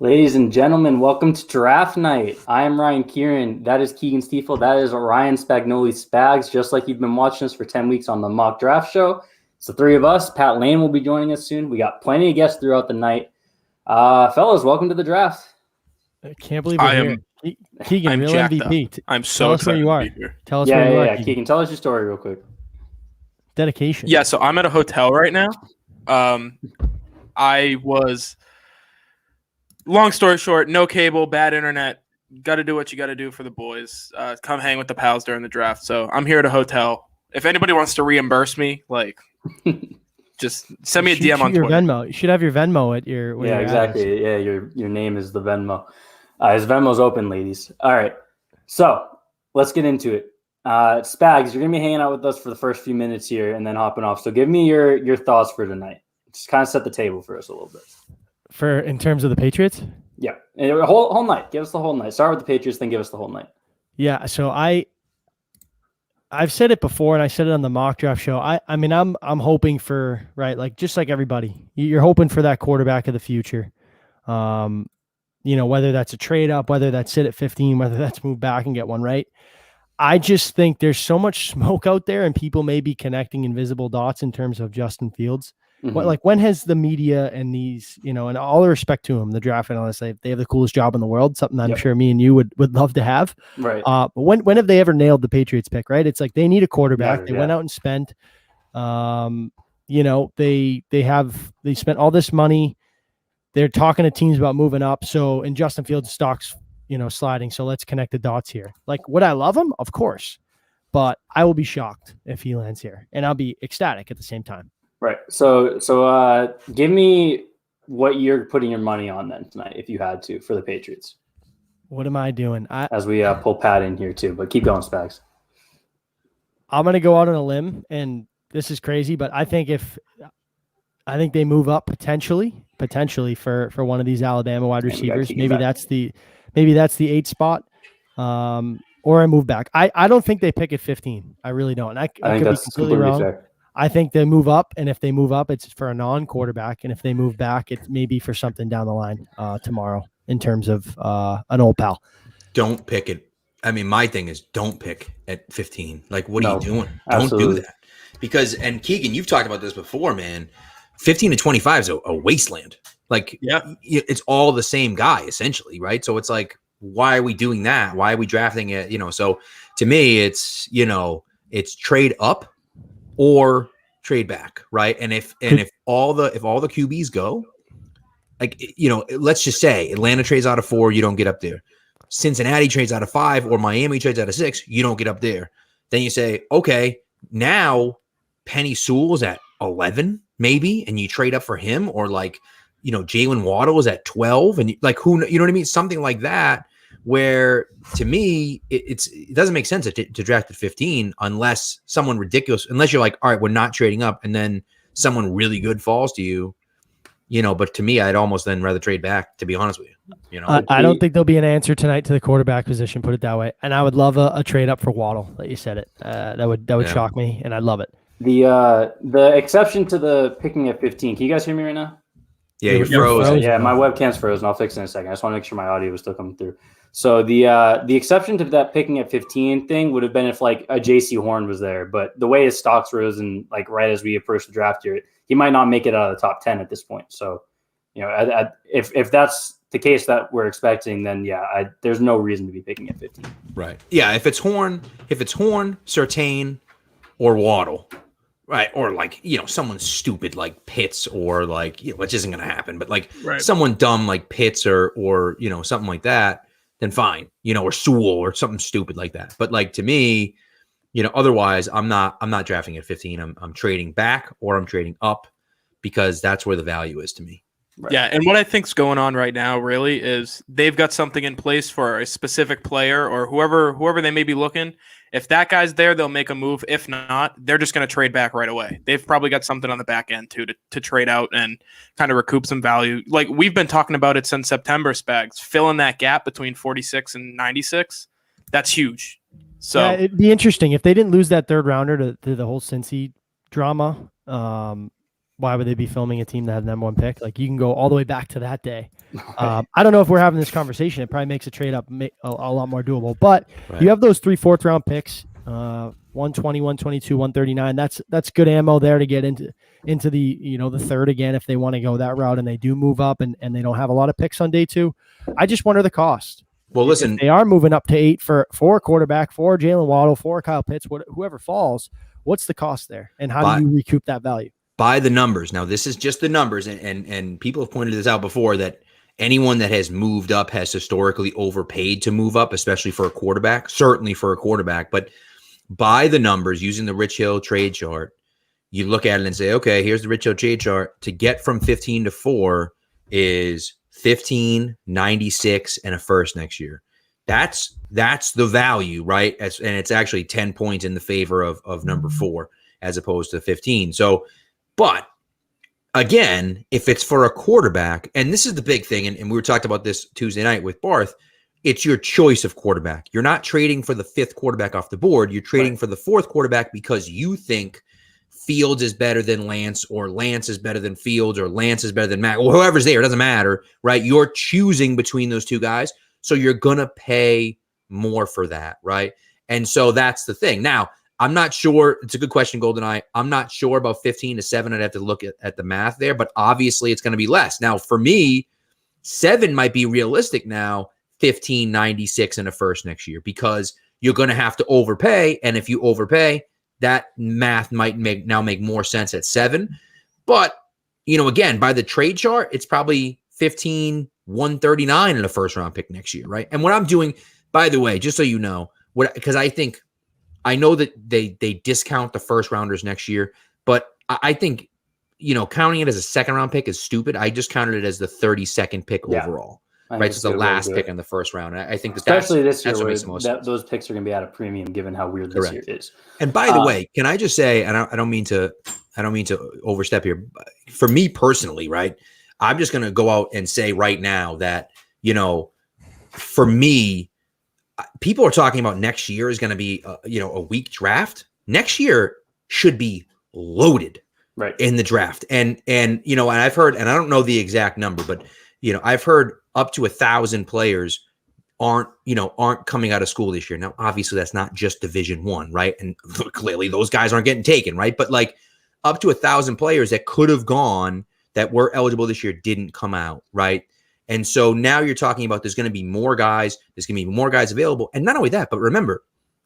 Ladies and gentlemen, welcome to Draft Night. I am Ryan Kieran. That is Keegan Stiefel. That is Ryan Spagnoli Spags, just like you've been watching us for 10 weeks on the Mock Draft Show. It's the three of us. Pat Lane will be joining us soon. We got plenty of guests throughout the night. Fellas, welcome to the draft. I can't believe we're here. Keegan, I'm real MVP. I'm so excited to be here. Tell us where you are. Keegan, tell us your story real quick. Dedication. Yeah, so I'm at a hotel right now. Long story short, no cable, bad internet. Got to do what you got to do for the boys. Come hang with the pals during the draft. So I'm here at a hotel. If anybody wants to reimburse me, just send me a DM on Twitter. Venmo. You should have your Venmo at your. Yeah, exactly. Yeah, your name is the Venmo. His Venmo's open, ladies. All right, so let's get into it. Spags, you're gonna be hanging out with us for the first few minutes here, and then hopping off. So give me your thoughts for tonight. Just kind of set the table for us a little bit. In terms of the Patriots? Yeah. Whole night. Give us the whole night. Start with the Patriots, then give us the whole night. Yeah, so I've said it before, and I said it on the mock draft show. I'm hoping for, right, just like everybody. You're hoping for that quarterback of the future. Whether that's a trade up, whether that's sit at 15, whether that's move back and get one, right? I just think there's so much smoke out there, and people may be connecting invisible dots in terms of Justin Fields. Mm-hmm. When has the media and these, and all the respect to them, the draft analysts, they have the coolest job in the world, something I'm sure me and you would love to have. Right. But when have they ever nailed the Patriots pick, right? It's like they need a quarterback. They went out and spent, they spent all this money. They're talking to teams about moving up. So, in Justin Fields' stocks, sliding. So let's connect the dots here. Would I love him? Of course. But I will be shocked if he lands here, and I'll be ecstatic at the same time. Right. So give me what you're putting your money on then tonight, if you had to, for the Patriots. What am I doing? As we pull Pat in here too, but keep going, Spags. I'm going to go out on a limb, and this is crazy, but I think they move up potentially for one of these Alabama wide receivers. Maybe that's the 8 spot. Or I move back. I don't think they pick at 15. I really don't. I think that's completely wrong. Fair. I think they move up, and if they move up, it's for a non-quarterback, and if they move back, it's maybe for something down the line tomorrow in terms of an old pal. Don't pick it. I mean, my thing is don't pick at 15. What are you doing? Absolutely. Don't do that. Because, and Keegan, you've talked about this before, man. 15 to 25 is a wasteland. It's all the same guy, essentially, right? So it's why are we doing that? Why are we drafting it? So to me, it's trade up or trade back, right? And if all the QBs go, let's just say Atlanta trades out of 4, you don't get up there. Cincinnati trades out of 5, or Miami trades out of 6, you don't get up there. Then you say, okay, now Penny Sewell's at 11, maybe, and you trade up for him, or Jalen Waddle is at 12, and who, you know what I mean? Something like that. Where to me, it doesn't make sense to draft at 15 unless someone ridiculous, unless you're all right, we're not trading up, and then someone really good falls to you, but to me, I'd almost then rather trade back, to be honest with you. I don't think there'll be an answer tonight to the quarterback position, put it that way. And I would love a trade up for Waddle, that you said it. That would shock me, and I'd love it. The exception to the picking at 15, can you guys hear me right now? Yeah, you're frozen. Yeah, my webcam's frozen. I'll fix it in a second. I just want to make sure my audio was still coming through. So the exception to that picking at 15 thing would have been if a J.C. Horn was there. But the way his stocks rose and right as we approach the draft year, he might not make it out of the top 10 at this point. So, if that's the case that we're expecting, then there's no reason to be picking at 15. Right. Yeah. If it's Horn, Surtain, or Waddle. Right. Or someone stupid like Pitts, or which isn't going to happen, but someone dumb like Pitts or something like that, then fine, or Sewell or something stupid like that. But to me, otherwise I'm not drafting at 15. I'm trading back, or I'm trading up, because that's where the value is to me. Right. Yeah, and what I think's going on right now really is they've got something in place for a specific player, or whoever they may be looking. If that guy's there, they'll make a move. If not, they're just going to trade back right away. They've probably got something on the back end too to trade out and kind of recoup some value. We've been talking about it since September, Spags, filling that gap between 46 and 96. That's huge. So yeah, it'd be interesting if they didn't lose that third rounder to the whole Cincy drama. Why would they be filming a team that had the number 1 pick? You can go all the way back to that day. I don't know if we're having this conversation. It probably makes a trade up a lot more doable. But Right. you have those 3 4th-round picks, 120, 122, 139. That's good ammo there to get into the the third again if they want to go that route and they do move up and they don't have a lot of picks on day 2. I just wonder the cost. Well, listen, if they are moving up to 8 for a quarterback, for Jalen Waddle, for Kyle Pitts, whoever falls. What's the cost there, and how do you recoup that value? By the numbers. Now, this is just the numbers, and people have pointed this out before that anyone that has moved up has historically overpaid to move up, especially for a quarterback, certainly for a quarterback. But by the numbers, using the Rich Hill trade chart, you look at it and say, okay, here's the Rich Hill trade chart. To get from 15 to 4 is 15, 96, and a first next year. That's the value, right? And it's actually 10 points in the favor of number 4 as opposed to 15. So, but again, if it's for a quarterback, and this is the big thing, and we were talking about this Tuesday night with Barth, it's your choice of quarterback. You're not trading for the 5th quarterback off the board. You're trading for the 4th quarterback because you think Fields is better than Lance, or Lance is better than Fields, or Lance is better than Matt, or whoever's there. It doesn't matter, right? You're choosing between those two guys. So you're going to pay more for that, right? And so that's the thing. Now, I'm not sure. It's a good question, GoldenEye. I'm not sure about 15 to 7. I'd have to look at the math there, but obviously it's going to be less. Now, for me, 7 might be realistic now, 15, 96 and a first next year, because you're going to have to overpay. And if you overpay, that math might make more sense at 7. But, again, by the trade chart, it's probably 15, 139 in a first round pick next year, right? And what I'm doing, by the way, just so you know, because I know that they discount the first rounders next year, but I think, counting it as a second round pick is stupid. I just counted it as the 32nd pick overall, right? It's the last pick in the first round. And I think especially this year, those picks are going to be at a premium given how weird this year is. And by the way, can I just say, and I don't mean to overstep here, but for me personally, right? I'm just going to go out and say right now that, for me, people are talking about next year is going to be, a weak draft. Next year should be loaded in the draft. And I've heard, and I don't know the exact number, but, I've heard up to 1,000 players aren't coming out of school this year. Now, obviously that's not just Division I, right? And clearly those guys aren't getting taken, right? But like up to 1,000 players that could have gone that were eligible this year didn't come out, right? And so now you're talking about there's going to be more guys. There's going to be more guys available. And not only that, but remember,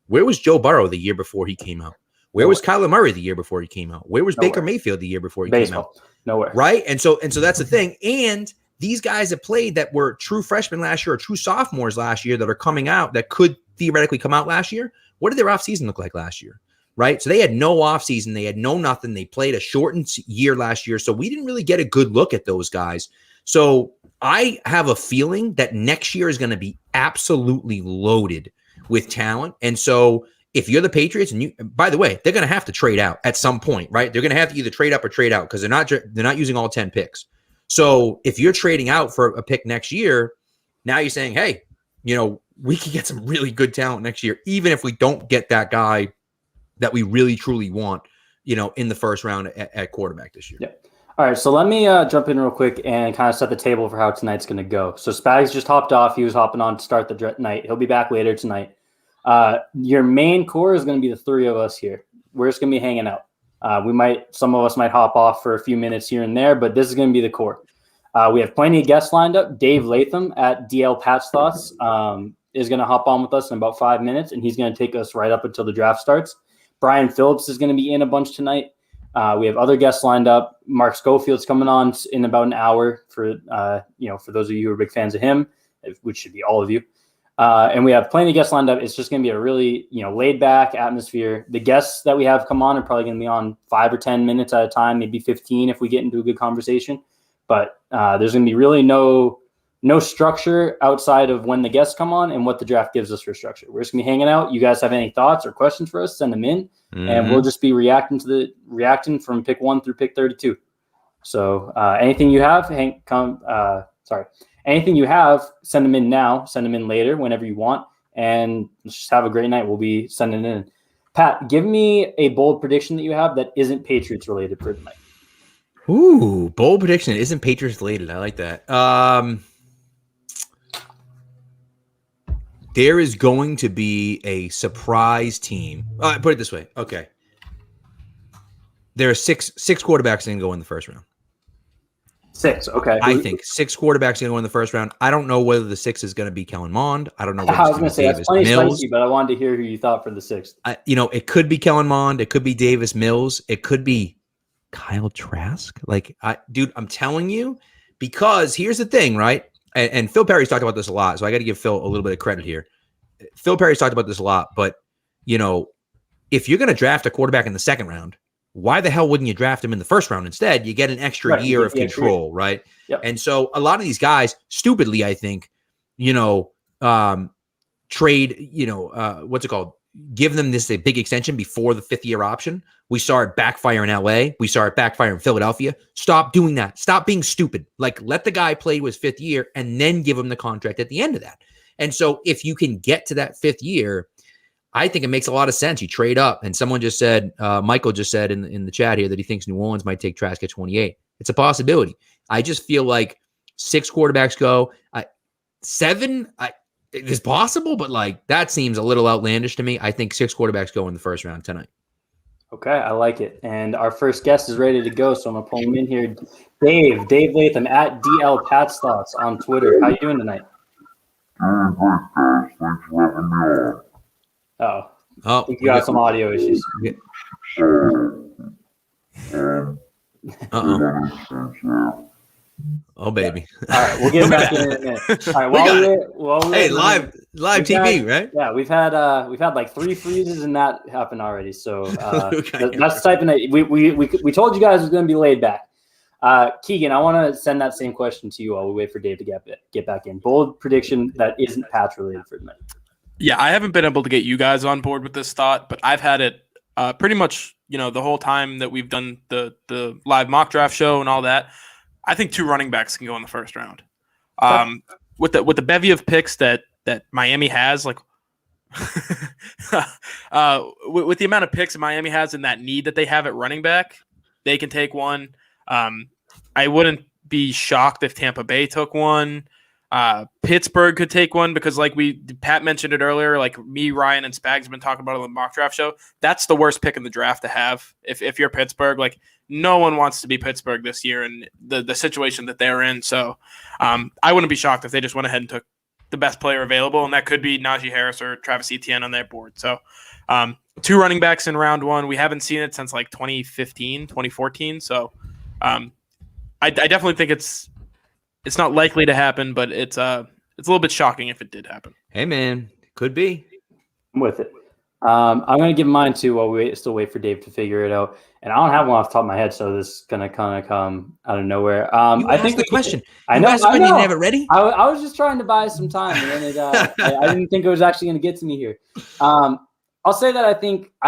where was Joe Burrow the year before he came out? Where was Kyler Murray the year before he came out? Where was Baker Mayfield the year before he came out? Nowhere. Right? And so that's the thing. And these guys that played that were true freshmen last year or true sophomores last year that are coming out, that could theoretically come out last year, what did their offseason look like last year? Right? So they had no offseason. They had no nothing. They played a shortened year last year. So we didn't really get a good look at those guys. So I have a feeling that next year is going to be absolutely loaded with talent. And so if you're the Patriots, and by the way, they're going to have to trade out at some point, right? They're going to have to either trade up or trade out because they're not using all 10 picks. So if you're trading out for a pick next year, now you're saying, hey, we can get some really good talent next year, even if we don't get that guy that we really truly want, in the first round at quarterback this year. Yeah. All right, so let me jump in real quick and kind of set the table for how tonight's going to go. So Spags just hopped off. He was hopping on to start the night. He'll be back later tonight. Your main core is going to be the 3 of us here. We're just going to be hanging out. Some of us might hop off for a few minutes here and there, but this is going to be the core. We have plenty of guests lined up. Dave Latham at DL Pat's Thoughts is going to hop on with us in about 5 minutes, and he's going to take us right up until the draft starts. Brian Phillips is going to be in a bunch tonight. We have other guests lined up. Mark Schofield's coming on in about an hour for those of you who are big fans of him, which should be all of you. And we have plenty of guests lined up. It's just going to be a really, laid back atmosphere. The guests that we have come on are probably going to be on 5 or 10 minutes at a time, maybe 15 if we get into a good conversation. But there's going to be really no structure outside of when the guests come on and what the draft gives us for structure. We're just going to be hanging out. You guys have any thoughts or questions for us, send them in, and we'll just be reacting from pick 1 through pick 32. So anything you have, anything you have, send them in now, send them in later, whenever you want, and let's just have a great night. We'll be sending in. Pat, give me a bold prediction that you have that isn't Patriots related for tonight. Ooh, bold prediction isn't Patriots related. I like that. there is going to be a surprise team. Put it this way. Okay. There are six quarterbacks that can go in the first round. 6. Okay. I think 6 quarterbacks going to go in the first round. I don't know whether the 6 is going to be Kellen Mond. I don't know whether I was going to say Davis that's plenty Mills. spicy, but I wanted to hear who you thought for the 6th. It could be Kellen Mond. It could be Davis Mills. It could be Kyle Trask. Dude, I'm telling you, because here's the thing, right? And Phil Perry's talked about this a lot, so I got to give Phil a little bit of credit here. Phil Perry's talked about this a lot, but if you're going to draft a quarterback in the second round, why the hell wouldn't you draft him in the first round instead? You get an extra year of control, right? Yep. And so a lot of these guys, stupidly, I think, trade, what's it called? Give them a big extension before the 5th-year option. We saw it backfire in LA. We saw it backfire in Philadelphia. Stop doing that. Stop being stupid. Let the guy play his 5th year and then give him the contract at the end of that. And so if you can get to that 5th year, I think it makes a lot of sense. You trade up. And someone just said, Michael just said in the chat here that he thinks New Orleans might take Trask at 28. It's a possibility. I just feel like 6 quarterbacks go. 7 is possible, but that seems a little outlandish to me. I think 6 quarterbacks go in the first round tonight. Okay, I like it. And our first guest is ready to go, so I'm going to pull him in here. Dave Latham at DL Pat's Thoughts on Twitter. How you doing tonight? Doing great, guys. Thanks for having me on. Oh, I think you got some audio issues. Oh, baby. All right, we'll get back in a minute. All right, live TV, right? Yeah, we've had like 3 freezes and that happened already. So that's the type of night. We told you guys it was going to be laid back. Keegan, I want to send that same question to you while we wait for Dave to get back in. Bold prediction that isn't Pats related for tonight. Yeah, I haven't been able to get you guys on board with this thought, but I've had it pretty much, the whole time that we've done the live mock draft show and all that. I think 2 running backs can go in the first round. With the bevy of picks that Miami has, with the amount of picks Miami has and that need that they have at running back, they can take one. I wouldn't be shocked if Tampa Bay took one. Pittsburgh could take one because Pat mentioned it earlier, me, Ryan, and Spags have been talking about it on the mock draft show. That's the worst pick in the draft to have. If you're Pittsburgh, no one wants to be Pittsburgh this year and the situation that they're in. So I wouldn't be shocked if they just went ahead and took the best player available, and that could be Najee Harris or Travis Etienne on their board. So 2 running backs in round 1. We haven't seen it since 2015, 2014. So I definitely think it's not likely to happen, but it's a little bit shocking if it did happen. Hey, man, could be. I'm with it. I'm going to give mine too while we still wait for Dave to figure it out. And I don't have one off the top of my head, so this is going to kind of come out of nowhere. I think the question. I know. You didn't have it ready? I was just trying to buy some time, and I didn't think it was actually going to get to me here. I'll say that I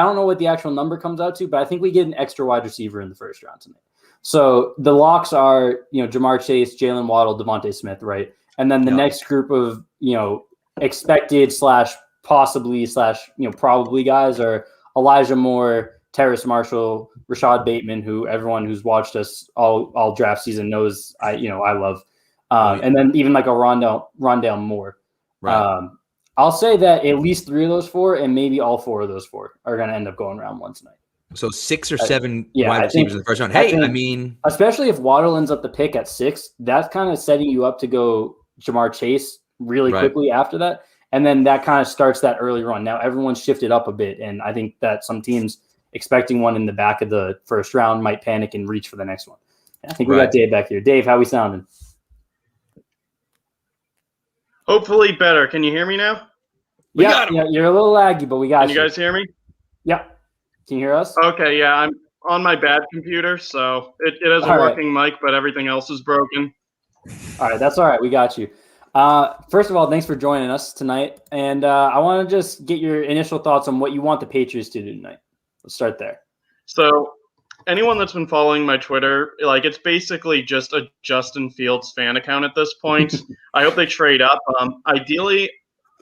don't know what the actual number comes out to, but I think we get an extra wide receiver in the first round tonight. So the locks are, Jamar Chase, Jalen Waddle, Devontae Smith, right? And then the next group of, expected / possibly / probably guys are Elijah Moore, Terrace Marshall, Rashad Bateman, who everyone who's watched us all draft season knows I love. And then even a Rondale Moore. Right. I'll say that at least 3 of those 4 and maybe all 4 of those 4 are going to end up going round 1 tonight. So 6 or 7 wide receivers in the first round. Especially if Waddle ends up the pick at 6, that's kind of setting you up to go Jamar Chase really quickly after that. And then that kind of starts that early run. Now everyone's shifted up a bit. And I think that some teams expecting one in the back of the first round might panic and reach for the next one. I think we got Dave back here. Dave, how we sounding? Hopefully better. Can you hear me now? Yeah, you're a little laggy, but we got you. Can you guys hear me? Yeah. Can you hear us? Okay, yeah, I'm on my bad computer, so it is a working mic, but everything else is broken. All right, that's all right. We got you. First of all, thanks for joining us tonight. And I want to just get your initial thoughts on what you want the Patriots to do tonight. Let's start there. So anyone that's been following my Twitter, it's basically just a Justin Fields fan account at this point. I hope they trade up. Ideally,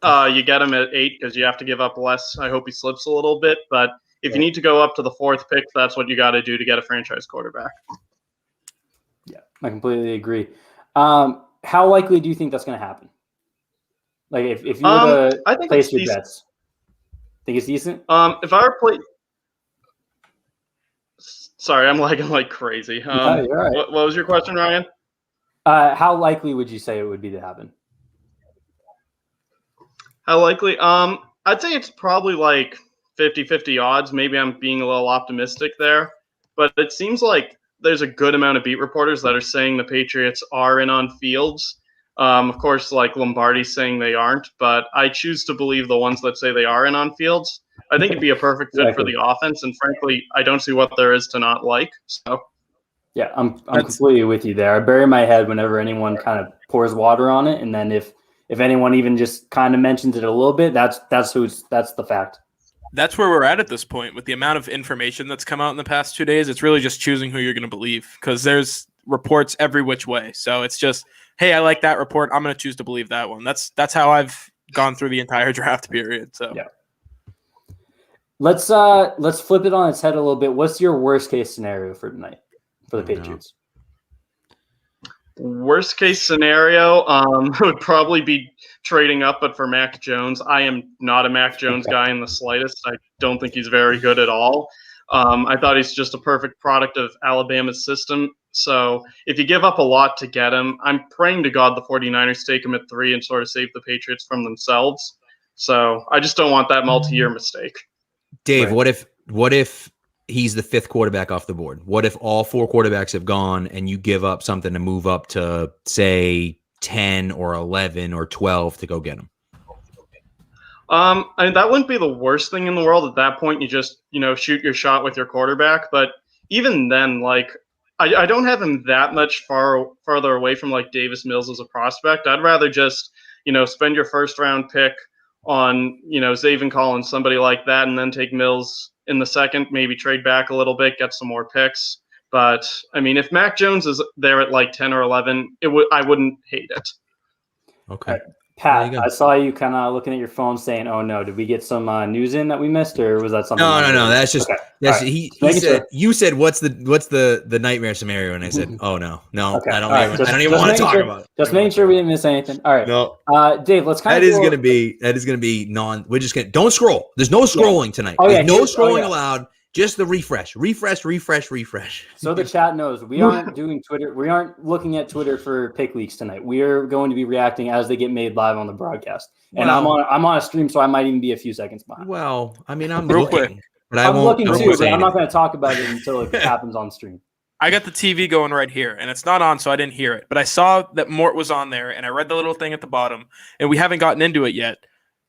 you get him at 8 because you have to give up less. I hope he slips a little bit, but if you need to go up to the 4th pick, that's what you got to do to get a franchise quarterback. Yeah, I completely agree. How likely do you think that's going to happen? Like if you were to I think place it's your decent. bets, think it's decent. If I were play, sorry, I'm lagging like crazy. No, you're right. What was your question, Ryan? How likely would you say it would be to happen? How likely? I'd say it's probably like 50-50 odds. Maybe I'm being a little optimistic there, but it seems like there's a good amount of beat reporters that are saying the Patriots are in on Fields. Of course, like Lombardi's saying they aren't, but I choose to believe the ones that say they are in on Fields. I think it'd be a perfect fit for the offense, and frankly, I don't see what there is to not like. So, yeah, I'm completely with you there. I bury my head whenever anyone kind of pours water on it, and then if anyone even just kind of mentions it a little bit, that's the fact. That's where we're at this point with the amount of information that's come out in the past 2 days. It's really just choosing who you're going to believe because there's reports every which way. So it's just, hey, I like that report. I'm going to choose to believe that one. That's how I've gone through the entire draft period. So yeah. Let's flip it on its head a little bit. What's your worst case scenario for tonight for the Patriots? Worst case scenario would probably be trading up, but for Mac Jones. I am not a Mac Jones guy in the slightest. I don't think he's very good at all. I thought he's just a perfect product of Alabama's system. So if you give up a lot to get him, I'm praying to God the 49ers take him at 3 and sort of save the Patriots from themselves. So I just don't want that multi-year mistake. Dave, right. What if he's the 5th quarterback off the board? What if all 4 quarterbacks have gone and you give up something to move up to, say, 10 or 11 or 12 to go get him? I mean, that wouldn't be the worst thing in the world. At that point, you just, shoot your shot with your quarterback. But even then, like, I don't have him that much farther away from, like, Davis Mills as a prospect. I'd rather just, spend your first-round pick on, Zaven Collins, somebody like that, and then take Mills in the second, maybe trade back a little bit, get some more picks. But, I mean, if Mac Jones is there at, like, 10 or 11, I wouldn't hate it. Okay. Pat, I saw you kind of looking at your phone saying, "Oh no, did we get some news in that we missed, or was that something?" No. That's just okay. that's right. He said. Sure. You said, "What's the nightmare scenario?" And I said, "Oh no, okay. I don't even want to talk about it." Just making sure we didn't miss anything. All right, no. Dave, let's kind of. That is gonna be non. We're just gonna don't scroll. There's no scrolling tonight. There's no scrolling allowed. Just the refresh. So the chat knows we aren't doing Twitter. We aren't looking at Twitter for pick leaks tonight. We are going to be reacting as they get made live on the broadcast. And I'm on a stream, so I might even be a few seconds behind. Well, I mean, I'm real quick, but I'm looking too. But I'm not going to talk about it until it happens on stream. I got the TV going right here, and it's not on, so I didn't hear it. But I saw that Mort was on there, and I read the little thing at the bottom, and we haven't gotten into it yet.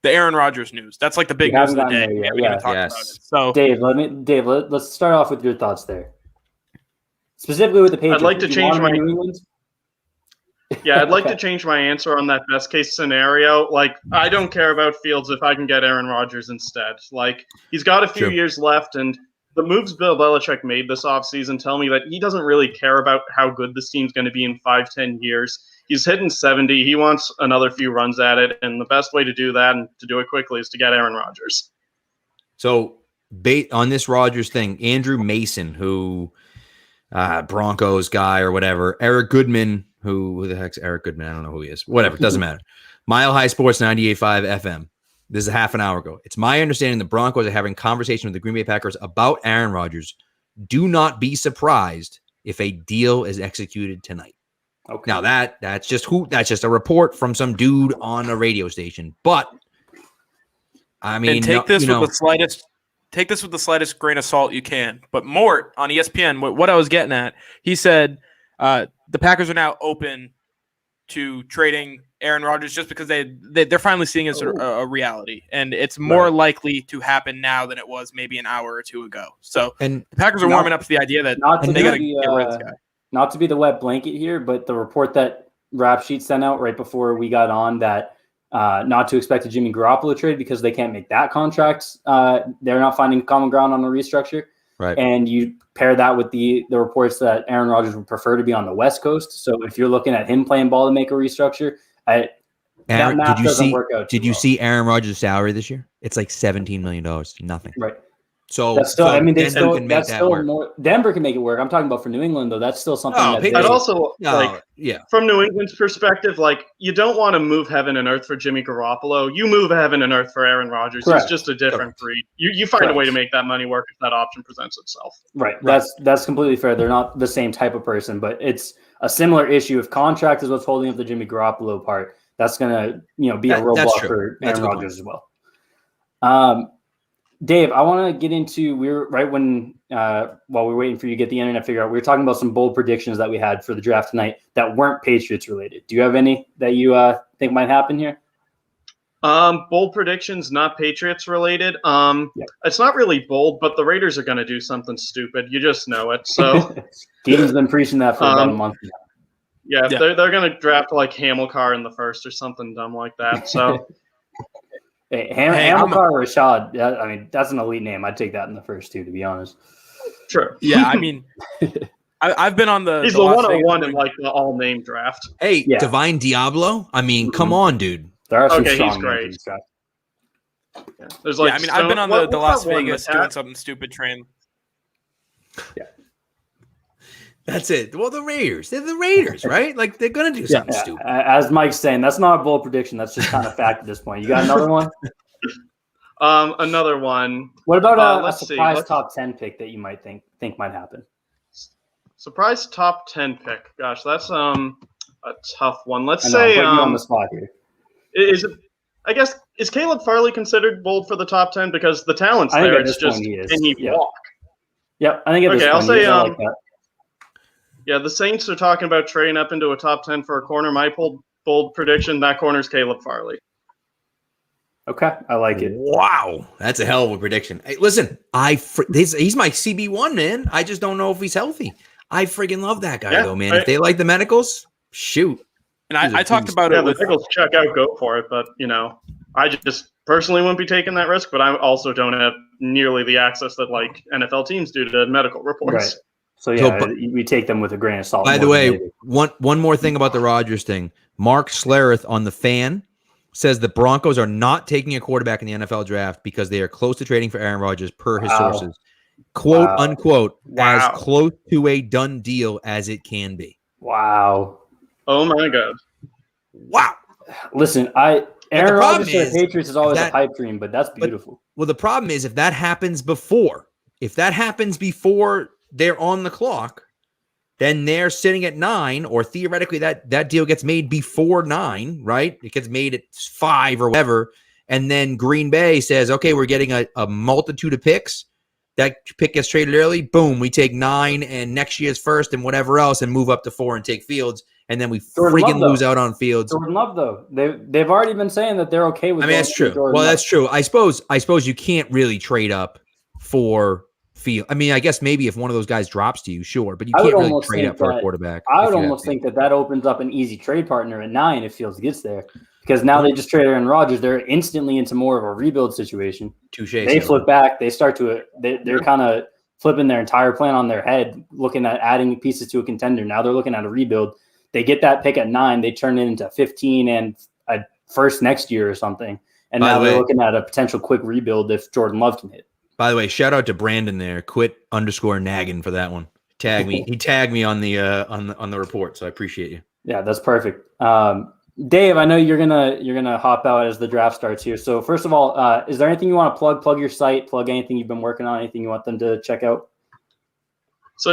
The Aaron Rodgers news. That's like the big news of the day. We haven't even talked about it. So, Dave, let's start off with your thoughts there. Specifically with the Patriots. I'd like to change my I'd like to change my answer on that best case scenario. Like, I don't care about Fields if I can get Aaron Rodgers instead. Like, he's got a few years left, and the moves Bill Belichick made this offseason tell me that he doesn't really care about how good this team's going to be in 5-10 years. He's hitting 70. He wants another few runs at it, and the best way to do that and to do it quickly is to get Aaron Rodgers. So, on this Rodgers thing, Andrew Mason, who Broncos guy or whatever, Eric Goodman, who the heck's Eric Goodman? I don't know who he is. Whatever, it doesn't matter. Mile High Sports 98.5 FM. This is a half an hour ago. It's my understanding the Broncos are having conversation with the Green Bay Packers about Aaron Rodgers. Do not be surprised if a deal is executed tonight. Okay. Now that's just a report from some dude on a radio station. But I mean, take this with the slightest grain of salt you can. But Mort on ESPN, what I was getting at, he said the Packers are now open to trading Aaron Rodgers just because they're finally seeing it as a reality, and it's more likely to happen now than it was maybe an hour or two ago. So, and the Packers are warming up to the idea that they got to get rid of this guy. Not to be the wet blanket here, but the report that Rap Sheet sent out right before we got on that not to expect a Jimmy Garoppolo trade because they can't make that contract. They're not finding common ground on the restructure. Right. And you pair that with the reports that Aaron Rodgers would prefer to be on the West Coast. So if you're looking at him playing ball to make a restructure, Aaron, did you see Aaron Rodgers' salary this year? It's like $17 million. Nothing. Right. So that's still. I mean, they Denver still. can make That's that still work. more. Denver can make it work. I'm talking about for New England though. That's still something Oh, that Patriots- I'd they, also like yeah. from New England's perspective, like you don't want to move heaven and earth for Jimmy Garoppolo. You move heaven and earth for Aaron Rodgers. Correct. He's just a different Correct. breed. You find Correct. a way to make that money work if that option presents itself. right. That's completely fair. They're not the same type of person, but it's a similar issue. If contract is what's holding up the Jimmy Garoppolo part, that's gonna be a That's roadblock true. for That's a Aaron good Rodgers as well. Dave, I want to get into we're right when while we're waiting for you to get the internet figured out, we were talking about some bold predictions that we had for the draft tonight that weren't Patriots related. Do you have any that you think might happen here? Bold predictions, not Patriots related. It's not really bold, but the Raiders are going to do something stupid. You just know it. So Keaton's been preaching that for about a month now. Yeah, they're going to draft like Hamilcar in the first or something dumb like that. So hey, Hamilcar or Rashad, I mean, that's an elite name. I'd take that in the first two, to be honest. True. Yeah, I mean, I've been on the. He's the the Las 101 Vegas in like the all name draft. Hey, Yeah. Divine Diablo. I mean, come on, dude. There are some Okay, strong he's names great. in this draft. Yeah. There's like yeah, I mean, I've been on the what's Las that one, Vegas Matat? doing something stupid train. That's it. Well, the Raiders. They're the Raiders, right? Like they're gonna do something Yeah, stupid. as Mike's saying, that's not a bold prediction. That's just kind of fact at this point. You got another one? Another one. What about a let's see. surprise top 10 pick that you might think might happen? Surprise top 10 pick. Gosh, that's a tough one. Let's I know, say I'm putting you on the spot here. is it? I guess is Caleb Farley considered bold for the top 10 because the talent's I think there? at It's this point just he is. can he Yeah. walk? Yep, I think at this Okay, I'll point he say, is. I like that. Yeah, the Saints are talking about trading up into a top 10 for a corner. My bold prediction: that corner's Caleb Farley. Okay, I like it. Wow, that's a hell of a prediction. Hey, listen, he's my CB1, man. I just don't know if he's healthy. I friggin' love that guy, though, man. If they like the medicals, shoot. And I talked about Yeah, it the with Eagles check out, go for it. But I just personally wouldn't be taking that risk. But I also don't have nearly the access that like NFL teams do to medical reports. Right. So yeah, we take them with a grain of salt. By the way, one more thing about the Rodgers thing. Mark Schlereth on The Fan says the Broncos are not taking a quarterback in the NFL draft because they are close to trading for Aaron Rodgers per his sources. Quote, unquote, as close to a done deal as it can be. Wow. Oh, my God. Wow. Listen, Aaron Rodgers to the Patriots is always a pipe dream, but that's beautiful. Well, the problem is if that happens before they're on the clock, then they're sitting at 9, or theoretically that deal gets made before 9, right? It gets made at 5 or whatever. And then Green Bay says, okay, we're getting a multitude of picks. That pick gets traded early. Boom, we take 9 and next year's first and whatever else and move up to 4 and take Fields. And then we freaking lose out on Fields. Jordan Love, though, they've already been saying that they're okay with. I mean, that's true. Well, that's true. I suppose you can't really trade up for Field. I mean, I guess maybe if one of those guys drops to you, sure, but you can't really trade up for a quarterback. I would almost think that opens up an easy trade partner at 9 if Fields gets there, because now they just trade Aaron Rodgers. They're instantly into more of a rebuild situation. Touche. They flip back. They start to they're kind of flipping their entire plan on their head, looking at adding pieces to a contender. Now they're looking at a rebuild. They get that pick at 9. They turn it into 15 and a first next year or something. And now they're looking at a potential quick rebuild if Jordan Love can hit. By the way, shout out to Brandon there. Quit_nagging for that one. Tag me. He tagged me on the report, so I appreciate you. Yeah, that's perfect. Dave, I know you're gonna hop out as the draft starts here. So first of all, is there anything you want to plug? Plug your site. Plug anything you've been working on. Anything you want them to check out? So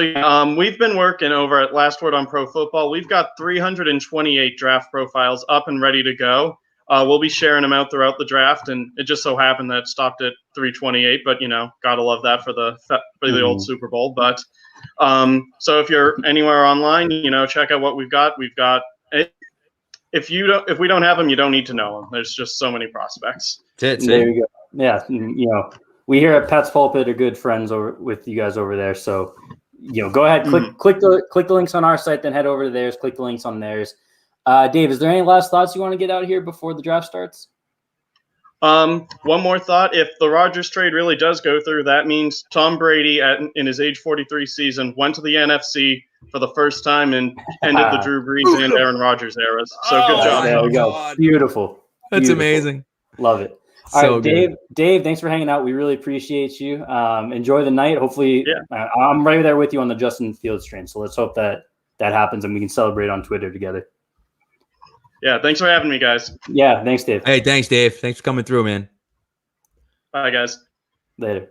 we've been working over at Last Word on Pro Football. We've got 328 draft profiles up and ready to go. We'll be sharing them out throughout the draft, and it just so happened that it stopped at 328. But gotta love that for the old Super Bowl. But so if you're anywhere online, check out what we've got. We've got if we don't have them, you don't need to know them. There's just so many prospects. There you go. Yeah, we here at Pat's Pulpit are good friends with you guys over there. So go ahead, click the links on our site, then head over to theirs. Click the links on theirs. Dave, is there any last thoughts you want to get out here before the draft starts? One more thought. If the Rodgers trade really does go through, that means Tom Brady in his age 43 season went to the NFC for the first time and ended the Drew Brees and Aaron Rodgers eras. So good job. There we go. Beautiful. That's amazing. Love it. All So right, good. Dave, thanks for hanging out. We really appreciate you. Enjoy the night. Hopefully, I'm right there with you on the Justin Fields train. So let's hope that happens and we can celebrate on Twitter together. Yeah, thanks for having me, guys. Yeah, thanks, Dave. Hey, thanks, Dave. Thanks for coming through, man. Bye, guys. Later.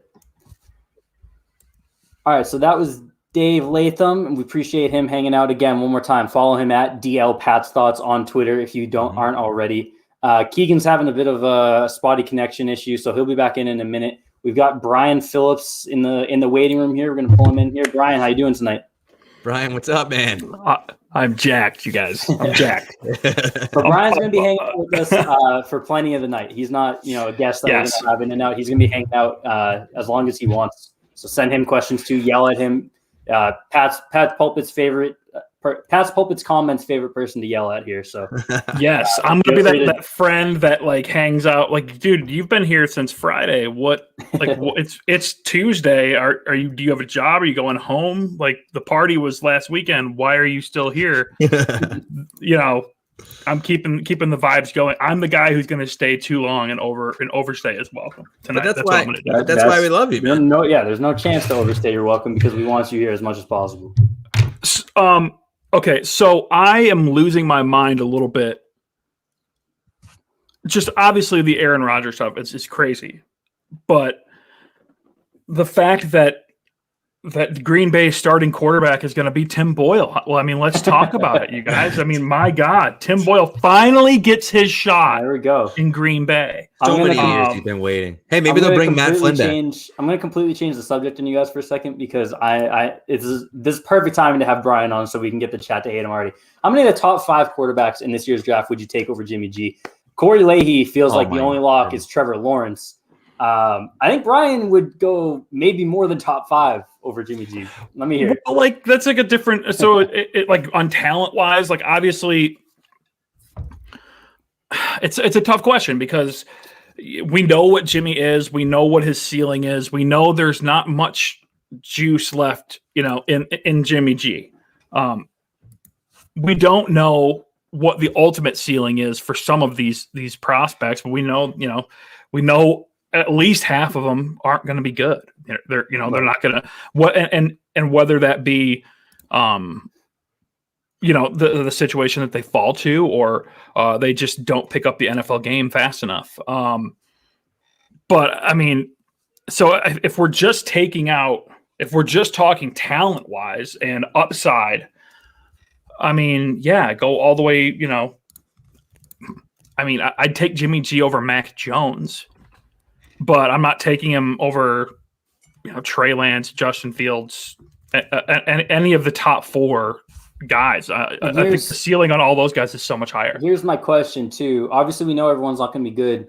All right, so that was Dave Latham, and we appreciate him hanging out again. One more time, follow him at DL Pat's Thoughts on Twitter if you aren't already. Keegan's having a bit of a spotty connection issue, so he'll be back in a minute. We've got Brian Phillips in the waiting room here. We're going to pull him in here. Brian, how you doing tonight? Brian, what's up, man? I'm jacked, you guys. I'm jacked. So Brian's going to be hanging out with us for plenty of the night. He's not, a guest that we're going to have in and out. He's going to be hanging out as long as he wants. So send him questions too. Yell at him. Pat's Pulpit's comments favorite person to yell at here. So yes, I'm gonna be that friend that like hangs out. Like, dude, you've been here since Friday. What? Like, it's Tuesday. Do you have a job? Are you going home? Like, the party was last weekend. Why are you still here? I'm keeping the vibes going. I'm the guy who's going to stay too long and overstay is welcome tonight. That's what I'm going to do. That's why we love you, man. There's no chance to overstay your welcome because we want you here as much as possible. Okay, so I am losing my mind a little bit. Just obviously the Aaron Rodgers stuff is crazy, but the fact that Green Bay's starting quarterback is going to be Tim Boyle. Well, I mean, let's talk about it, you guys. I mean, my God, Tim Boyle finally gets his shot. There we go. In Green Bay. So many years he's been waiting. Hey, maybe they'll bring Matt Flynn back. I'm going to completely change the subject on you guys for a second because this is perfect timing to have Brian on so we can get the chat to hate him already. How many of the top 5 quarterbacks in this year's draft would you take over Jimmy G? Corey Leahy feels like the only lock is Trevor Lawrence. I think Brian would go maybe more than top 5 over Jimmy G. Let me hear. Well, like that's like a different. So it like on talent wise, like obviously, it's a tough question because we know what Jimmy is. We know what his ceiling is. We know there's not much juice left, in Jimmy G. We don't know what the ultimate ceiling is for some of these prospects, but we know at least half of them aren't going to be good. They're not going to and whether that be, the situation that they fall to, or they just don't pick up the NFL game fast enough. But I mean, so if we're just talking talent wise and upside, I mean, yeah, go all the way. I mean, I'd take Jimmy G over Mac Jones. But I'm not taking him over, Trey Lance, Justin Fields, and any of the top 4 guys. I think the ceiling on all those guys is so much higher. Here's my question, too. Obviously, we know everyone's not going to be good.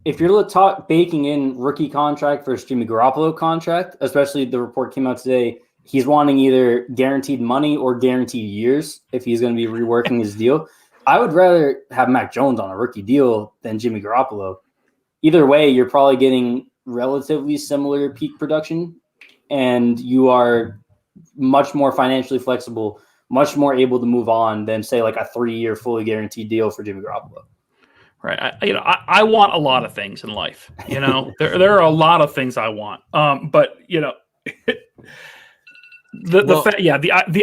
If you're baking in rookie contract versus Jimmy Garoppolo contract, especially the report came out today, he's wanting either guaranteed money or guaranteed years if he's going to be reworking his deal. I would rather have Mac Jones on a rookie deal than Jimmy Garoppolo. Either way, you're probably getting relatively similar peak production, and you are much more financially flexible, much more able to move on than, say, like a 3-year fully guaranteed deal for Jimmy Garoppolo. Right. I want a lot of things in life. There are a lot of things I want. But the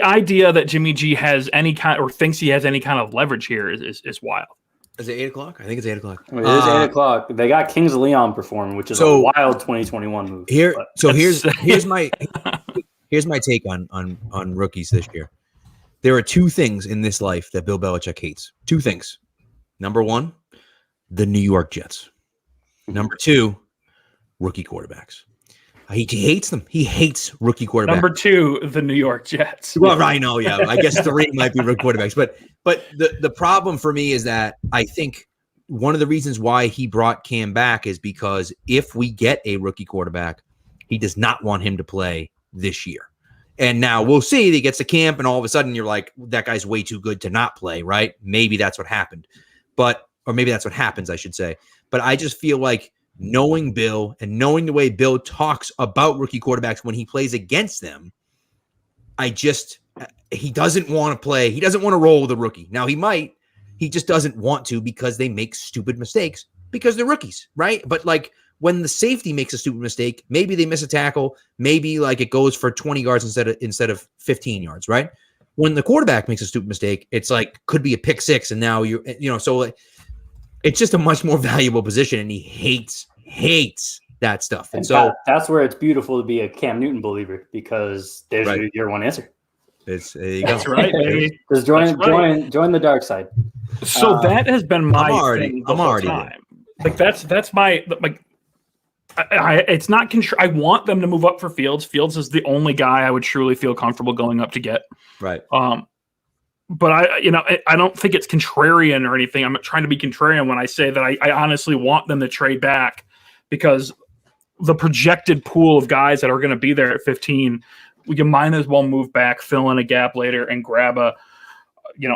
idea that Jimmy G has any kind or thinks he has any kind of leverage here is wild. Is it 8 o'clock? I think it's 8 o'clock. It is 8 o'clock. They got Kings of Leon performing, which is a wild 2021 move. Here's my take on rookies this year. There are 2 things in this life that Bill Belichick hates. 2 things. Number 1, the New York Jets. Number 2, rookie quarterbacks. He hates them. He hates rookie quarterbacks. Number 2, the New York Jets. Well, I know, yeah. I guess 3 might be rookie quarterbacks. But the problem for me is that I think one of the reasons why he brought Cam back is because if we get a rookie quarterback, he does not want him to play this year. And now we'll see that he gets to camp and all of a sudden you're like, that guy's way too good to not play, right? Maybe that's what happened. Or maybe that's what happens, I should say. But I just feel like knowing Bill and knowing the way Bill talks about rookie quarterbacks when he plays against them, he doesn't want to play. He doesn't want to roll with a rookie. Now he might. He just doesn't want to because they make stupid mistakes because they're rookies, right? But like when the safety makes a stupid mistake, maybe they miss a tackle, maybe like it goes for 20 yards instead of 15 yards, right? When the quarterback makes a stupid mistake, it's like could be a pick six, and now so like, it's just a much more valuable position, and he hates that stuff. And so that's where it's beautiful to be a Cam Newton believer, because there's your one answer. That's right, baby. Just join the dark side. So that has been my I'm already time. Like that's my like. It's not. I want them to move up for Fields. Fields is the only guy I would truly feel comfortable going up to get. Right. But I don't think it's contrarian or anything. I'm not trying to be contrarian when I say that I honestly want them to trade back, because the projected pool of guys that are going to be there at 15, we can might as well move back, fill in a gap later, and grab a.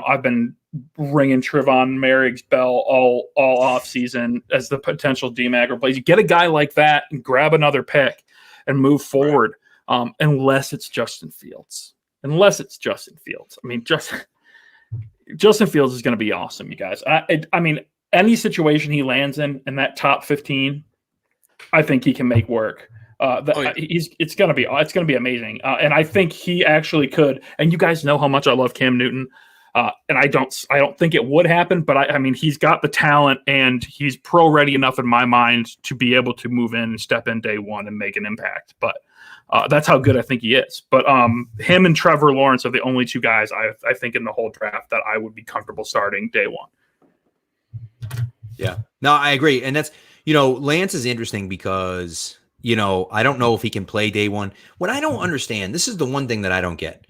I've been ringing Trevon Merrick's bell all off season as the potential DMAG replace. You get a guy like that and grab another pick and move forward, unless it's Justin Fields. I mean, Justin Fields is going to be awesome, you guys. I mean, any situation he lands in that top 15, I think he can make work. It's going to be amazing. And I think he actually could. And you guys know how much I love Cam Newton. And I don't think it would happen, but I mean, he's got the talent and he's pro ready enough in my mind to be able to move in and step in day one and make an impact. But that's how good I think he is. But him and Trevor Lawrence are the only two guys I think in the whole draft that I would be comfortable starting day one. Yeah, no, I agree. And that's, Lance is interesting because, I don't know if he can play day one. What I don't understand, this is the one thing that I don't get.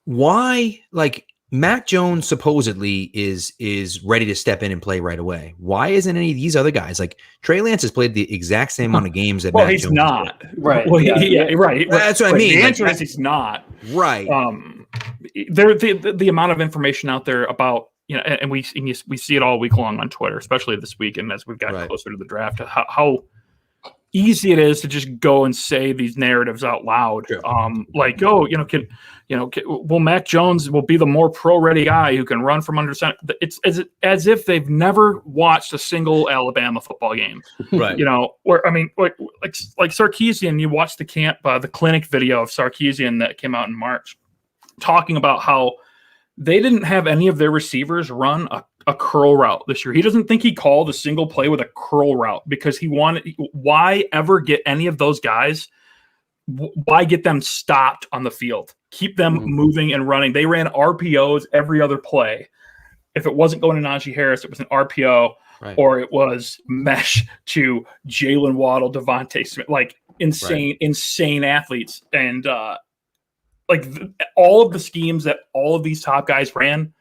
Why, like, Mac Jones supposedly is ready to step in and play right away. Why isn't any of these other guys, like Trey Lance, has played the exact same amount of games that? Well, Mac he's Jones not right. Well, right. That's what I mean. The answer is he's not right. The amount of information out there about and we see it all week long on Twitter, especially this week, and as we've gotten closer to the draft, how easy it is to just go and say these narratives out loud. Sure. Will Mac Jones will be the more pro-ready guy who can run from under center? It's as if they've never watched a single Alabama football game. Right. Where I mean, like Sarkisian, you watch the the clinic video of Sarkisian that came out in March, talking about how they didn't have any of their receivers run a curl route this year. He doesn't think he called a single play with a curl route because why ever get any of those guys? Why get them stopped on the field? Keep them moving and running. They ran RPOs every other play. If it wasn't going to Najee Harris, it was an RPO or it was mesh to Jalen Waddle, Devontae Smith, like insane athletes. And all of the schemes that all of these top guys ran,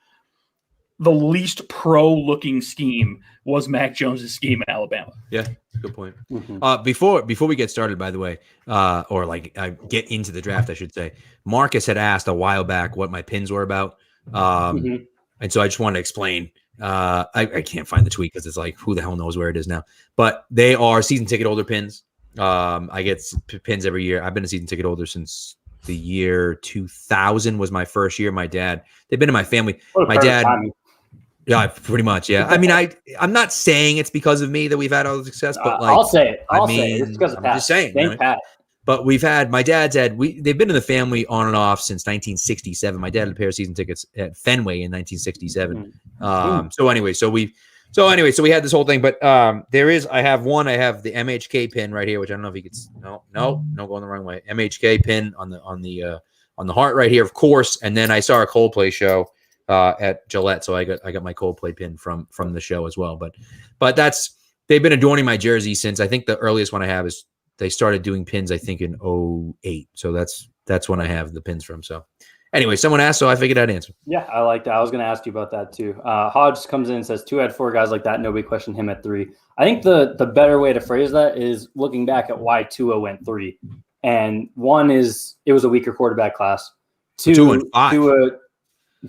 the least pro-looking scheme was Mac Jones' scheme in Alabama. Yeah, good point. Before we get started, by the way, get into the draft, I should say, Marcus had asked a while back what my pins were about, and so I just wanted to explain. I can't find the tweet because it's like, who the hell knows where it is now? But they are season ticket holder pins. I get pins every year. I've been a season ticket holder since the year 2000 was my first year. My dad, they've been in my family. My dad. Yeah, pretty much. Yeah. I mean, I'm not saying it's because of me that we've had all the success, but like, I'll say it. It's because of Pat. I'm just saying. Pat. But they've been in the family on and off since 1967. My dad had a pair of season tickets at Fenway in 1967. So we had this whole thing, but I have the MHK pin right here, which I don't know if you could. No, going the wrong way. MHK pin on the heart right here, of course. And then I saw a Coldplay show at Gillette, so I got my Coldplay pin from the show as well. But they've been adorning my jersey since, I think the earliest one I have is they started doing pins, I think in 2008. So that's when I have the pins from. So anyway, someone asked, so I figured I'd answer. Yeah, I like that. I was going to ask you about that too. Hodge comes in and says 2 had 4 guys like that. Nobody questioned him at 3. I think the better way to phrase that is looking back at why Tua went 3. And one is it was a weaker quarterback class. 2 and 5.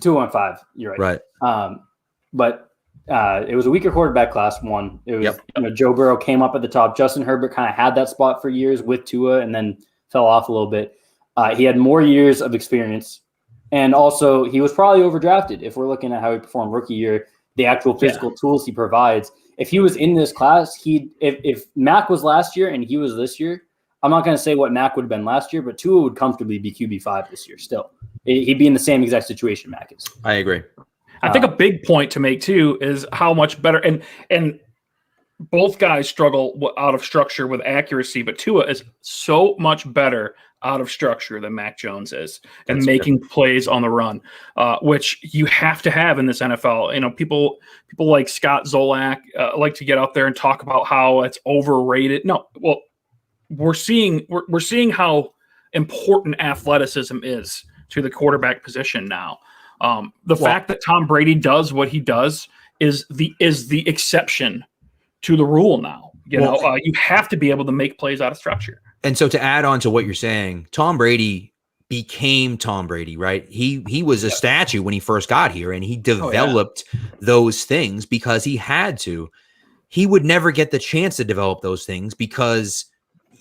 2 and 5. You're right. Right. But it was a weaker quarterback class. One, it was Joe Burrow came up at the top. Justin Herbert kind of had that spot for years with Tua and then fell off a little bit. He had more years of experience, and also he was probably overdrafted. If we're looking at how he performed rookie year, the actual physical tools he provides, if he was in this class, if Mac was last year and he was this year, I'm not going to say what Mac would have been last year, but Tua would comfortably be QB5 this year still. He'd be in the same exact situation Mac is. I agree. I think a big point to make too is how much better and both guys struggle out of structure with accuracy, but Tua is so much better out of structure than Mac Jones is and That's making plays on the run, which you have to have in this NFL. You know, people like Scott Zolak like to get out there and talk about how it's overrated. No, well, we're seeing how important athleticism is to the quarterback position now. The fact that Tom Brady does what he does is the exception to the rule now. You know, you have to be able to make plays out of structure. And so to add on to what you're saying, Tom Brady became Tom Brady, right? He was a statue when he first got here, and he developed those things because he had to. He would never get the chance to develop those things because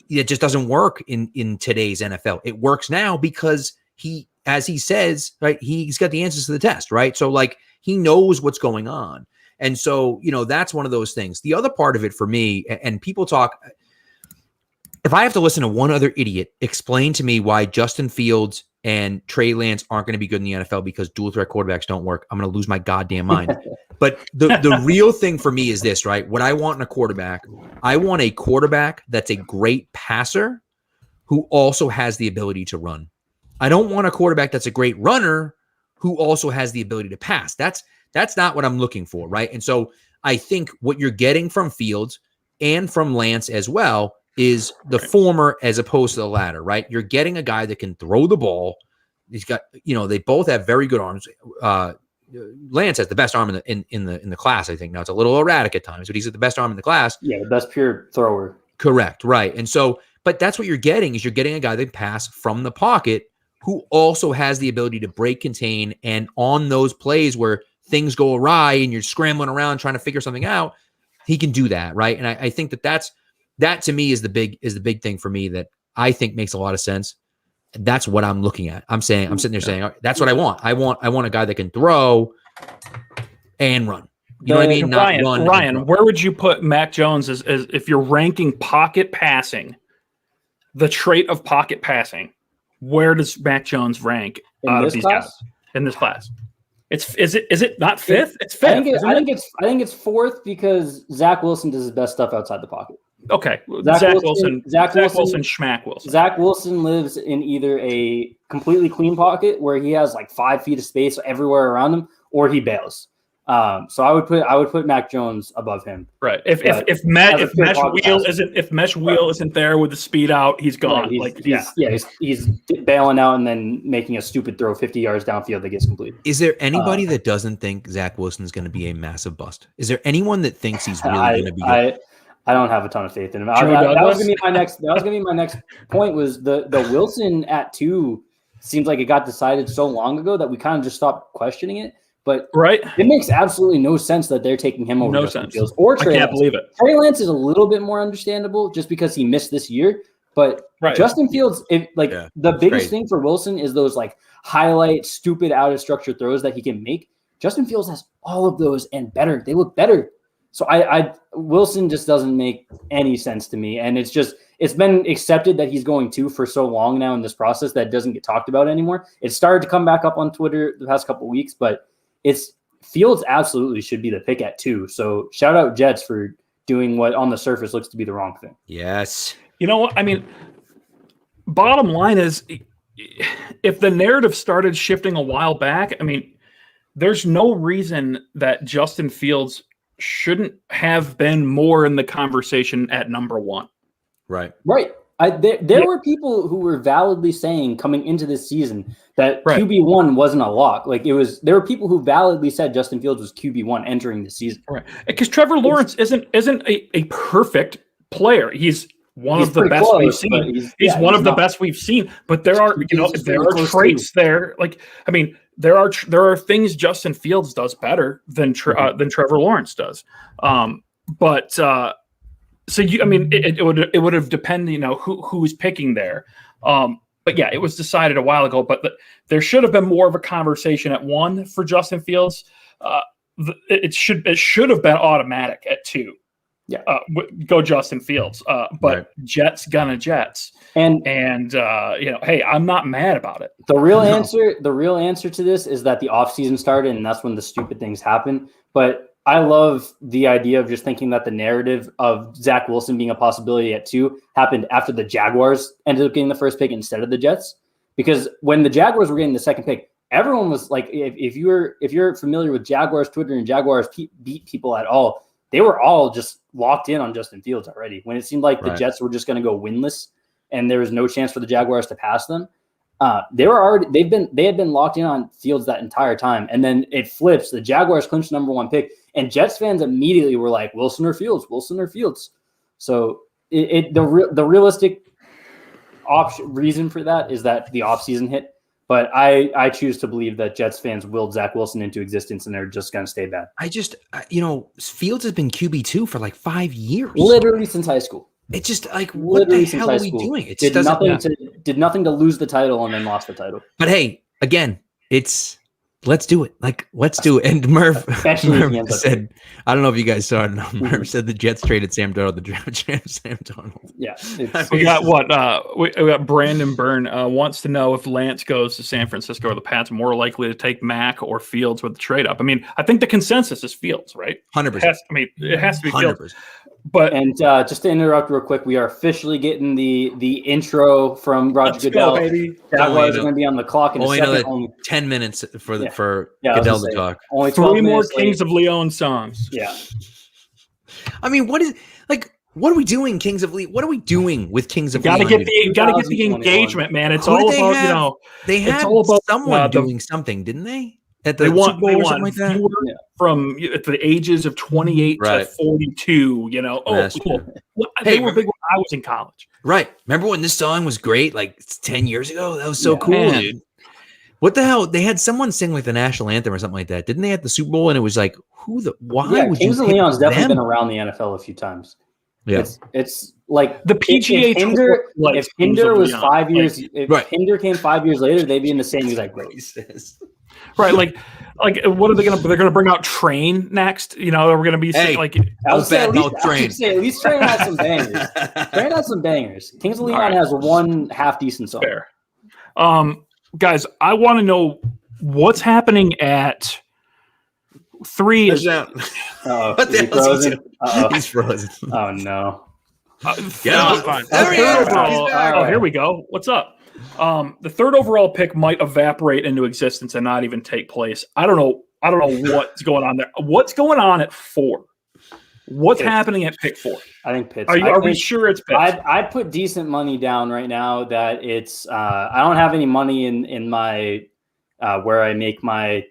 it just doesn't work in today's NFL. It works now because he, as he says, right, he's got the answers to the test, right? So like he knows what's going on. And so, you know, that's one of those things. The other part of it for me, and people talk, if I have to listen to one other idiot explain to me why Justin Fields and Trey Lance aren't going to be good in the NFL because dual threat quarterbacks don't work, I'm going to lose my goddamn mind. But the real thing for me is this, right? What I want in a quarterback, I want a quarterback that's a great passer who also has the ability to run. I don't want a quarterback that's a great runner who also has the ability to pass. That's not what I'm looking for, right? And so I think what you're getting from Fields and from Lance as well is the former as opposed to the latter, right? You're getting a guy that can throw the ball. He's got, you know, they both have very good arms. Lance has the best arm in the class, I think. Now it's a little erratic at times, but he's the best arm in the class. Yeah, the best pure thrower. Correct, right. And so, but that's what you're getting is you're getting a guy that can pass from the pocket who also has the ability to break, contain, and on those plays where things go awry and you're scrambling around trying to figure something out, he can do that, right? And I think that to me is the big thing for me that I think makes a lot of sense. That's what I'm looking at. I'm sitting there saying, that's what I want. I want a guy that can throw and run. You know what I mean? Ryan, where would you put Mac Jones as if you're ranking pocket passing, the trait of pocket passing? Where does Mac Jones rank out of these guys in this class? Is it not fifth? It's fifth. I think it's fourth because Zach Wilson does his best stuff outside the pocket. Okay, Zach Wilson, Schmack Wilson. Zach Wilson lives in either a completely clean pocket where he has like 5 feet of space everywhere around him, or he bails. So I would put Mac Jones above him. Right. If Mesh Wheel isn't there with the speed out, he's gone. He's bailing out and then making a stupid throw 50 yards downfield that gets completed. Is there anybody that doesn't think Zach Wilson is going to be a massive bust? Is there anyone that thinks he's really going to be good? I don't have a ton of faith in him. That was going to be my next. That was going to be my next point. Was the Wilson at 2 seems like it got decided so long ago that we kind of just stopped questioning it. But it makes absolutely no sense that they're taking him over Justin Fields or Trey Lance. I can't believe it. Trey Lance is a little bit more understandable just because he missed this year. But Justin Fields, the biggest thing for Wilson is those like highlight, stupid, out of structure throws that he can make. Justin Fields has all of those and better. They look better. So Wilson just doesn't make any sense to me. And it's been accepted that he's going 2 for so long now in this process that it doesn't get talked about anymore. It started to come back up on Twitter the past couple of weeks, but Fields absolutely should be the pick at 2. So shout out Jets for doing what on the surface looks to be the wrong thing. Yes. You know what? I mean, bottom line is if the narrative started shifting a while back, I mean, there's no reason that Justin Fields shouldn't have been more in the conversation at number 1. Right. There were people who were validly saying coming into this season that QB1 wasn't a lock. Like there were people who validly said Justin Fields was QB1 entering the season. Right. Because Trevor Lawrence isn't a perfect player. He's one of the best we've seen. He's one of the best we've seen. But there are traits there. Like, I mean, there are things Justin Fields does better than Trevor Lawrence does. So it would have depended, who's picking there. But yeah, it was decided a while ago. But there should have been more of a conversation at 1 for Justin Fields. it should have been automatic at 2. Yeah. Go Justin Fields. But Right. Jets gonna Jets. And hey, I'm not mad about it. the real answer to this is that the offseason started, and that's when the stupid things happen. But I love the idea of just thinking that the narrative of Zach Wilson being a possibility at 2 happened after the Jaguars ended up getting the first pick instead of the Jets. Because when the Jaguars were getting the second pick, everyone was like, if you're familiar with Jaguars Twitter and Jaguars beat people at all, they were all just locked in on Justin Fields already. When it seemed like the Jets were just going to go winless and there was no chance for the Jaguars to pass them, they had been locked in on Fields that entire time. And then it flips. The Jaguars clinched number 1 pick, and Jets fans immediately were like, Wilson or Fields. So the realistic reason for that is that the offseason hit. But I choose to believe that Jets fans willed Zach Wilson into existence, and they're just going to stay bad. Fields has been QB2 for like 5 years, literally since high school. It's just like, what the hell are we doing? It did nothing to lose the title and then lost the title. But hey, again, let's do it. Like, let's do it. And Merv said, I don't know if you guys saw it. Merv said the Jets traded Sam Darnold, the draft champ Sam Darnold. Yeah. We got we got Brandon Byrne wants to know if Lance goes to San Francisco, or the Pats more likely to take Mac or Fields with the trade up. I mean, I think the consensus is Fields, right? 100%. It has to be 100%. Fields. Just to interrupt real quick, we are officially getting the intro from Roger Goodell. Jaguars are going to be on the clock in a second. Only 10 minutes for Goodell to talk. Only 3 more Kings of Leon songs. Yeah. I mean, what are we doing, Kings of Leon? What are we doing with Kings of Leon? Gotta get the engagement, man. It's all about they had someone doing something, didn't they? At the Super Bowl or something like that? From at the ages of 28 to 42, they were big when I was in college. Right. Remember when this song was great, like 10 years ago? That was so cool, dude. What the hell? They had someone sing like the national anthem or something like that. Didn't they at the Super Bowl? And it was like, why would Kings you of Leon's definitely been around the NFL a few times. Yeah. It's like the PGA Tour. If Hinder was 5 years, if Hinder came 5 years later, they'd be in the same exact race. Right, like what are they gonna? They're gonna bring out Train next. We're gonna be like. I would say at least Train has some bangers. Train has some bangers. Kings of Leon has one half decent song. Fair. Guys, I want to know what's happening at 3. What the hell is he doing? He's frozen. Oh no. Fine. Here we go. What's up? The 3rd overall pick might evaporate into existence and not even take place. I don't know what's going on there. What's going on at 4? What's happening at pick 4? I think Pitts. Are we sure it's Pitts? I put decent money down right now that it's. I don't have any money in my where I make my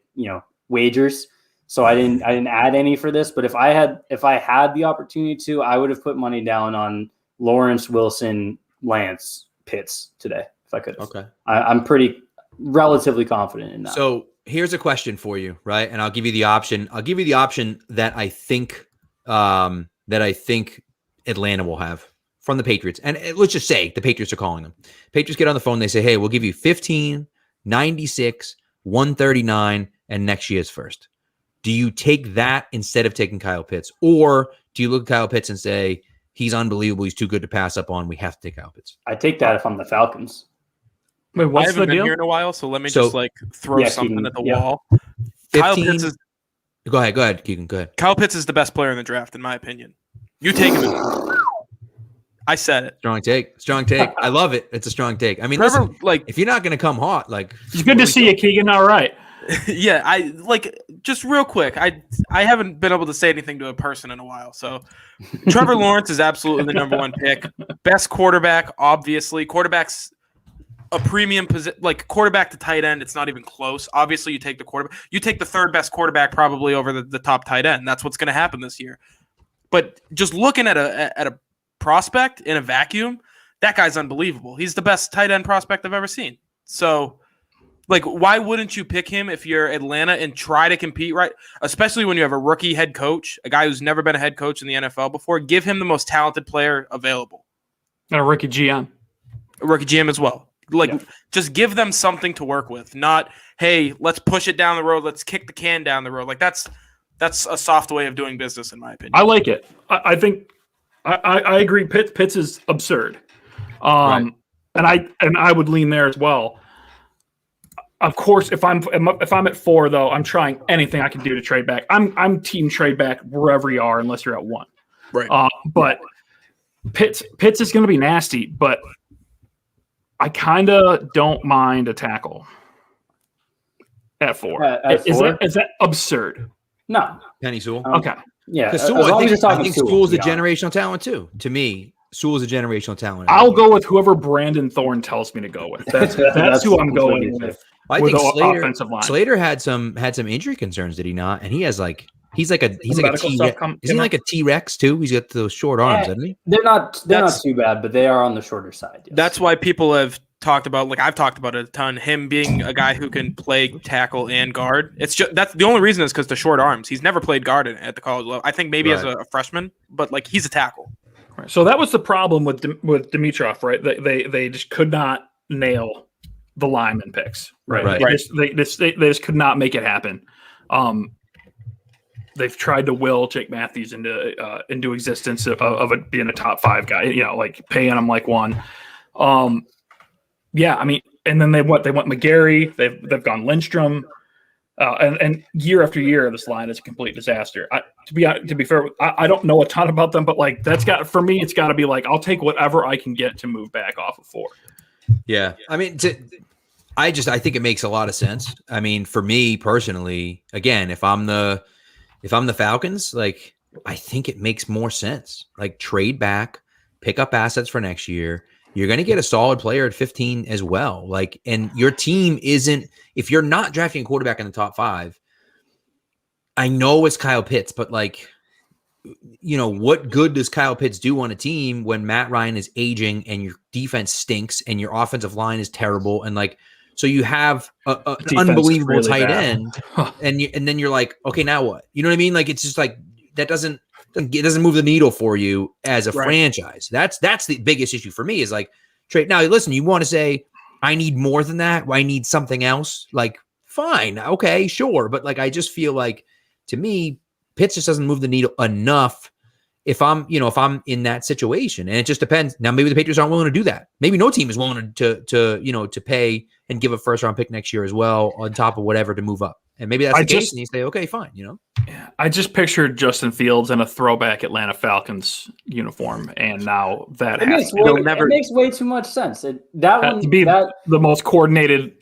wagers, so I didn't add any for this. But if I had the opportunity to, I would have put money down on Lawrence, Wilson, Lance, Pitts today. If I could. Okay. I'm pretty relatively confident in that. So here's a question for you, right? And I'll give you the option. That I think Atlanta will have from the Patriots. And let's just say the Patriots are calling them. Patriots get on the phone. They say, hey, we'll give you 15, 96, 139, and next year's first. Do you take that instead of taking Kyle Pitts? Or do you look at Kyle Pitts and say, he's unbelievable, he's too good to pass up on, we have to take Kyle Pitts? I take that if I'm the Falcons. Wait, I haven't been here in a while, so let me just throw something at the wall. 15, Kyle Pitts is. Go ahead, Keegan. Go ahead. Kyle Pitts is the best player in the draft, in my opinion. You take him. I said it. Strong take. I love it. It's a strong take. I mean, Trevor, listen, if you're not going to come hot, it's good to see you, Keegan. All right. Yeah, just real quick. I haven't been able to say anything to a person in a while. So Trevor Lawrence is absolutely the number 1 pick. Best quarterback, obviously. Quarterback's a premium position, like quarterback to tight end. It's not even close. Obviously, you take the quarterback. You take the 3rd best quarterback probably over the top tight end. That's what's going to happen this year. But just looking at a prospect in a vacuum, that guy's unbelievable. He's the best tight end prospect I've ever seen. So, why wouldn't you pick him if you're Atlanta and try to compete, right? Especially when you have a rookie head coach, a guy who's never been a head coach in the NFL before. Give him the most talented player available. And a rookie GM. A rookie GM as well. Just give them something to work with. Not, hey, let's push it down the road. Let's kick the can down the road. That's a soft way of doing business, in my opinion. I like it. I think I agree. Pitts is absurd, and I would lean there as well. Of course, if I'm at 4 though, I'm trying anything I can do to trade back. I'm team trade back wherever you are, unless you're at 1. Right. But Pitts is going to be nasty, but I kind of don't mind a tackle at 4. Is that absurd? No. Penny Sewell. Okay. Yeah. I think Sewell's a generational talent too. To me, Sewell's a generational talent. I'll go with whoever Brandon Thorne tells me to go with. That's who I'm going with. I think offensive line. Slater had some injury concerns, did he not? And he has he's like a T-Rex too. He's got those short arms, doesn't he? They're not too bad, but they are on the shorter side. Yes. That's why people have talked about, like I've talked about it a ton, him being a guy who can play tackle and guard. It's just that's the only reason is because the short arms. He's never played guard at the college level. I think maybe as a freshman, but like he's a tackle. Right. So that was the problem with Dimitrov, right? They just could not nail the lineman picks, right? They just could not make it happen. They've tried to will Jake Matthews into existence of it being a top 5 guy, like paying him like 1. Yeah, I mean, and then they went McGarry, they've gone Lindstrom, and year after year this line is a complete disaster. To be fair, I don't know a ton about them, but like it's got to be like I'll take whatever I can get to move back off of 4. Yeah, I mean, I think it makes a lot of sense. I mean, for me personally, again, if I'm the Falcons, like I think it makes more sense. Like trade back, pick up assets for next year. You're going to get a solid player at 15 as well. Like, and your team isn't, if you're not drafting a quarterback in the top 5, I know it's Kyle Pitts, but like, what good does Kyle Pitts do on a team when Matt Ryan is aging and your defense stinks and your offensive line is terrible? And like, so you have an unbelievable really tight end and then you're like, okay, now what? You know what I mean? Like, it's just like, it doesn't move the needle for you as a franchise. That's the biggest issue for me is like trade. Now, listen, you want to say, I need more than that. I need something else. Like, fine. Okay, sure. But like, I just feel like to me, Pitts just doesn't move the needle enough if I'm in that situation. And it just depends. Now, maybe the Patriots aren't willing to do that. Maybe no team is willing to pay and give a first round pick next year as well on top of whatever to move up. And maybe that's the case, and you say, okay, fine, Yeah, I just pictured Justin Fields in a throwback Atlanta Falcons uniform, and now that it makes way too much sense. The most coordinated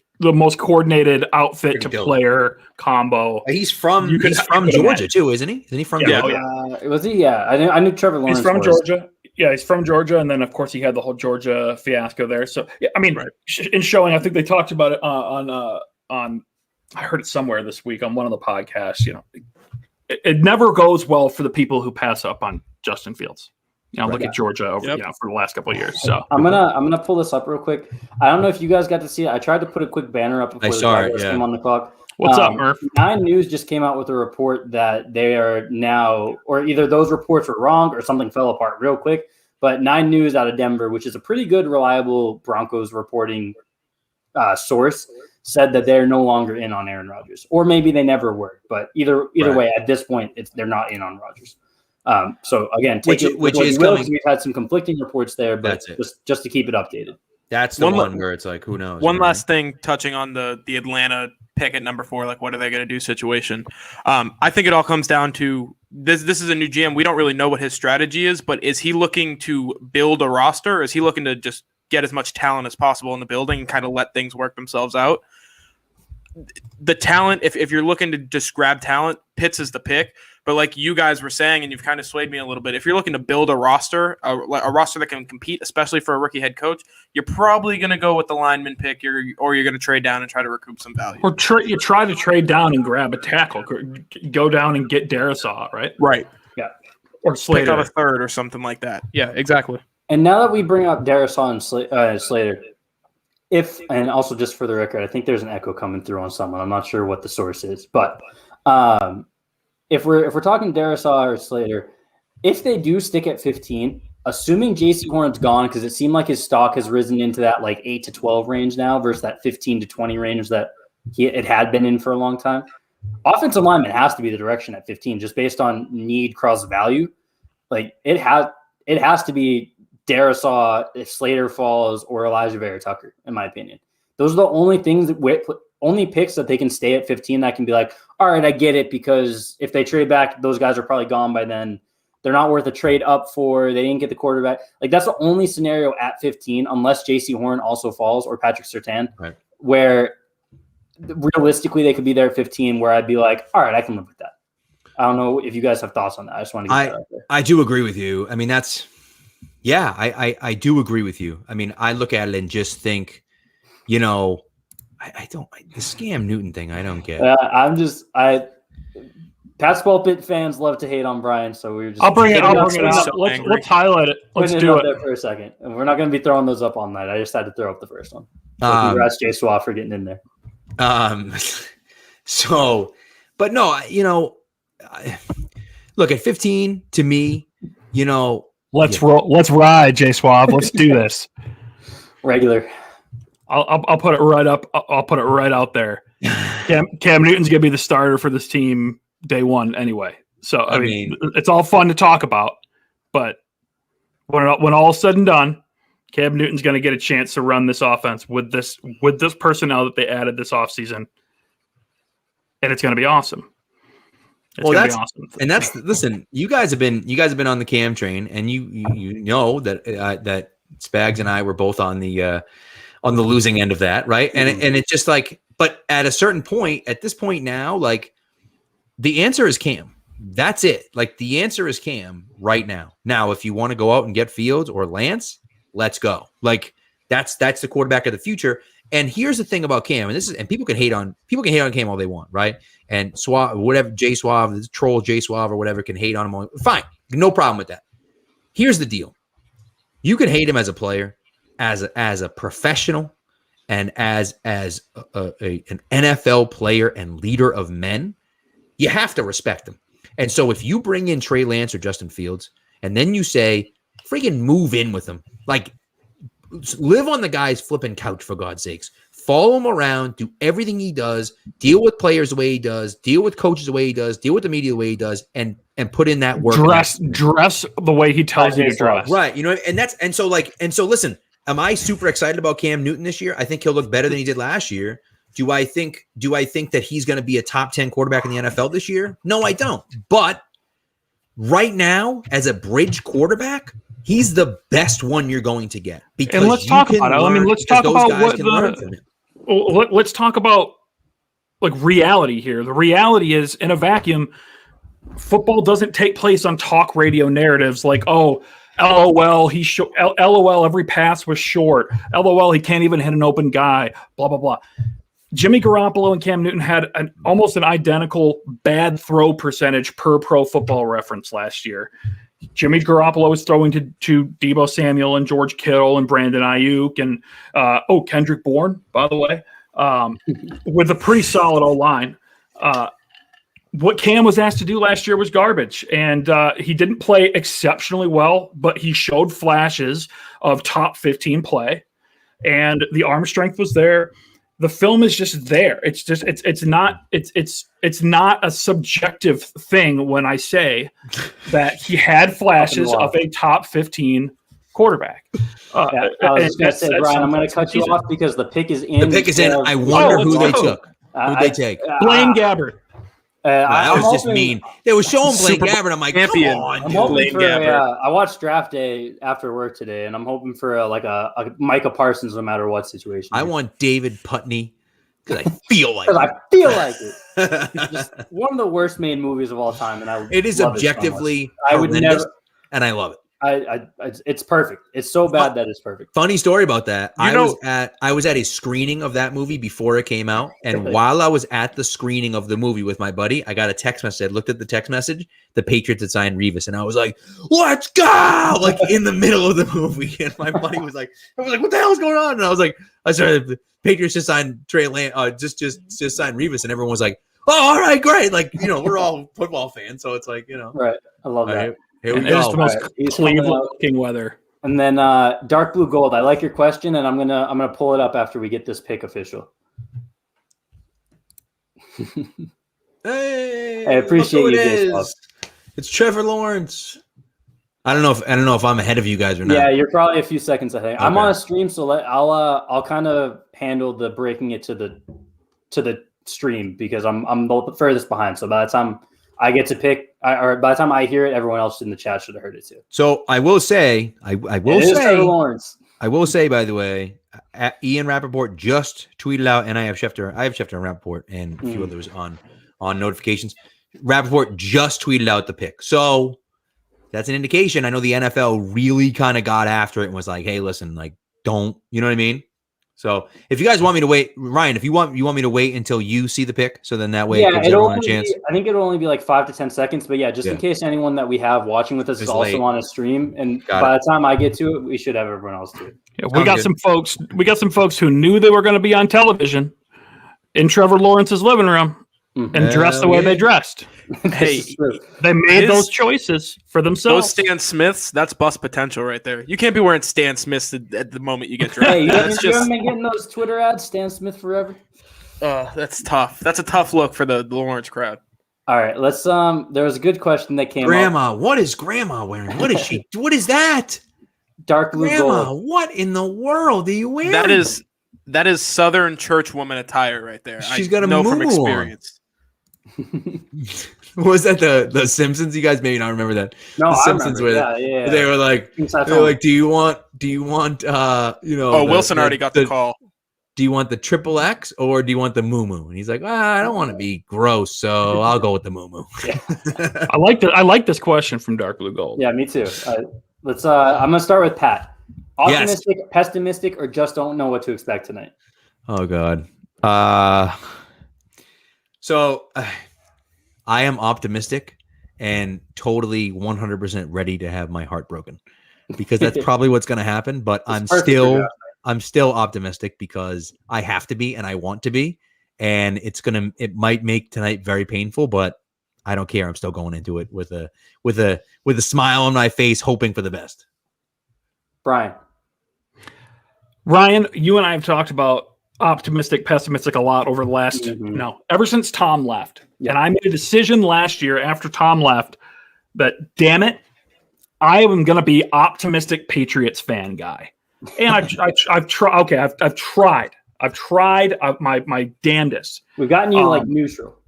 outfit to player combo. He's from Georgia too, isn't he? Isn't he from Georgia? Was he? Yeah, I knew Trevor Lawrence. He's from Georgia. Yeah, he's from Georgia, and then of course he had the whole Georgia fiasco there. So yeah, I mean, in showing, I think they talked about it on. I heard it somewhere this week on one of the podcasts. It never goes well for the people who pass up on Justin Fields. Look at Georgia over for the last couple of years. So I'm gonna pull this up real quick. I don't know if you guys got to see it. I tried to put a quick banner up before the came on the clock. What's up, Murph? 9 News just came out with a report that they are now, or either those reports were wrong or something fell apart real quick. But 9 News out of Denver, which is a pretty good, reliable Broncos reporting source, said that they're no longer in on Aaron Rodgers, or maybe they never were. But either way, at this point, they're not in on Rodgers. So again, we've had some conflicting reports there, but just to keep it updated. That's the one where it's like, who knows? One last thing, touching on the Atlanta pick at number 4, like what are they going to do situation. I think it all comes down to this. This is a new GM. We don't really know what his strategy is, but is he looking to build a roster? Or is he looking to just get as much talent as possible in the building and kind of let things work themselves out? The talent, if you're looking to just grab talent, Pitts is the pick. But like you guys were saying, and you've kind of swayed me a little bit, if you're looking to build a roster that can compete, especially for a rookie head coach, you're probably going to go with the lineman pick, or you're going to trade down and try to recoup some value. Or you try to trade down and grab a tackle. Go down and get Darisaw, right? Right. Yeah. Or Slater. Pick out a third or something like that. Yeah, exactly. And now that we bring up Darisaw and Slater, and also just for the record, I think there's an echo coming through on someone. I'm not sure what the source is, but if we're talking Darisaw or Slater, if they do stick at 15, assuming J.C. Horn's gone, because it seemed like his stock has risen into that like 8 to 12 range now versus that 15 to 20 range that it had been in for a long time. offensive lineman has to be the direction at 15, just based on need cross value. Like it has to be Darisaw if Slater falls or Elijah Vera Tucker, in my opinion. Those are the only things only picks that they can stay at 15 that can be like, all right, I get it, because if they trade back, those guys are probably gone by then. They're not worth a trade up for. They didn't get the quarterback. Like that's the only scenario at 15, unless J.C. Horn also falls or Patrick Surtain, right, where realistically they could be there at 15, where I'd be like, all right, I can live with that. I don't know if you guys have thoughts on that. I just want to get that out there. I do agree with you. I mean, I do agree with you. I mean, I look at it and just think, you know, the Scam Newton thing, I don't get. Pat's Pulpit fans love to hate on Brian, so we're just. I'll bring it out. Let's highlight it. Let's do it there for a second. And we're not going to be throwing those up all night. I just had to throw up the first one. So congrats, Jay Swaff, for getting in there. But no, you know, look at 15 to me, you know. Let's ride, Jay Swab. Let's do this. Regular. I'll put it right up. I'll put it right out there. Cam Newton's gonna be the starter for this team day one anyway. So I mean, it's all fun to talk about, but when all is said and done, Cam Newton's gonna get a chance to run this offense with this personnel that they added this offseason, and it's gonna be awesome. That's awesome. And listen, you guys have been on the Cam train, and you know that that Spags and I were both on the losing end of that, right? And it's just like, but at a certain point, at this point now, like the answer is Cam. That's it. Like the answer is Cam right now. Now, if you want to go out and get Fields or Lance, let's go. Like that's the quarterback of the future. And here's the thing about Cam, and people can hate on Cam all they want, right? And Suave, whatever, Jay Suave, the troll Jay Suave or whatever can hate on him. Fine, no problem with that. Here's the deal: you can hate him as a player, as a professional, and as an NFL player and leader of men. You have to respect him. And so if you bring in Trey Lance or Justin Fields, and then you say, freaking move in with him, like live on the guy's flipping couch, for God's sakes. Follow him around, do everything he does, deal with players the way he does, deal with coaches the way he does, deal with the media the way he does, and put in that work. Dress the way he tells you to dress. Right. You know, and so listen, am I super excited about Cam Newton this year? I think he'll look better than he did last year. Do I think that he's going to be a top 10 quarterback in the NFL this year? No, I don't. But right now, as a bridge quarterback, he's the best one you're going to get. Because and let's talk about it. I mean, let's talk about let's talk about like reality here. The reality is, in a vacuum, football doesn't take place on talk radio narratives like, oh, LOL, LOL, every pass was short. LOL, he can't even hit an open guy. Blah blah blah. Jimmy Garoppolo and Cam Newton had almost an identical bad throw percentage per Pro Football Reference last year. Jimmy Garoppolo was throwing to Deebo Samuel and George Kittle and Brandon Ayuk and Kendrick Bourne, by the way, with a pretty solid O-line. What Cam was asked to do last year was garbage, and he didn't play exceptionally well, but he showed flashes of top 15 play, and the arm strength was there. The film is just there. It's not a subjective thing when I say that he had flashes of a top 15 quarterback. I was just going to say, Brian, I'm going to cut you off because the pick is in. The pick is in. I wonder who they took. Who'd they take? Blaine Gabbert. That was just mean. They were showing Blaine Gabbert. I'm like, come on. I'm hoping for I watched draft day after work today, and I'm hoping for a Micah Parsons no matter what situation. I want David Putney because I feel like it. It's just one of the worst made movies of all time, and it is objectively I would never, and I love it. It's perfect. It's so bad that it's perfect. Funny story about that. I was at a screening of that movie before it came out, and while I was at the screening of the movie with my buddy, I got a text message. I looked at the text message. The Patriots had signed Revis, and I was like, "Let's go!" Like in the middle of the movie, and my buddy was like, "What the hell is going on?" And I was like, "The Patriots just signed Trey Lance, just signed Revis," and everyone was like, "Oh, all right, great!" Like we're all football fans, so it's like right. I love that. Here we go. It is the most Cleveland-looking weather. And then dark blue gold. I like your question, and I'm gonna pull it up after we get this pick official. Hey, I appreciate look who you, it Baseball. is. It's Trevor Lawrence. I don't know if I'm ahead of you guys or not. Yeah, you're probably a few seconds ahead. I'm Okay. on a stream, so I'll kind of handle the breaking it to the stream because I'm the furthest behind. So by the time I get to pick, or by the time I hear it, everyone else in the chat should have heard it too. So I will say, It is Trevor Lawrence. I will say, by the way, Ian Rappaport just tweeted out, and I have Schefter and Rappaport and a few others on notifications. Rappaport just tweeted out the pick. So that's an indication. I know the NFL really kind of got after it and was like, hey, listen, like, don't, you know what I mean? So if you guys want me to wait, Ryan, if you want me to wait until you see the pick, so then that way it gives everyone a chance. I think it'll only be like 5 to 10 seconds, but yeah, just in case anyone that we have watching with us is also on a stream, and by the time I get to it, we should have everyone else do it. Yeah, we got some folks. We got some folks who knew they were going to be on television in Trevor Lawrence's living room and dressed the way they dressed. Hey, they made those choices for themselves. Those Stan Smiths, that's bust potential right there. You can't be wearing Stan Smiths at the moment you get drafted. Hey, you haven't been getting those Twitter ads, Stan Smith forever? That's tough. That's a tough look for the Lawrence crowd. All right, let's there was a good question that came Grandma, what is Grandma wearing? What is she? What is that? Dark blue Grandma, gold. what in the world are you wearing? That is Southern church woman attire right there. She's got a know from moo-moo experience. Was that the Simpsons? You guys maybe not remember that. No, the I Simpsons remember. with Yeah. They were like, do you want Wilson already got the call. Do you want the triple X or do you want the moo-moo? And he's like, I don't want to be gross, so I'll go with the moo-moo. I like this question from Dark Blue Gold. Yeah, me too. Let's I'm gonna start with Pat. Optimistic, pessimistic, or just don't know what to expect tonight? Oh God. So I am optimistic and totally 100% ready to have my heart broken because that's probably what's going to happen. But I'm still optimistic because I have to be and I want to be, and it might make tonight very painful, but I don't care. I'm still going into it with a smile on my face, hoping for the best. Brian, you and I have talked about optimistic, pessimistic a lot over the last ever since Tom left. Yeah. And I made a decision last year after Tom left that, damn it, I am going to be optimistic Patriots fan guy. And I've tried. Okay, I've tried. I've tried my damnedest. We've gotten you like neutral.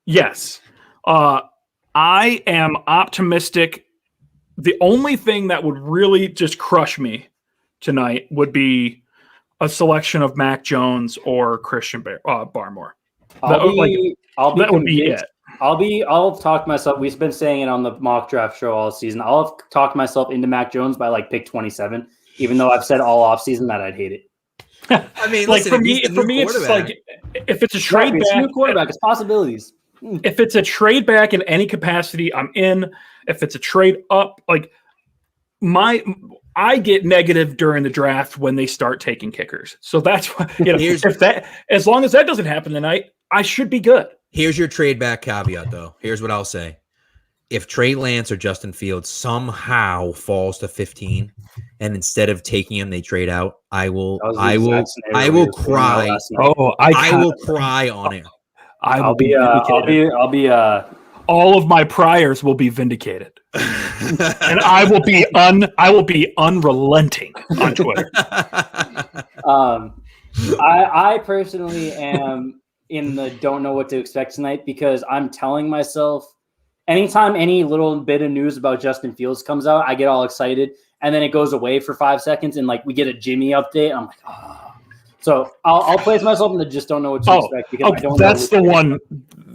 Yes, I am optimistic. The only thing that would really just crush me tonight would be a selection of Mac Jones or Christian Barmore. That would be it. I'll talk myself. We've been saying it on the mock draft show all season. I'll talk myself into Mac Jones by like pick 27, even though I've said all offseason that I'd hate it. I mean, like listen, for me, it's like if it's a trade back, new quarterback, it's possibilities. If it's a trade back in any capacity, I'm in. If it's a trade up, like I get negative during the draft when they start taking kickers. So that's why, as long as that doesn't happen tonight, I should be good. Here's your trade back caveat, though. Here's what I'll say. If Trey Lance or Justin Fields somehow falls to 15, and instead of taking him, they trade out, I will cry. I will cry on it. I'll be all of my priors will be vindicated. And I will be unrelenting on Twitter. I personally am in the don't know what to expect tonight because I'm telling myself anytime any little bit of news about Justin Fields comes out, I get all excited and then it goes away for 5 seconds and like we get a Jimmy update. I'm like, oh. So I'll place myself in the just don't know what to expect because I don't know.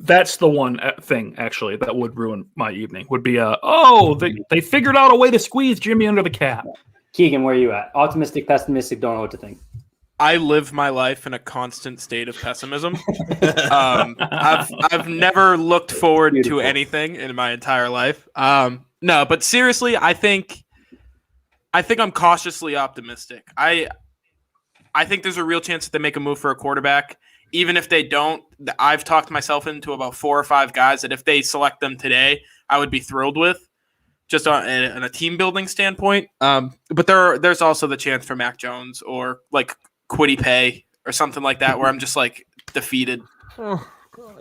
That's the one thing actually that would ruin my evening would be they figured out a way to squeeze Jimmy under the cap. Keegan, where are you at? Optimistic, pessimistic, don't know what to think. I live my life in a constant state of pessimism. I've never looked forward to anything in my entire life. No, but seriously, I think I'm cautiously optimistic. I think there's a real chance that they make a move for a quarterback. Even if they don't, I've talked myself into about 4 or 5 guys that if they select them today, I would be thrilled with, just on a team building standpoint. But there's also the chance for Mac Jones or like Kwity Paye or something like that, where I'm just like defeated.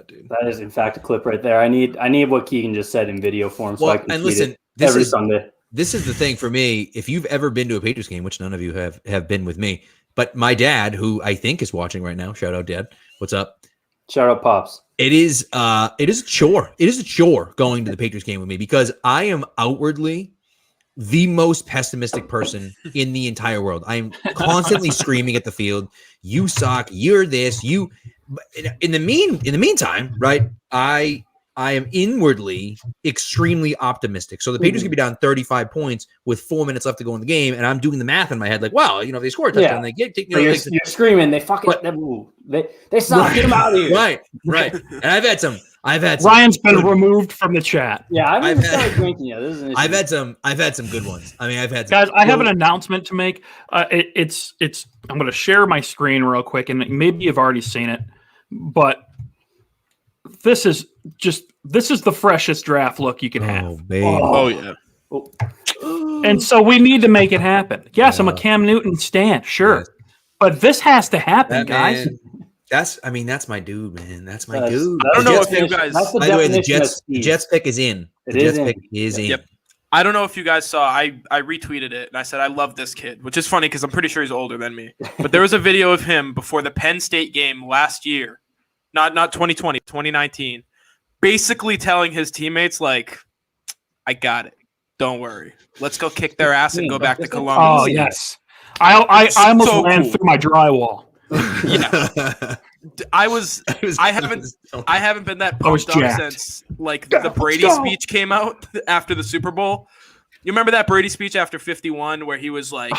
dude. That is in fact a clip right there. I need what Keegan just said in video form, so I can and tweet listen, it every Sunday. This is the thing for me. If you've ever been to a Patriots game, which none of you have been with me, but my dad, who I think is watching right now, shout out Dad. What's up? Shout out Pops. It is a chore. It is a chore going to the Patriots game with me because I am outwardly the most pessimistic person in the entire world. I am constantly screaming at the field. You suck. You're this. You. In the meantime, right? I am inwardly extremely optimistic. So the Patriots could be down 35 points with 4 minutes left to go in the game, and I'm doing the math in my head, like, wow, if they score a touchdown, they get. You're screaming. They fucking. They suck. Right, get them out of here. Right. And I've had some. Ryan's been removed from the chat. Yeah, I haven't started drinking yet. This is an issue. I've had some good ones. I mean, I've had guys. I have an announcement to make. It's. I'm going to share my screen real quick, and maybe you've already seen it, but this is the freshest draft look you can have. Oh, baby. Oh yeah. And so we need to make it happen. Yes, I'm a Cam Newton stan, sure, yes. But this has to happen, guys. Man, that's my dude, man. That's my dude. I don't know if you guys. By the way, the Jets pick is in. The Jets pick is in. Yep. I don't know if you guys saw. I retweeted it and I said I love this kid, which is funny because I'm pretty sure he's older than me. But there was a video of him before the Penn State game last year, not 2020, 2019, basically telling his teammates like, "I got it. Don't worry. Let's go kick their ass and go back to Columbus." Oh yes, I almost ran through my drywall. Yeah. I haven't been that pumped up since like the Brady speech came out after the Super Bowl. You remember that Brady speech after 51 where he was like,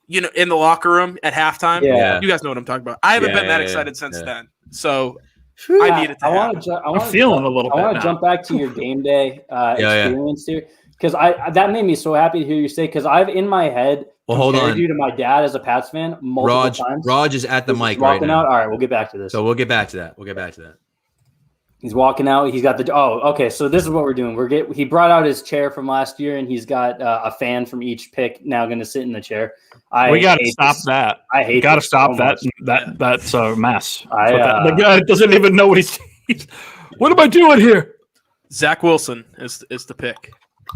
in the locker room at halftime? Yeah. You guys know what I'm talking about. I haven't been that excited since then. So I need it to happen. I'm feeling a little bit. I want to jump back to your game day experience here because that made me so happy to hear you say, because I've in my head compared you to my dad as a Pats fan multiple times. Raj is at the mic right now. All right, we'll get back to this. So we'll get back to that. He's walking out. He's got the okay. So this is what we're doing. He brought out his chair from last year, and he's got a fan from each pick now going to sit in the chair. We got to stop that. I hate. Got to stop so that. That's a mess. The guy doesn't even know what he's. What am I doing here? Zach Wilson is the pick.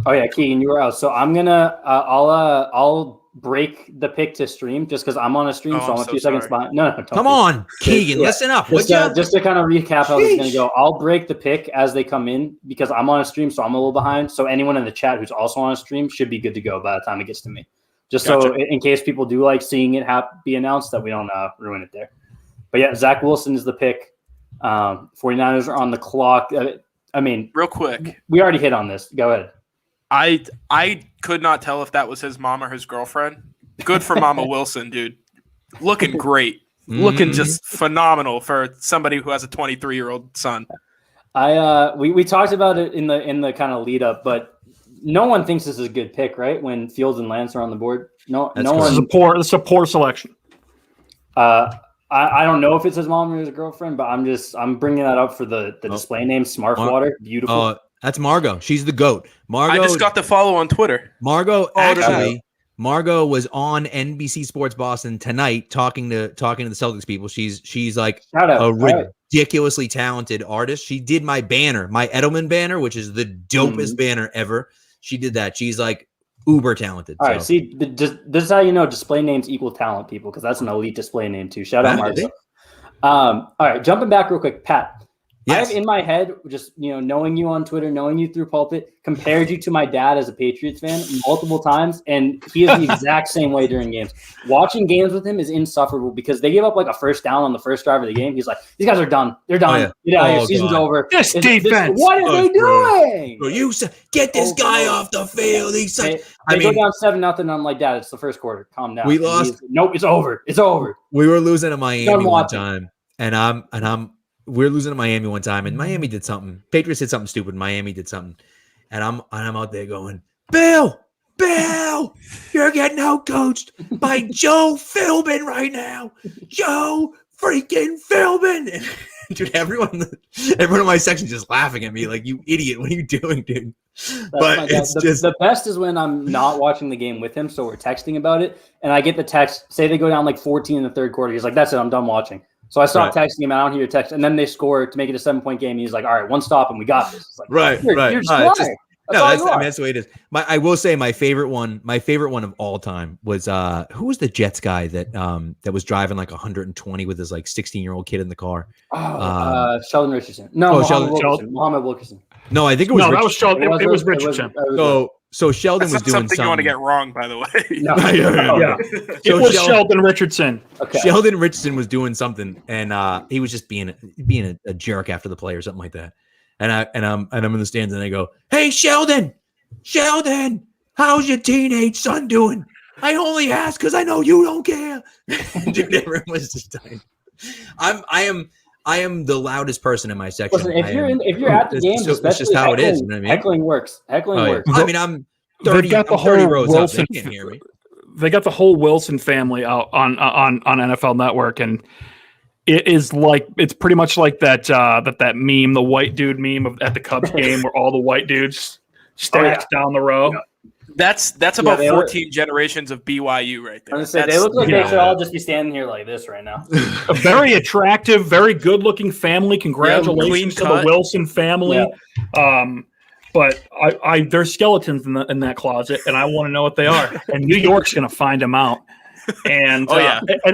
Oh yeah, Keegan, you were out. So I'm gonna I'll break the pick to stream just because I'm on a stream, so I'm a few seconds behind. No, come on, Keegan, listen up. Just to kind of recap how it's gonna go. I'll break the pick as they come in because I'm on a stream, so I'm a little behind. So anyone in the chat who's also on a stream should be good to go by the time it gets to me. Just so in case people do like seeing it be announced, that we don't ruin it there. But yeah, Zach Wilson is the pick. 49ers are on the clock. I mean, real quick, we already hit on this. Go ahead. I could not tell if that was his mom or his girlfriend. Good for Mama Wilson, dude. Looking great. Looking just phenomenal for somebody who has a 23-year-old son. We talked about it in the kind of lead up, but no one thinks this is a good pick, right? When Fields and Lance are on the board. No one. It's a poor selection. I don't know if it's his mom or his girlfriend, but I'm bringing that up for the display name Smartwater. Beautiful. That's Margot. She's the GOAT. Margot. I just got the follow on Twitter. Margot Margot was on NBC Sports Boston tonight talking to the Celtics people. She's like a ridiculously talented artist. She did my banner, my Edelman banner, which is the dopest banner ever. She did that. She's like uber talented. All right, see, this is how you know display names equal talent, people, because that's an elite display name too. Shout out Margot. All right, jumping back real quick, Pat. Yes. I have in my head, just knowing you on Twitter, knowing you through Pulpit, compared you to my dad as a Patriots fan multiple times, and he is the exact same way during games. Watching games with him is insufferable because they gave up like a first down on the first drive of the game. He's like, "These guys are done. They're done. Get out of here. Season's over. This defense. What are they doing? Bro, you get this guy off the field. They go down 7-0. And I'm like, Dad, it's the first quarter. Calm down. We lost. Nope, it's over. It's over. We were losing to Miami one time, and we're losing to Miami one time, and Miami did something. Patriots did something stupid. Miami did something, and I'm out there going, Bill, you're getting out coached by Joe Philbin right now. Joe freaking Philbin. Dude, everyone in my section just laughing at me like, you idiot. What are you doing, dude? But it's the best is when I'm not watching the game with him, so we're texting about it, and I get the text, say they go down like 14 in the third quarter. He's like, that's it, I'm done watching. So I stopped texting him. I don't hear your text, and then they score to make it a 7-point game. And he's like, "All right, one stop, and we got this." It's like, You're just lying. That's the way it is. I will say my favorite one of all time was who was the Jets guy that was driving like 120 with his like 16-year-old kid in the car? Sheldon Richardson. No, Muhammad Wilkerson. No, I think it was. No, that was Sheldon. It was Richardson. So Sheldon was doing something you want to get wrong, by the way. No. It was Sheldon Richardson. Okay. Sheldon Richardson was doing something, and he was just being a jerk after the play or something like that. And I'm in the stands, and I go, "Hey, Sheldon, how's your teenage son doing? I only ask because I know you don't care." Dude, everyone was just dying. I am the loudest person in my section. Listen, if you're at the games, that's just how it is. You know what I mean? Heckling works. Works. I mean, I'm 30. Got the 30 whole rows Wilson. up. They can't hear me. They got the whole Wilson family out on NFL Network, and it's pretty much like that meme, the white dude meme at the Cubs game, where all the white dudes stacked down the row. Yeah. That's about 14 generations of BYU right there. They look like they should all just be standing here like this right now. A very attractive, very good-looking family. Congratulations to the Wilson family. Yeah. But there's skeletons in that closet, and I want to know what they are. And New York's going to find them out. And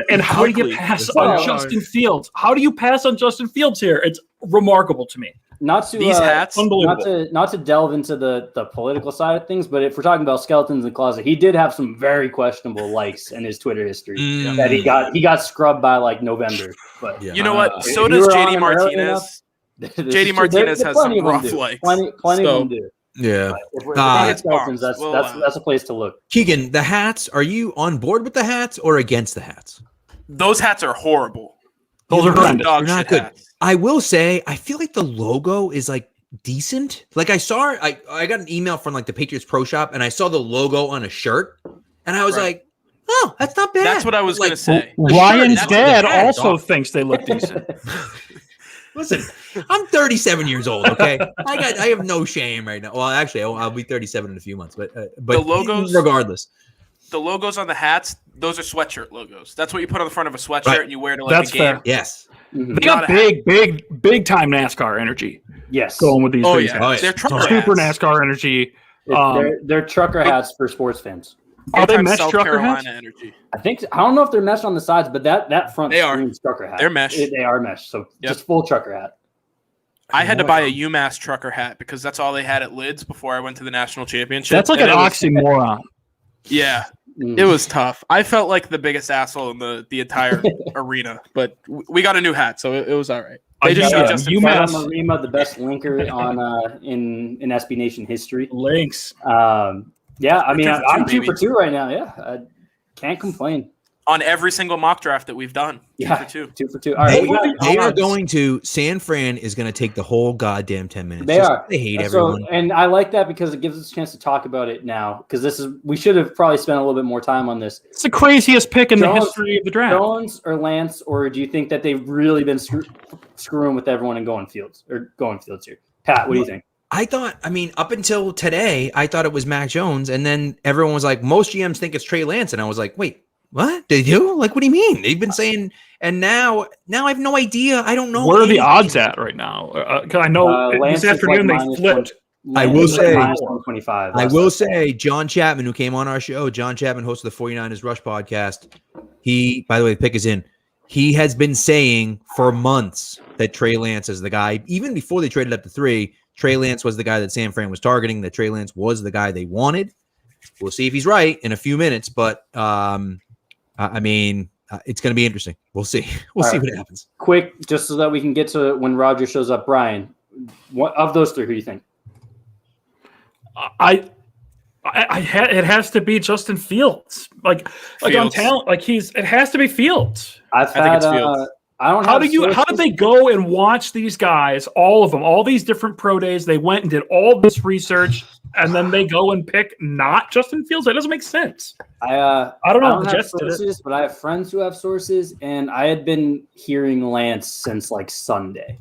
and how do you pass on Justin Fields? How do you pass on Justin Fields here? It's remarkable to me. Not to delve into the political side of things, but if we're talking about skeletons in the closet, he did have some very questionable likes in his Twitter history that he got scrubbed by like November. But you know what? So does JD Martinez. JD Martinez has some rough likes. Plenty of them do. Yeah. If we're skeletons, that's a place to look. Keegan, the hats, are you on board with the hats or against the hats? Those hats are horrible. Those are horrendous. They're not good. Hats. I will say, I feel like the logo is like decent. Like I got an email from like the Patriots Pro Shop, and I saw the logo on a shirt, and I was like, "Oh, that's not bad." That's what I was going to say. Ryan's dad also thinks they look decent. Listen, I'm 37 years old. Okay, I have no shame right now. Well, actually, I'll be 37 in a few months. But the logos, regardless, the logos on the hats, those are sweatshirt logos. That's what you put on the front of a sweatshirt and you wear to like a game. Fair. Yes. Mm-hmm. They got big time NASCAR energy. Yes, going with these. They're trucker super hats. NASCAR energy. They're trucker hats for sports fans. Are they mesh South trucker Carolina hats? Energy. I don't know if they're mesh on the sides, but that front they are trucker hat. They're mesh. They are mesh. So just full trucker hat. I had to buy a UMass trucker hat because that's all they had at Lids before I went to the national championship. That's like an oxymoron. Yeah. It was tough. I felt like the biggest asshole in the entire arena, but we got a new hat, so it was all right. They just UMass Marima, the best linker on in SB Nation history. Links. Yeah, I mean, I'm 2 for 2 right now. Yeah, I can't complain. On every single mock draft that we've done. 2 for 2. 2 for 2. All right, they are going to San Fran is going to take the whole goddamn 10 minutes. They are. They hate everyone. And I like that because it gives us a chance to talk about it now. Because we should have probably spent a little bit more time on this. It's the craziest pick in the history of the draft. Jones or Lance, or do you think that they've really been screwing with everyone and going Fields here? Pat, what do you think? Up until today, I thought it was Mac Jones, and then everyone was like, most GMs think it's Trey Lance, and I was like, wait. What they do? Like, what do you mean? They've been saying, and now I have no idea. I don't know. Where are the odds at right now? Because I know this afternoon they flipped. I will say, 125. I will say, John Chapman, who came on our show, John Chapman, host of the 49ers Rush podcast. He, by the way, the pick is in. He has been saying for months that Trey Lance is the guy. Even before they traded up to 3, Trey Lance was the guy that San Fran was targeting. That Trey Lance was the guy they wanted. We'll see if he's right in a few minutes, but it's going to be interesting. We'll see. We'll see what happens. Quick, just so that we can get to when Roger shows up. Brian, what of those 3, who do you think? It has to be Justin Fields. Like on talent, it has to be Fields. I think it's Fields. How did they go and watch these guys, all of them, all these different pro days? They went and did all this research, and then they go and pick not Justin Fields. That doesn't make sense. I don't know. I have sources, but I have friends who have sources, and I had been hearing Lance since like Sunday.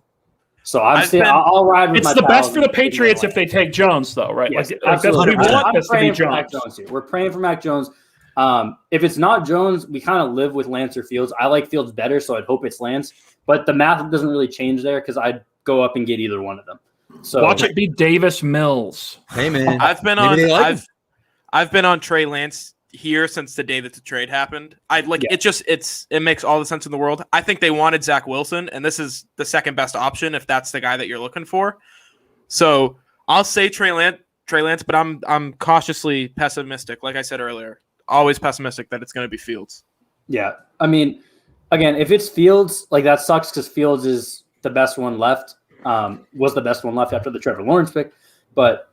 So I'll ride with it's the best for the Patriots if they take Jones, though, right? Yes, that's what we want this to be Jones. We're praying for Mac Jones. If it's not Jones, we kind of live with Lance or Fields. I like Fields better, so I'd hope it's Lance. But the math doesn't really change there because I'd go up and get either one of them. So watch it be Davis Mills. Hey man, I've been on Trey Lance here since the day that the trade happened. It makes all the sense in the world. I think they wanted Zach Wilson, and this is the second best option if that's the guy that you're looking for. So I'll say Trey Lance, but I'm cautiously pessimistic. Like I said earlier, always pessimistic that it's going to be Fields. Yeah, I mean, again, if it's Fields, like that sucks because Fields is the best one left. Was the best one left after the Trevor Lawrence pick, but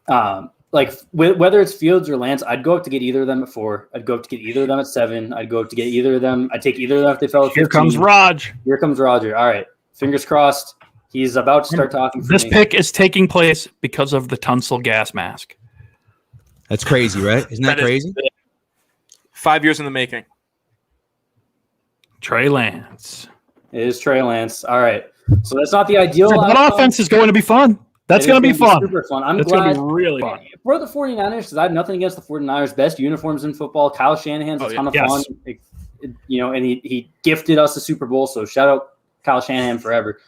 whether it's Fields or Lance, I'd go up to get either of them at 4. I'd go up to get either of them at 7. I'd go up to get either of them. I'd take either of them if they fell at 15. Here comes Raj. Here comes Roger. All right, fingers crossed. He's about to start talking. This pick is taking place because of the Tunsil gas mask. That's crazy, right? Isn't that crazy? 5 years in the making. Trey Lance. It is Trey Lance. All right. So that's not the ideal. That offense is going to be fun. That's going to be fun. Super fun. I'm glad. It's going to be really fun. For the 49ers, because I have nothing against the 49ers. Best uniforms in football. Kyle Shanahan's a ton of fun. And he gifted us a Super Bowl. So shout out Kyle Shanahan forever.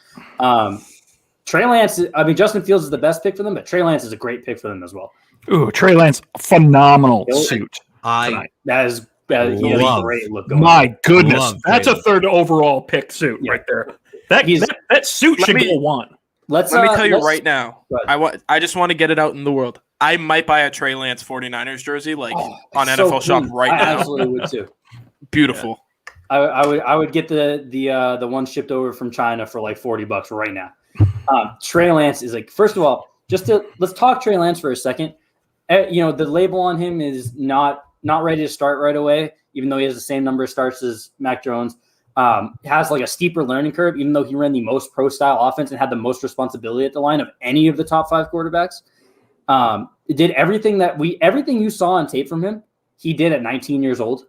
Trey Lance, Justin Fields is the best pick for them, but Trey Lance is a great pick for them as well. Ooh, Trey Lance, phenomenal suit. That is a great look going My goodness. That's a third overall pick suit right there. That suit should go 1. Let me tell you right now. I just want to get it out in the world. I might buy a Trey Lance 49ers jersey on NFL Shop right now. I absolutely would too. Beautiful. Yeah. I would get the one shipped over from China for like $40 right now. Trey Lance is first of all, let's talk Trey Lance for a second. The label on him is not ready to start right away, even though he has the same number of starts as Mac Jones. Has a steeper learning curve, even though he ran the most pro style offense and had the most responsibility at the line of any of the top 5 quarterbacks. Did everything you saw on tape from him, he did at 19 years old.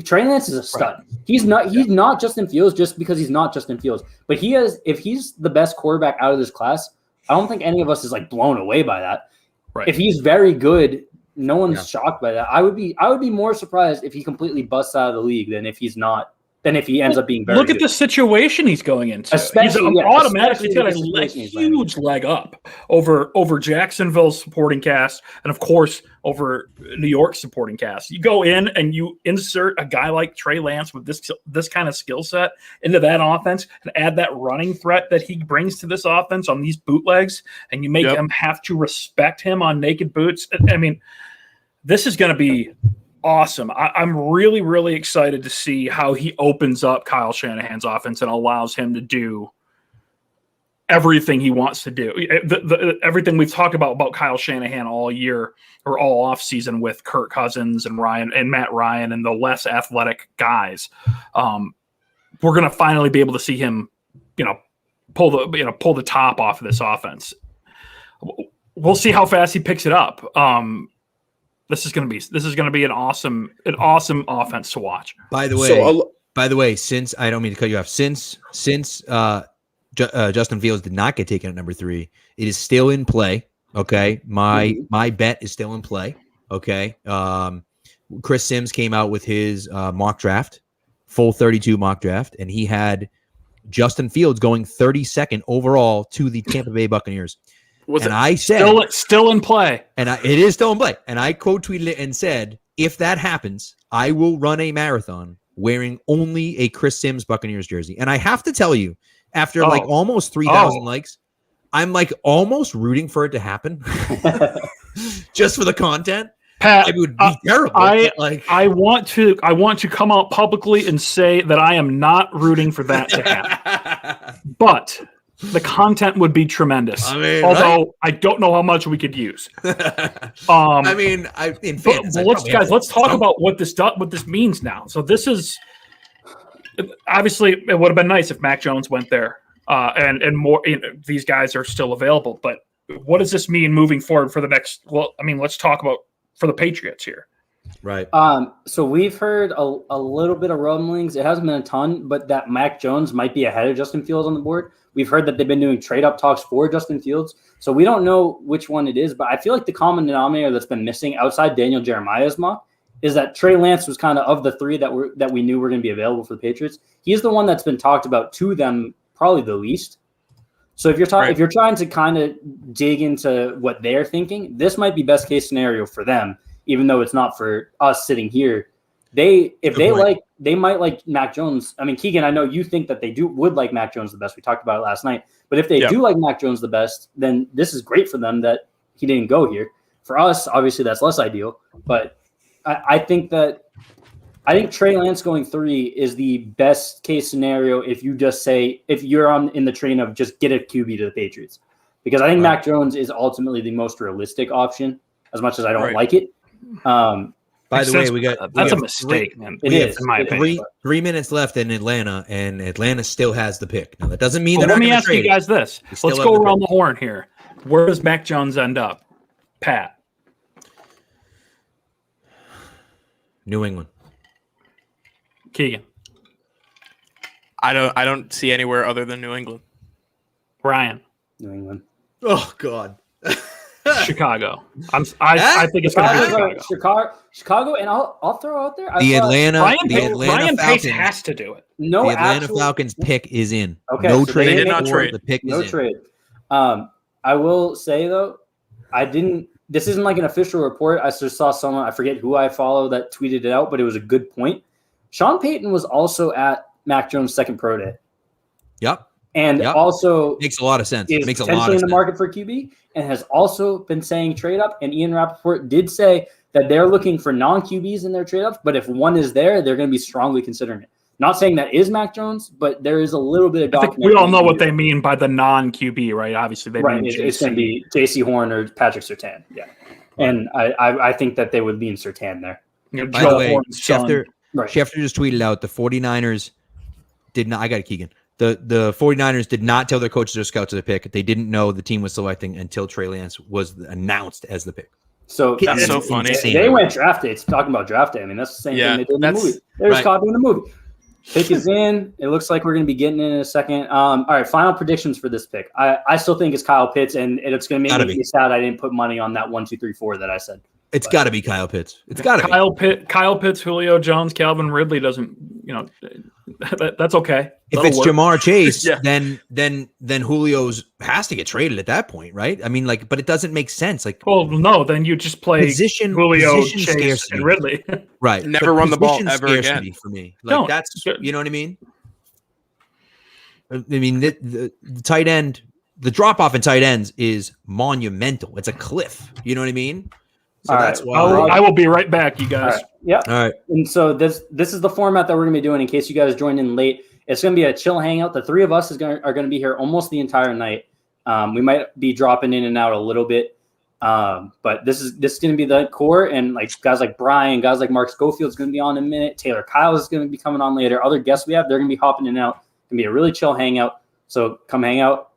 Trey Lance is a stud. Right. He's not Justin Fields just because he's not Justin Fields, but if he's the best quarterback out of this class, I don't think any of us is blown away by that. Right. If he's very good, no one's shocked by that. I would be more surprised if he completely busts out of the league than if he's not. Than if he ends up being very Look at the situation he's going into. Automatically got a huge leg up over Jacksonville's supporting cast and, of course, over New York's supporting cast. You go in and you insert a guy like Trey Lance with this kind of skill set into that offense and add that running threat that he brings to this offense on these bootlegs, and you make them have to respect him on naked boots. I mean, this is going to be awesome. I'm really, really excited to see how he opens up Kyle Shanahan's offense and allows him to do everything he wants to do. Everything we've talked about Kyle Shanahan all year or all off season with Kirk Cousins and Matt Ryan and the less athletic guys. We're going to finally be able to see him, pull the top off of this offense. We'll see how fast he picks it up. This is going to be an awesome offense to watch. By the way, since I don't mean to cut you off, since Justin Fields did not get taken at number 3, it is still in play. Okay, my bet is still in play. Okay, Chris Sims came out with his mock draft, full 32 mock draft, and he had Justin Fields going 32nd overall to the Tampa Bay Buccaneers. I said still in play, and it is still in play. And I quote tweeted it and said, if that happens, I will run a marathon wearing only a Chris Sims Buccaneers jersey. And I have to tell you, after almost 3,000 likes, I'm almost rooting for it to happen, just for the content. Pat, it would be terrible. I want to come out publicly and say that I am not rooting for that to happen, but the content would be tremendous. Although I don't know how much we could use. Let's talk about what this means now. So this is obviously, it would have been nice if Mac Jones went there, and more. These guys are still available, but what does this mean moving forward for the next? Well, let's talk about for the Patriots here. Right. So we've heard a little bit of rumblings. It hasn't been a ton, but that Mac Jones might be ahead of Justin Fields on the board. We've heard that they've been doing trade-up talks for Justin Fields. So we don't know which one it is, but I feel like the common denominator that's been missing outside Daniel Jeremiah's mock is that Trey Lance was kind of the three that we knew were going to be available for the Patriots. He's the one that's been talked about to them probably the least. So if you're trying to kind of dig into what they're thinking, this might be best case scenario for them, even though it's not for us sitting here. They might like Mac Jones. I mean, Keegan, I know you think that they would like Mac Jones the best. We talked about it last night. But if they do like Mac Jones the best, then this is great for them that he didn't go here. For us, obviously, that's less ideal. But I think Trey Lance going 3 is the best case scenario if you're in the train of just get a QB to the Patriots. Because I think Mac Jones is ultimately the most realistic option, as much as I don't like it. By the way, that's a mistake, man. It is, in my opinion. 3 minutes left in Atlanta, and Atlanta still has the pick. Now that doesn't mean. Let me ask you guys this. Let's go around the horn here. Where does Mac Jones end up? Pat. New England. Keegan. I don't see anywhere other than New England. Ryan. New England. Oh God. Chicago. I think it's going to be Chicago, and I'll throw out there Ryan Pace has to do it. The Atlanta Falcons pick is in. Okay, no so trade. They did not trade. The pick no is trade. I will say though, this isn't like an official report. I just saw someone, I forget who I follow, that tweeted it out, but it was a good point. Sean Payton was also at Mac Jones' second pro day. Yep. And also makes a lot of sense. Is makes a potentially lot of in sense. the market for QB, and has also been saying trade up. And Ian Rappaport did say that they're looking for non-QBs in their trade ups, but if one is there, they're going to be strongly considering it. Not saying that is Mac Jones, but there is a little bit of document. We all know what they mean by the non-QB, right? Obviously, they mean it's going to be J.C. Horn or Patrick Surtain. Yeah, and I think that they would lean Surtain there. By the way, Schefter just tweeted out the 49ers did not. I got it, Keegan. The 49ers did not tell their coaches or scouts of the pick. They didn't know the team was selecting until Trey Lance was announced as the pick. So that's so funny. They went draft dates talking about draft day. I mean, that's the same thing they did in the movie. They were copying the movie. Pick is in. It looks like we're going to be getting in a second. All right, final predictions for this pick. I still think it's Kyle Pitts, and it's going to make me sad I didn't put money on that 1, 2, 3, 4 that I said. It's got to be Kyle Pitts. It's got to be Kyle Pitts, Julio Jones, Calvin Ridley doesn't. That's okay. If it's Jamar Chase, then Julio's has to get traded at that point, right? I mean, but it doesn't make sense. Well, no, then you just play Julio, Chase, scarcity. And Ridley. Right. Never run the ball ever again. For me, that's you know what I mean. I mean the tight end, the drop off in tight ends is monumental. It's a cliff. You know what I mean? So that's why I will be right back, you guys. Right. Yeah. All right. And so this is the format that we're going to be doing in case you guys joined in late. It's going to be a chill hangout. The three of us are going to be here almost the entire night. We might be dropping in and out a little bit. But this is going to be the core, and guys like Brian, guys like Mark Schofield is going to be on in a minute. Taylor Kyle is going to be coming on later. Other guests we have, they're going to be hopping in and out. It's going to be a really chill hangout. So come hang out.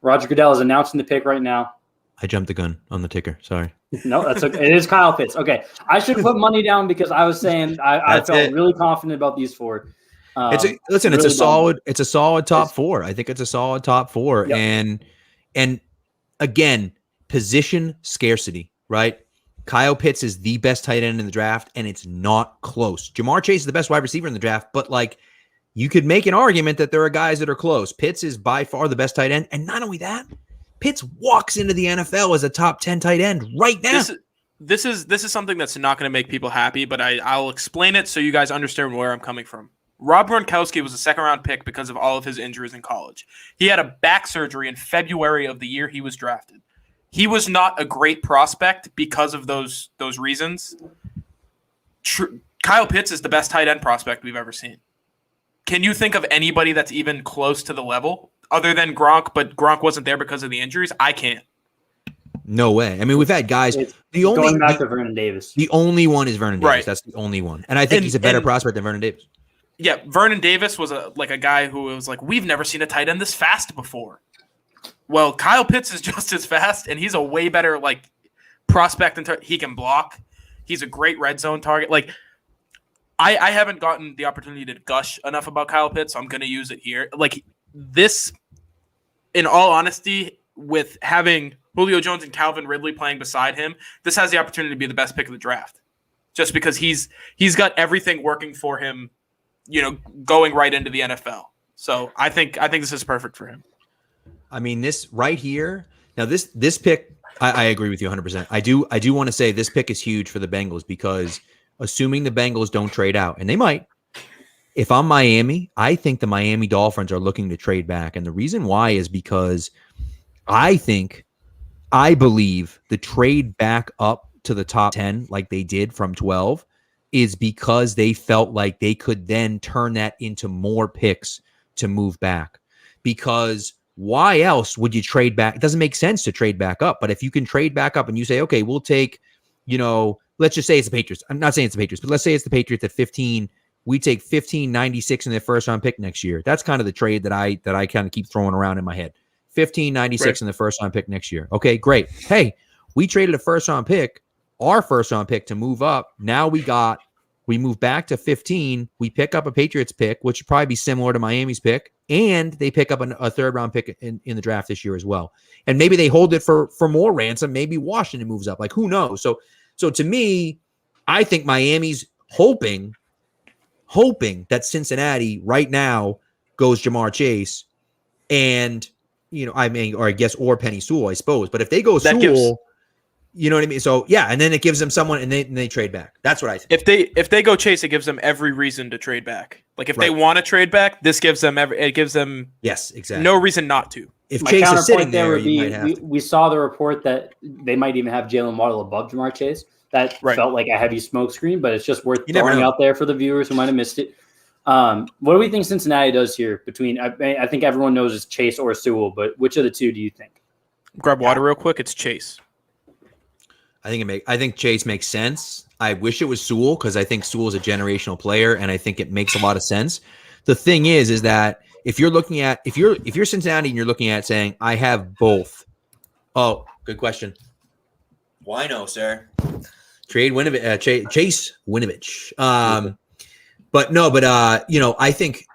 Roger Goodell is announcing the pick right now. I jumped the gun on the ticker. Sorry. No, that's okay. It is Kyle Pitts. Okay. I should put money down because I was saying I felt really confident about these four. It's a solid top four. I think it's a solid top four. Yep. And again, position scarcity, right? Kyle Pitts is the best tight end in the draft, and it's not close. Jamar Chase is the best wide receiver in the draft, but you could make an argument that there are guys that are close. Pitts is by far the best tight end. And not only that, Pitts walks into the NFL as a top 10 tight end right now. This is something that's not going to make people happy, but I'll explain it so you guys understand where I'm coming from. Rob Gronkowski was a second-round pick because of all of his injuries in college. He had a back surgery in February of the year he was drafted. He was not a great prospect because of those reasons. Kyle Pitts is the best tight end prospect we've ever seen. Can you think of anybody that's even close to the level other than Gronk, but Gronk wasn't there because of the injuries? I can't. No way. I mean, we've had guys. Going back to Vernon Davis. The only one is Vernon Davis. Right. That's the only one. And I think he's a better prospect than Vernon Davis. Yeah, Vernon Davis was a guy who was like, we've never seen a tight end this fast before. Well, Kyle Pitts is just as fast, and he's a way better prospect. He can block. He's a great red zone target. I haven't gotten the opportunity to gush enough about Kyle Pitts, so I'm going to use it here. This, in all honesty, with having Julio Jones and Calvin Ridley playing beside him, this has the opportunity to be the best pick of the draft. just because he's got everything working for him, going right into the NFL. So I think this is perfect for him. I mean, this right here. Now, this pick, I agree with you 100%. I do want to say this pick is huge for the Bengals because assuming the Bengals don't trade out, and they might, if I'm Miami, I think the Miami Dolphins are looking to trade back. And the reason why is because I believe the trade back up to the top 10, like they did from 12, is because they felt like they could then turn that into more picks to move back. Because why else would you trade back? It doesn't make sense to trade back up. But if you can trade back up and you say, okay, we'll take, let's just say it's the Patriots. I'm not saying it's the Patriots, but let's say it's the Patriots at 15. We take 15.96 in their first round pick next year. That's kind of the trade that I kind of keep throwing around in my head. 15.96 in the first round pick next year. Okay, great. Hey, we traded a first round pick, our first round pick, to move up. Now we move back to 15. We pick up a Patriots pick, which would probably be similar to Miami's pick, and they pick up a third round pick in the draft this year as well. And maybe they hold it for more ransom. Maybe Washington moves up. Like, who knows? So to me, I think Miami's hoping that Cincinnati right now goes Jamar Chase and, or Penny Sewell, I suppose. But if they go Sewell, you know what I mean? So, yeah, and then it gives them someone, and they trade back. That's what I think. If they go Chase, it gives them every reason to trade back. Like, if they want to trade back, this gives them yes, exactly, no reason not to. If Chase is sitting there, you might have to. We saw the report that they might even have Jalen Waddle above Jamar Chase. That felt like a heavy smokescreen, but it's just worth throwing out there for the viewers who might have missed it. What do we think Cincinnati does here? I think everyone knows it's Chase or Sewell, but which of the two do you think? Grab water real quick. It's Chase. I think Chase makes sense. I wish it was Sewell because I think Sewell is a generational player, and I think it makes a lot of sense. The thing is that if you're Cincinnati and you're looking at saying I have both. Oh, good question. Why no, sir? Trade Winovich, Chase Winovich. I think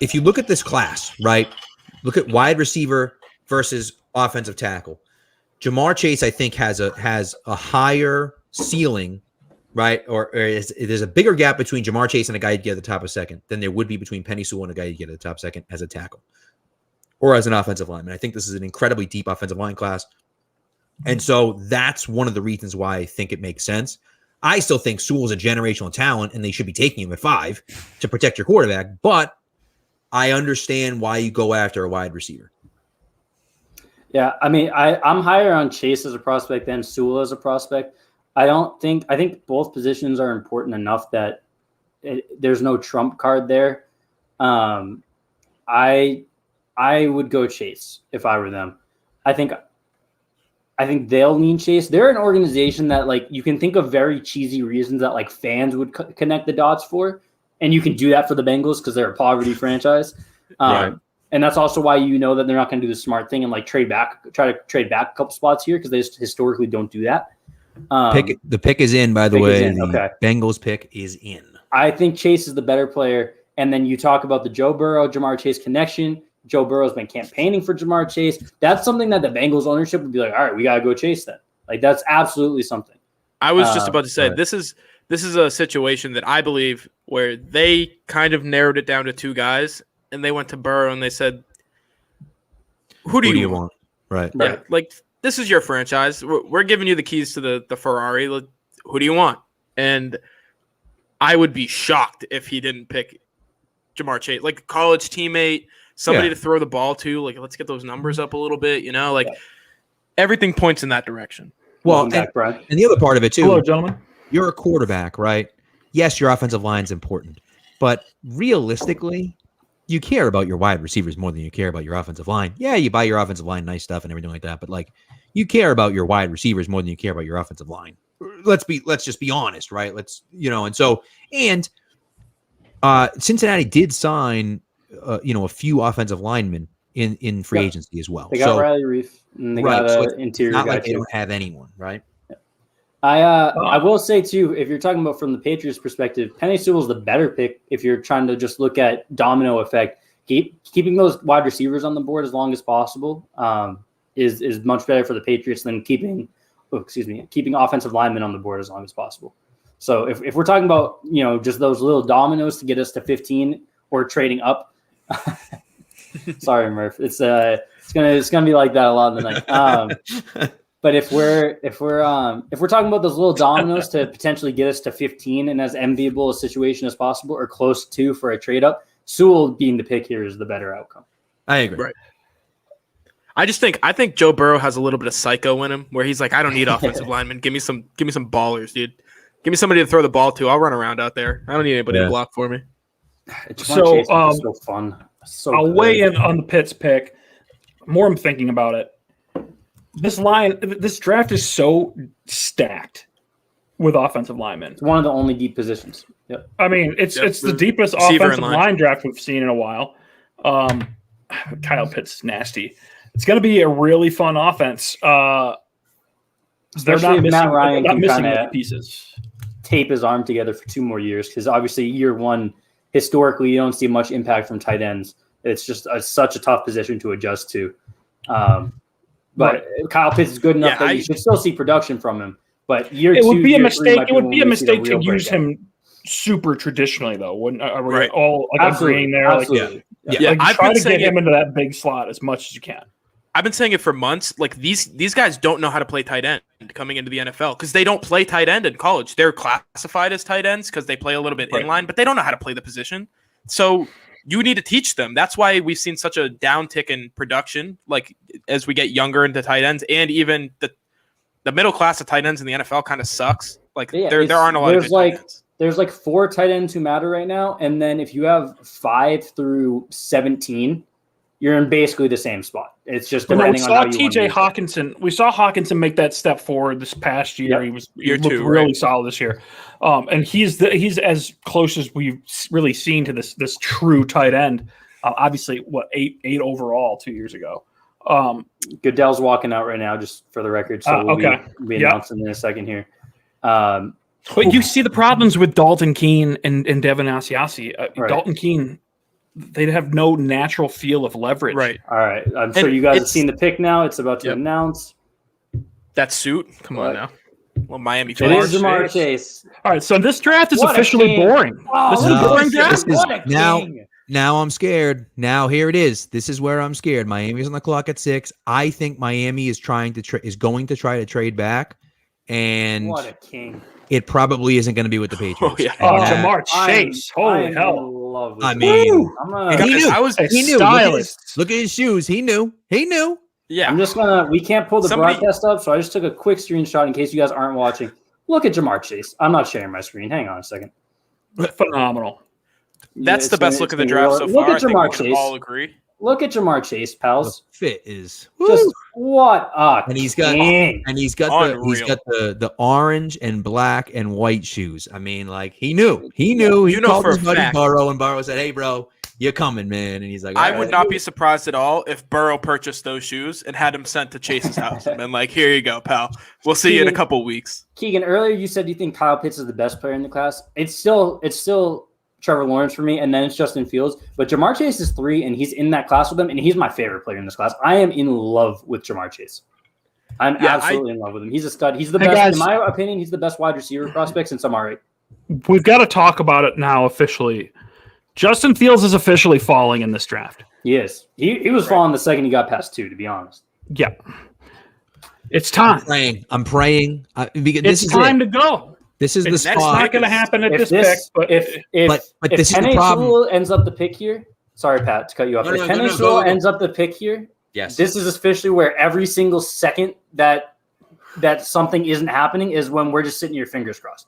if you look at this class, right? Look at wide receiver versus offensive tackle. Jamar Chase, I think, has a higher ceiling, right? Or there's a bigger gap between Jamar Chase and a guy you'd get at the top of second than there would be between Penny Sewell and a guy you'd get at the top second as a tackle or as an offensive lineman. I think this is an incredibly deep offensive line class. And so that's one of the reasons why I think it makes sense. I still think Sewell's a generational talent, and they should be taking him at 5 to protect your quarterback. But I understand why you go after a wide receiver. Yeah, I mean, I'm higher on Chase as a prospect than Sewell as a prospect. I think both positions are important enough that there's no trump card there. I would go Chase if I were them. I think they'll lean Chase. They're an organization that, like, you can think of very cheesy reasons that, like, fans would connect the dots for, and you can do that for the Bengals because they're a poverty franchise. Right. And that's also why you know that they're not going to do the smart thing and, like, try to trade back a couple spots here because they just historically don't do that. The pick is in, by the way. Okay. Bengals pick is in. I think Chase is the better player. And then you talk about the Joe Burrow, Jamar Chase connection. Joe Burrow's been campaigning for Jamar Chase. That's something that the Bengals ownership would be like, all right, we got to go Chase then. Like, that's absolutely something. I was just about to say, this is a situation that I believe where they kind of narrowed it down to 2 guys, and they went to Burrow and they said, who do you want? Right. Yeah, like, this is your franchise. We're giving you the keys to the Ferrari. Who do you want? And I would be shocked if he didn't pick Jamar Chase, like a college teammate, somebody to throw the ball to. Like, let's get those numbers up a little bit, everything points in that direction. Well, and the other part of it too. Hello, gentlemen. You're a quarterback, right? Yes, your offensive line is important, but realistically, you care about your wide receivers more than you care about your offensive line. Yeah, you buy your offensive line nice stuff and everything like that, but, like, you care about your wide receivers more than you care about your offensive line. Let's just be honest, right? And Cincinnati did sign a few offensive linemen in free agency as well. They got Riley Reef, and they got an interior guy. Not like they don't have anyone, right? I will say too, if you're talking about from the Patriots' perspective, Penny Sewell's the better pick if you're trying to just look at domino effect. Keeping those wide receivers on the board as long as possible is much better for the Patriots than keeping keeping offensive linemen on the board as long as possible. So if we're talking about, just those little dominoes to get us to 15 or trading up, sorry, Murph, it's gonna be like that a lot of the night. But if we're talking about those little dominoes to potentially get us to 15 and as enviable a situation as possible or close to for a trade up, Sewell being the pick here is the better outcome. I agree. Right. I think Joe Burrow has a little bit of psycho in him where he's like, I don't need offensive linemen. Give me some ballers, dude. Give me somebody to throw the ball to. I'll run around out there. I don't need anybody to block for me. So, so fun. I'll weigh in on the Pitts pick. More I'm thinking about it. This draft is so stacked with offensive linemen. It's one of the only deep positions. Yep. I mean, it's the deepest offensive line draft we've seen in a while. Kyle Pitts is nasty. It's going to be a really fun offense. They're not missing any pieces. Tape his arm together for 2 more years because obviously year one, historically, you don't see much impact from tight ends. It's just such a tough position to adjust to. But Kyle Pitts is good enough that you should still see production from him. But year 2, it would be a mistake. It would be a mistake to use him super traditionally, though. Wouldn't are we all agreeing there? Absolutely. Try to get him into that big slot as much as you can. I've been saying it for months. Like these guys don't know how to play tight end coming into the NFL because they don't play tight end in college. They're classified as tight ends because they play a little bit inline, but they don't know how to play the position. So you need to teach them. That's why we've seen such a downtick in production, like as we get younger into tight ends, and even the middle class of tight ends in the NFL kind of sucks. Like there aren't a lot of good tight ends. There's like 4 tight ends who matter right now, and then if you have 5 through 17. You're in basically the same spot. It's just depending on how you TJ Hawkinson. We saw Hawkinson make that step forward this past year. Yep. He looked really solid this year, and he's as close as we've really seen to this true tight end. Obviously, eight overall 2 years ago. Goodell's walking out right now, just for the record. So we'll be announcing in a second here. But you see the problems with Dalton Keene and Devin Asiasi. Dalton Keene. They'd have no natural feel of leverage. Right. All right. I'm sure you guys have seen the pick now. It's about to announce. That suit? Come on now. Well, Miami. It is Jamar Chase. All right. So this draft is officially boring. This is a boring draft. Now I'm scared. Now here it is. This is where I'm scared. Miami's on the clock at 6. I think Miami is going to try to trade back. And what a king. It probably isn't going to be with the Patriots. Jamar Chase. Holy hell. I mean, he knew. Look at his shoes. He knew. Yeah. I'm just we can't pull the broadcast up, so I just took a quick screenshot in case you guys aren't watching. Look at Jamar Chase. I'm not sharing my screen. Hang on a second. Phenomenal. That's the best look of the draft so far. Look at Jamar Chase. We can all agree. Look at Jamar Chase, pals. The fit is just what a and he's got the orange and black and white shoes. I mean, like he knew. He called his buddy Burrow, and Burrow said, "Hey, bro, you're coming, man." And he's like, I would not be surprised at all if Burrow purchased those shoes and had them sent to Chase's house and been like, "Here you go, pal. We'll see you in a couple weeks." Keegan, earlier you said you think Kyle Pitts is the best player in the class. It's still Trevor Lawrence for me, and then it's Justin Fields. But Jamar Chase is 3, and he's in that class with them, and he's my favorite player in this class. I am in love with Jamar Chase. I'm absolutely in love with him. He's a stud. He's the best, guys, in my opinion, he's the best wide receiver prospect since I'm all right. We've got to talk about it now officially. Justin Fields is officially falling in this draft. He is. He was falling the second he got past 2, to be honest. Yeah. It's time. I'm praying. It's time to go. This is the spot. It's not going to happen at this pick. But if this is the problem. Sewell ends up the pick here, sorry, Pat, to cut you off. If Penei Sewell ends up the pick here, yes, this is officially where every single second that something isn't happening is when we're just sitting here fingers crossed.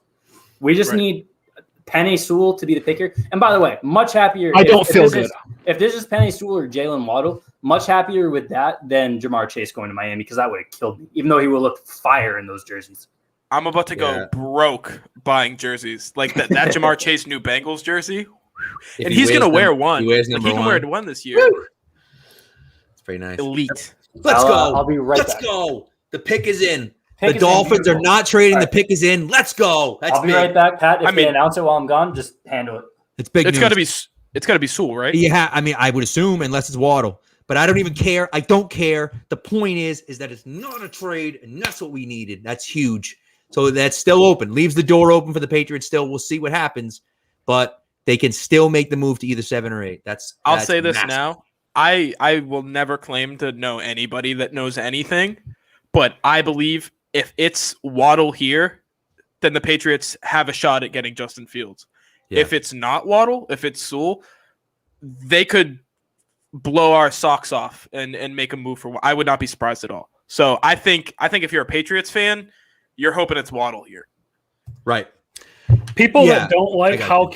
We just need Penei Sewell to be the picker. And by the way, much happier. I don't feel good. If this is Penei Sewell or Jalen Waddle, much happier with that than Jamar Chase going to Miami because that would have killed me, even though he would look fire in those jerseys. I'm about to go broke buying jerseys. Like that Jamar Chase new Bengals jersey. And he's going to wear one. He can wear one this year. It's pretty nice. Elite. Let's go. I'll be right back. Let's go. The pick is in. The Dolphins are not trading. The pick is in. Let's go. I'll be right back, Pat. If they announce it while I'm gone, just handle it. It's big news. It's got to be Sewell, right? Yeah, I mean, I would assume, unless it's Waddle. But I don't even care. I don't care. The point is that it's not a trade, and that's what we needed. That's huge. So that's still open. Leaves the door open for the Patriots still. We'll see what happens. But they can still make the move to either 7 or 8. I'll say this massive. now. I will never claim to know anybody that knows anything, but I believe if it's Waddle here, then the Patriots have a shot at getting Justin Fields. Yeah. If it's not Waddle, if it's Sewell, they could blow our socks off and make a move for. I would not be surprised at all. So I think if you're a Patriots fan, you're hoping it's Waddle here. Right. People that don't like how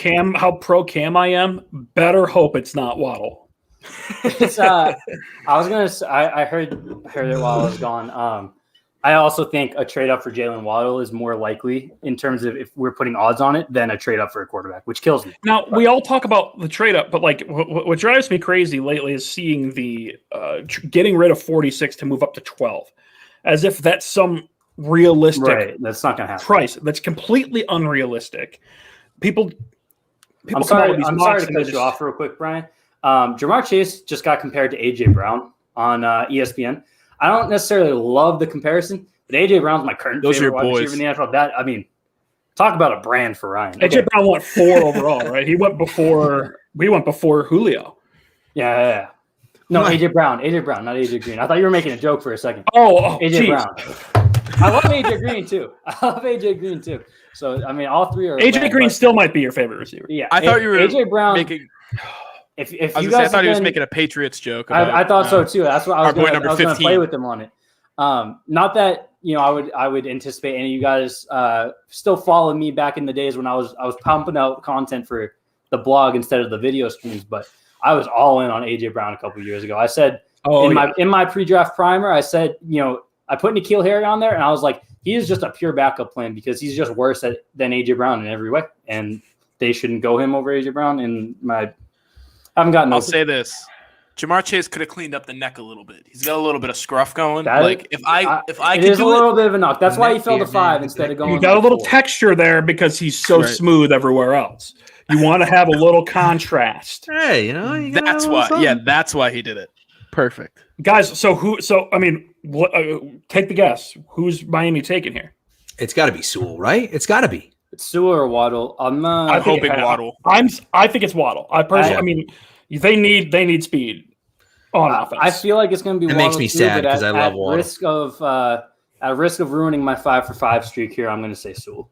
pro Cam I am, better hope it's not Waddle. It's, I was gonna say, I heard it while I was gone. I also think a trade up for Jalen Waddle is more likely in terms of if we're putting odds on it than a trade up for a quarterback, which kills me. Now, we all talk about the trade up, but like what drives me crazy lately is seeing the getting rid of 46 to move up to 12, as if that's some realistic That's not going to happen. Price. That's completely unrealistic. People I'm sorry to cut you off real quick, Brian. Jamar Chase just got compared to AJ Brown on ESPN. I don't necessarily love the comparison, but AJ Brown's my current favorite wide receiver in the NFL. Talk about a brand for Ryan. AJ Brown went 4 overall, right? We went before Julio. Yeah. No, AJ Brown, not AJ Green. I thought you were making a joke for a second. Oh, AJ geez. Brown. I love AJ Green too. So all three are. AJ Green still might be your favorite receiver. Yeah, I thought you were AJ Brown making. If I thought he was making a Patriots joke. I thought so too. That's what I was going to play with him on it. Not that I would anticipate any of you guys still following me back in the days when I was pumping out content for the blog instead of the video streams, but I was all in on AJ Brown a couple of years ago. I said in my pre-draft primer, I said I put N'Keal Harry on there, and I was like, he is just a pure backup plan because he's just worse than AJ Brown in every way, and they shouldn't go him over AJ Brown. I'll say this. Jamar Chase could have cleaned up the neck a little bit. He's got a little bit of scruff going. If I it is a little bit of a knock. That's why he fell to 5 instead of going. You got a little texture there because he's so smooth everywhere else. You want to have a little contrast. Hey, that's why. Yeah, that's why he did it. Perfect, guys. Take the guess. Who's Miami taking here? It's got to be Sewell, right? It's got to be. It's Sewell or Waddle. I'm hoping Waddle. I think it's Waddle. They need speed on offense. I feel like it's going to be. It makes me sad because I love Waddle. At risk of ruining my 5-for-5 streak here, I'm going to say Sewell.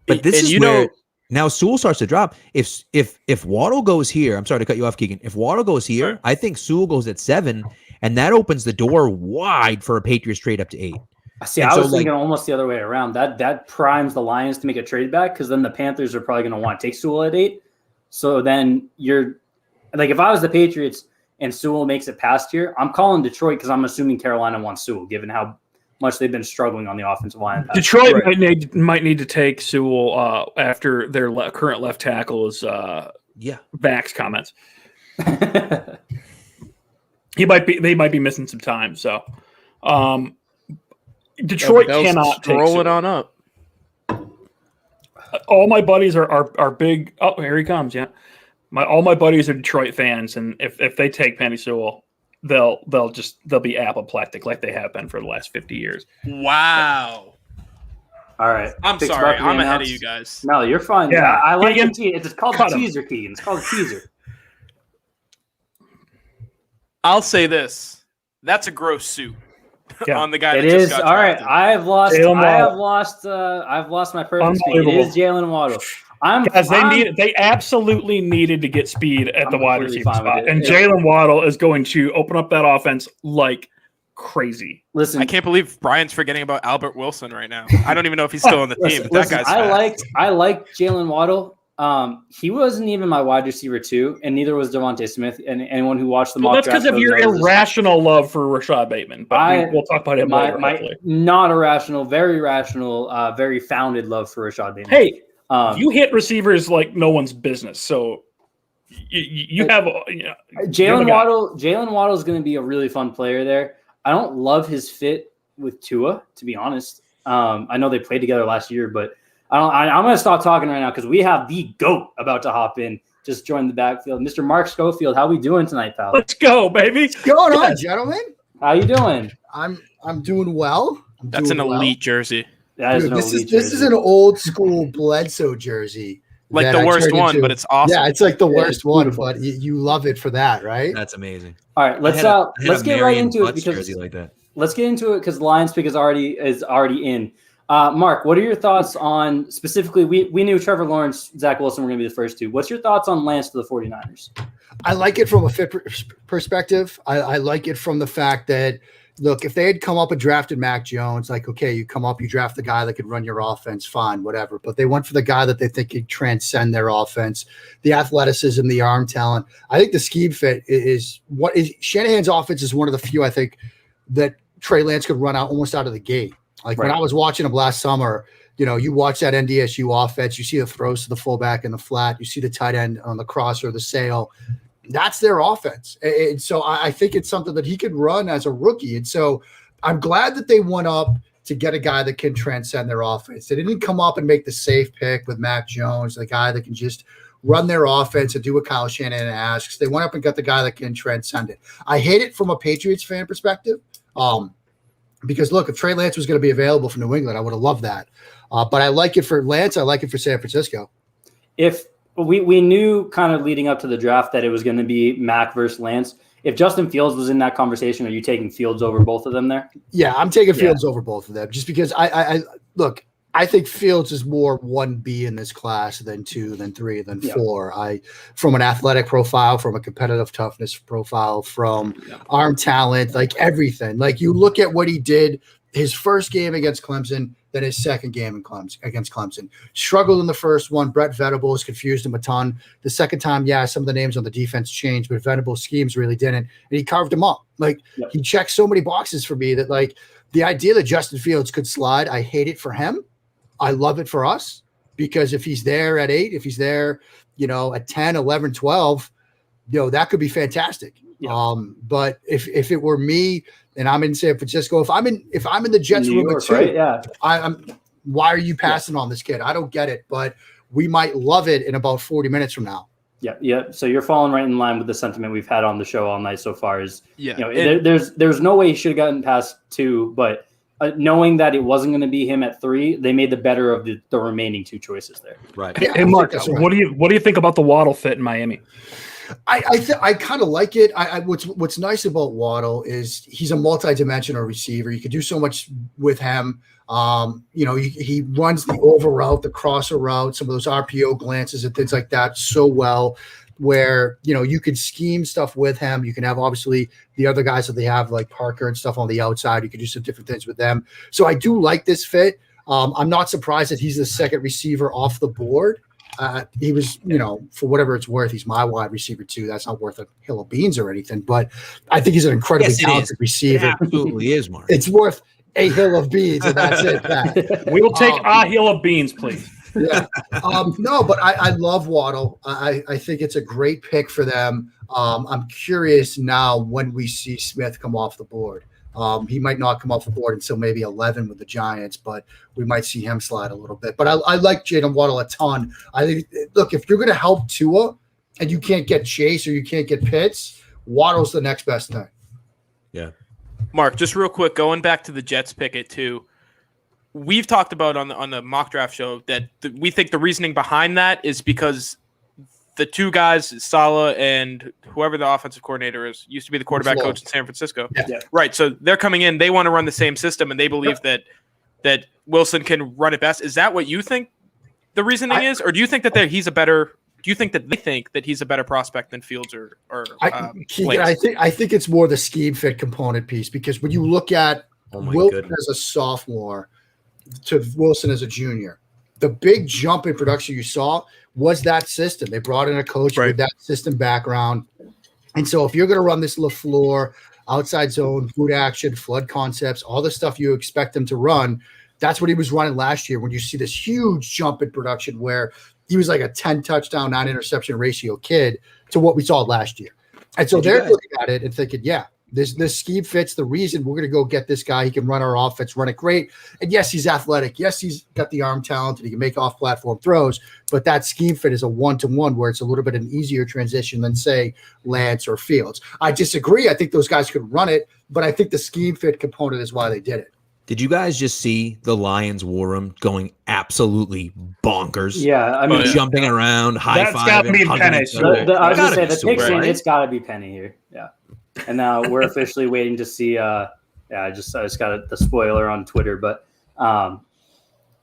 But this is where now Sewell starts to drop. If Waddle goes here, I'm sorry to cut you off, Keegan. If Waddle goes here, I think Sewell goes at 7, and that opens the door wide for a Patriots trade up to 8. I was thinking almost the other way around. That primes the Lions to make a trade back because then the Panthers are probably going to want to take Sewell at 8. So then you're like, if I was the Patriots and Sewell makes it past here, I'm calling Detroit because I'm assuming Carolina wants Sewell, given how much they've been struggling on the offensive line. Detroit might need to take Sewell after their current left tackle is Vax comments. They might be missing some time. So Detroit cannot take roll it on up. All my buddies are big. Oh, here he comes. Yeah. All my buddies are Detroit fans, and if they take Penny Sewell, they'll be apoplectic like they have been for the last 50 years. Wow. All right. I'm sorry. I'm ahead of you guys. No, you're fine. Yeah. I like it. It's called a teaser, Keegan. It's called a teaser. I'll say this. That's a gross suit on the guy. It is all right. I've lost my purpose. It is Jalen Waddle. They absolutely needed to get speed at the wide receiver spot, and Jalen Waddle is going to open up that offense like crazy. Listen, I can't believe Brian's forgetting about Albert Wilson right now. I don't even know if he's still on the team. But that guy's fast. I like Jalen Waddle. He wasn't even my wide receiver 2, and neither was Devontae Smith. And anyone who watched the mock draft, that's because of your irrational love for Rashad Bateman. But we'll talk about him later. My not irrational, very rational, very founded love for Rashad Bateman. Hey. You hit receivers like no one's business, so you have Jalen Waddle. Jalen Waddle is going to be a really fun player there. I don't love his fit with Tua, to be honest. I know they played together last year, but I'm going to stop talking right now because we have the GOAT about to hop in. just joined the backfield. Mr. Mark Schofield, how we doing tonight, pal? Let's go, baby. What's going on, gentlemen? How you doing? I'm doing well. That's an elite jersey. Dude, this is an old school Bledsoe jersey. Like the worst one, but it's awesome. Yeah, it's like the worst one, but you love it for that, right? That's amazing. All right, let's get right into it because jersey like that. Let's get into it because Lions pick is already in. Mark, what are your thoughts on specifically? We knew Trevor Lawrence, Zach Wilson were going to be the first two. What's your thoughts on Lance to the 49ers? I like it from a fit perspective. I like it from the fact that, look, if they had come up and drafted Mac Jones, like, okay, you come up, you draft the guy that could run your offense, fine, whatever. But they went for the guy that they think could transcend their offense, the athleticism, the arm talent. I think the scheme fit is what is Shanahan's offense is one of the few, I think, that Trey Lance could run out almost out of the gate. Like when I was watching him last summer, you watch that NDSU offense, you see the throws to the fullback in the flat, you see the tight end on the cross or the sail. That's their offense. And so I think it's something that he could run as a rookie. And so I'm glad that they went up to get a guy that can transcend their offense. They didn't come up and make the safe pick with Mac Jones, the guy that can just run their offense and do what Kyle Shanahan asks. They went up and got the guy that can transcend it. I hate it from a Patriots fan perspective. Because look, if Trey Lance was going to be available for New England, I would have loved that. But I like it for Lance. I like it for San Francisco. If we knew kind of leading up to the draft that it was going to be Mac versus Lance. If Justin Fields was in that conversation, are you taking Fields over both of them there? Yeah, I'm taking Fields over both of them just because I think Fields is more 1B in this class than 2, than 3, than 4. From an athletic profile, from a competitive toughness profile, from arm talent, like everything. Like you look at what he did his first game against Clemson, then his second game against Clemson. Struggled in the first one. Brett Venables confused him a ton. The second time, some of the names on the defense changed, but Venables' schemes really didn't. And he carved him up. Like he checked so many boxes for me that like the idea that Justin Fields could slide, I hate it for him. I love it for us because if he's there at 8, if he's there, at 10, 11, 12, that could be fantastic. Yeah. But if it were me and I'm in San Francisco, if I'm in the Jets room at 2, right? I'm why are you passing on this kid? I don't get it, but we might love it in about 40 minutes from now. Yeah. So you're falling right in line with the sentiment we've had on the show all night so far. There's no way he should have gotten past 2, but knowing that it wasn't going to be him at 3, they made the better of the remaining 2 choices there. Right. Hey Mark, what do you think about the Waddle fit in Miami? I kind of like it. What's nice about Waddle is he's a multi-dimensional receiver. You could do so much with him. He runs the over route, the crosser route, some of those RPO glances and things like that so well where, you could scheme stuff with him. You can have obviously the other guys that they have like Parker and stuff on the outside. You could do some different things with them. So I do like this fit. I'm not surprised that he's the second receiver off the board. He was, for whatever it's worth, he's my wide receiver too. That's not worth a hill of beans or anything, but I think he's an incredibly talented receiver. It absolutely is, Mark. It's worth a hill of beans, and that's it. We will take a hill of beans, please. Yeah. No, but I love Waddle. I think it's a great pick for them. I'm curious now when we see Smith come off the board. He might not come off the board until maybe 11 with the Giants, but we might see him slide a little bit. But I like Jalen Waddle a ton. I think, look, if you're going to help Tua and you can't get Chase or you can't get Pitts, Waddle's the next best thing. Yeah. Mark, just real quick, going back to the Jets pick at 2, we've talked about on the mock draft show that we think the reasoning behind that is because the 2 guys, Saleh and whoever the offensive coordinator is, used to be the quarterback coach in San Francisco. Yeah. Right. So they're coming in, they want to run the same system, and they believe that Wilson can run it best. Is that what you think the reasoning is? Or do you think that he's a better – do you think that they think that he's a better prospect than Fields or Keegan, I think it's more the scheme fit component piece because when you look at Wilson as a sophomore to Wilson as a junior, the big jump in production you saw was that system. They brought in a coach with that system background. And so if you're going to run this LaFleur, outside zone, boot action, flood concepts, all the stuff you expect them to run, that's what he was running last year when you see this huge jump in production where he was like a 10 touchdown, 9 interception ratio kid to what we saw last year. And so they're looking at it and thinking, This scheme fits. The reason we're going to go get this guy, he can run our offense, run it great. And yes, he's athletic. Yes, he's got the arm talent and he can make off-platform throws. But that scheme fit is a one-to-one where it's a little bit an easier transition than, say, Lance or Fields. I disagree. I think those guys could run it, but I think the scheme fit component is why they did it. Did you guys just see the Lions war room going absolutely bonkers? Yeah, I mean, jumping around, high That's got to be Penny. I was going to say the pick scene, it's got to be Penny here. Yeah. And now we're officially waiting to see. I just got the spoiler on Twitter, but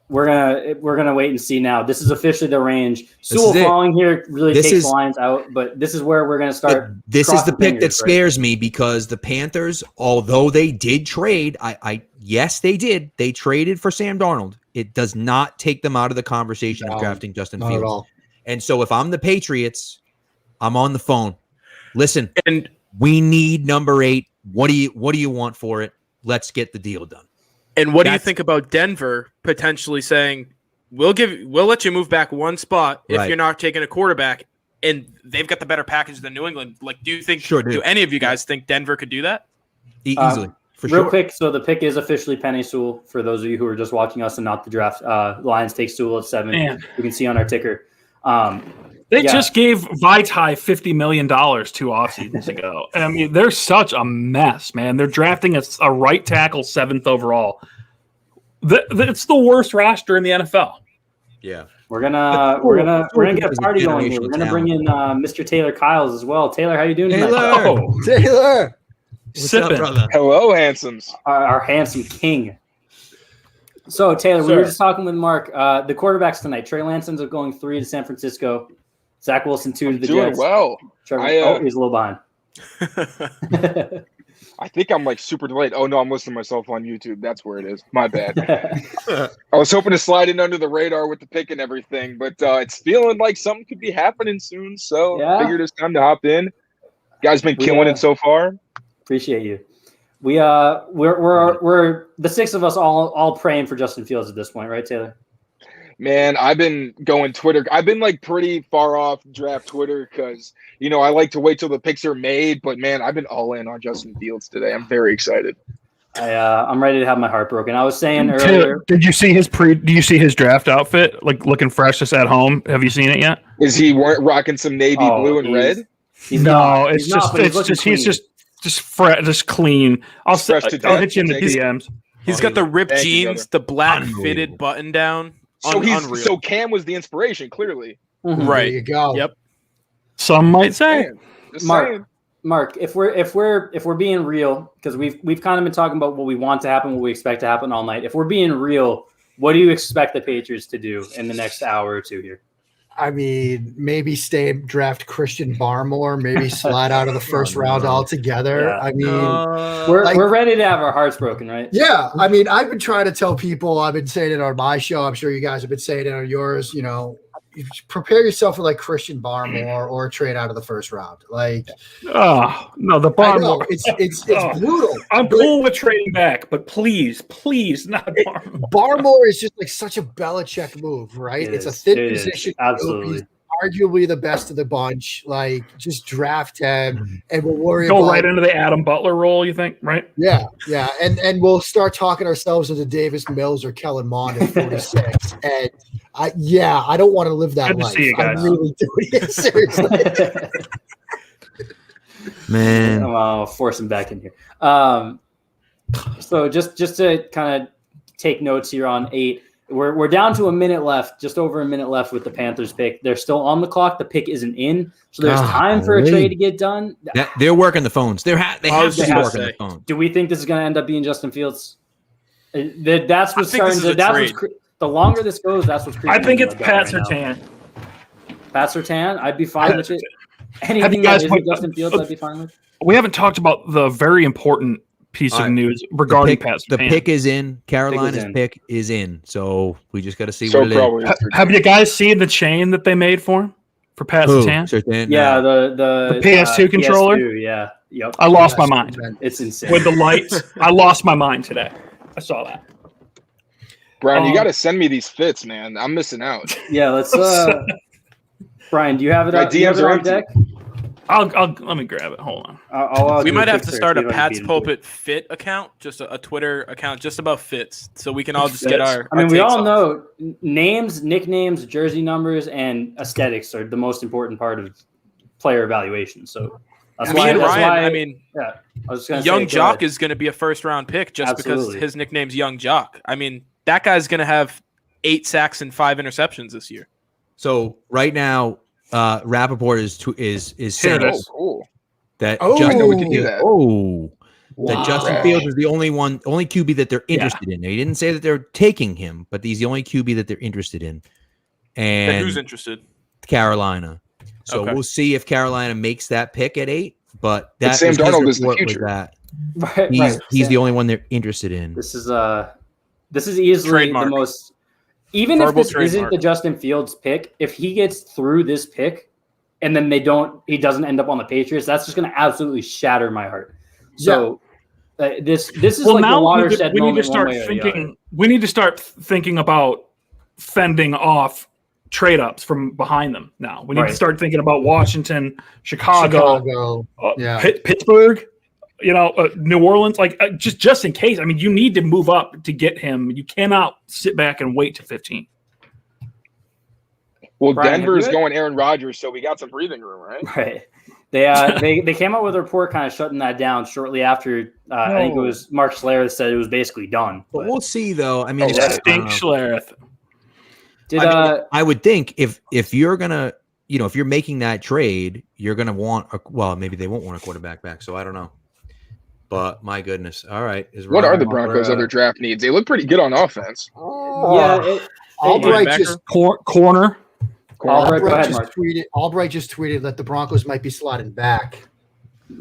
we're gonna wait and see now. This is officially the range. Sewell falling here really takes Lions out, but this is where we're gonna start. This is the pick that scares me because the Panthers, although they did trade, yes, they did. They traded for Sam Darnold. It does not take them out of the conversation of drafting Justin Fields. At all. And so if I'm the Patriots, I'm on the phone. Listen, and we need number 8. What do you want for it? Let's get the deal done. And what do you think about Denver potentially saying, we'll let you move back one spot if you're not taking a quarterback, and they've got the better package than New England? Like, do you think? Do any of you guys think Denver could do that? Easily, for real sure. Quick. So the pick is officially Penny Sewell. For those of you who are just watching us and not the draft, Lions take Sewell at 7. Man. You can see on our ticker. They just gave Vitae $50 million 2 off seasons ago. I mean, they're such a mess, man. They're drafting a right tackle 7th overall. It's the worst roster in the NFL. Yeah, we're gonna get a party going here. We're gonna bring in Mr. Taylor Kyles as well. Taylor, how you doing tonight? Taylor, what's up, brother? Hello, handsomes. Our handsome king. So Taylor, we were just talking with Mark. The quarterbacks tonight. Trey Lance ends up going 3 to San Francisco. Zach Wilson 2 to the doing Jets. Well, he's a little behind. I think I'm like super delayed. Oh no, I'm listening to myself on YouTube. That's where it is. My bad. I was hoping to slide in under the radar with the pick and everything, but it's feeling like something could be happening soon. So I figured it's time to hop in. You guys been killing it so far. Appreciate you. We're the 6 of us all praying for Justin Fields at this point, right, Taylor? Man, I've been going Twitter. I've been like pretty far off draft Twitter because, I like to wait till the picks are made. But man, I've been all in on Justin Fields today. I'm very excited. I'm ready to have my heart broken. I was saying earlier. Taylor, did you see do you see his draft outfit? Like looking fresh just at home? Have you seen it yet? Is he rocking some navy blue and red? He's just clean. I'll hit you in the DMs. He's got the ripped jeans, the black fitted button down. So Cam was the inspiration, clearly. Mm-hmm. Right. There you go. Yep. Some might say. Mark, if we're being real, because we've kind of been talking about what we want to happen, what we expect to happen all night. If we're being real, what do you expect the Patriots to do in the next hour or two here? I mean, maybe stay draft Christian Barmore, maybe slide out of the first round altogether. Yeah. I mean, we're ready to have our hearts broken, right? Yeah. I mean, I've been trying to tell people, I've been saying it on my show. I'm sure you guys have been saying it on yours, you prepare yourself for like Christian Barmore or a trade out of the first round. Like, no, the Barmore. It's brutal. I'm cool with trading back, but please not Barmore. Barmore is just like such a Belichick move, right? It's a thin position. Absolutely. He's arguably the best of the bunch. Like, just draft him, and we'll worry Go about right into the Adam Butler role. You think, right? Yeah, and we'll start talking ourselves into Davis Mills or Kellen Mond at 46, and I don't want to live that life. See you guys. I'm really doing it seriously. Man, I'll force him back in here. So just to kind of take notes here on 8. We're down to a minute left, just over a minute left with the Panthers pick. They're still on the clock. The pick isn't in, so there's time for a trade to get done. They're working the phones. They have to be working the phone. Do we think this is going to end up being Justin Fields? That's what's starting to. The longer this goes, that's what's. I think it's Pat Surtain. Pat Surtain, I'd be fine with it. Anything that isn't Justin Fields, I'd be fine with. We haven't talked about the very important piece of news regarding Pat Surtain. The pick is in. Carolina's pick is in. So we just got to see what it is. Have you guys seen the chain that they made for him? For Pat Surtain? Yeah, the PS2 controller? PS2, yeah. Yep. I lost my mind. It's insane. With the lights. I lost my mind today. I saw that. Brian, you got to send me these fits, man. I'm missing out. Yeah, let's Brian, do you have it My up? DMs are on empty. deck? Let me grab it. Hold on. We might have to start a Pat's Pulpit Fit account, just a Twitter account, just about fits, so we can all just get our. I mean, we all know names, nicknames, jersey numbers, and aesthetics are the most important part of player evaluation. So that's why. I mean, yeah, I was going to Young Jock is going to be a first-round pick just because his nickname's Young Jock. I mean, that guy's going to have 8 sacks and 5 interceptions this year. So right now, Rappaport is saying that that Justin Fields is the only QB that they're interested in. He didn't say that they're taking him, but he's the only QB that they're interested in. And who's interested? Carolina. So we'll see if Carolina makes that pick at 8. But that Sam Darnold is the future. He's the only one they're interested in. This is easily trademark. The most. Even if this isn't the Justin Fields pick, if he gets through this pick and then he doesn't end up on the Patriots, that's just going to absolutely shatter my heart. So this is like the watershed moment. We need to start thinking about fending off trade ups from behind them. Now we need to start thinking about Washington, Chicago. Pittsburgh. New Orleans, just in case. I mean, you need to move up to get him. You cannot sit back and wait to 15. Well, Denver's going Aaron Rodgers, so we got some breathing room, right? Right. They came out with a report kind of shutting that down shortly after. I think it was Mark Schlereth said it was basically done. But we'll see, though. I mean, Schlereth. I would think if you're gonna, if you're making that trade, you're gonna want maybe they won't want a quarterback back. So I don't know. But my goodness. All right. What are the Broncos' other draft needs? They look pretty good on offense. Albright just corner. Albright just tweeted that the Broncos might be slotting back.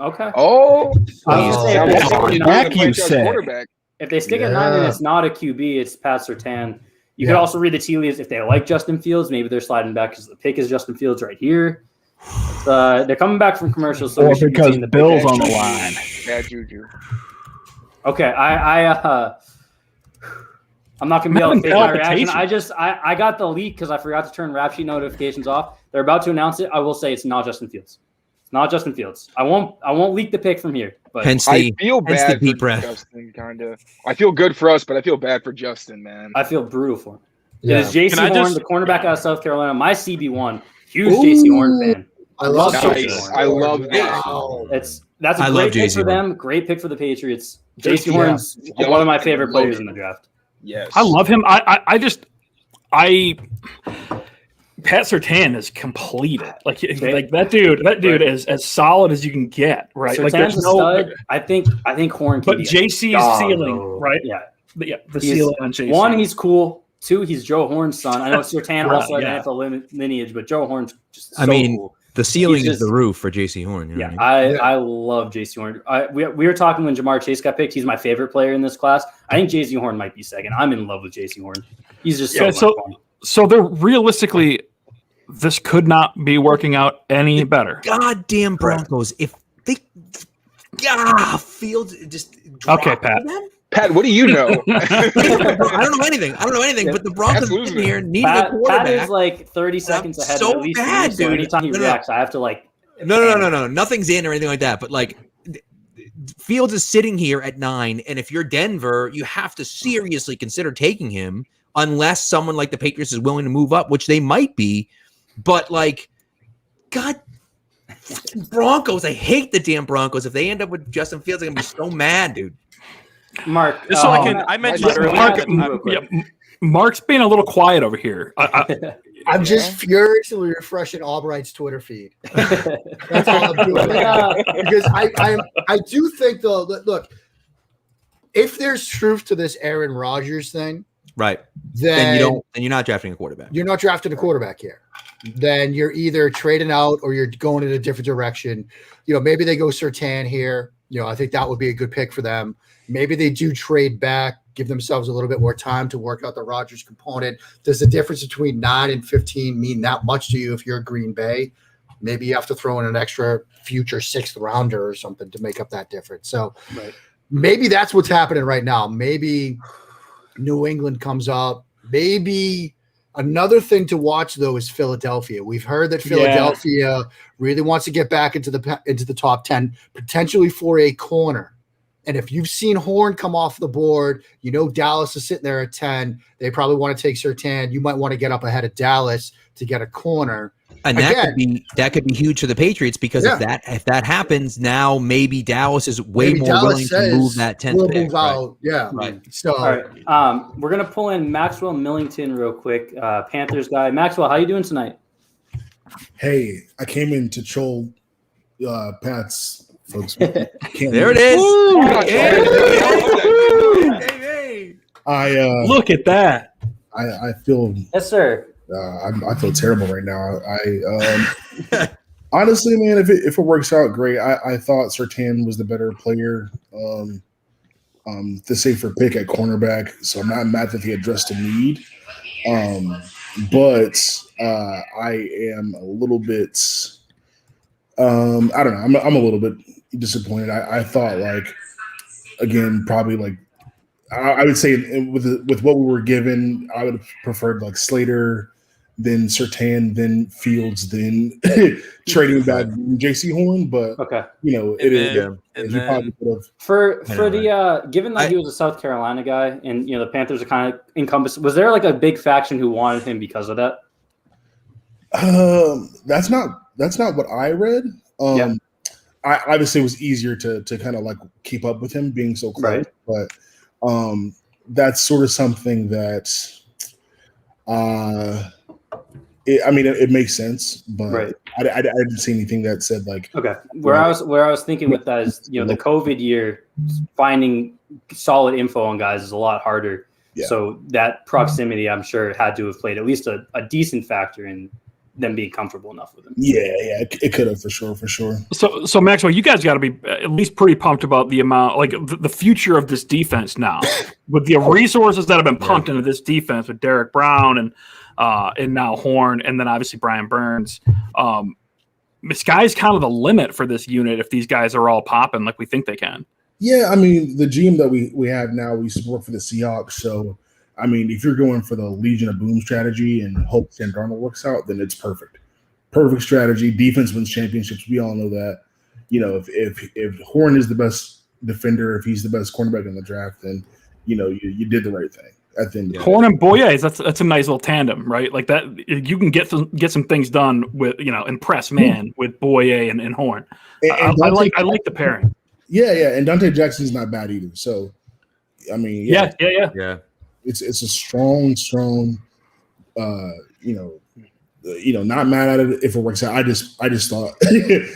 Okay. If they stick at 9 and it's not a QB, it's Pat Surtain. You could also read the tea leaves if they like Justin Fields. Maybe they're sliding back because the pick is Justin Fields right here. They're coming back from commercials, so because the Bills on the line. Bad juju. Okay, I'm not gonna be able to fake my reaction. I got the leak because I forgot to turn rap sheet notifications off. They're about to announce it. I will say it's not Justin Fields. It's not Justin Fields. I won't leak the pick from here. But I feel bad for Justin, kind of. I feel good for us, but I feel bad for Justin, man. I feel brutal for him. Yeah. It is J.C. Horn, the cornerback out of South Carolina. My CB1, huge J.C. Horn fan. I love I love that. That's a great pick for them. Great pick for the Patriots. J.C. Horn's one of my favorite players in the draft. Yes, I love him. Pat Surtain is completed. Like that dude is as solid as you can get. Right. Surtain's a stud. I think Horn can. But JC's ceiling, right? Yeah. The ceiling on JC. 1, he's cool. 2, he's Joe Horn's son. I know Surtain also has NFL lineage, but Joe Horn's just so cool. The ceiling is the roof for J.C. Horn. I love J.C. Horn. We were talking when Jamar Chase got picked. He's my favorite player in this class. I think J.C. Horn might be second. I'm in love with J.C. Horn. He's just so much fun. So they're realistically, this could not be working out any better. Goddamn Broncos! If they, Fields just okay, Pat. Pat, what do you know? I don't know anything. But the Broncos in here need a quarterback. Pat is like 30 seconds ahead. So at least bad, dude. Anytime he reacts, I have to like. No. Nothing's in or anything like that. But like, Fields is sitting here at 9, and if you're Denver, you have to seriously consider taking him, unless someone like the Patriots is willing to move up, which they might be. But like, God. Broncos. I hate the damn Broncos. If they end up with Justin Fields, I'm gonna be so mad, dude. Mark, I mentioned earlier. Mark's being a little quiet over here. I'm just furiously refreshing Albright's Twitter feed. That's all I'm doing because I do think though that look, if there's truth to this Aaron Rodgers thing, right? Then you're not drafting a quarterback. You're not drafting a quarterback here. Then you're either trading out or you're going in a different direction. Maybe they go Surtain here. I think that would be a good pick for them. Maybe they do trade back, give themselves a little bit more time to work out the Rodgers component. Does the difference between 9 and 15 mean that much to you if you're Green Bay? Maybe you have to throw in an extra future 6th rounder or something to make up that difference. So maybe that's what's happening right now. Maybe New England comes up. Maybe Another thing to watch, though, is Philadelphia. We've heard that Philadelphia really wants to get back into the top 10, potentially for a corner. And if you've seen Horn come off the board, Dallas is sitting there at 10. They probably want to take Surtain. You might want to get up ahead of Dallas to get a corner. And that could be huge for the Patriots because if that happens, now maybe Dallas is more willing to move that 10th pick. Move out. Yeah. Right. So all right. We're gonna pull in Maxwell Millington real quick. Panthers guy. Maxwell, how you doing tonight? Hey, I came in to troll Pat's folks. There it is. Look at that. I feel yes, sir. I feel terrible right now. Honestly, man, if it works out, great. I thought Surtain was the better player, the safer pick at cornerback. So I'm not mad that he addressed a need. But I am a little bit. I don't know. I'm a little bit disappointed. I thought again, probably I would say with what we were given, I would have preferred Slater, then Surtain, then Fields, then trading back JC Horn. But it is. And you probably could have for the given that he was a South Carolina guy, and the Panthers are kind of encompassed. Was there a big faction who wanted him because of that? That's not what I read. I obviously it was easier to kind of keep up with him being so close, but that's sort of something that it makes sense, but I didn't see anything that said where I was thinking with that is the COVID year, finding solid info on guys is a lot harder. So that proximity, I'm sure, had to have played at least a decent factor in them being comfortable enough with him. It could have for sure. So Maxwell, you guys got to be at least pretty pumped about the amount, the future of this defense now, with the resources that have been pumped into this defense with Derek Brown and now Horn, and then obviously Brian Burns. The sky's kind of the limit for this unit if these guys are all popping like we think they can. Yeah, I mean, the GM that we have now, we used to work for the Seahawks, so. I mean, if you're going for the Legion of Boom strategy and hope Sam Darnold works out, then it's perfect. Perfect strategy. Defense wins championships. We all know that. If Horn is the best defender, if he's the best cornerback in the draft, then you did the right thing. At the end of Horn and Boye, that's a nice little tandem, right? Like that, you can get some things done with impress man with Boye and Horn. And I like the pairing. Yeah, and Dante Jackson's not bad either. So, I mean, yeah. It's a strong, not mad at it if it works out. I just thought, better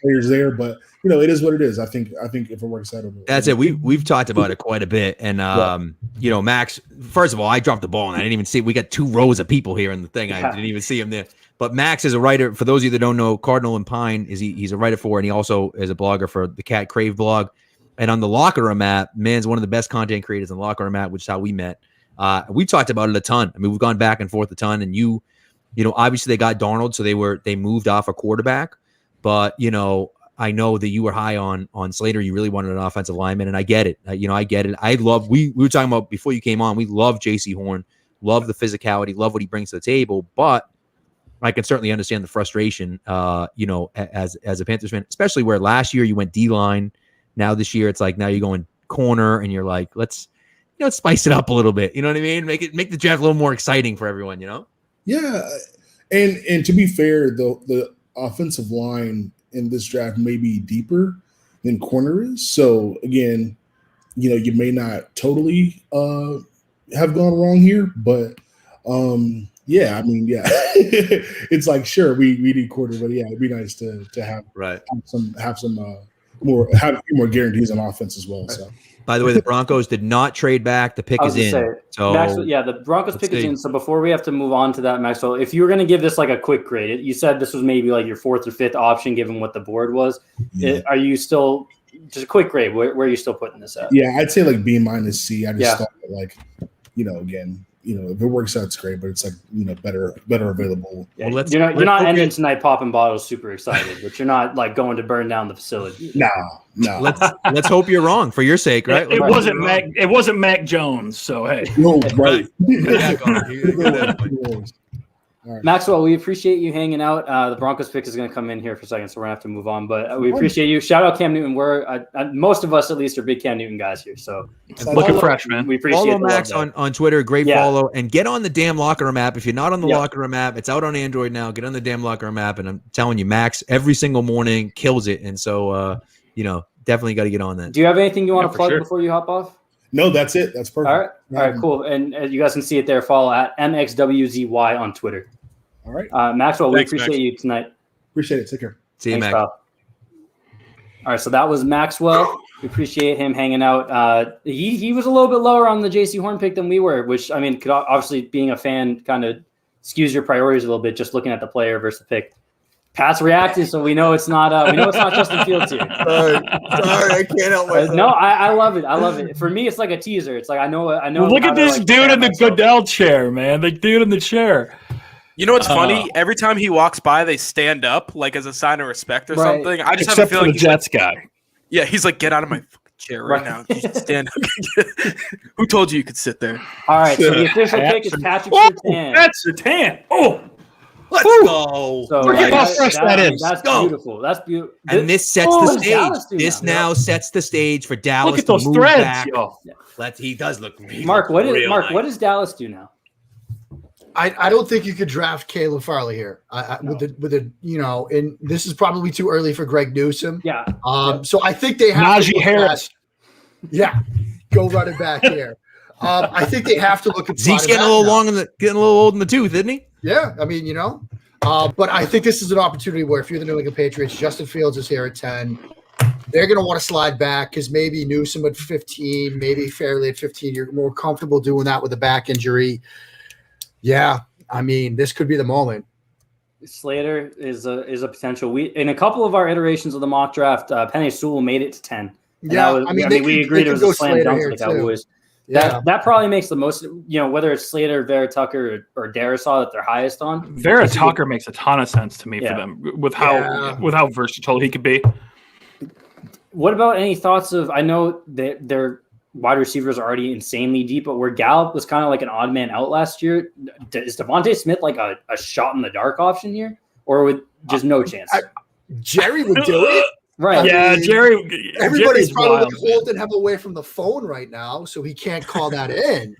players there, but it is what it is. I think if it works out, that's it. We've talked about it quite a bit, and Max. First of all, I dropped the ball, and I didn't even see. We got 2 rows of people here in the thing. I didn't even see him there. But Max is a writer. For those of you that don't know, Cardinal and Pine he's a writer for, and he also is a blogger for the Cat Crave blog. And on the Locker Room app, man's one of the best content creators on the Locker Room app, which is how we met. We've talked about it a ton. I mean, we've gone back and forth a ton. And obviously they got Darnold, so they moved off a quarterback. But I know that you were high on Slater. You really wanted an offensive lineman, and I get it. I get it. We were talking about before you came on. We love J.C. Horn, love the physicality, love what he brings to the table. But I can certainly understand the frustration. As a Panthers fan, especially where last year you went D-line. Now this year, it's now you're going corner, and you're like, let's spice it up a little bit. You know what I mean? Make the draft a little more exciting for everyone. Yeah, and to be fair, the offensive line in this draft may be deeper than corner is. So again, you may not totally have gone wrong here, but it's sure we need corner, but it'd be nice to have have more guarantees on offense as well. So, by the way, the Broncos did not trade back. The pick is in. The Broncos pick is in. So before we have to move on to that, Maxwell, if you were going to give this a quick grade, you said this was maybe your 4th or 5th option given what the board was. Are you still just a quick grade? Where are you still putting this at? Yeah, I'd say B- C. I just thought again, if it works out, it's great. But it's like better available. Yeah, well, you're not ending tonight popping bottles, super excited, but you're not like going to burn down the facility. No. Let's hope you're wrong for your sake, right? It wasn't Mac. It wasn't Mac Jones. So hey, no, right. Right. Maxwell, we appreciate you hanging out. The Broncos pick is going to come in here for a second, so we're going to have to move on. But we appreciate you. Shout out Cam Newton. We're most of us, at least, are big Cam Newton guys here. So looking fresh, man. We appreciate follow Max on Twitter. Great follow, and get on the damn Locker Room app. If you're not on the Locker Room app, it's out on Android now. Get on the damn Locker Room app, and I'm telling you, Max every single morning kills it. And so, definitely got to get on that. Do you have anything you want to plug before you hop off? No, that's it. That's perfect. All right, cool. And you guys can see it there. Follow at MXWZY on Twitter. All right. Maxwell, we appreciate you tonight. Appreciate it. Take care. See you, Max. Pal. All right, so that was Maxwell. We appreciate him hanging out. He was a little bit lower on the JC Horn pick than we were, which, I mean, could obviously, being a fan, kind of skews your priorities a little bit, just looking at the player versus the pick. Pat's reacting, so we know it's not Justin Fields here. Sorry, I can't help myself. No, I love it. I love it. For me, it's like a teaser. It's like I know. Look at this dude in the Goodell chair, man. The dude in the chair. You know what's funny? Every time he walks by, they stand up like as a sign of respect or something. I just have a feeling the Jets guy. Yeah, he's like, get out of my fucking chair right now. You should stand up. Who told you could sit there? All right, so the official pick is Patrick Surtain. That's Surtain. Oh, let's go. So look at how fresh that is. That's beautiful. That's beautiful. And this sets the stage. This now sets the stage for Dallas. Look at those to move threads, back. yo. He does look. Mark, what does Dallas do now? I don't think you could draft Caleb Farley here. With the and this is probably too early for Greg Newsome. Yeah. So I think they have Najee Harris. Yeah, go running back here. I think they have to look at Zeke's getting a little old in the tooth, isn't he? Yeah, I mean, but I think this is an opportunity where if you're the New England Patriots, Justin Fields is here at 10. They're going to want to slide back because maybe Newsome at 15, maybe Fairley at 15. You're more comfortable doing that with a back injury. Yeah, I mean, this could be the moment. Slater is a potential. We in a couple of our iterations of the mock draft, Penei Sewell made it to 10. Yeah, we agreed it was a slam dunk for the Cowboys. Yeah. That probably makes the most. Whether it's Slater, Vera Tucker, or Darisaw that they're highest on. Vera Tucker makes a ton of sense to me for them with how versatile he could be. What about any thoughts of? I know that they're wide receivers are already insanely deep, but where Gallup was kind of like an odd man out last year, is Devontae Smith like a shot in the dark option here, or with just no chance? Jerry would do it. Right. Jerry. Everybody's probably holding him away from the phone right now, so he can't call that in.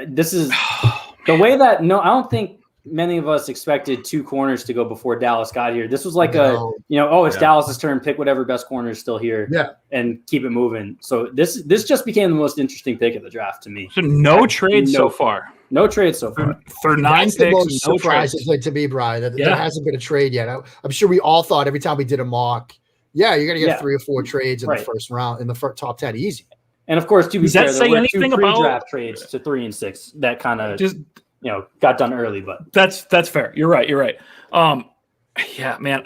This is the way that I don't think many of us expected two corners to go before Dallas got here. This was like it's Dallas's turn, pick whatever best corner is still here and keep it moving. So this just became the most interesting pick of the draft to me. So no trades so far. No trades so far. For 9 That's picks, the most no surprising trades. thing to me, Brian. That there hasn't been a trade yet. I'm sure we all thought every time we did a mock, you're going to get 3 or 4 trades in the first round, in the top 10 easy. And of course, to be fair, there were 2 pre-draft trades to 3 and 6 that kind of just got done early. But that's fair. You're right. Yeah, man.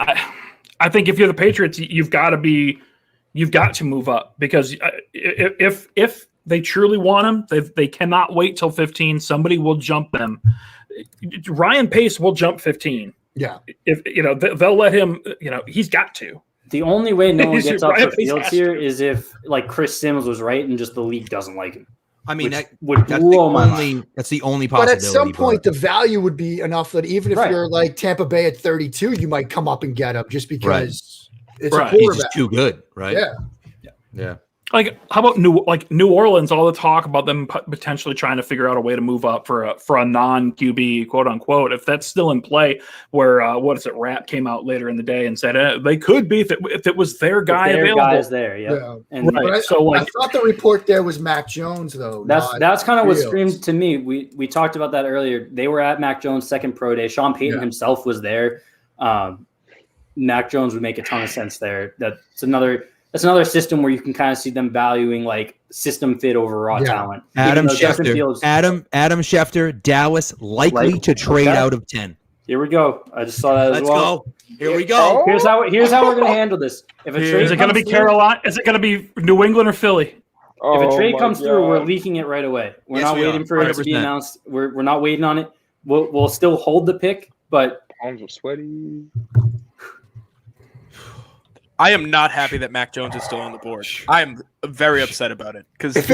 I think if you're the Patriots, you've got to move up because if they truly want him, they cannot wait till 15. Somebody will jump them. Ryan Pace will jump 15. Yeah. If they'll let him. He's got to. The only way no one gets up for Fields here is if like Chris Sims was right and just the league doesn't like him. I mean, that's the only possibility. But at some point, the value would be enough that even if you're like Tampa Bay at 32, you might come up and get him just because it's a quarterback. He's just too good, right? Yeah. Like, how about New Orleans? All the talk about them potentially trying to figure out a way to move up for a non-QB, quote unquote. If that's still in play, where Rat came out later in the day and said they could be if it was their guy available. Guys there, yeah. And I thought the report there was Mac Jones though. That's kind of what screamed to me. We talked about that earlier. They were at Mac Jones' second pro day. Sean Payton himself was there. Mac Jones would make a ton of sense there. That's another system where you can kind of see them valuing like system fit over raw talent. Adam Schefter, Dallas likely to trade out of 10. Here we go. I just saw that as well. Let's go. Here we go. Here's how we're going to handle this. If a trade is it going to be Carolina? Is it going to be New England or Philly? If a trade my comes through, we're God. leaking it right away. We're Yes, not we waiting are. for it to be 100%. announced. We're not waiting on it. We'll still hold the pick, but Palms are sweaty. I am not happy that Mac Jones is still on the board. I am very upset about it because If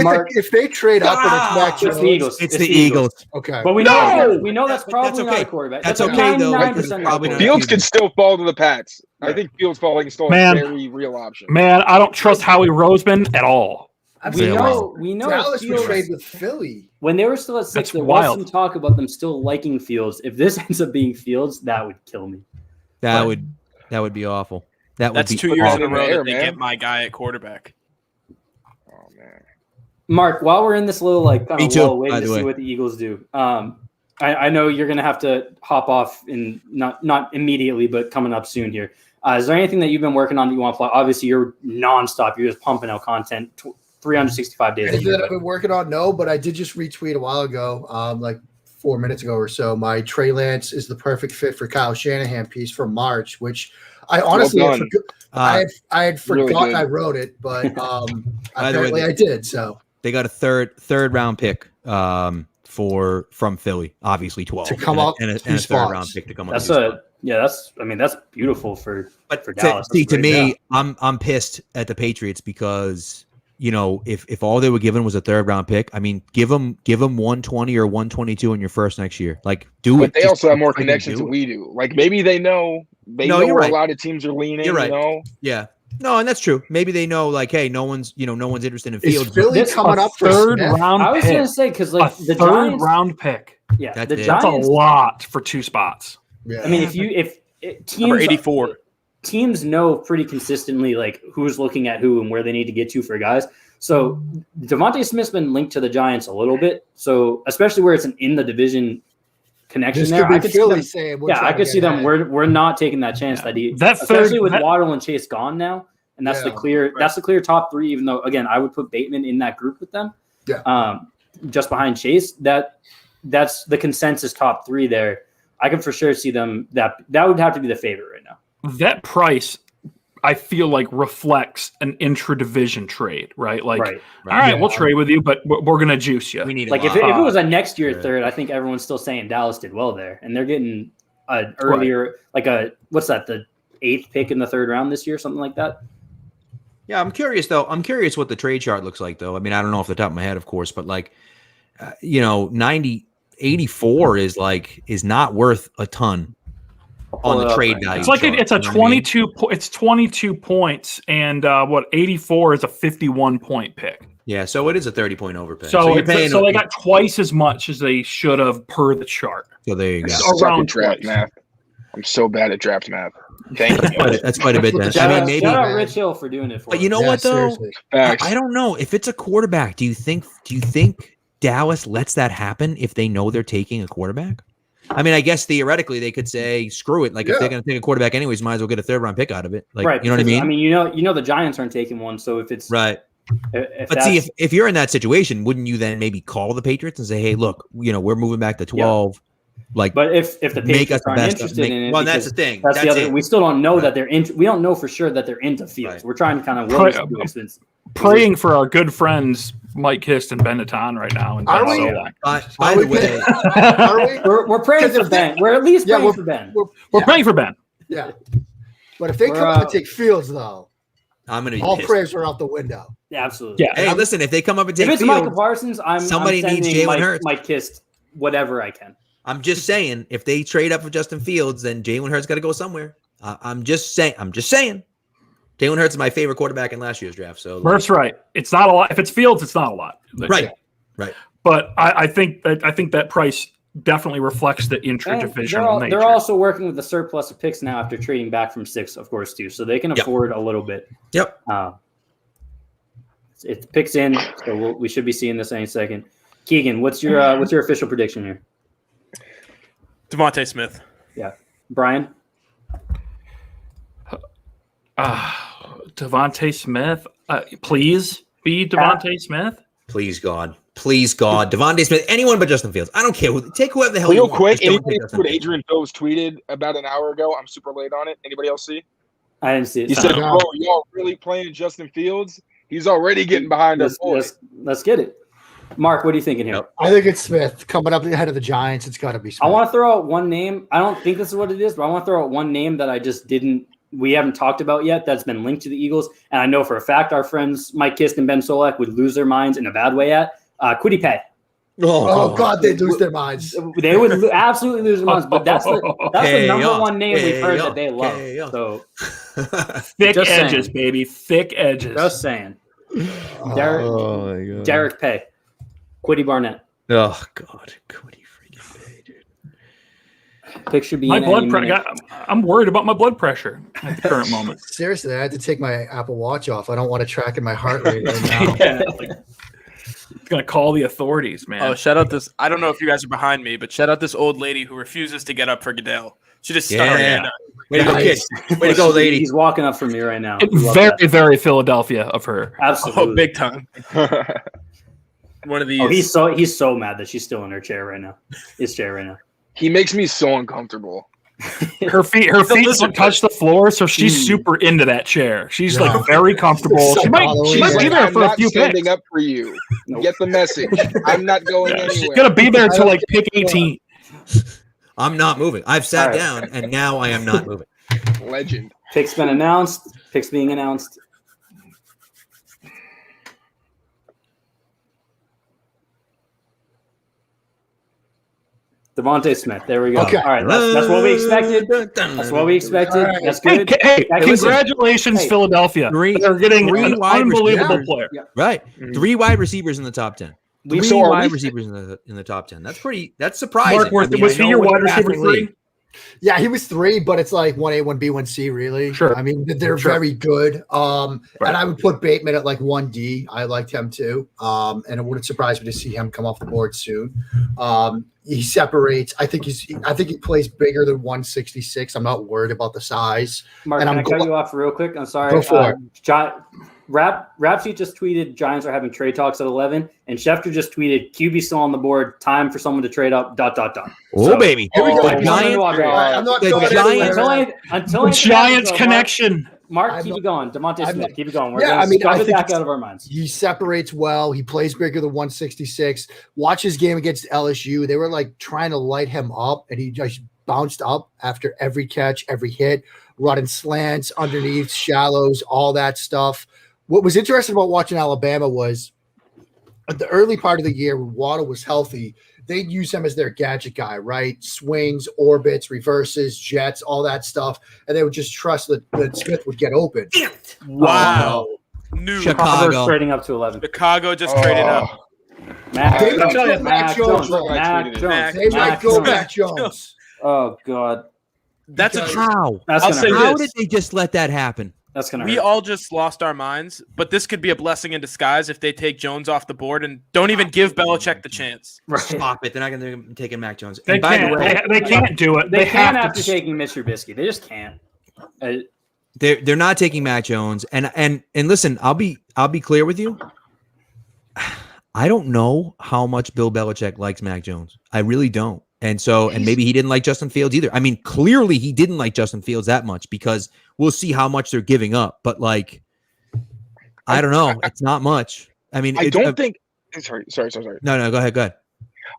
they trade up and it's Mac it's the Jones, Eagles. It's the Eagles. okay. But we know that's probably not okay. a quarterback. That's That's okay, though, 99% because not a probably not quarterback. Fields could still fall to the Pats. I think Fields falling is still Man. a very real option. Man, I don't trust Howie Roseman at all. We know Dallas would Fields, trade with Philly. when they were still at 6, That's there wild. was some talk about them still liking Fields. If this ends up being Fields, that would kill me. That would be awful. That's that's be 2 years in a awful. row that There, they man. get my guy at quarterback. Oh man. Mark, while we're in this little kind Me of too, lull, waiting by to the see way. what the Eagles do. I know you're going to have to hop off in not immediately, but coming up soon here. Is there anything that you've been working on that you want to play? Obviously, you're nonstop. You're just pumping out content 365 days a Anything year. that I've been working on? No, but I did just retweet a while ago, like 4 minutes ago or so. My Trey Lance is the perfect fit for Kyle Shanahan piece from March, which I honestly Well had done. I had Really forgotten good. I wrote it, but By the way, apparently I did. So They got a third round pick from Philly, obviously 12 To come and up and a two third spots. round pick to come up. That's two spots. that's beautiful for But Dallas. see, That's to great. me, I'm pissed at the Patriots because if all they were given was a third round pick, I mean, give them 120 or 122 in your first next year. Like, do But it. they Just also have more freaking connections do than it. we do. Like maybe they know No, where you're right. a lot of teams are leaning. You're right. You know? Yeah. No, and that's true. Maybe they know, like, hey, no one's interested in is Fields. Philly This- coming up for Third Smith? round I was pick. going to say because A the third Giants, round pick. yeah, That's the it. That's a Giants. lot for 2 spots. Yeah. I mean, if Number teams 84. teams know pretty consistently like who's looking at who and where they need to get to for guys. So Devontae Smith's been linked to the Giants a little bit. So especially where it's an in the division connection This there, could I be could see Philly them. saying, we're Yeah, I trying to could get see them. ahead. We're not taking that chance Yeah. that he, That especially third- with that- Waddle and Chase gone now, and that's Yeah. that's the clear top 3. Even though again, I would put Bateman in that group with them. Yeah. Just behind Chase. That's the consensus top 3 there. I can for sure see them. That would have to be the favorite right now. That price, I feel like, reflects an intra-division trade, right? Like, Right. all right, Yeah. we'll trade with you, but we're going to juice you. We need Like a if lot. it was a next year Yeah. third, I think everyone's still saying Dallas did well there, and they're getting an earlier, like what's that, the 8th pick in the 3rd round this year, something like that. Yeah, I'm curious though. I'm curious what the trade chart looks like though. I mean, I don't know off the top of my head, of course, but like, 84 is not worth a ton on the trade value. It's like chart, it's a you know what I mean? 22. It's 22 points, and 84 is a 51 point pick. Yeah, so it is a 30-point overpay. So, you're paying. so they got twice as much as they should have per the chart. So there you I go. suck Around at draft twice. math. I'm so bad at draft math. Thank you. That's quite a bit. Then. Shout I mean, out, maybe. shout out Rich Hill for doing it for But you us. know Yeah, what though? seriously. Facts. I don't know if it's a quarterback. Do you think Dallas lets that happen if they know they're taking a quarterback? I mean, I guess theoretically they could say, "Screw it!" Like if they're going to take a quarterback anyways, might as well get a 3rd round pick out of it. Like, Right, you know what I because, mean? I mean, you know, the Giants aren't taking one, so if it's Right. if But see, that's- if you're in that situation, wouldn't you then maybe call the Patriots and say, "Hey, look, we're moving back to 12." Like, but if the make us Patriots the aren't best. interested in it, Well, that's because the thing. That's the other. it. We still don't know Right. that they're into. We don't know for sure that they're into Fields. Right. We're trying to kind of Pray- since Praying for our good friends Mike Hist and Ben Natan right now. And Are Ben we? Solak. By the way, Are we? we're praying Because for if they- Ben. We're at least Yeah, praying for Ben. We're praying for Ben. Yeah. But if they We're, come up and take Fields, though, I'm going to be all pissed. prayers are out the window. Yeah, absolutely. Yeah. Hey, listen, if they come up and take If it's Fields, Michael Parsons, somebody I'm needs sending Jalen Hurts. Mike Kist whatever I can. I'm just saying, if they trade up for Justin Fields, then Jalen Hurts got to go somewhere. I'm just saying. Jalen Hurts is my favorite quarterback in last year's draft. So Murph's right. It's not a lot. If it's Fields, it's not a lot. right. But I think that price definitely reflects the And intra-divisional nature. they're also working with the surplus of picks now after trading back from 6, of course, too. So they can Yep. afford a little bit. Yep. It picks in, so we should be seeing this any second. Keegan, what's your official prediction here? Devontae Smith. Brian? Devontae Smith. Please be Devontae Smith. Please God, Devontae Smith, anyone but Justin Fields. I don't care. Take whoever the hell you Real want. quick, Just don't anybody take see Justin what Fields. Adrian Phillips tweeted about an hour ago? I'm super late on it. Anybody else see? I didn't see it. He said, No. "Bro, y'all really playing Justin Fields? He's already getting behind us. Let's get it. Mark, what are you thinking here? I think it's Smith coming up ahead of the Giants. It's got to be Smith. I want to throw out one name. I don't think this is what it is, but I want to throw out one name that we haven't talked about yet that's been linked to the Eagles. And I know for a fact our friends Mike Kist and Ben Solak would lose their minds in a bad way at Kwity Paye. Oh God, they'd lose their minds. They would absolutely lose their minds, but that's the number one name we've heard that they love. So thick edges, baby. Thick edges. Just saying. Derek Paye. Kwity Barnett. Oh God, Kwity freaking Paye, dude. Picture being my blood pressure. I'm worried about my blood pressure at the current moment. Seriously, I had to take my Apple Watch off. I don't want to track in my heart rate right now. It's gonna call the authorities, man. Oh, shout out this! I don't know if you guys are behind me, but shout out this old lady who refuses to get up for Goodell. She just stuck her hand up. Way to go, kid. Way to go, lady. He's walking up from me right now. Very, very Philadelphia of her. Absolutely, oh, big time. One of these. Oh, he's so mad that she's still in her chair right now. His chair right now. He makes me so uncomfortable. Her feet don't touch the floor, so she's super into that chair. She's like very comfortable. She might be there for a few picks. Standing up for you. Get the message. I'm not going anywhere. She's gonna be there till like pick 18. I'm not moving. I've sat down, and now I am not moving. Legend. Picks been announced. Picks being announced. Devontae Smith. There we go. Okay. All right. That's what we expected. That's what we expected. Right. That's good. Hey, congratulations, Philadelphia. They're getting an unbelievable player. Yeah. Right. 3 wide receivers in the top 10. Three wide receivers in the top 10. That's surprising. Mark, was he your wide receiver 3? Yeah, he was 3, but it's like 1A, 1B, 1C, really. Sure. I mean, they're very good. And I would put Bateman at like 1D. I liked him too. And it wouldn't surprise me to see him come off the board soon. He separates. I think he plays bigger than 166. I'm not worried about the size. Mark, and can I cut you off real quick? I'm sorry. Go for it. Rapsy just tweeted Giants are having trade talks at 11, and Schefter just tweeted QB still on the board. Time for someone to trade up. ... Oh, baby. Here we go. Until Giants connection. Mark, keep it going. Devontae Smith, keep it going. We're I think it back out of our minds. He separates well. He plays bigger than 166. Watch his game against LSU. They were like trying to light him up, and he just bounced up after every catch, every hit, running slants, underneath, shallows, all that stuff. What was interesting about watching Alabama was at the early part of the year when Waddle was healthy, they'd use him as their gadget guy, right? Swings, orbits, reverses, jets, all that stuff. And they would just trust that Smith would get open. Wow. Chicago trading up to 11. Chicago just traded up. Mac Jones. They might go Mac Jones. Oh, God. That's how did they just let that happen? That's gonna we hurt. all just lost our minds, but this could be a blessing in disguise if they take Jones off the board and don't even give Belichick the chance. Stop it! They're not going to take in Mac Jones. They can't do it. They can't after taking Mitch Trubisky. They just can't. They're not taking Mac Jones. And listen, I'll be clear with you. I don't know how much Bill Belichick likes Mac Jones. I really don't. And maybe he didn't like Justin Fields either. I mean, clearly he didn't like Justin Fields that much because we'll see how much they're giving up. But I don't know. It's not much. I mean, I don't think. Sorry. No, go ahead.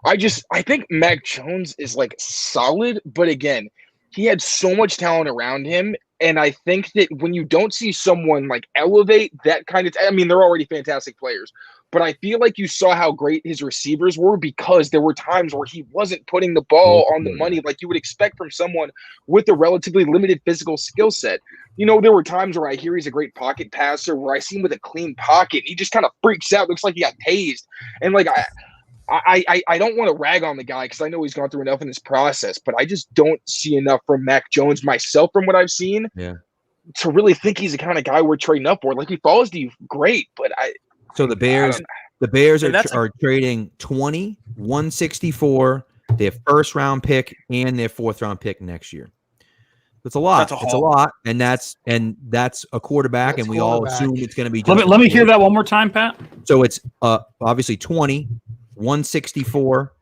I think Mac Jones is solid, but again, he had so much talent around him. And I think that when you don't see someone elevate that kind of, I mean, they're already fantastic players, but I feel like you saw how great his receivers were because there were times where he wasn't putting the ball on the money like you would expect from someone with a relatively limited physical skill set. You know, there were times where I hear he's a great pocket passer, where I see him with a clean pocket. He just kind of freaks out. Looks like he got tased. And I don't want to rag on the guy because I know he's gone through enough in this process, but I just don't see enough from Mac Jones myself from what I've seen to really think he's the kind of guy we're trading up for. If he falls to you, great. But So the Bears are trading 20, 164, their first round pick and their fourth round pick next year. That's a lot. It's a lot, and that's a quarterback, and we all assume it's going to be. Let me hear that one more time, Pat. So it's obviously 20, 164,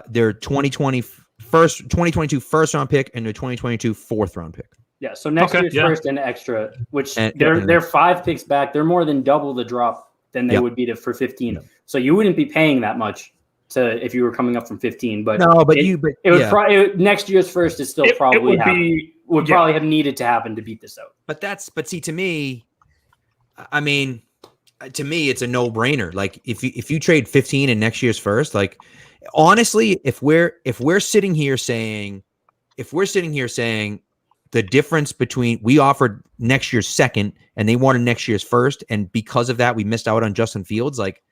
their 2022 first round pick and their 2022 fourth round pick. Yeah, so next year's first and extra, which they're 5 picks back. They're more than double the drop than they would be for 15. So you wouldn't be paying that much if you were coming up from 15. But next year's first is still probably have needed to happen to beat this out. But see, to me, I mean, to me, it's a no-brainer. Like if you trade 15 in next year's first, like honestly, if we're sitting here saying the difference between we offered next year's second and they wanted next year's first, and because of that we missed out on Justin Fields, like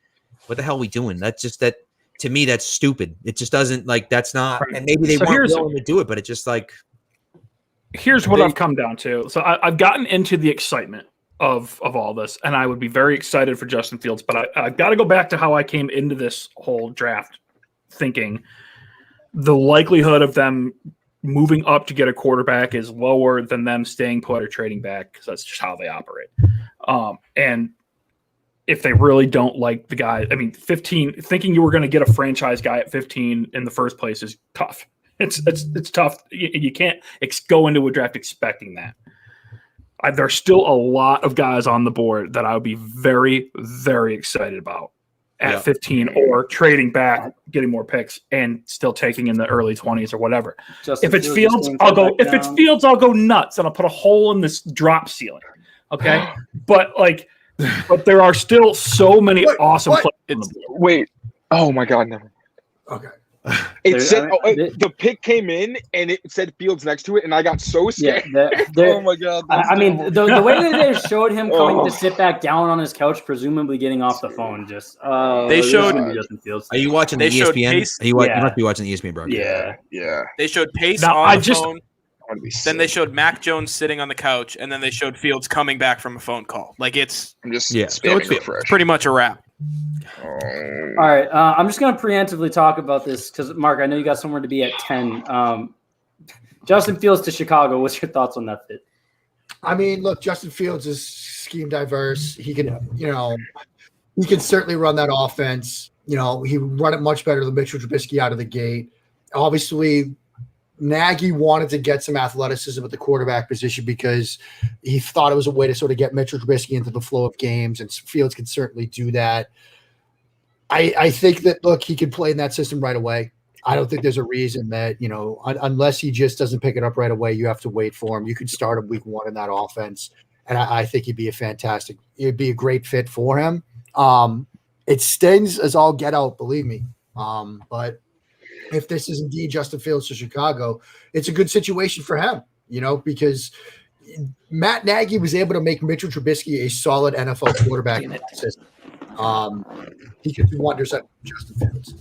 what the hell are we doing? That's just that to me, that's stupid. It just doesn't like that's not. And maybe they weren't willing to do it, but it just like. Here's what I've come down to. So I've gotten into the excitement of all this, and I would be very excited for Justin Fields, but I've got to go back to how I came into this whole draft thinking the likelihood of them moving up to get a quarterback is lower than them staying put or trading back because that's just how they operate. And if they really don't like the guy, I mean, 15, thinking you were going to get a franchise guy at 15 in the first place is tough. It's tough. You can't go into a draft expecting that. There's still a lot of guys on the board that I would be very, very excited about at 15 or trading back, getting more picks and still taking in the early 20s or whatever. If it's Fields, I'll go. If it's Fields, I'll go nuts and I'll put a hole in this drop ceiling. Okay, but there are still so many awesome players. Wait, oh my God, never. Okay. It said the pick came in and it said Fields next to it, and I got so scared. Oh my God! I mean, the way that they showed him coming to sit back down on his couch, presumably getting off the phone, just they showed Justin Fields. Are you watching the ESPN? You must be watching the ESPN broadcast. Yeah. They showed Pace on the phone. Then they showed Mac Jones sitting on the couch, and then they showed Fields coming back from a phone call. Like it's pretty much a wrap. All right, I'm just going to preemptively talk about this because, Mark, I know you got somewhere to be at 10. Justin Fields to Chicago. What's your thoughts on that fit? I mean, look, Justin Fields is scheme diverse. He can, he can certainly run that offense. He run it much better than Mitchell Trubisky out of the gate. Obviously, Nagy wanted to get some athleticism at the quarterback position because he thought it was a way to sort of get Mitchell Trubisky into the flow of games, and Fields can certainly do that. I think that, look, he can play in that system right away. I don't think there's a reason that, unless he just doesn't pick it up right away, you have to wait for him. You could start him week 1 in that offense, and I think it'd be a great fit for him. It stings as all get out, believe me. But if this is indeed Justin Fields to Chicago, it's a good situation for him, because Matt Nagy was able to make Mitchell Trubisky a solid NFL quarterback in that system. He could do wonders at Justin Fields.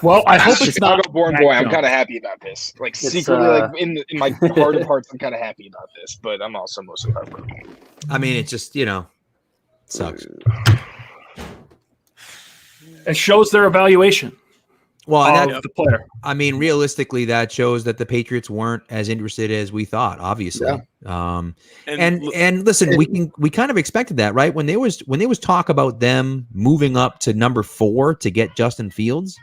Well, I hope it's not Chicago-born boy. I'm kind of happy about this. Like secretly, in my heart of hearts, I'm kind of happy about this, but I'm also mostly heartbroken. I mean, it just sucks. It shows their evaluation. Well, of the player. I mean, realistically, that shows that the Patriots weren't as interested as we thought. Obviously, and listen, we kind of expected that, right? When there was talk about them moving up to number 4 to get Justin Fields,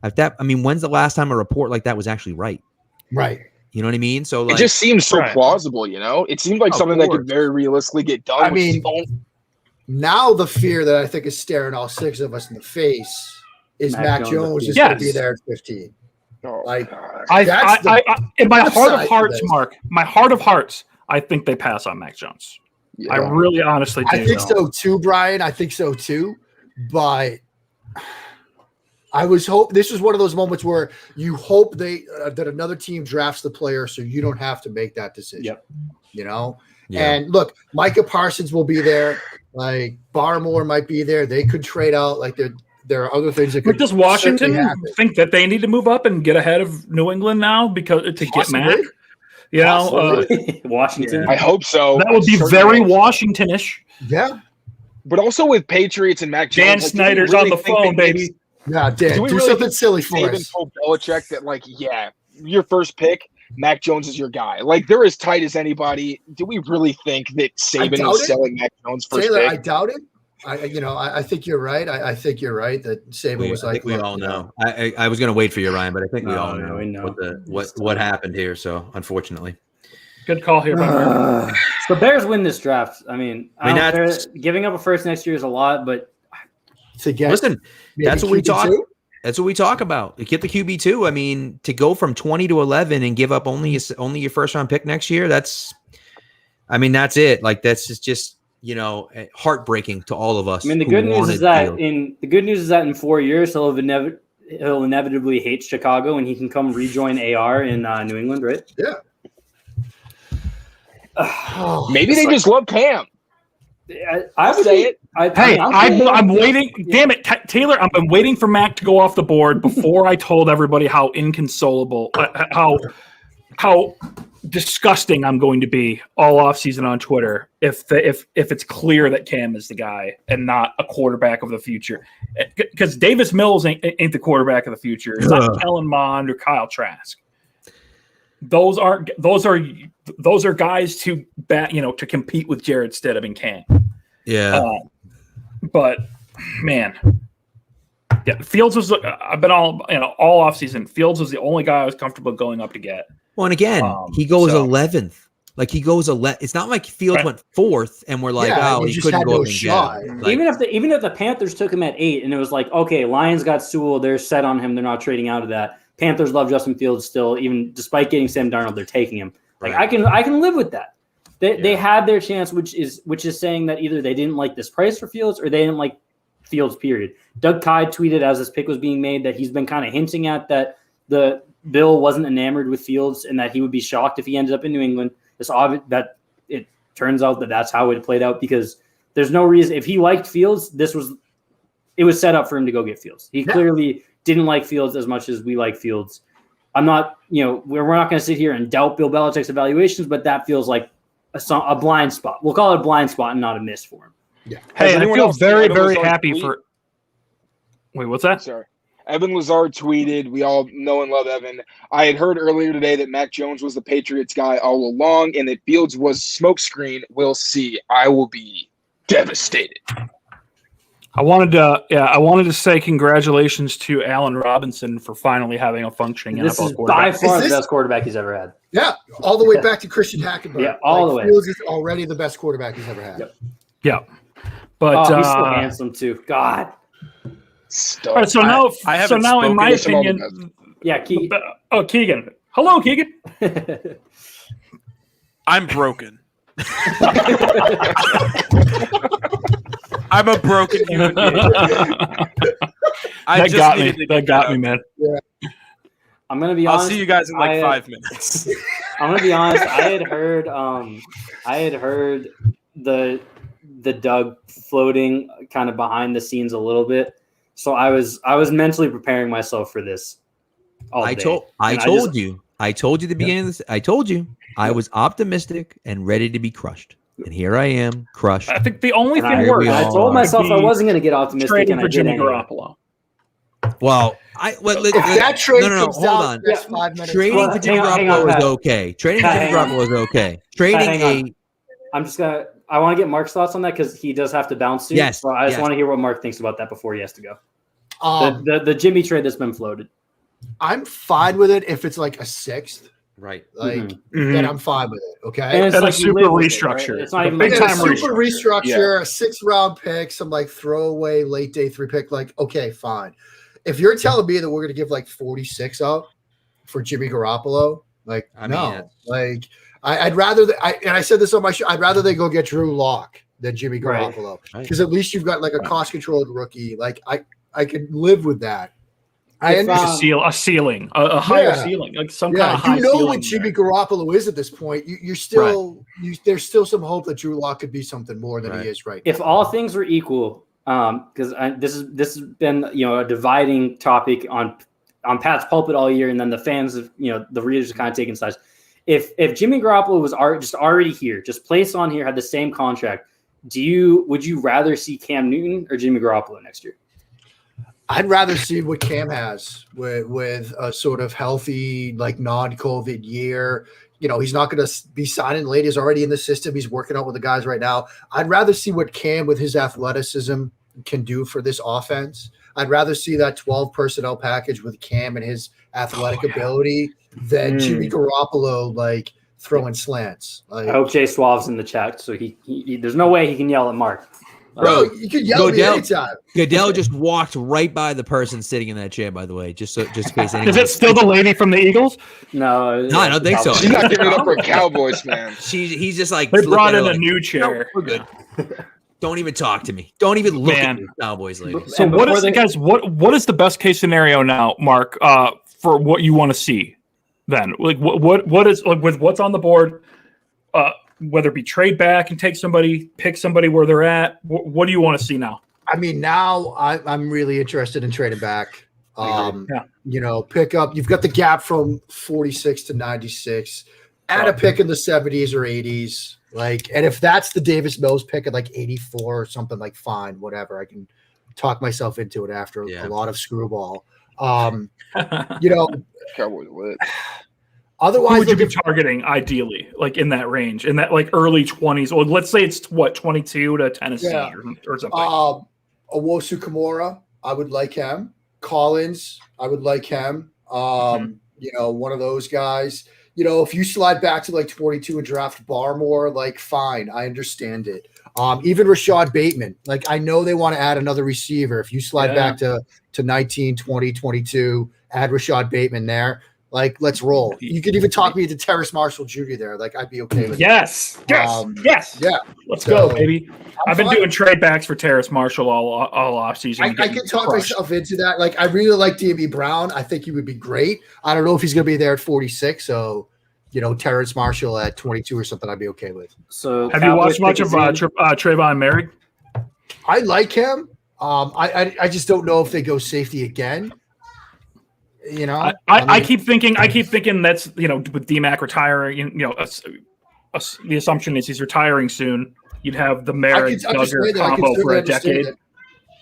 when's the last time a report like that was actually right? Right. You know what I mean? So it just seems so plausible. It seemed like something that could very realistically get done. I mean, now the fear that I think is staring all 6 of us in the face is Mac Jones is going to be there at 15. In my heart of hearts, Mark, my heart of hearts, I think they pass on Mac Jones. Yeah. I really honestly do. I think so too, Brian. I think so too. But this is one of those moments where you hope that another team drafts the player so you don't have to make that decision. Yep. And look, Micah Parsons will be there. Like Barmore might be there. They could trade out. Like there are other things that could. But does Washington think that they need to move up and get ahead of New England now to get Mac? Washington. I hope so. That would be very Washington-ish. Yeah. But also with Patriots and Mac Jones, Dan Snyder's on the phone, baby. Yeah, Dan, do something silly for us. Told Belichick that, your first pick, Mac Jones is your guy. Like, they're as tight as anybody. Do we really think that Saban is selling Mac Jones first Taylor, pick? I doubt it. I think you're right. I think you're right that Saban was I like, think we all know. I was going to wait for you, Ryan, but I think we all know, we know. what happened here. So unfortunately, good call here by Mark. The Bears win this draft. I mean giving up a first next year is a lot, but to get listen, that's what we talk. That's what we talk about. You get the QB2. I mean, to go from 20 to 11 and give up only your first round pick next year. That's it. Like that's just heartbreaking to all of us. I mean, the good news is that in 4 years he'll inevitably hate Chicago and he can come rejoin AR in New England, right? Yeah. Maybe they just love Cam. I would say it. I'm waiting. Damn it, Taylor! I've been waiting for Mac to go off the board before I told everybody how inconsolable, how disgusting I'm going to be all offseason on Twitter if it's clear that Cam is the guy and not a quarterback of the future. Because Davis Mills ain't the quarterback of the future. It's not Kellen Mond or Kyle Trask. Those are guys to to compete with Jared Stidham and Cam. Yeah. But man, yeah, Fields was. I've been all offseason. Fields was the only guy I was comfortable going up to get. Well, and again, he goes 11th. Like he goes 11. It's not like Fields went 4th, and we're like, he couldn't go up and get him. Like, even if the Panthers took him at 8, and it was like, okay, Lions got Sewell, they're set on him, they're not trading out of that. Panthers love Justin Fields still, even despite getting Sam Darnold, they're taking him. Like I can live with that. They had their chance, which is saying that either they didn't like this price for Fields or they didn't like Fields, period. Doug Kyed tweeted as this pick was being made that he's been kind of hinting at that the Bill wasn't enamored with Fields and that he would be shocked if he ended up in New England. It's obvious that it turns out that that's how it played out because there's no reason. If he liked Fields, it was set up for him to go get Fields. He clearly didn't like Fields as much as we like Fields. I'm not, we're not going to sit here and doubt Bill Belichick's evaluations, but that feels like a blind spot. We'll call it a blind spot and not a miss for him. Yeah. Hey, I feel very, very happy for. Wait, what's that? Sorry. Evan Lazard tweeted, we all know and love Evan. I had heard earlier today that Mac Jones was the Patriots guy all along and that Fields was smokescreen. We'll see. I will be devastated. I wanted to say congratulations to Allen Robinson for finally having a functioning NFL quarterback. This is by far the best quarterback he's ever had. Yeah, all the way back to Christian Hackenberg. Yeah, all the way. Fields is already the best quarterback he's ever had. Yep. Yeah. But he's so handsome too. God. All right, so now in my opinion, Keegan. Keegan. Hello, Keegan. I'm broken. I'm a broken human being. That got me, man. Yeah. I'm gonna be honest. I'll see you guys in 5 minutes. I'm gonna be honest. I had heard the Doug floating kind of behind the scenes a little bit, so I was mentally preparing myself for this. I told you at the beginning of this. I told you I was optimistic and ready to be crushed. And here I am, crushed. I think the only thing worse. I told myself I wasn't going to get optimistic. Trading for Jimmy Garoppolo. Well, if that trade comes hold down on. next 5 minutes. Trading for Jimmy Garoppolo is okay. Trading for Jimmy Garoppolo is okay. I want to get Mark's thoughts on that because he does have to bounce soon. Yes. So I just want to hear what Mark thinks about that before he has to go. The Jimmy trade that's been floated. I'm fine with it if it's like a 6th. Right. Then I'm fine with it. Okay. And it's like super restructure. It's not even big time super restructure, a 6th round pick, some like throwaway late day 3 pick. Like, okay, fine. If you're telling me that we're going to give like 46 up for Jimmy Garoppolo, like, I'd rather, and I said this on my show, I'd rather they go get Drew Lock than Jimmy Garoppolo because at least you've got like a cost controlled rookie. Like I could live with that. A ceiling, a higher ceiling, like some kind of high ceiling. What Jimmy Garoppolo is at this point. You're still there's still some hope that Drew Lock could be something more than he is right now. If all things were equal, because this has been a dividing topic on Pat's Pulpit all year, and then the fans of the readers are kind of taking sides. If Jimmy Garoppolo was just already here, just placed on here, had the same contract, would you rather see Cam Newton or Jimmy Garoppolo next year? I'd rather see what Cam has with a sort of healthy, like non-COVID year. he's not going to be signing late. He's already in the system. He's working out with the guys right now. I'd rather see what Cam with his athleticism can do for this offense. I'd rather see that 12 personnel package with Cam and his athletic ability than Jimmy Garoppolo like throwing slants. Like, I hope Jay Suave's in the chat, so he there's no way he can yell at Mark. Bro, you can yell at me anytime. Goodell just walked right by the person sitting in that chair, by the way, just in case anyone. Is it still the lady from the Eagles? No, I don't think so. She's not giving it up for Cowboys, man. He's just like, they brought in a new chair. No, we're good. Don't even talk to me. Don't even look at me, Cowboys lady. So what is guys? What is the best case scenario now, Mark? For what you want to see, then like what is like with what's on the board? Whether it be trade back and take somebody, pick somebody where they're at. What do you want to see now? I mean, now I'm really interested in trading back. Pick up. You've got the gap from 46 to 96. Add a pick in the 70s or 80s. Like, and if that's the Davis Mills pick at like 84 or something, like fine, whatever. I can talk myself into it after a lot of screwball. Cowboys lit. Otherwise, who would you be targeting ideally, like in that range, in that like early 20s, or let's say it's 22 to Tennessee or something. Owosu Kamara, I would like him. Collins, I would like him. One of those guys. If you slide back to like 22 and draft Barmore, like fine, I understand it. Even Rashad Bateman, like I know they want to add another receiver. If you slide back to 19, 20, 22, add Rashad Bateman there. Like, let's roll. You could even talk me into Terrace Marshall Jr. there. Like, I'd be okay with it. Yes. Yeah. Let's go, baby. I've been doing trade backs for Terrace Marshall all offseason. I can talk myself into that. Like, I really like D.B. Brown. I think he would be great. I don't know if he's going to be there at 46. So, Terrace Marshall at 22 or something, I'd be okay with. So, have you watched much of Trayvon Merrick? I like him. I just don't know if they go safety again. I keep thinking that's with DMAC retiring, the assumption is he's retiring soon. You'd have the Merrick Duggar combo for a decade.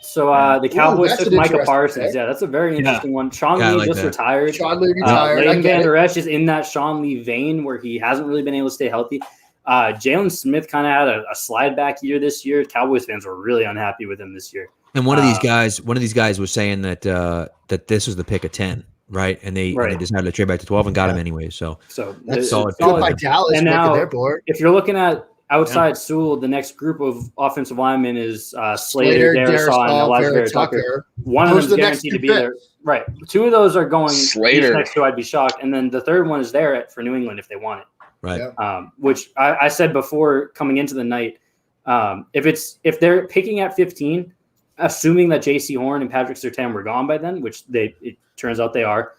So the Cowboys took Micah Parsons. Yeah, that's a very interesting one. Sean Lee just retired. Sean Lee retired. Leighton Van Der Esch is in that Sean Lee vein where he hasn't really been able to stay healthy. Jalen Smith kind of had a slide back year this year. Cowboys fans were really unhappy with him this year. And one of these guys was saying that this was the pick of 10. Right, and they decided to trade back to 12 and got him anyway. So that's solid. By Dallas, and now, their board. If you're looking at outside Sewell, the next group of offensive linemen is Slater, Darisaw, and Elijah Tucker. One of them's guaranteed to be there. Right, two of those are going Slater next to. I'd be shocked, and then the third one is there for New England if they want it. Right. Which I said before coming into the night, if they're picking at 15. Assuming that J.C. Horn and Patrick Surtain were gone by then, which it turns out they are,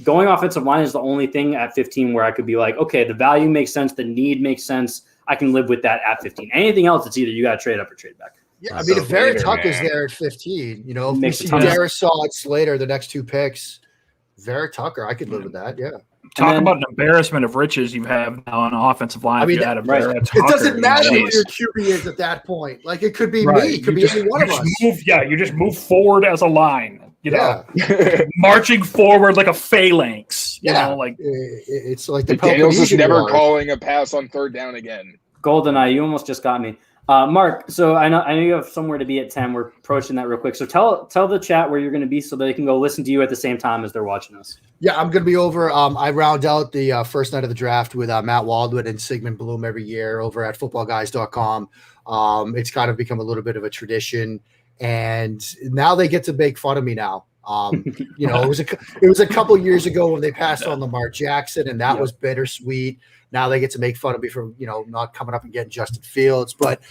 going offensive line is the only thing at 15 where I could be like, okay, the value makes sense, the need makes sense. I can live with that at 15. Anything else, it's either you got to trade up or trade back. Yeah, I mean, if Vera Tucker's there at 15, if we see Darisaw at Slater, the next two picks, Vera Tucker, I could live with that. Yeah. Talk about an embarrassment of riches you have now on offensive line. I mean, it doesn't matter who your QB is at that point. Like, it could be me. It could be any one of us. You just move forward as a line. Marching forward like a phalanx. It's like the Daniels is never calling a pass on third down again. GoldenEye, you almost just got me. Mark, so I know you have somewhere to be at 10. We're approaching that real quick. So tell the chat where you're going to be so they can go listen to you at the same time as they're watching us. Yeah, I'm going to be over. I round out the first night of the draft with Matt Waldwood and Sigmund Bloom every year over at footballguys.com. It's kind of become a little bit of a tradition, and now they get to make fun of me now. It was a couple years ago when they passed on Lamar Jackson, and that was bittersweet. Now they get to make fun of me for, not coming up and getting Justin Fields. But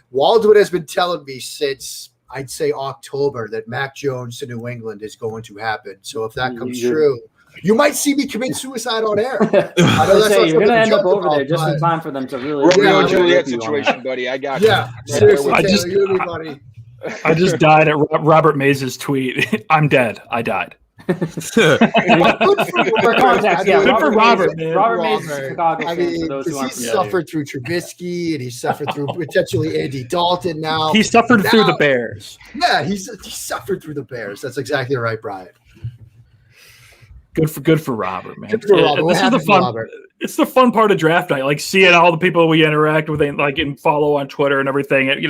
Waldwood has been telling me since, I'd say, October that Mac Jones to New England is going to happen. So if that comes true, you might see me commit suicide on air. I know you're going to end up over there just in time for them to really. Romeo and Juliet situation, buddy. I got you. Yeah, seriously, Taylor, I just died at Robert Mays' tweet. I'm dead. I died. For context, good for Robert, man. Robert Mays is a Chicago fan. He's he's suffered through Trubisky, and he's suffered through potentially Andy Dalton now. He suffered through the Bears. Yeah, he suffered through the Bears. That's exactly right, Brian. Good for Robert, man. Good for Robert. This is the fun. It's the fun part of draft night, like seeing all the people we interact with and follow on Twitter and everything. And,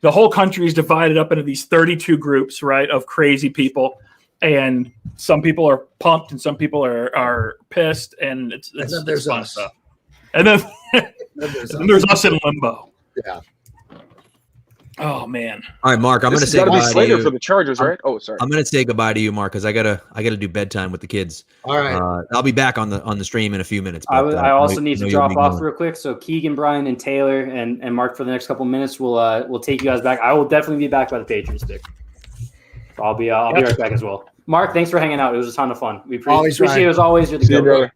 the whole country is divided up into these 32 groups, right, of crazy people. And some people are pumped and some people are pissed. And it's fun stuff. And then, there's us in limbo. Yeah. Oh man! All right, Mark. I'm going to say gotta be goodbye to Slater you. for the Chargers, right? Oh, sorry. I'm going to say goodbye to you, Mark, because I gotta do bedtime with the kids. All right. I'll be back on the stream in a few minutes. I But, I also need to you'll drop be off going. real quick. So Keegan, Brian, and Taylor and Mark for the next couple minutes. We'll take you guys back. I will definitely be back by the Patriots pick. So I'll be right back as well. Mark, thanks for hanging out. It was a ton of fun. We appreciate it as always. You're the go.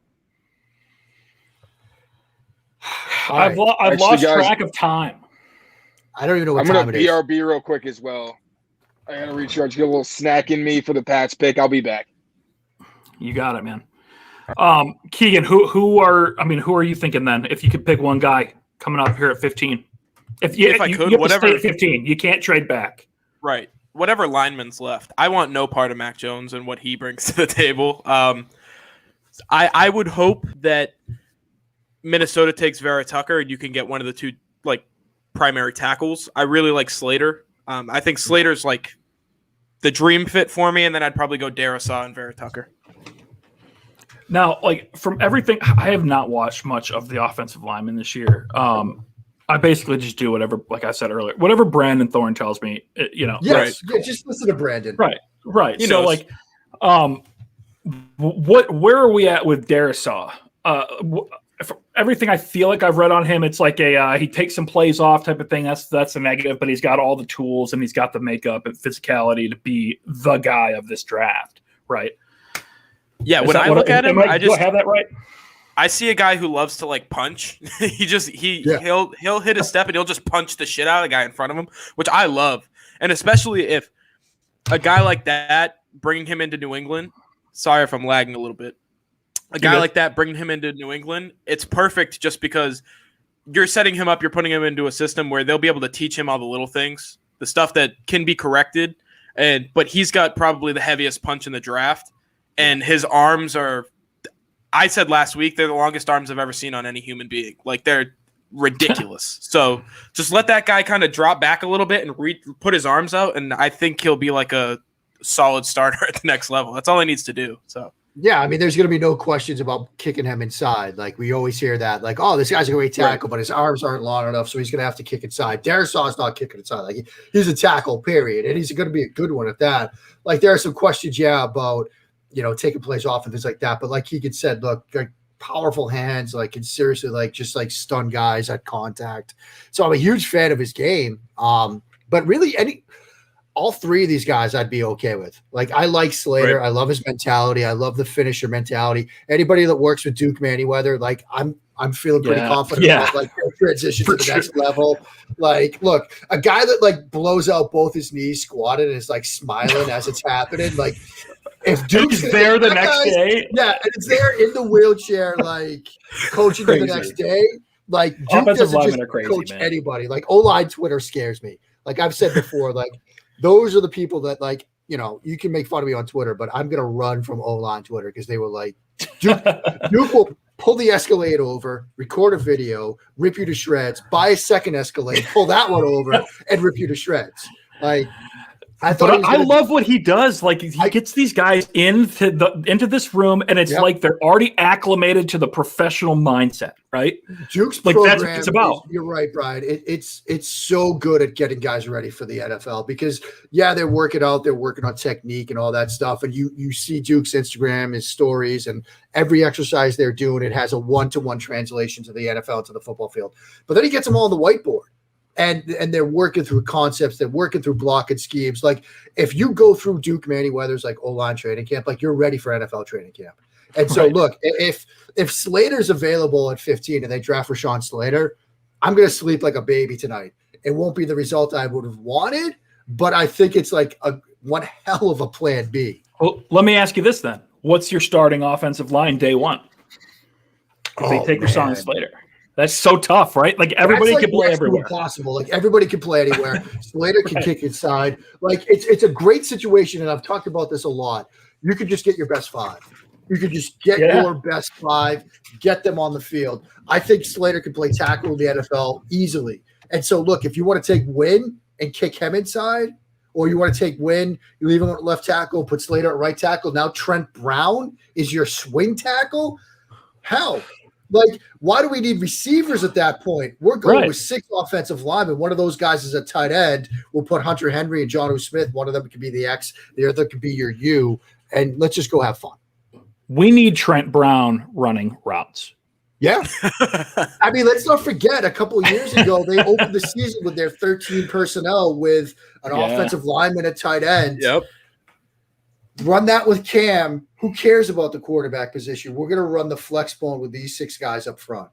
I've lost track of time. I don't even know what I'm time it is. I'm gonna BRB real quick as well. I gotta recharge, get a little snack in me for the Pats pick. I'll be back. You got it, man. Keegan, who are you thinking then? If you could pick one guy coming up here at 15, if I could, whatever. Stay at 15, you can't trade back. Right. Whatever lineman's left. I want no part of Mac Jones and what he brings to the table. I would hope that Minnesota takes Vera Tucker and you can get one of the two primary tackles. I really like Slater. I think Slater's like the dream fit for me, and then I'd probably go Darisaw and Vera Tucker. Now, from everything, I have not watched much of the offensive linemen this year. I basically just do whatever, like I said earlier, whatever Brandon Thorne tells me. Yes, right. Just listen to Brandon. Right. So, where are we at with Darisaw? Everything I feel like I've read on him, it's like he takes some plays off type of thing. That's a negative, but he's got all the tools and he's got the makeup and physicality to be the guy of this draft, right? Yeah, when I look at him, do I have that right? I see a guy who loves to punch. He'll hit a step and he'll just punch the shit out of the guy in front of him, which I love. And especially if a guy like that, bringing him into New England. Sorry if I'm lagging a little bit. A guy like that, bringing him into New England, it's perfect just because you're setting him up. You're putting him into a system where they'll be able to teach him all the little things, the stuff that can be corrected. But he's got probably the heaviest punch in the draft, and his arms are. I said last week they're the longest arms I've ever seen on any human being. They're ridiculous. So just let that guy kind of drop back a little bit and put his arms out, and I think he'll be like a solid starter at the next level. That's all he needs to do. So. Yeah, I mean, there's going to be no questions about kicking him inside. We always hear that, this guy's a great tackle, but his arms aren't long enough, so he's going to have to kick inside. Darisaw's not kicking inside. He's a tackle, period, and he's going to be a good one at that. There are some questions, about, taking plays off and things like that, but like Keegan said, look, powerful hands, can seriously, just stun guys at contact. So I'm a huge fan of his game, but really all three of these guys I'd be okay with. I like Slater. Right. I love his mentality. I love the finisher mentality. Anybody that works with Duke Manyweather, I'm feeling pretty confident about transition to the next level. Look, a guy that blows out both his knees squatted and is smiling as it's happening. If Duke's there the next day. Yeah, and it's there in the wheelchair, coaching the next day. Duke doesn't just coach anybody. O-line Twitter scares me. I've said before, those are the people that you can make fun of me on Twitter, but I'm going to run from O-line Twitter because they were Duke will pull the Escalade over, record a video, rip you to shreds, buy a second Escalade, pull that one over, and rip you to shreds. I love what he does. He gets these guys into this room, and it's they're already acclimated to the professional mindset, right? Duke's program, that's what it's about. You're right, Brian. It's so good at getting guys ready for the NFL because they're working out, they're working on technique and all that stuff, and you see Duke's Instagram, his stories, and every exercise they're doing, it has a one-to-one translation to the NFL, to the football field. But then he gets them all on the whiteboard. And they're working through concepts, they're working through blocking schemes. If you go through Duke Manyweather's O-line training camp, you're ready for NFL training camp. And so look, if Slater's available at 15 and they draft Rashawn Slater, I'm going to sleep like a baby tonight. It won't be the result I would have wanted, but I think it's one hell of a plan B. Well, let me ask you this then. What's your starting offensive line day one? If they take Rashawn Slater. That's so tough, right? Everybody can play everywhere. Possible. Everybody can play anywhere. Slater can kick inside. It's a great situation, and I've talked about this a lot. You could just get your best five. You could just get your best 5, get them on the field. I think Slater could play tackle in the NFL easily. And so, look, if you want to take Wynn and kick him inside, or you want to take Wynn, you leave him at left tackle, put Slater at right tackle. Now Trent Brown is your swing tackle. Hell, like, why do we need receivers at that point? We're going with 6 offensive linemen. One of those guys is a tight end. We'll put Hunter Henry and John O. Smith. One of them could be the X. The other could be your U. And let's just go have fun. We need Trent Brown running routes. Yeah. I mean, let's not forget a couple of years ago, they opened the season with their 13 personnel with an offensive lineman at tight end. Yep. Run that with Cam. Who cares about the quarterback position? We're going to run the flex bone with these 6 guys up front.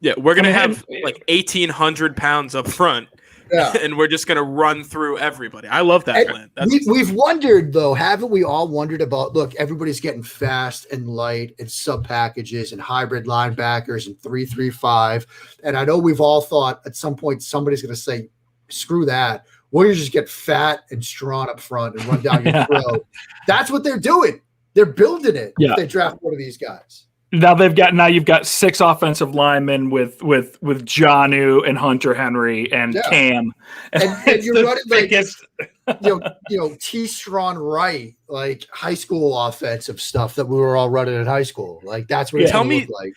Yeah, we're going to have like 1,800 pounds up front. Yeah. And we're just going to run through everybody. I love that plan. We've wondered, though, haven't we all wondered about, look, everybody's getting fast and light and sub packages and hybrid linebackers and 3-3-5. And I know we've all thought at some point somebody's going to say, screw that. We're going to just get fat and strong up front and run down your throat. That's what they're doing. They're building it if they draft one of these guys. Now you've got 6 offensive linemen with Jonnu and Hunter Henry and Cam, and you're running like T. Strawn Wright, like high school offensive stuff that we were all running in high school. Like that's what it's going to look like.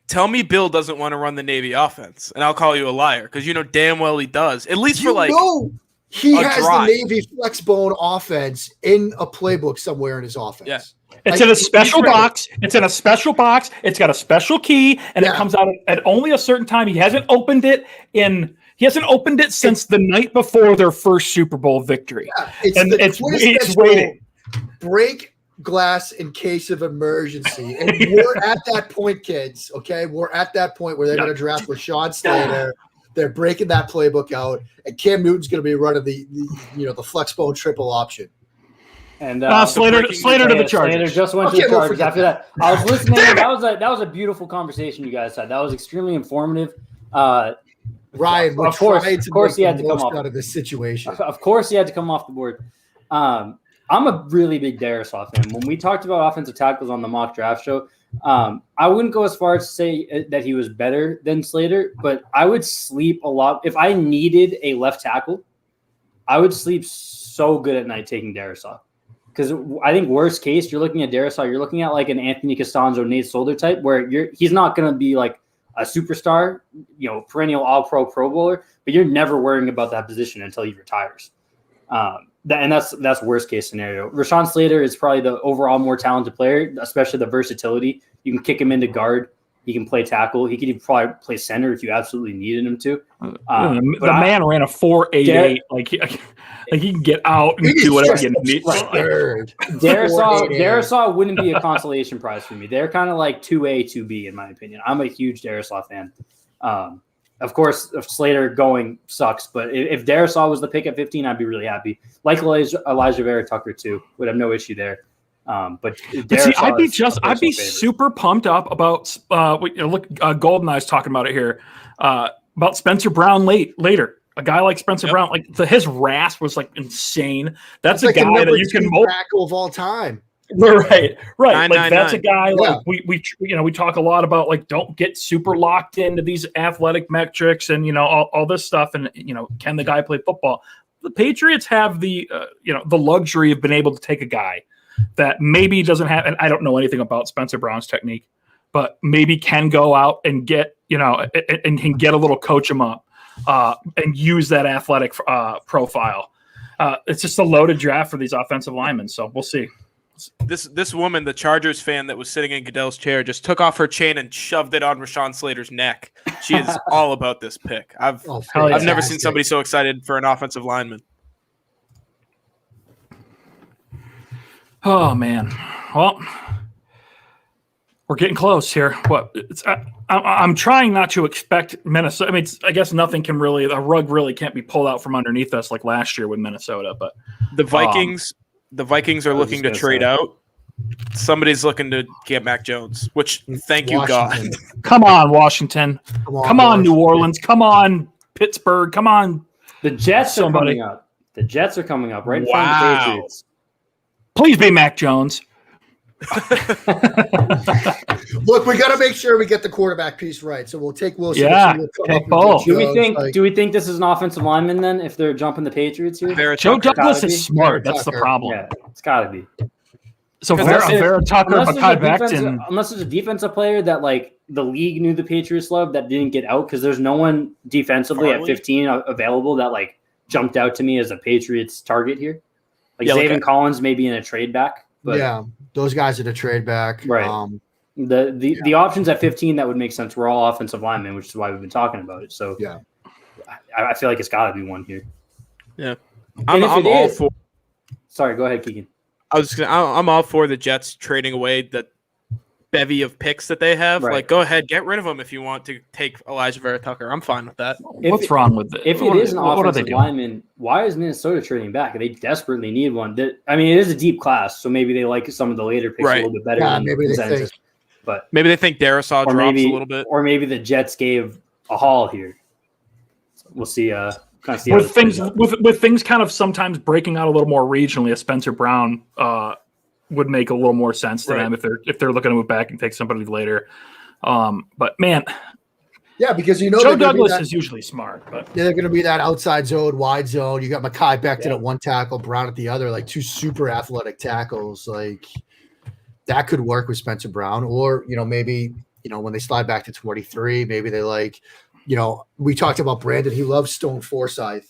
Tell me Bill doesn't want to run the Navy offense, and I'll call you a liar because you know damn well he does. At least for like he has the Navy flex bone offense in a playbook somewhere in his offense. Yeah. It's in a special box. It's in a special box. It's got a special key, and it comes out at only a certain time. He hasn't opened it since the night before their first Super Bowl victory. Yeah, it's waiting. Break glass in case of emergency, and we're at that point, kids. Okay, we're at that point where they're going to draft Rashawn Slater. They're breaking that playbook out, and Cam Newton's going to be running the flex bone triple option. And Slater to the Chargers. Slater just went to the Chargers. After that, I was listening. That was a beautiful conversation you guys had. That was extremely informative. Ryan, of course, he had to come off out of this situation. Of course, he had to come off the board. I'm a really big Darisaw fan. When we talked about offensive tackles on the mock draft show, I wouldn't go as far as to say that he was better than Slater, but I would sleep a lot. If I needed a left tackle, I would sleep so good at night taking Darisaw. Because I think worst case, you're looking at Darisaw, you're looking at like an Anthony Costanzo, Nate Solder type, where he's not going to be like a superstar, perennial All-Pro Pro Bowler, but you're never worrying about that position until he retires. That's worst case scenario. Rashawn Slater is probably the overall more talented player, especially the versatility. You can kick him into guard. He can play tackle. He could even probably play center if you absolutely needed him to. The man ran a 4.88. Like he can get out and do whatever you need. Darisaw wouldn't be a consolation prize for me. They're kind of like 2A, 2B in my opinion. I'm a huge Darisaw fan. Of course, if Slater going sucks, but if Darisaw was the pick at 15, I'd be really happy. Like Elijah Vera Tucker too, would have no issue there. But see, I'd be super pumped up about Goldeneye's talking about it here about Spencer Brown later. A guy like Spencer Brown, like his rasp was like insane. That's a guy that you can tackle of all time. Right. Like that's a guy like we talk a lot about like don't get super locked into these athletic metrics and all this stuff and can the guy play football? The Patriots have the the luxury of being able to take a guy that maybe doesn't have, and I don't know anything about Spencer Brown's technique, but maybe can go out and get and can get a little coach him up. And use that athletic profile. It's just a loaded draft for these offensive linemen, so we'll see. This woman, the Chargers fan that was sitting in Goodell's chair, just took off her chain and shoved it on Rashawn Slater's neck. She is all about this pick. I've never seen somebody so excited for an offensive lineman. Oh man, well. We're getting close here. I'm trying not to expect Minnesota. I mean, I guess nothing can really, the rug really can't be pulled out from underneath us like last year with Minnesota. But the Vikings are looking to trade out. Somebody's looking to get Mac Jones, which thank you God. Come on, Washington. Come on, New Orleans. Come on, Pittsburgh. Come on. The Jets are coming up. The Jets are coming up right in front of the Patriots. Please be Mac Jones. Look, we got to make sure we get the quarterback piece right. So we'll take Wilson. Yeah, We'll come take up with both. Do we think? like, Do we think this is an offensive lineman then? If they're jumping the Patriots here, Joe Douglas Gotta be. is smart. That's the Tucker. problem. Yeah, it's got to be. So Unless there's- Vera Tucker, unless there's Mekhi a defensive- Becton. Unless there's a defensive player that like the league knew the Patriots loved that didn't get out, because there's no one defensively Farley? at 15 available that like jumped out to me as a Patriots target here. Like Yeah, Zaven Collins maybe in a trade back, but yeah, those guys are the trade back. Right. The options at 15 that would make sense were all offensive linemen, which is why we've been talking about it. So Yeah. I feel like it's got to be one here. Yeah, And if I'm it all is- for. Sorry, go ahead, Keegan. I'm all for the Jets trading away the bevy of picks that they have. Right. Like, go ahead, get rid of them if you want to take Elijah Vera Tucker. I'm fine with that. What's wrong with it? If it is an what are they offensive doing? lineman, why is Minnesota trading back? They desperately need one. I mean, it is a deep class, so maybe they like some of the later picks Right. a little bit better Yeah, than maybe they consensus. think- But Maybe they think Darisaw or drops maybe a little bit. or maybe the Jets gave a haul here. So we'll see. Kind of see how With this things plays out. with things kind of sometimes breaking out a little more regionally, a Spencer Brown would make a little more sense to Right. them if they're looking to move back and take somebody later. But man, Yeah, because you know Joe they're gonna be Douglas that- is usually smart, but they're going to be that outside zone, wide zone. You got Mekhi Becton Yeah. at one tackle, Brown at the other, like two super athletic tackles. Like that could work with Spencer Brown, or maybe when they slide back to 23, maybe they like, we talked about Brandon. He loves Stone Forsythe.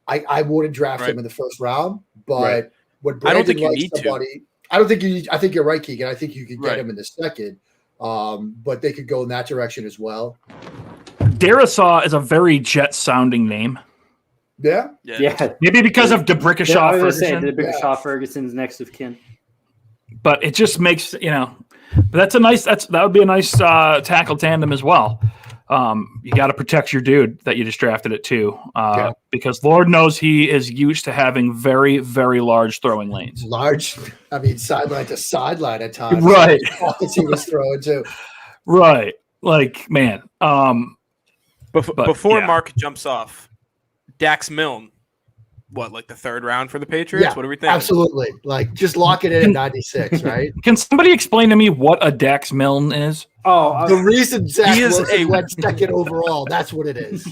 I wouldn't draft Right. him in the first round, but Right. when I Brandon don't think you likes need to. somebody, I don't think you. I think you're right, Keegan. I think you could get Right. him in the second. But they could go in that direction as well. Darisaw is a very Jet sounding name. Yeah. Yeah, Maybe because of I DeBrickashaw was gonna say Ferguson, the Brickashaw Ferguson's next of kin. but it just makes But that would be a nice tackle tandem as well. You got to protect your dude that you just drafted at 2, because Lord knows he is used to having very, very large throwing lanes. Large, I mean, sideline to sideline at times. Right. Pockets he was throwing to. Right. Like, man. But, Before yeah. Mark jumps off, Dax Milne, like the third round for the Patriots? Yeah, What do we think? absolutely. Like, just lock it in at 96, right? Can somebody explain to me what a Dax Milne is? Oh, The reason Zach He is Wilson went second overall, that's what it is.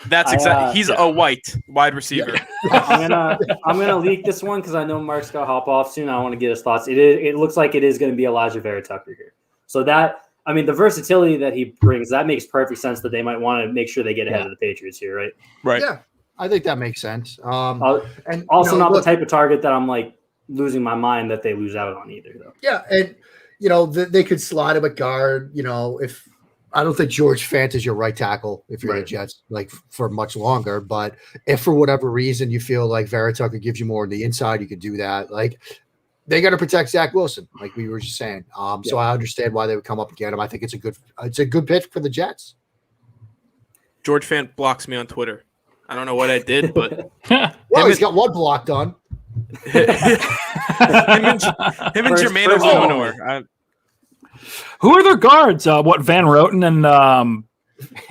That's I, exactly. He's yeah. a white wide receiver. I'm gonna leak this one because I know Mark's got to hop off soon. I want to get his thoughts. It looks like it is going to be Elijah Vera Tucker here. So the versatility that he brings, that makes perfect sense that they might want to make sure they get ahead of the Patriots here, right? Right. Yeah, I think that makes sense. And Also, not look, the type of target that I'm like losing my mind that they lose out on either, though. Yeah, and they could slide him at guard. If I don't think George Fant is your right tackle if you're the Jets, like for much longer. But if for whatever reason you feel like Vera Tucker gives you more on the inside, you could do that. Like they got to protect Zach Wilson, like we were just saying. So I understand why they would come up and get him. I think it's a good pick for the Jets. George Fant blocks me on Twitter. I don't know what I did, but Well, he's got one block done. him and Jermaine first O'Connor. Who are their guards? Van Roten and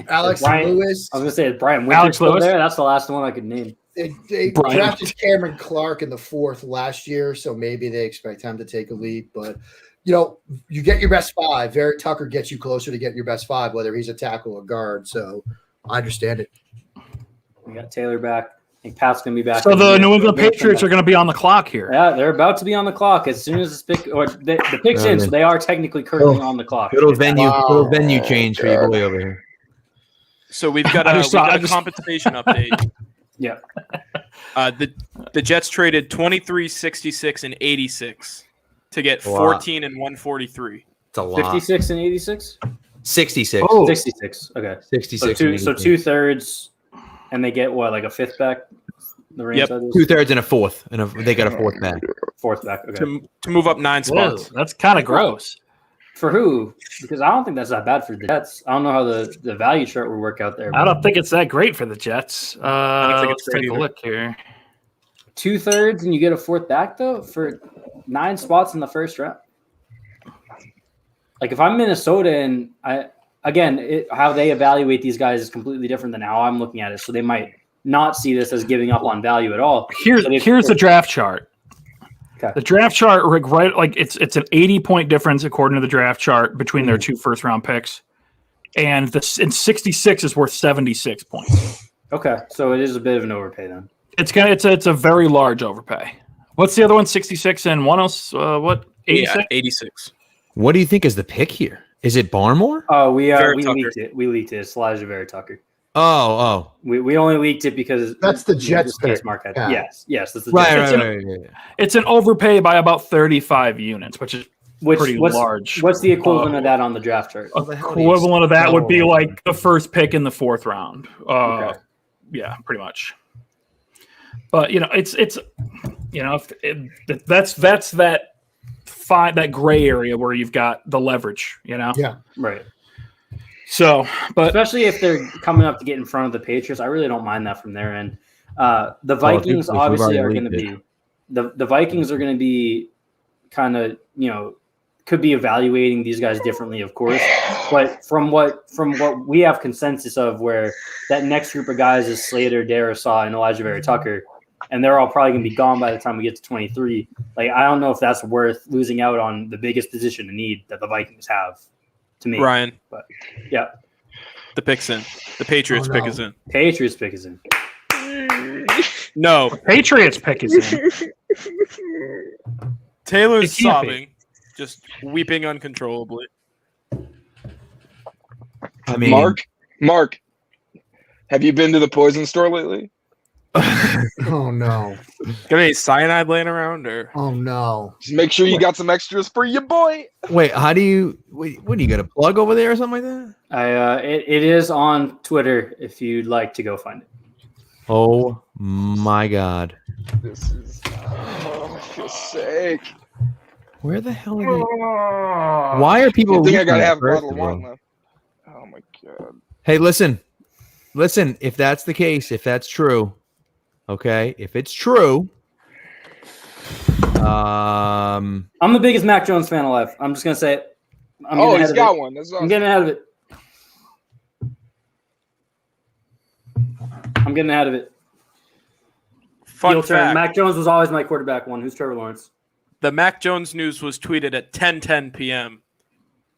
Alex Brian- Lewis. I was gonna say Brian Winter Alex still Lewis? there. That's the last one I could name. They Brian. drafted Cameron Clark in the 4th last year, so maybe they expect him to take a leap. But you get your best 5. Vera Tucker gets you closer to getting your best 5, whether he's a tackle or guard. So I understand it. We got Taylor back. I think Pat's gonna be back. so the New England Patriots are going to be on the clock here. Yeah, they're about to be on the clock as soon as this pick or the pick's in, so they are technically currently on the clock. Little venue change for your boy over here. So we've got I a, just we've saw- got I a just- compensation update. Yeah. The Jets traded 23, 66, and 86 to get A lot. 14 and 143. It's a lot. 56 and 86? 66. Oh. 66. Okay. 66. So 2/3, and they get what, like a 5th back? The Rams Yep. had this? 2/3 and a 4th, and they got a 4th back. 4th back. Okay. To move up 9 Whoa, spots. that's kind of gross. For who? Because I don't think that's that bad for the Jets. I don't know how the value chart would work out there. I don't think it's that great for the Jets. think Let's it's great take a either. look here. 2/3 and you get a 4th back though for 9 spots in the first round. Like if I'm Minnesota and how they evaluate these guys is completely different than how I'm looking at it. So they might not see this as giving up on value at all. Here's But if- the draft chart. The draft chart, right? Like it's an 80-point difference according to the draft chart between their 2 first-round picks, and 66 is worth 76 points. Okay, so it is a bit of an overpay then. It's a very large overpay. What's the other one? 66 and one else? What? 86? Yeah, 86. What do you think is the pick here? Is it Barmore? Oh, we leaked it. We leaked it. It's Elijah Vera Tucker. Oh. We only leaked it because that's the Jets pick. Market. Yeah. Yes, that's the right, Jets. Right. It's an overpay by about 35 units, which is pretty large. What's the equivalent of that on the draft chart? Equivalent of that would be like the first pick in the 4th round. Okay. Yeah, pretty much. But it's that's that gray area where you've got the leverage. Yeah, right. So, but especially if they're coming up to get in front of the Patriots, I really don't mind that from their end. The Vikings obviously are going to be the Vikings are going to be kind of could be evaluating these guys differently, of course. But from what we have consensus of, where that next group of guys is Slater, Darisaw, and Elijah Vera Tucker, and they're all probably going to be gone by the time we get to 23. Like, I don't know if that's worth losing out on the biggest position of need that the Vikings have. To me, Ryan. But yeah, the pick's in. The Patriots pick is in. Patriots pick is in. No, the Patriots pick is in. Taylor's sobbing, just weeping uncontrollably. I mean, Mark, have you been to the poison store lately? Oh no! Got any cyanide laying around, or? Oh no! Just make sure you got some extras for your boy. Wait, how do you? What do you got a plug over there or something like that? It is on Twitter if you'd like to go find it. Oh my God! This is. Oh, I feel sick. Where the hell are you? Why are people? I think I gotta have a bottle of wine left. Oh my God! Hey, listen. If that's the case, if that's true. Okay, if it's true, I'm the biggest Mac Jones fan alive. I'm just gonna say it. He's got one. That's awesome. I'm getting ahead of it. Fun fact: Mac Jones was always my quarterback one. Who's Trevor Lawrence? The Mac Jones news was tweeted at 10:10 p.m.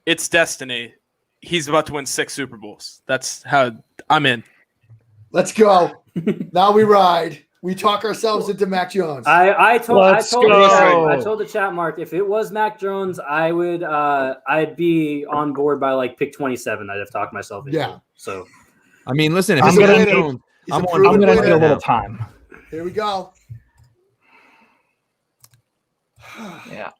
It's destiny. He's about to win 6 Super Bowls. That's how I'm in. Let's go. Now we ride. We talk ourselves into Mac Jones. I told the chat, Mark, if it was Mac Jones, I would I'd be on board by like pick 27. I'd have talked myself into. Yeah. So I mean, listen, if I'm gonna need a little time. Here we go. Yeah.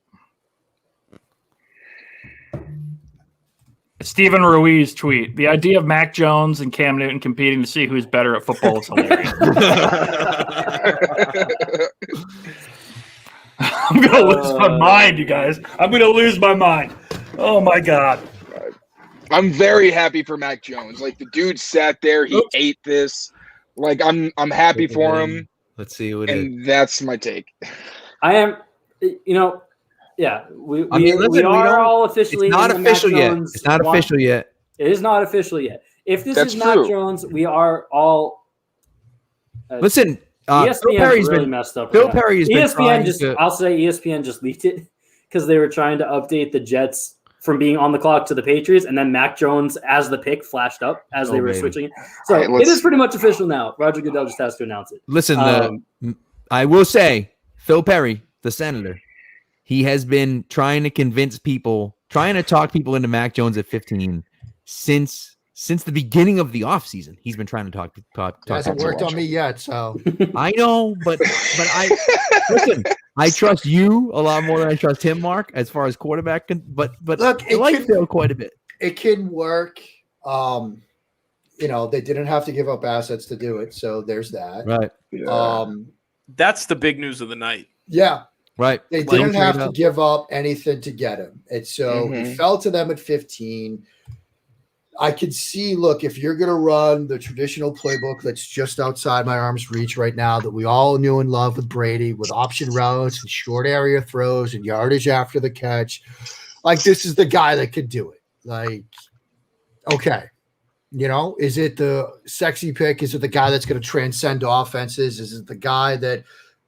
Stephen Ruiz tweet: the idea of Mac Jones and Cam Newton competing to see who's better at football is hilarious. I'm gonna lose my mind, you guys. I'm gonna lose my mind. Oh my God. I'm very happy for Mac Jones. Like, the dude sat there, he ate this. Like, I'm happy for him. Let's see what that's my take. I am, yeah, we are all officially. It's not official yet. It's not official yet. It is not official yet. If this is Mac Jones, we are all. Listen, ESPN Phil Perry's really been messed up. Phil Perry's been trying to. I'll say ESPN just leaked it because they were trying to update the Jets from being on the clock to the Patriots, and then Mac Jones as the pick flashed up as they were switching it. So it is pretty much official now. Roger Goodell just has to announce it. Listen, I will say, Phil Perry, the senator, he has been trying to convince people, trying to talk people into Mac Jones at 15 since the beginning of the offseason. He's been trying to talk. Hasn't worked on me yet, so I know, but I listen. I trust you a lot more than I trust him, Mark, as far as quarterback. But look, I like Phil quite a bit. It can work. They didn't have to give up assets to do it, so there's that. Right. That's the big news of the night. Yeah. Right. They didn't have to give up anything to get him. And so it fell to them at 15. I could see, look, if you're going to run the traditional playbook that's just outside my arm's reach right now that we all knew and loved with Brady, with option routes and short area throws and yardage after the catch, like, this is the guy that could do it. Like, okay. Is it the sexy pick? Is it the guy that's going to transcend offenses? Is it the guy that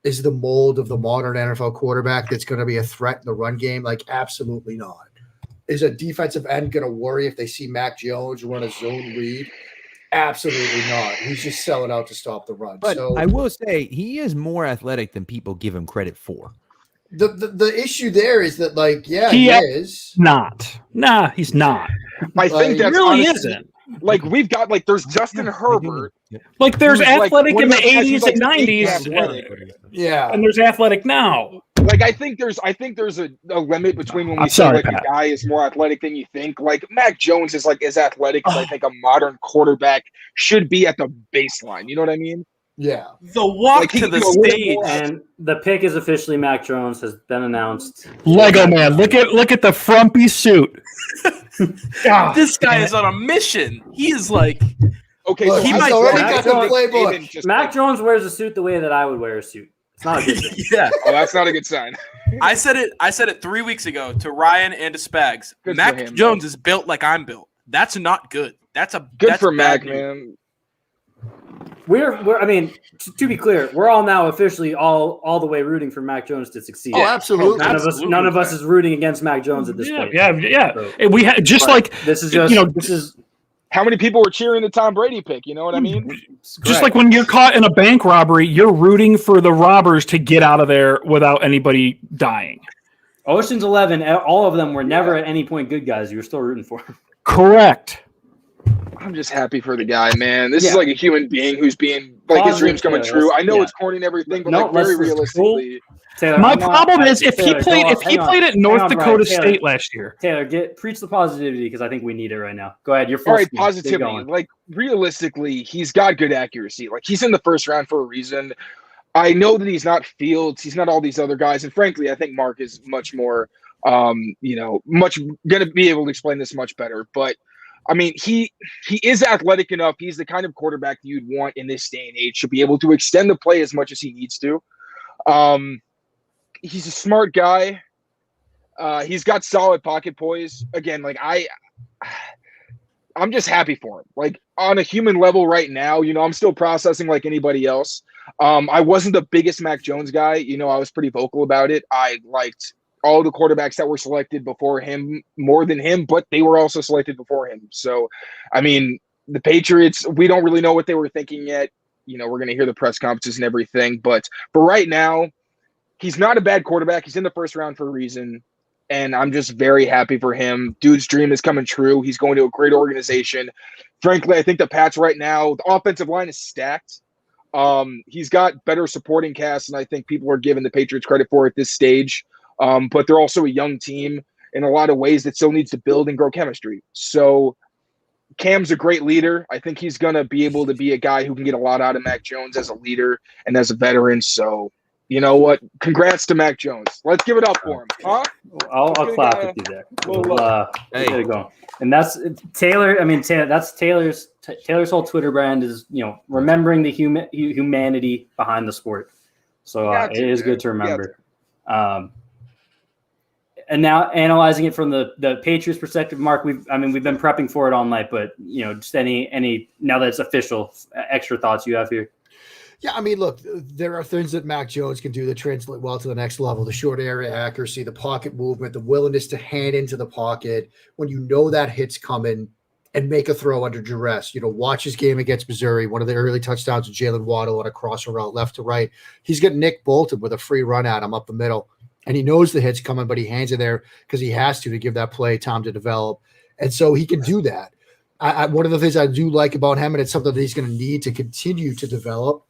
is the mold of the modern NFL quarterback that's going to be a threat in the run game? Like, absolutely not. Is a defensive end going to worry if they see Mac Jones run a zone read? Absolutely not. He's just selling out to stop the run. But so I will say he is more athletic than people give him credit for. the issue there is that, like, yeah, He he is. Not. Nah, he's not. I think that's really honestly, isn't. like we've got like there's Justin Herbert. Like there's who's, like, athletic one in of the those guys who's, 80s and like, 90s, athletic. Yeah. and there's athletic now. Like I think there's a limit between when we I'm say sorry, like Pat. a guy is more athletic than you think. Like Mac Jones is like as athletic as I think a modern quarterback should be at the baseline. You know what I mean? Yeah. The walk Like, he to the can go a little stage. more- And the pick is officially Mac Jones, has been announced. Lego man, look at the frumpy suit. God, This guy is on a mission. He is like, Okay, Look, so he he's might already Mac got the Jones- playbook. Mac Jones wears a suit the way that I would wear a suit. It's not a good thing. yeah. Oh, that's not a good sign. I said it 3 weeks ago to Ryan and to Spags. Good for Mac him, Jones is built like I'm built. That's not good. That's Good for bad Mac, news. man. We're I mean, to be clear, we're all now officially all the way rooting for Mac Jones to succeed. Oh, absolutely. None of us is rooting against Mac Jones at this point. Yeah. So, And we had just but like this is just this is How many people were cheering the Tom Brady pick? You know what I mean? just like when you're caught in a bank robbery, you're rooting for the robbers to get out of there without anybody dying. Ocean's 11. All of them were never at any point good guys. You were still rooting for them. Correct. I'm just happy for the guy, man. This is Yeah. like a human being who's being like his dreams coming Taylor. true. I know Yeah. it's corny and everything, but No, like very let's- realistically, Taylor, My I'm not- problem is if he Taylor, played go if on, he hang on. played at Hang North on, Dakota Brian. State last year. Taylor, preach the positivity because I think we need it right now. Go ahead. You're full all right, steam. Keep positivity. going. Like realistically, he's got good accuracy. Like he's in the first round for a reason. I know that he's not Fields, he's not all these other guys, and frankly, I think Mark is much more, much gonna be able to explain this much better. But I mean, he is athletic enough. He's the kind of quarterback that you'd want in this day and age to be able to extend the play as much as he needs to. He's a smart guy. He's got solid pocket poise. Again, like I'm just happy for him. Like on a human level right now, I'm still processing like anybody else. I wasn't the biggest Mac Jones guy. I was pretty vocal about it. I liked all the quarterbacks that were selected before him more than him, but they were also selected before him. So, I mean, the Patriots, we don't really know what they were thinking yet. We're going to hear the press conferences and everything. But for right now, he's not a bad quarterback. He's in the first round for a reason. And I'm just very happy for him. Dude's dream is coming true. He's going to a great organization. Frankly, I think the Pats right now, the offensive line is stacked. He's got better supporting cast than I think people are giving the Patriots credit for at this stage. But they're also a young team in a lot of ways that still needs to build and grow chemistry. So Cam's a great leader. I think he's going to be able to be a guy who can get a lot out of Mac Jones as a leader and as a veteran. So, you know what? Congrats to Mac Jones. Let's give it up for him. Huh? I'll clap with you there. Hey. Get it going. And that's Taylor. I mean, that's Taylor's whole Twitter brand is, remembering the humanity behind the sport. So it is good to remember. And now analyzing it from the Patriots perspective, Mark, we've been prepping for it all night, but just any now that it's official, extra thoughts you have here. Yeah, I mean, look, there are things that Mac Jones can do that translate well to the next level. The short area accuracy, the pocket movement, the willingness to hand into the pocket when you know that hit's coming and make a throw under duress. Watch his game against Missouri, one of the early touchdowns of Jalen Waddle on a crosser route left to right. He's got Nick Bolton with a free run at him up the middle. And he knows the hit's coming, but he hands it there because he has to give that play time to develop. And so he can do that. One of the things I do like about him, and it's something that he's going to need to continue to develop,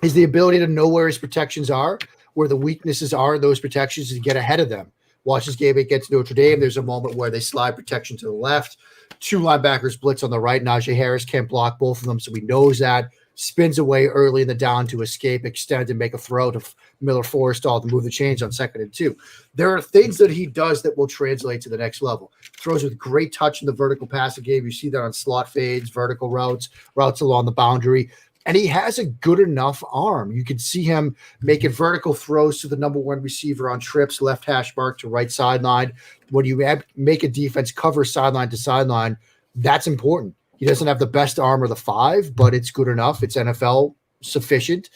is the ability to know where his protections are, where the weaknesses are in those protections, and get ahead of them. Watch his game against Notre Dame. There's a moment where they slide protection to the left, two linebackers blitz on the right. Najee Harris can't block both of them, so he knows that. Spins away early in the down to escape, extend, and make a throw to Miller Forrestall to move the chains on 2nd and 2. There are things that he does that will translate to the next level. Throws with great touch in the vertical passing game. You see that on slot fades, vertical routes along the boundary. And he has a good enough arm. You can see him making vertical throws to the number one receiver on trips, left hash mark to right sideline. When you make a defense cover sideline to sideline, that's important. He doesn't have the best arm of the 5, but it's good enough. It's NFL sufficient.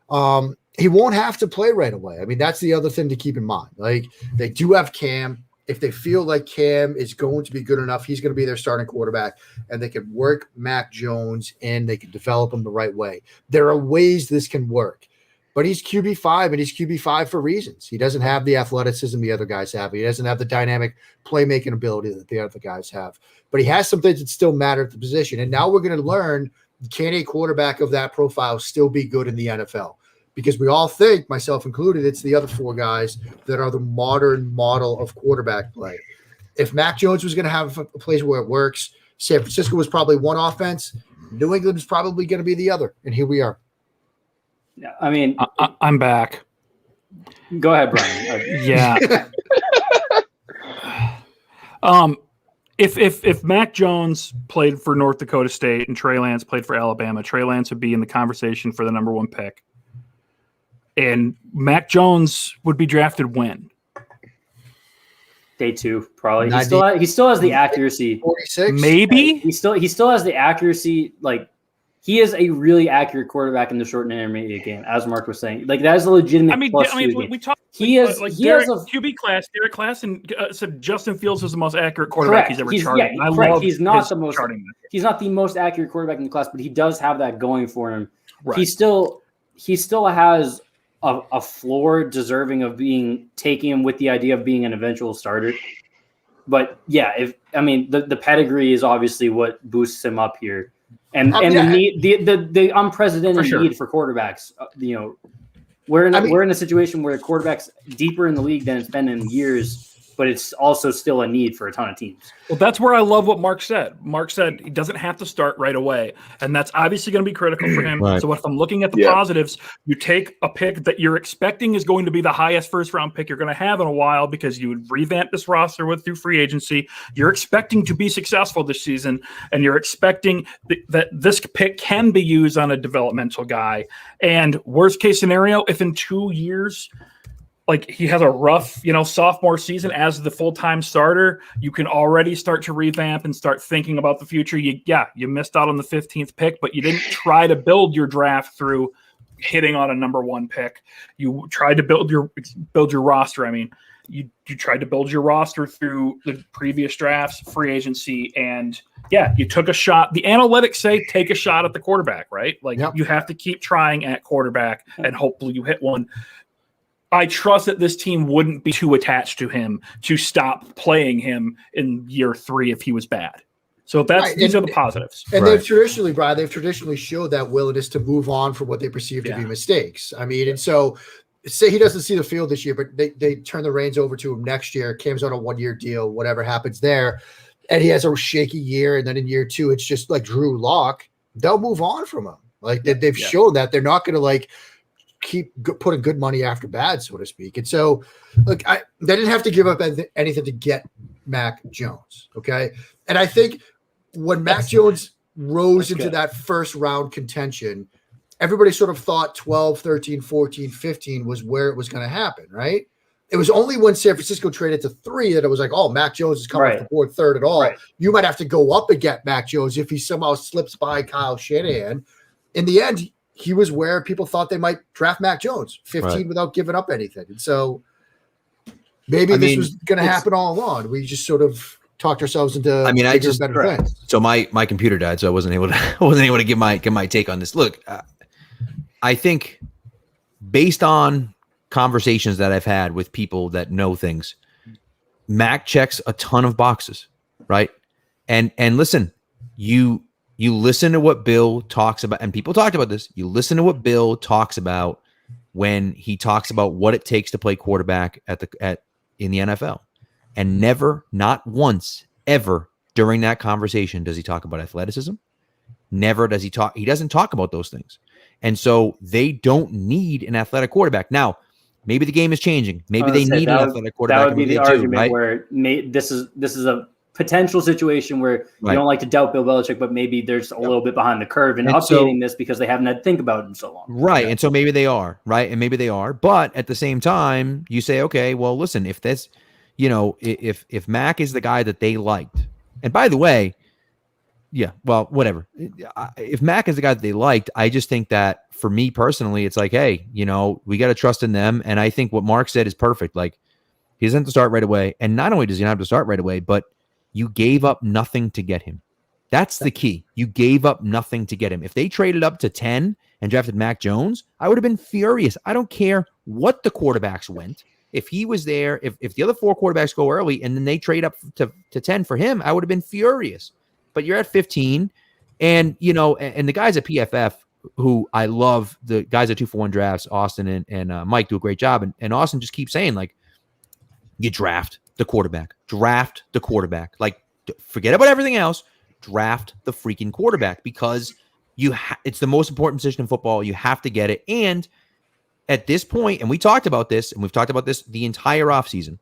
And he won't have to play right away. I mean, that's the other thing to keep in mind. Like, they do have Cam. If they feel like Cam is going to be good enough, he's going to be their starting quarterback, and they can work Mac Jones and they can develop him the right way. There are ways this can work, but he's QB5, and he's QB5 for reasons. He doesn't have the athleticism the other guys have. He doesn't have the dynamic playmaking ability that the other guys have, but he has some things that still matter at the position. And now we're going to learn, can a quarterback of that profile still be good in the NFL? Because we all think, myself included, it's the other four guys that are the modern model of quarterback play. If Mac Jones was going to have a place where it works, San Francisco was probably one offense, New England is probably going to be the other. And here we are. Yeah, I mean, I'm back. Go ahead, Brian. Yeah. If Mac Jones played for North Dakota State and Trey Lance played for Alabama, Trey Lance would be in the conversation for the number 1 pick. And Mac Jones would be drafted when? Day 2, probably. He still has the accuracy. 46, maybe. He still has the accuracy. Like, he is a really accurate quarterback in the short and intermediate game, as Mark was saying. Like, that is a legitimate. We talked. Derek Class and said Justin Fields was the most accurate quarterback he's ever charted. Yeah, correct. He's not the most accurate quarterback in the class, but he does have that going for him. Right. He still has a floor deserving of being taken with the idea of being an eventual starter. But yeah, the pedigree is obviously what boosts him up here. And the need, the unprecedented need for quarterbacks. We're in a situation where the quarterback's deeper in the league than it's been in years, but it's also still a need for a ton of teams. Well, that's where I love what Mark said. Mark said he doesn't have to start right away, and that's obviously going to be critical for him. Right. So if I'm looking at the positives, you take a pick that you're expecting is going to be the highest first-round pick you're going to have in a while because you would revamp this roster through free agency. You're expecting to be successful this season, and you're expecting that this pick can be used on a developmental guy. And worst-case scenario, if in 2 years – like he has a rough, sophomore season as the full-time starter, you can already start to revamp and start thinking about the future. You missed out on the 15th pick, but you didn't try to build your draft through hitting on a number 1 pick. You tried to build your roster. I mean, you tried to build your roster through the previous drafts, free agency, and you took a shot. The analytics say take a shot at the quarterback, right? Like you have to keep trying at quarterback and hopefully you hit one. I trust that this team wouldn't be too attached to him to stop playing him in year 3 if he was bad. So these are the positives. And they've traditionally showed that willingness to move on from what they perceive to be mistakes. I mean, and so say he doesn't see the field this year, but they turn the reins over to him next year. Cam's on a 1-year deal, whatever happens there, and he has a shaky year, and then in year 2, it's just like Drew Lock. They'll move on from him. Like they've shown that they're not going to keep putting good money after bad, so to speak. And so, look, they didn't have to give up anything to get Mac Jones, okay? And I think when Mac Jones rose into that first round contention, everybody sort of thought 12, 13, 14, 15 was where it was going to happen, right? It was only when San Francisco traded to 3 that it was like, oh, Mac Jones is coming off the board 3rd at all. Right. You might have to go up and get Mac Jones if he somehow slips by Kyle Shanahan. In the end, he was where people thought they might draft Mac Jones 15 without giving up anything. And so maybe this was going to happen all along. We just sort of talked ourselves into better things. So my computer died, so I wasn't able to give my take on this. Look, I think based on conversations that I've had with people that know things, Mac checks a ton of boxes, right? And listen, you listen to what Bill talks about, and people talked about this. You listen to what Bill talks about when he talks about what it takes to play quarterback in the NFL, and never, not once, ever during that conversation does he talk about athleticism. Never does he talk. He doesn't talk about those things, and so they don't need an athletic quarterback now. Maybe the game is changing. Maybe they need an athletic quarterback. That would be the argument where this is a potential situation where you don't like to doubt Bill Belichick, but maybe there's a little bit behind the curve in updating this because they haven't had to think about it in so long. Right. And so maybe they are, right? And maybe they are. But at the same time, you say, okay, well, listen, if this, if Mac is the guy that they liked, and by the way, whatever. If Mac is the guy that they liked, I just think that for me personally, it's like, hey, we got to trust in them. And I think what Mark said is perfect. Like, he doesn't have to start right away. And not only does he not have to start right away, but you gave up nothing to get him. That's the key. You gave up nothing to get him. If they traded up to 10 and drafted Mac Jones, I would have been furious. I don't care what the quarterbacks went. If he was there, if the other 4 quarterbacks go early and then they trade up to 10 for him, I would have been furious. But you're at 15, and and the guys at PFF, who I love, the guys at 2-for-1 drafts, Austin and Mike do a great job. And Austin just keeps saying, like, you draft the quarterback. Like, forget about everything else. Draft the freaking quarterback, because it's the most important position in football. You have to get it. And at this point, and we talked about this, and we've talked about this the entire offseason,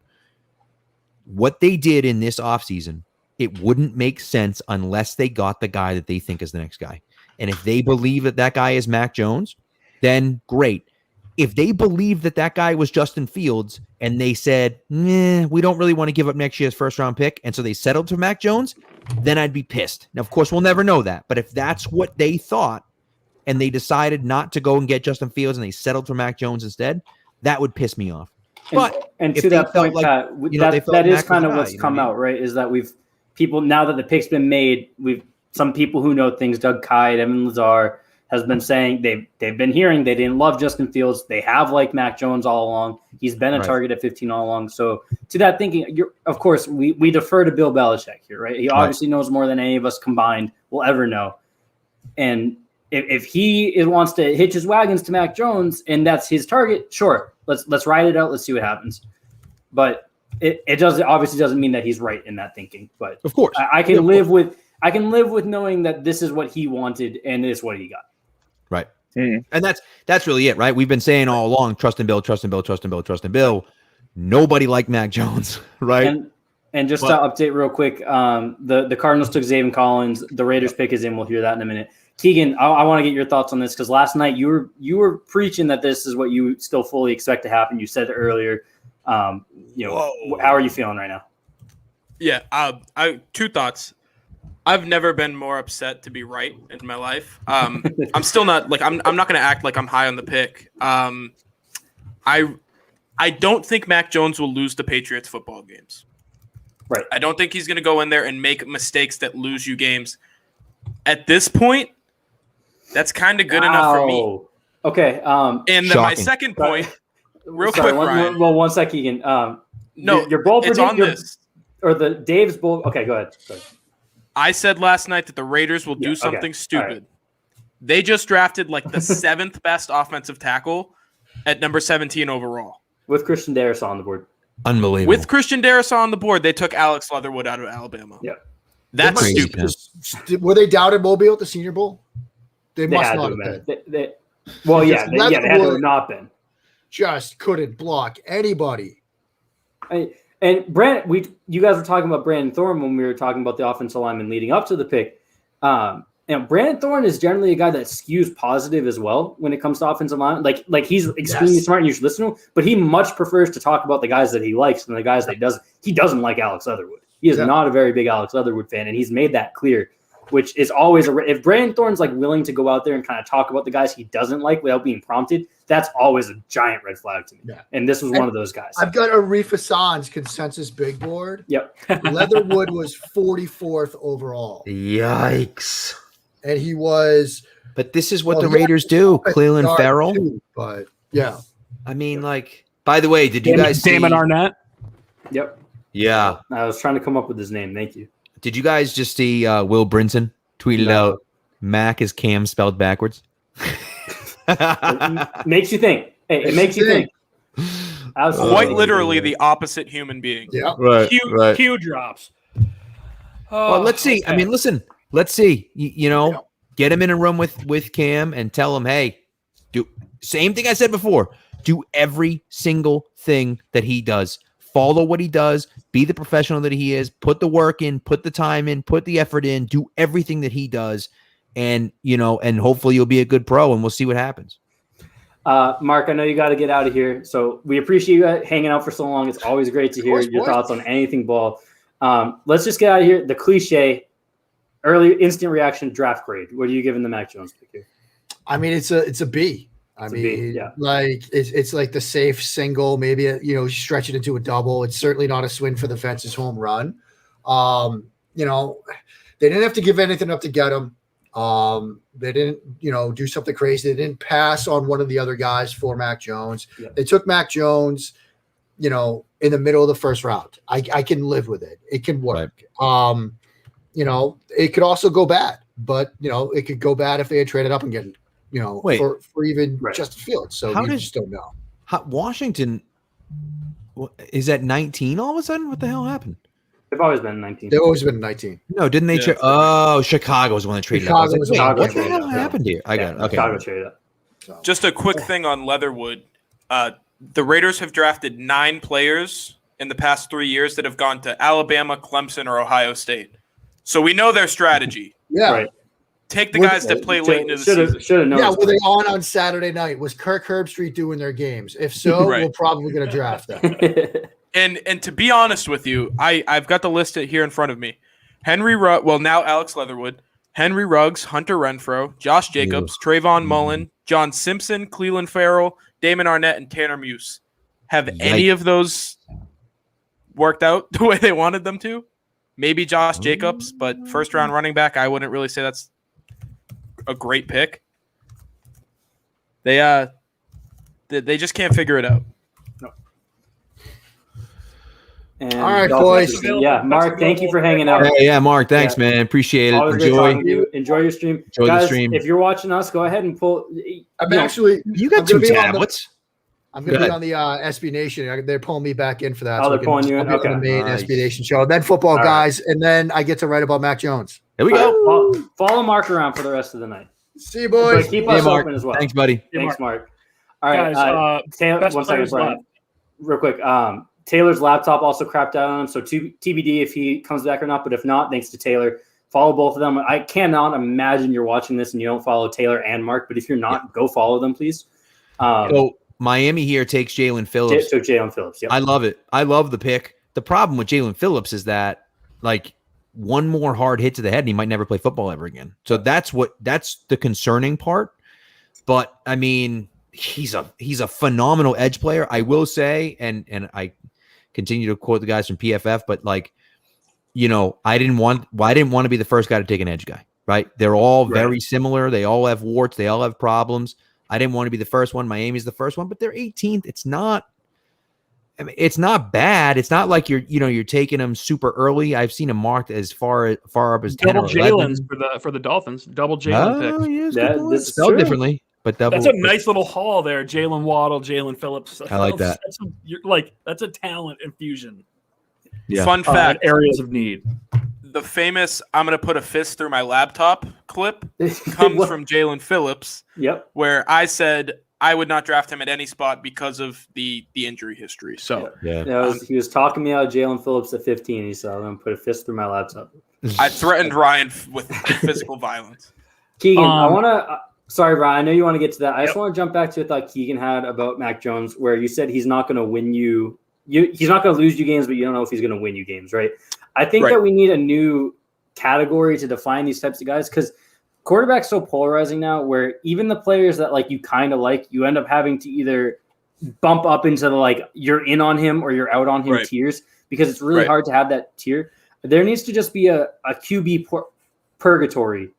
what they did in this offseason, it wouldn't make sense unless they got the guy that they think is the next guy. And if they believe that guy is Mac Jones, then great. If they believe that guy was Justin Fields and they said, we don't really want to give up next year's first-round pick, and so they settled for Mac Jones, then I'd be pissed. Now, of course, we'll never know that. But if that's what they thought and they decided not to go and get Justin Fields and they settled for Mac Jones instead, that would piss me off. But and to that point, Pat, that is kind of what's come out, right? Is that people, now that the pick's been made, some people who know things, Doug Kite, Evan Lazar, has been saying they've been hearing they didn't love Justin Fields. They have liked Mac Jones all along. He's been a target at 15 all along. So to that thinking, of course, we defer to Bill Belichick here, right? He obviously knows more than any of us combined will ever know. And if he wants to hitch his wagons to Mac Jones and that's his target, sure, let's ride it out. Let's see what happens. But it obviously doesn't mean that he's right in that thinking. But of course, I can live with knowing that this is what he wanted and this is what he got. Right. And that's really it, right? We've been saying all along, trust in Bill. Nobody liked Mac Jones, right? And just to update real quick, the Cardinals took Zaven Collins. The Raiders pick is in. We'll hear that in a minute. Keegan, I want to get your thoughts on this, because last night you were preaching that this is what you still fully expect to happen. You said it earlier. How are you feeling right now? Yeah, I 2 thoughts. I've never been more upset to be right in my life. I'm still not I'm not going to act like I'm high on the pick. I don't think Mac Jones will lose the Patriots football games. Right. I don't think he's going to go in there and make mistakes that lose you games. At this point, that's kind of good enough for me. Okay. And then my second point, real quick, Ryan. Well, one sec, Keegan. No, your bold it's on this. Or the Dave's bold. Okay, go ahead. I said last night that the Raiders will do something stupid. Right. They just drafted like the 7th best offensive tackle at number 17 overall. With Christian Darrisaw on the board. Unbelievable. With Christian Darrisaw on the board, they took Alex Leatherwood out of Alabama. Yeah. That's stupid. Were they down at Mobile at the Senior Bowl? They must not have been. They had to have not been. Just couldn't block anybody. And you guys were talking about Brandon Thorne when we were talking about the offensive lineman leading up to the pick. And Brandon Thorne is generally a guy that skews positive as well when it comes to offensive line. Like he's extremely smart and you should listen to him, but he much prefers to talk about the guys that he likes than the guys that he doesn't. He doesn't like Alex Leatherwood. He is not a very big Alex Leatherwood fan, and he's made that clear, which is always if Brandon Thorne's like willing to go out there and kind of talk about the guys he doesn't like without being prompted, that's always a giant red flag to me. Yeah. And this was one of those guys. I've got Arif Hassan's consensus big board. Yep. Leatherwood was 44th overall. Yikes. And he was. But this is what the Raiders do. Cleveland Farrell. But yeah. I mean, by the way, did you guys see Damon Arnett? Yep. Yeah. I was trying to come up with his name. Thank you. Did you guys just see Will Brinson tweeted out Mac is Cam spelled backwards? It makes you think. Hey, it makes you think. Absolutely. Quite literally the opposite human being. Yeah. Right. Q drops. Well, let's see. Okay. I mean, listen, let's see. Get him in a room with Cam and tell him, hey, do same thing I said before. Do every single thing that he does. Follow what he does. Be the professional that he is. Put the work in. Put the time in. Put the effort in. Do everything that he does. And, and hopefully you'll be a good pro, and we'll see what happens. Mark, I know you got to get out of here. So we appreciate you hanging out for so long. It's always great to hear your thoughts on anything ball. Let's just get out of here. The cliche, early instant reaction draft grade. What are you giving the Mac Jones pick here? I mean, it's a B. I mean, like it's like the safe single, maybe stretch it into a double. It's certainly not a swing for the fences home run. They didn't have to give anything up to get him. They didn't, do something crazy. They didn't pass on one of the other guys for Mac Jones. Yeah. They took Mac Jones, in the middle of the first round. I can live with it. It can work. Right. It could also go bad, but it could go bad if they had traded up and getting, for even Justin Fields. So just don't know. Washington is at 19 all of a sudden? What the hell happened? They've always been 19. They've always been 19. No, didn't they? Chicago was the one that traded up. What the hell happened here? I got it. Okay. Chicago traded up. So. Just a quick thing on Leatherwood. The Raiders have drafted 9 players in the past 3 years that have gone to Alabama, Clemson, or Ohio State. So we know their strategy. Yeah. Right. Take the guys that play late into the season. Should have known. Yeah, were they on Saturday night? Was Kirk Herbstreit doing their games? If so, we're probably going to draft them. And to be honest with you, I've got the list here in front of me. Now Alex Leatherwood, Henry Ruggs, Hunter Renfrow, Josh Jacobs, Trayvon Mullen, John Simpson, Cleveland Farrell, Damon Arnett, and Tanner Muse. Have any of those worked out the way they wanted them to? Maybe Josh Jacobs, but first-round running back, I wouldn't really say that's a great pick. They just can't figure it out. And all right, boys. Yeah, Mark, thank you for hanging out. Yeah, Mark, thanks, man. Appreciate it. Enjoy your stream. Enjoy guys, the stream. If you're watching us, go ahead and pull. You got 2 tablets. I'm going to be on the SB Nation. They're pulling me back in for that. They're pulling you in. Okay. The main SB Nation show. Then football guys, and then I get to write about Mac Jones. There we go. Follow Mark around for the rest of the night. See you, boys. But keep us open as well. Thanks, buddy. Thanks, Mark. All right, guys. Taylor, one second, Brian. Real quick. Taylor's laptop also crapped out on him, so TBD if he comes back or not. But if not, thanks to Taylor. Follow both of them. I cannot imagine you're watching this and you don't follow Taylor and Mark. But if you're not, go follow them, please. So Miami here takes Jalen Phillips. Took Jalen Phillips. Yep. I love it. I love the pick. The problem with Jalen Phillips is that one more hard hit to the head and he might never play football ever again. So that's the concerning part. But I mean, he's a phenomenal edge player. I will say, and I continue to quote the guys from PFF, but I didn't want to be the first guy to take an edge guy, right? They're all very similar. They all have warts. They all have problems. I didn't want to be the first one. Miami's the first one, but they're 18th. It's not bad. It's not like you're taking them super early. I've seen them marked as far up as 10 double or 11. Jalen's for the Dolphins. Double Jalen pick. Yeah, it's spelled differently, but double. That's a nice little haul there. Jalen Waddle, Jalen Phillips. I like that. That's a talent infusion. Yeah. Fun fact: areas of need. The famous "I'm going to put a fist through my laptop" clip comes from Jalen Phillips. Yep. Where I said I would not draft him at any spot because of the injury history. So he was talking me out of Jalen Phillips at 15. He said, "I'm going to put a fist through my laptop." I threatened Ryan with physical violence. Keegan, I want to. Sorry, Ryan. I know you want to get to that. I just want to jump back to a thought Keegan had about Mac Jones, where you said he's not going to win you. He's not going to lose you games, but you don't know if he's going to win you games, right? I think that we need a new category to define these types of guys because quarterback's so polarizing now where even the players that you kind of you end up having to either bump up into the you're in on him or you're out on him tiers because it's really hard to have that tier. There needs to just be a QB purgatory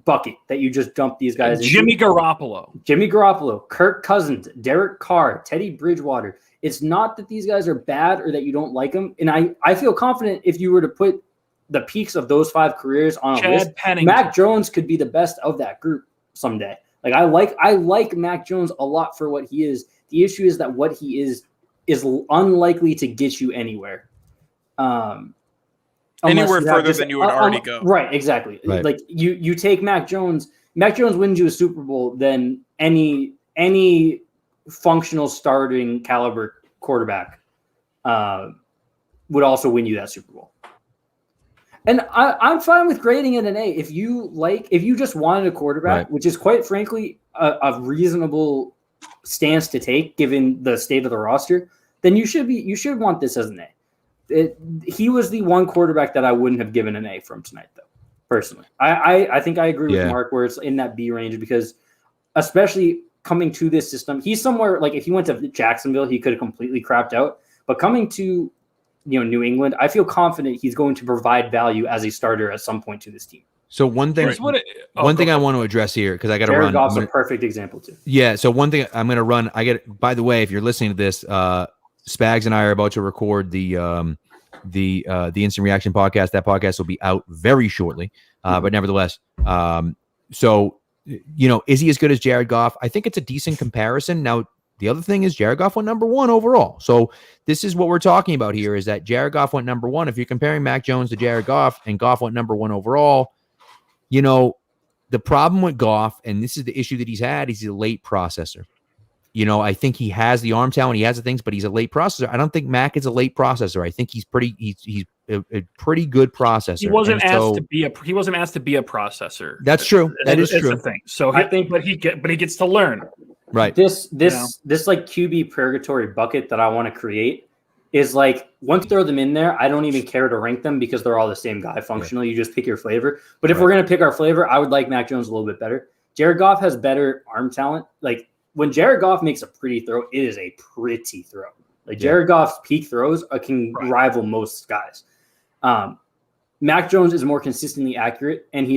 bucket that you just dump these guys into. Jimmy Garoppolo, Kirk Cousins, Derek Carr, Teddy Bridgewater. It's not that these guys are bad or that you don't like them. And I feel confident if you were to put the peaks of those 5 careers on a list, Mac Jones could be the best of that group someday. I like Mac Jones a lot for what he is. The issue is that what he is unlikely to get you anywhere. Anywhere further than you would already go. Right, exactly. Right. You take Mac Jones wins you a Super Bowl than any functional starting caliber quarterback would also win you that Super Bowl. And I'm fine with grading it an A. If you just wanted a quarterback, which is quite frankly a reasonable stance to take given the state of the roster, then you should want this as an A. He was the one quarterback that I wouldn't have given an A from tonight, though, personally. I think I agree with Yeah. Mark where it's in that B range because especially coming to this system, he's somewhere like if he went to Jacksonville, he could have completely crapped out. But coming to New England, I feel confident he's going to provide value as a starter at some point to this team. So one thing, one thing I want to address here because I got to run. Jared Goff's a perfect example too. Yeah. So one thing I'm going to run. By the way, if you're listening to this, Spags and I are about to record the Instant Reaction podcast. That podcast will be out very shortly. But nevertheless, so is he as good as Jared Goff? I think it's a decent comparison. Now, the other thing is Jared Goff went number 1 overall. So this is what we're talking about here is that Jared Goff went number 1. If you're comparing Mac Jones to Jared Goff and Goff went number 1 overall, the problem with Goff, and this is the issue that he's had, he's a late processor. I think he has the arm talent, he has the things, but he's a late processor. I don't think Mac is a late processor. I think he's a pretty good processor. He wasn't asked to be a processor. That's true. That is true. The thing. So he gets to learn. Right. This like QB purgatory bucket that I want to create is like once you throw them in there, I don't even care to rank them because they're all the same guy functionally. You just pick your flavor. But if we're gonna pick our flavor, I would like Mac Jones a little bit better. Jared Goff has better arm talent. Like when Jared Goff makes a pretty throw, it is a pretty throw. Like Jared Goff's peak throws can rival most guys. Mac Jones is more consistently accurate, and he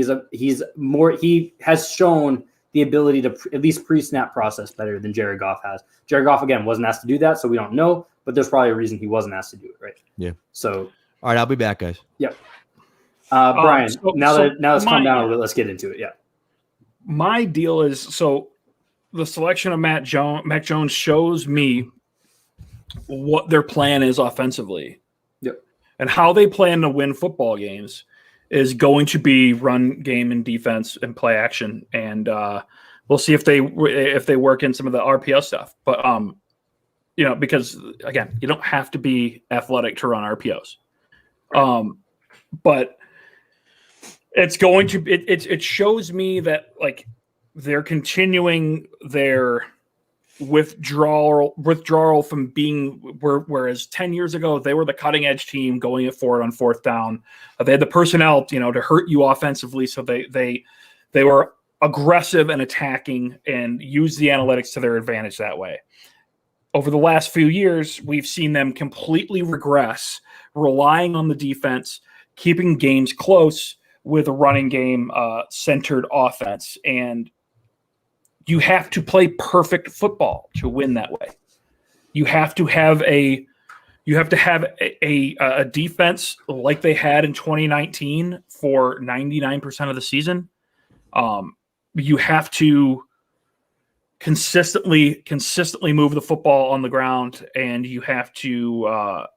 has shown the ability to at least pre-snap process better than Jared Goff has. Jared Goff, again, wasn't asked to do that, so we don't know, but there's probably a reason he wasn't asked to do it, right? Yeah. So, all right, I'll be back, guys. Yep. Brian, now let's calm down a little bit. Let's get into it. Yeah. My deal is the selection of Mac Jones shows me what their plan is offensively. Yep. And how they plan to win football games is going to be run game and defense and play action, and we'll see if they work in some of the RPO stuff. But because again, you don't have to be athletic to run RPOs. But it's going to it shows me that like they're continuing their withdrawal from being whereas 10 years ago they were the cutting edge team going for it on fourth down. They had the personnel to hurt you offensively, so they were aggressive and attacking and used the analytics to their advantage that way. Over the last few years, we've seen them completely regress, relying on the defense, keeping games close with a running game centered offense. And you have to play perfect football to win that way. You have to have a defense like they had in 2019 for 99% of the season. You have to consistently move the football on the ground, and you have to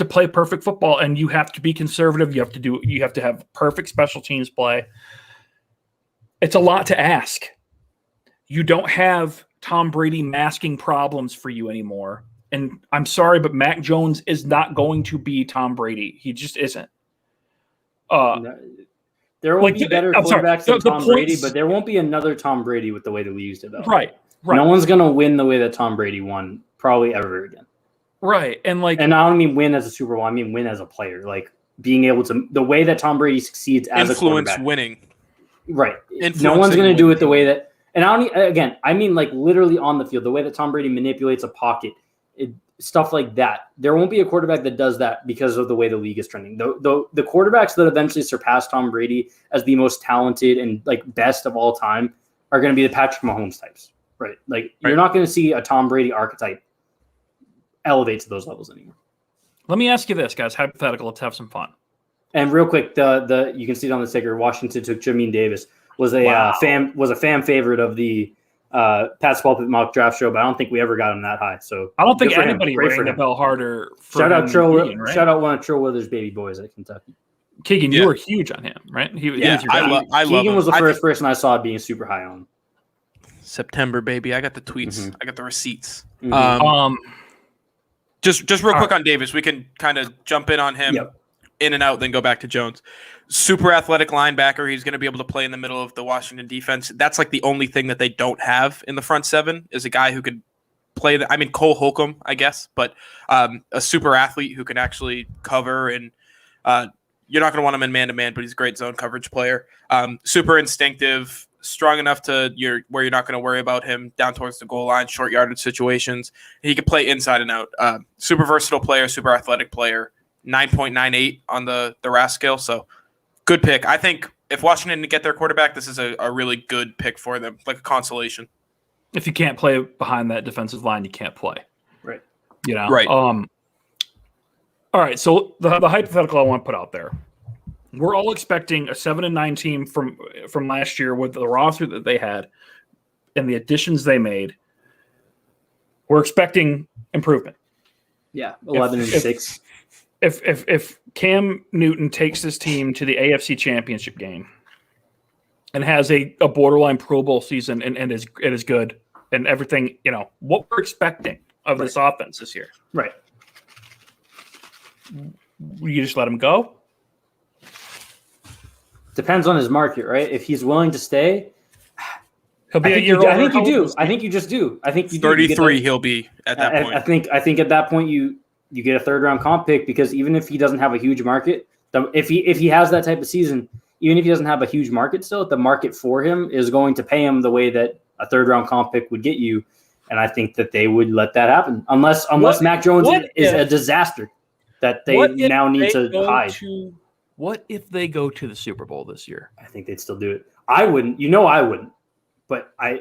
play perfect football, and you have to be conservative. You have to have perfect special teams play. It's a lot to ask. You don't have Tom Brady masking problems for you anymore. And I'm sorry, but Mac Jones is not going to be Tom Brady. He just isn't. There will be better quarterbacks than Tom Brady, but there won't be another Tom Brady with the way the Leafs developed. Right. No one's going to win the way that Tom Brady won probably ever again. Right. And I don't mean win as a Super Bowl. I mean win as a player. Like being able to – the way that Tom Brady succeeds as a quarterback. Winning. Right. No one's going to do it the way that – and I mean like literally on the field, the way that Tom Brady manipulates a pocket, stuff like that. There won't be a quarterback that does that because of the way the league is trending. The quarterbacks that eventually surpass Tom Brady as the most talented and like best of all time are going to be the Patrick Mahomes types, right? You're not going to see a Tom Brady archetype elevate to those levels anymore. Let me ask you this, guys. Hypothetical. Let's have some fun. And real quick, the you can see it on the ticker. Washington took Jamin Davis. Was a fan favorite of the Pat's Pulpit mock draft show, but I don't think we ever got him that high. So I don't think anybody rang the bell harder. Shout out one of Trill Withers' baby boys at Kentucky. Keegan, you were huge on him, right? I love Keegan him. was the first person I saw being super high on. September, baby. I got the tweets. Mm-hmm. I got the receipts. Mm-hmm. Just real quick on Davis. We can kind of jump in on him. Yep. In and out, then go back to Jones. Super athletic linebacker. He's going to be able to play in the middle of the Washington defense. That's like the only thing that they don't have in the front seven is a guy who could play. Cole Holcomb, I guess, but a super athlete who can actually cover and you're not going to want him in man-to-man, but he's a great zone coverage player. Super instinctive, strong enough where you're not going to worry about him down towards the goal line, short yardage situations. He can play inside and out. Super versatile player, super athletic player. 9.98 on the RAS scale, so good pick. I think if Washington didn't get their quarterback, this is a really good pick for them, like a consolation. If you can't play behind that defensive line, you can't play. Right. You know? Right. All right, so the hypothetical I want to put out there. We're all expecting a 7-9 team from last year with the roster that they had and the additions they made. We're expecting improvement. Yeah, 11-6. If Cam Newton takes this team to the AFC Championship game and has a borderline Pro Bowl season and is good and everything, you know, what we're expecting of this offense this year. Right. You just let him go? Depends on his market, right? If he's willing to stay, he'll be a year older. I think you do. I think you just do. I think you 33 he'll be at that point. I think at that point you get a third-round comp pick, because even if he doesn't have a huge market, if he has that type of season, even if he doesn't have a huge market still, the market for him is going to pay him the way that a third-round comp pick would get you. And I think that they would let that happen unless Mac Jones is a disaster that they now need to hide. What if they go to the Super Bowl this year? I think they'd still do it. I wouldn't. I wouldn't. But I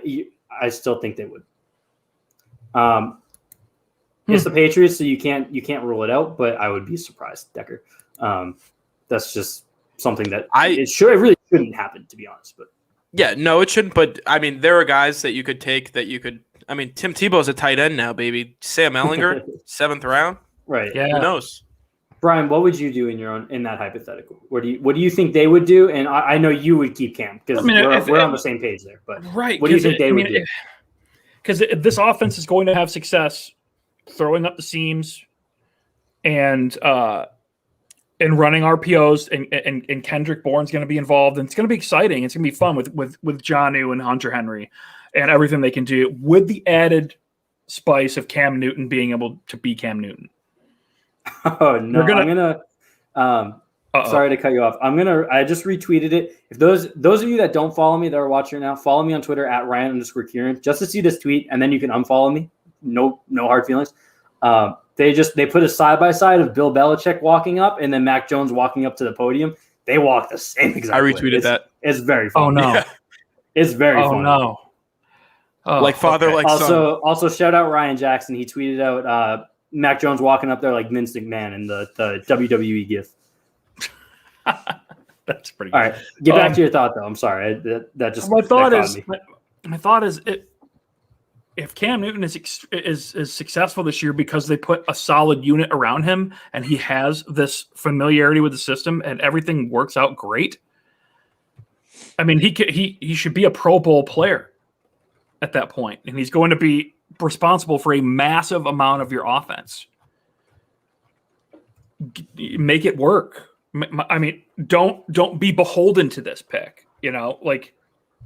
still think they would. It's the Patriots, so you can't rule it out. But I would be surprised, Decker. That's just something that it really shouldn't happen, to be honest. But yeah, no, it shouldn't. But I mean, there are guys that you could take that you could. I mean, Tim Tebow's a tight end now, baby. Sam Ellinger, 7th round. Right. Yeah. Who knows? Brian, what would you do in that hypothetical? What do you think they would do? And I know you would keep Cam, because we're on the same page there. But right, what do you think they would do? Because this offense is going to have success throwing up the seams and running RPOs, and Kendrick Bourne's going to be involved, and it's going to be exciting. It's going to be fun with Jonnu and Hunter Henry and everything they can do, with the added spice of Cam Newton being able to be Cam Newton. Oh no! I'm gonna. Sorry to cut you off. I just retweeted it. If those of you that don't follow me that are watching right now, follow me on Twitter at Ryan_Kieran, just to see this tweet, and then you can unfollow me. No hard feelings. They put a side by side of Bill Belichick walking up and then Mac Jones walking up to the podium. They walk the same exact way. I retweeted that. It's very funny. Oh no! Yeah. It's very funny. Oh no! Like father, like son. Also shout out Ryan Jackson. He tweeted out Mac Jones walking up there like Vince McMahon in the WWE gif. That's pretty good. All right, get back to your thought though. I'm sorry. My thought is if Cam Newton is successful this year because they put a solid unit around him and he has this familiarity with the system and everything works out great. I mean, he should be a Pro Bowl player at that point, and he's going to be responsible for a massive amount of your offense. Make it work. I mean, don't be beholden to this pick. You know, like,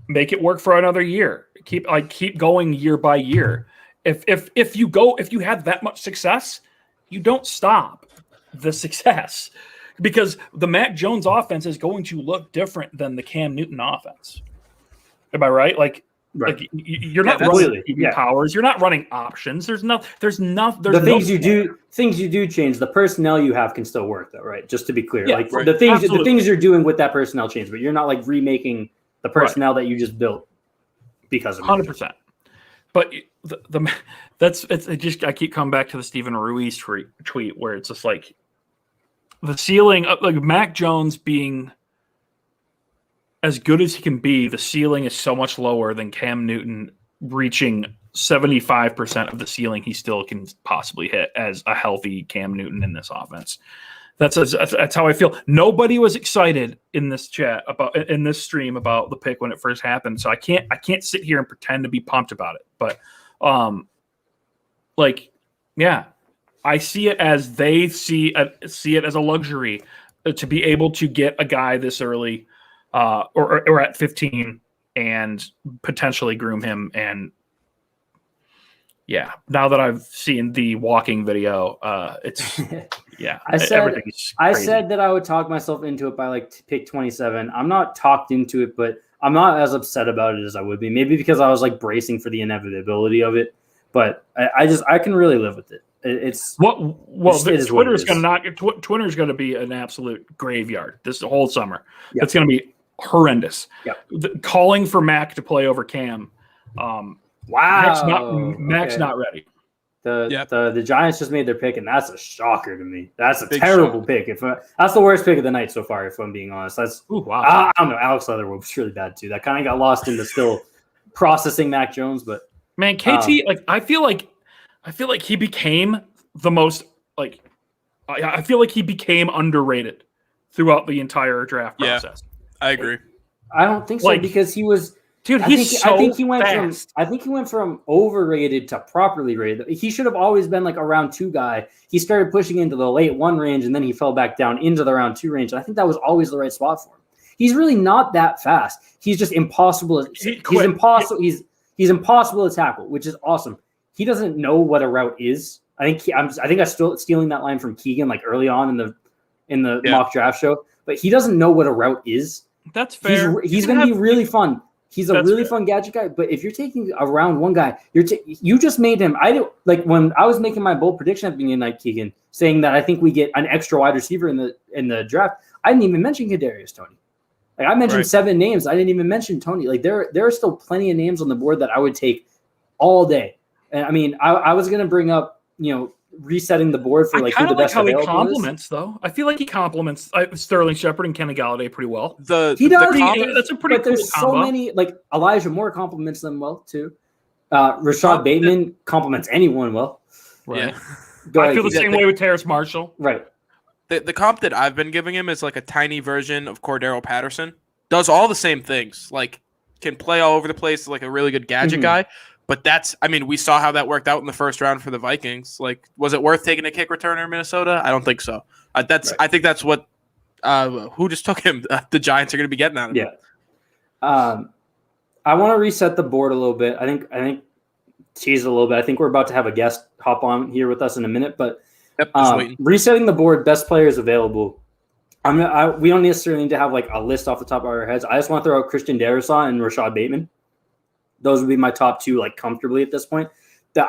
make it work for another year. Keep going year by year. If you have that much success, you don't stop the success, because the Mac Jones offense is going to look different than the Cam Newton offense. Am I right? Like you're not running powers. You're not running options. There's the things you do change. The personnel you have can still work though, right? Just to be clear, the things you're doing with that personnel change, but you're not like remaking the personnel that you just built because of 100%. But I keep coming back to the Stephen Ruiz tweet where it's just like the ceiling of like Mac Jones being as good as he can be, the ceiling is so much lower than Cam Newton reaching 75% of the ceiling he still can possibly hit as a healthy Cam Newton in this offense. That's how I feel. Nobody was excited in this stream about the pick when it first happened. So I can't sit here and pretend to be pumped about it. But I see it as they see it as a luxury to be able to get a guy this early or at 15 and potentially groom him. And yeah, now that I've seen the walking video, it's Yeah, I said that I would talk myself into it by like pick 27. I'm not talked into it, but I'm not as upset about it as I would be. Maybe because I was like bracing for the inevitability of it, but I can really live with it. It's Twitter's going to knock. Twitter's going to be an absolute graveyard this whole summer. Yep. It's going to be horrendous. Yep. Calling for Mac to play over Cam. Wow, Mac's not ready. The Giants just made their pick, and that's a shocker to me. That's a terrible pick. That's the worst pick of the night so far, if I'm being honest. That's I don't know. Alex Leatherwood was really bad too. That kind of got lost into still processing Mac Jones, but man, KT, I feel like he became the most I feel like he became underrated throughout the entire draft process. I agree. I don't think so because he was. Dude, I think he went from overrated to properly rated. He should have always been like a round 2 guy. He started pushing into the late 1 range, and then he fell back down into the round 2 range. And I think that was always the right spot for him. He's really not that fast. He's just impossible. He's impossible. He's impossible to tackle, which is awesome. He doesn't know what a route is. I think I'm still stealing that line from Keegan like early on in the mock draft show. But he doesn't know what a route is. That's fair. He's going to be really fun. He's a really fun gadget guy, but if you're taking a round 1 guy, you just made him. When I was making my bold prediction at the beginning of the night, Keegan, saying that I think we get an extra wide receiver in the draft. I didn't even mention Kadarius Toney. Like I mentioned 7 names, I didn't even mention Toney. Like there are still plenty of names on the board that I would take all day. And I mean, I was going to bring up resetting the board for like who the best available he compliments is. Though I feel like he compliments Sterling Shepard and Kenny Galladay pretty well. He does. That's a pretty. But there's combo. So many like Elijah Moore compliments them well too. Rashad Bateman compliments anyone well. Right. Yeah. I feel the same way with Terrace Marshall. Right. The comp that I've been giving him is like a tiny version of Cordero Patterson. Does all the same things. Like can play all over the place. Like a really good gadget guy. But we saw how that worked out in the first round for the Vikings. Like, was it worth taking a kick returner in Minnesota? I don't think so. I think that's what who just took him. The Giants are going to be getting out of him. Yeah. I want to reset the board a little bit. I think tease a little bit. I think we're about to have a guest hop on here with us in a minute, but resetting the board, best players available. We don't necessarily need to have like a list off the top of our heads. I just want to throw out Christian Darrisaw and Rashad Bateman. Those would be my top 2, like comfortably at this point. That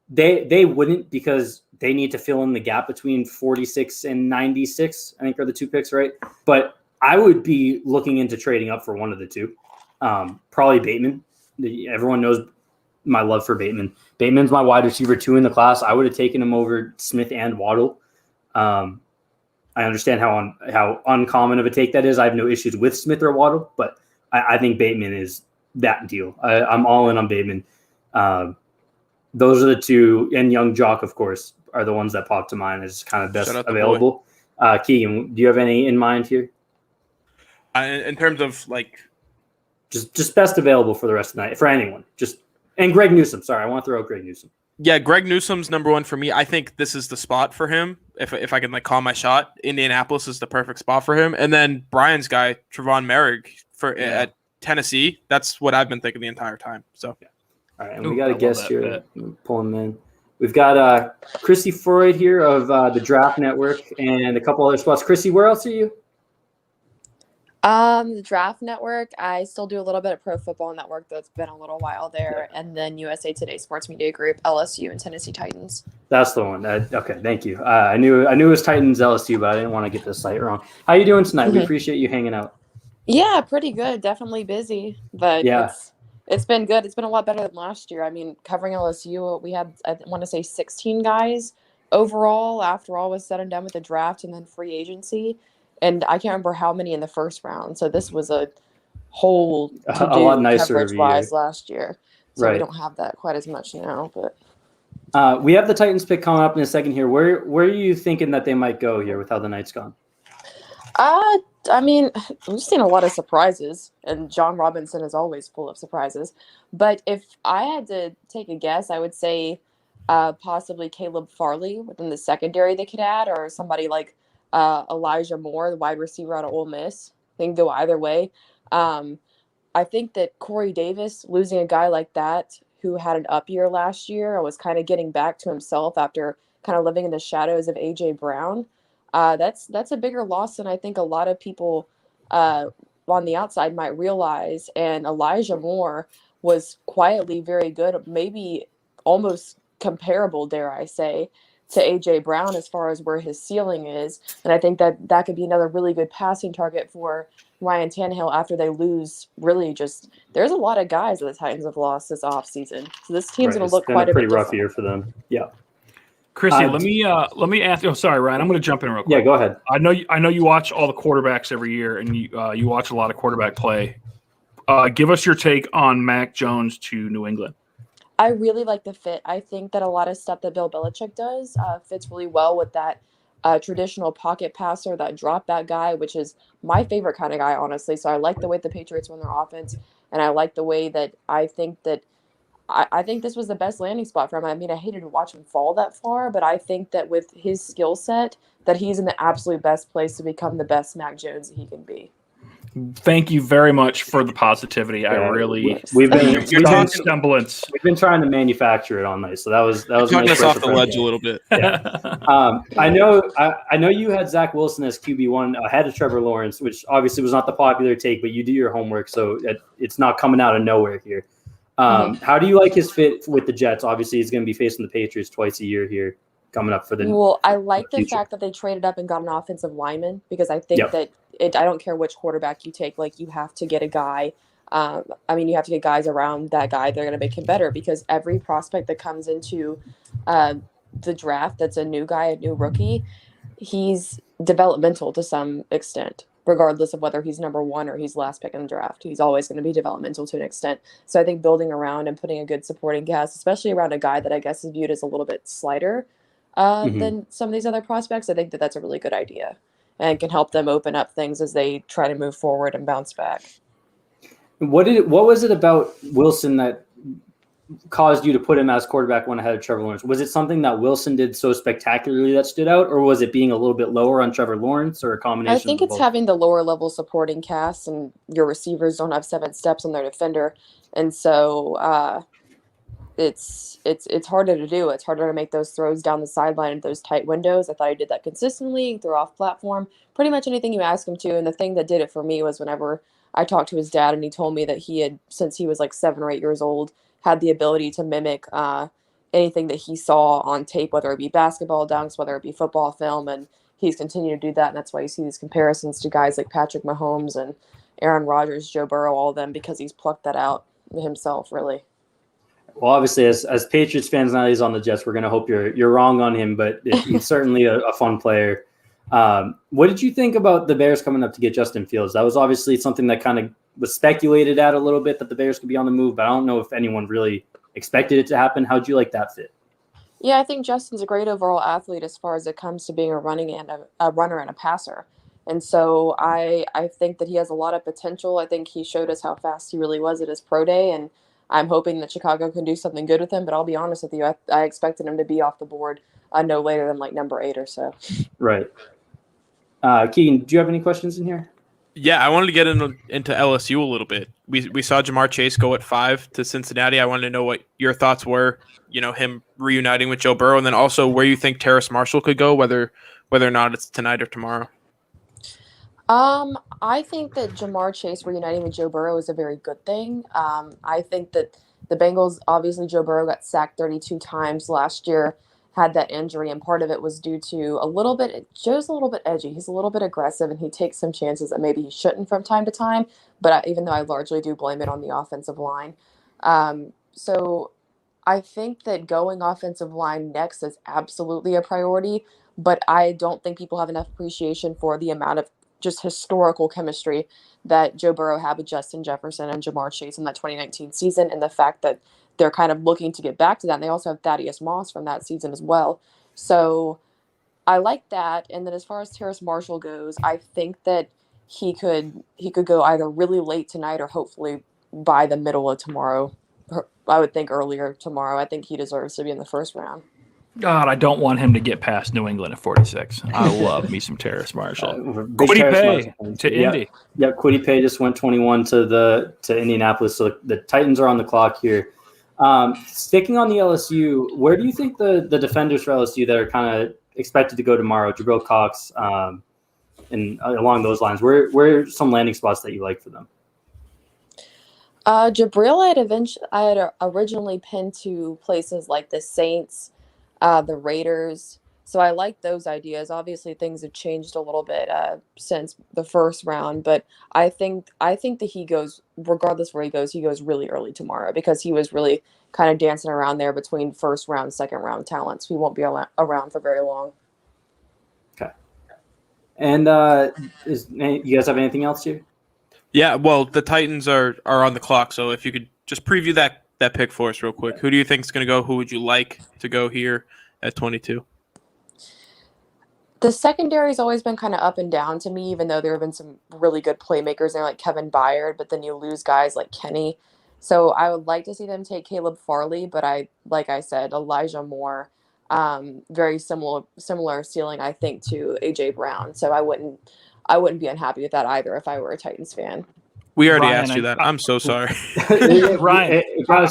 they wouldn't because they need to fill in the gap between 46 and 96. I think are the 2 picks, right? But I would be looking into trading up for one of the 2. Probably Bateman. Everyone knows my love for Bateman. Bateman's my wide receiver 2 in the class. I would have taken him over Smith and Waddle. I understand how uncommon of a take that is. I have no issues with Smith or Waddle, but I think Bateman is that deal. I'm all in on Bateman. Those are the 2, and Young Jock, of course, are the ones that pop to mind as kind of best available. Keegan, do you have any in mind here? In terms of like, just best available for the rest of the night for anyone. And Greg Newsome. Sorry, I want to throw out Greg Newsome. Yeah, Greg Newsome's number 1 for me. I think this is the spot for him. If I can like call my shot, Indianapolis is the perfect spot for him. And then Brian's guy, Trevon Merrick at Tennessee. That's what I've been thinking the entire time. So, all right, and we got a guest here. Pull him in. We've got Chrissy Freud here of the Draft Network and a couple other spots. Chrissy, where else are you? The Draft Network. I still do a little bit of Pro Football Network. That's been a little while there, and then USA Today Sports Media Group, LSU, and Tennessee Titans. That's the one. Okay, thank you. I knew it was Titans LSU, but I didn't want to get the site wrong. How you doing tonight? We appreciate you hanging out. Yeah, pretty good. Definitely busy, but it's been good. It's been a lot better than last year. I mean, covering LSU, we had, I want to say 16 guys overall after all was said and done with the draft and then free agency. And I can't remember how many in the first round. So this was a whole a lot nicer coverage-wise last year. So we don't have that quite as much now. But we have the Titans pick coming up in a second here. Where are you thinking that they might go here with how the night's gone? I mean, we've seen a lot of surprises, and John Robinson is always full of surprises. But if I had to take a guess, I would say possibly Caleb Farley within the secondary they could add, or somebody like Elijah Moore, the wide receiver out of Ole Miss. They can go either way. I think that Corey Davis, losing a guy like that who had an up year last year, was kind of getting back to himself after kind of living in the shadows of AJ Brown. That's a bigger loss than I think a lot of people on the outside might realize. And Elijah Moore was quietly very good, maybe almost comparable, dare I say, to AJ Brown as far as where his ceiling is. And I think that could be another really good passing target for Ryan Tannehill after they lose. Really, just there's a lot of guys that the Titans have lost this offseason. So this team's going to look quite a pretty bit rough different. year for them. Yeah. Chrissy, let me ask. Oh, sorry, Ryan. I'm going to jump in real quick. Yeah, go ahead. I know you watch all the quarterbacks every year, and you watch a lot of quarterback play. Give us your take on Mac Jones to New England. I really like the fit. I think that a lot of stuff that Bill Belichick does fits really well with that traditional pocket passer, that drop back guy, which is my favorite kind of guy, honestly. So I like the way the Patriots run their offense, and I like the way that I think this was the best landing spot for him. I mean, I hated to watch him fall that far, but I think that with his skill set, that he's in the absolute best place to become the best Mac Jones that he can be. Thank you very much for the positivity. I really we've been semblance. We've been trying to manufacture it all night, so that was talking nice us off the ledge a little bit. Yeah. I know you had Zach Wilson as QB1 ahead of Trevor Lawrence, which obviously was not the popular take, but you do your homework, so it's not coming out of nowhere here. How do you like his fit with the Jets? Obviously, he's going to be facing the Patriots twice a year here coming up for the. Well, I like the fact that they traded up and got an offensive lineman because I think that I don't care which quarterback you take, like you have to get a guy. You have to get guys around that guy. They're going to make him better because every prospect that comes into the draft that's a new guy, a new rookie, he's developmental to some extent, regardless of whether he's number one or he's last pick in the draft. He's always going to be developmental to an extent. So I think building around and putting a good supporting cast, especially around a guy that I guess is viewed as a little bit slighter than some of these other prospects, I think that that's a really good idea and can help them open up things as they try to move forward and bounce back. What was it about Wilson that caused you to put him as quarterback one ahead of Trevor Lawrence? Was it something that Wilson did so spectacularly that stood out, or was it being a little bit lower on Trevor Lawrence, or a combination? I think it's having the lower level supporting cast, and your receivers don't have 7 steps on their defender, and so it's harder to do. It's harder to make those throws down the sideline in those tight windows. I thought he did that consistently, throw off platform, pretty much anything you ask him to. And the thing that did it for me was whenever I talked to his dad and he told me that he had, since he was like 7 or 8 years old, had the ability to mimic anything that he saw on tape, whether it be basketball dunks, whether it be football film. And he's continued to do that. And that's why you see these comparisons to guys like Patrick Mahomes and Aaron Rodgers, Joe Burrow, all of them, because he's plucked that out himself, really. Well, obviously, as Patriots fans, now he's on the Jets, we're going to hope you're wrong on him, but he's certainly a fun player. What did you think about the Bears coming up to get Justin Fields? That was obviously something that kind of was speculated at a little bit, that the Bears could be on the move, but I don't know if anyone really expected it to happen. How'd you like that fit? Yeah, I think Justin's a great overall athlete as far as it comes to being a runner and a passer. And so I think that he has a lot of potential. I think he showed us how fast he really was at his pro day, and I'm hoping that Chicago can do something good with him. But I'll be honest with you, I expected him to be off the board no later than like number 8 or so. Right. Keegan, do you have any questions in here? Yeah, I wanted to get into LSU a little bit. We saw Jamar Chase go at 5 to Cincinnati. I wanted to know what your thoughts were, him reuniting with Joe Burrow, and then also where you think Terrace Marshall could go, whether or not it's tonight or tomorrow. I think that Jamar Chase reuniting with Joe Burrow is a very good thing. I think that the Bengals, obviously Joe Burrow got sacked 32 times last year, had that injury, and part of it was due to Joe's a little bit edgy. He's a little bit aggressive, and he takes some chances that maybe he shouldn't from time to time, but even though I largely do blame it on the offensive line. So I think that going offensive line next is absolutely a priority, but I don't think people have enough appreciation for the amount of just historical chemistry that Joe Burrow had with Justin Jefferson and Jamar Chase in that 2019 season, and the fact that they're kind of looking to get back to that. And they also have Thaddeus Moss from that season as well. So I like that. And then as far as Terrace Marshall goes, I think that he could go either really late tonight or hopefully by the middle of tomorrow. I would think earlier tomorrow. I think he deserves to be in the first round. God, I don't want him to get past New England at 46. I love me some Terrace Marshall. Kwity Paye to Indy. Yeah, Kwity Paye just went 21 to Indianapolis. So the Titans are on the clock here. Sticking on the LSU, where do you think the defenders for LSU that are kind of expected to go tomorrow, Jabril Cox, and along those lines, where are some landing spots that you like for them? Jabril, I had originally pinned to places like the Saints, the Raiders. So I like those ideas. Obviously, things have changed a little bit since the first round, but I think that he goes, regardless where he goes really early tomorrow because he was really kind of dancing around there between first round, second round talents. He won't be around for very long. Okay. And you guys have anything else here? Yeah, well, the Titans are on the clock, so if you could just preview that pick for us real quick. Who do you think is going to go? Who would you like to go here at 22? The secondary's always been kind of up and down to me, even though there have been some really good playmakers there like Kevin Byard, but then you lose guys like Kenny. So I would like to see them take Caleb Farley, but like I said, Elijah Moore, very similar ceiling, I think, to AJ Brown. So I wouldn't be unhappy with that either if I were a Titans fan. We already asked you that. I'm so sorry. Ryan,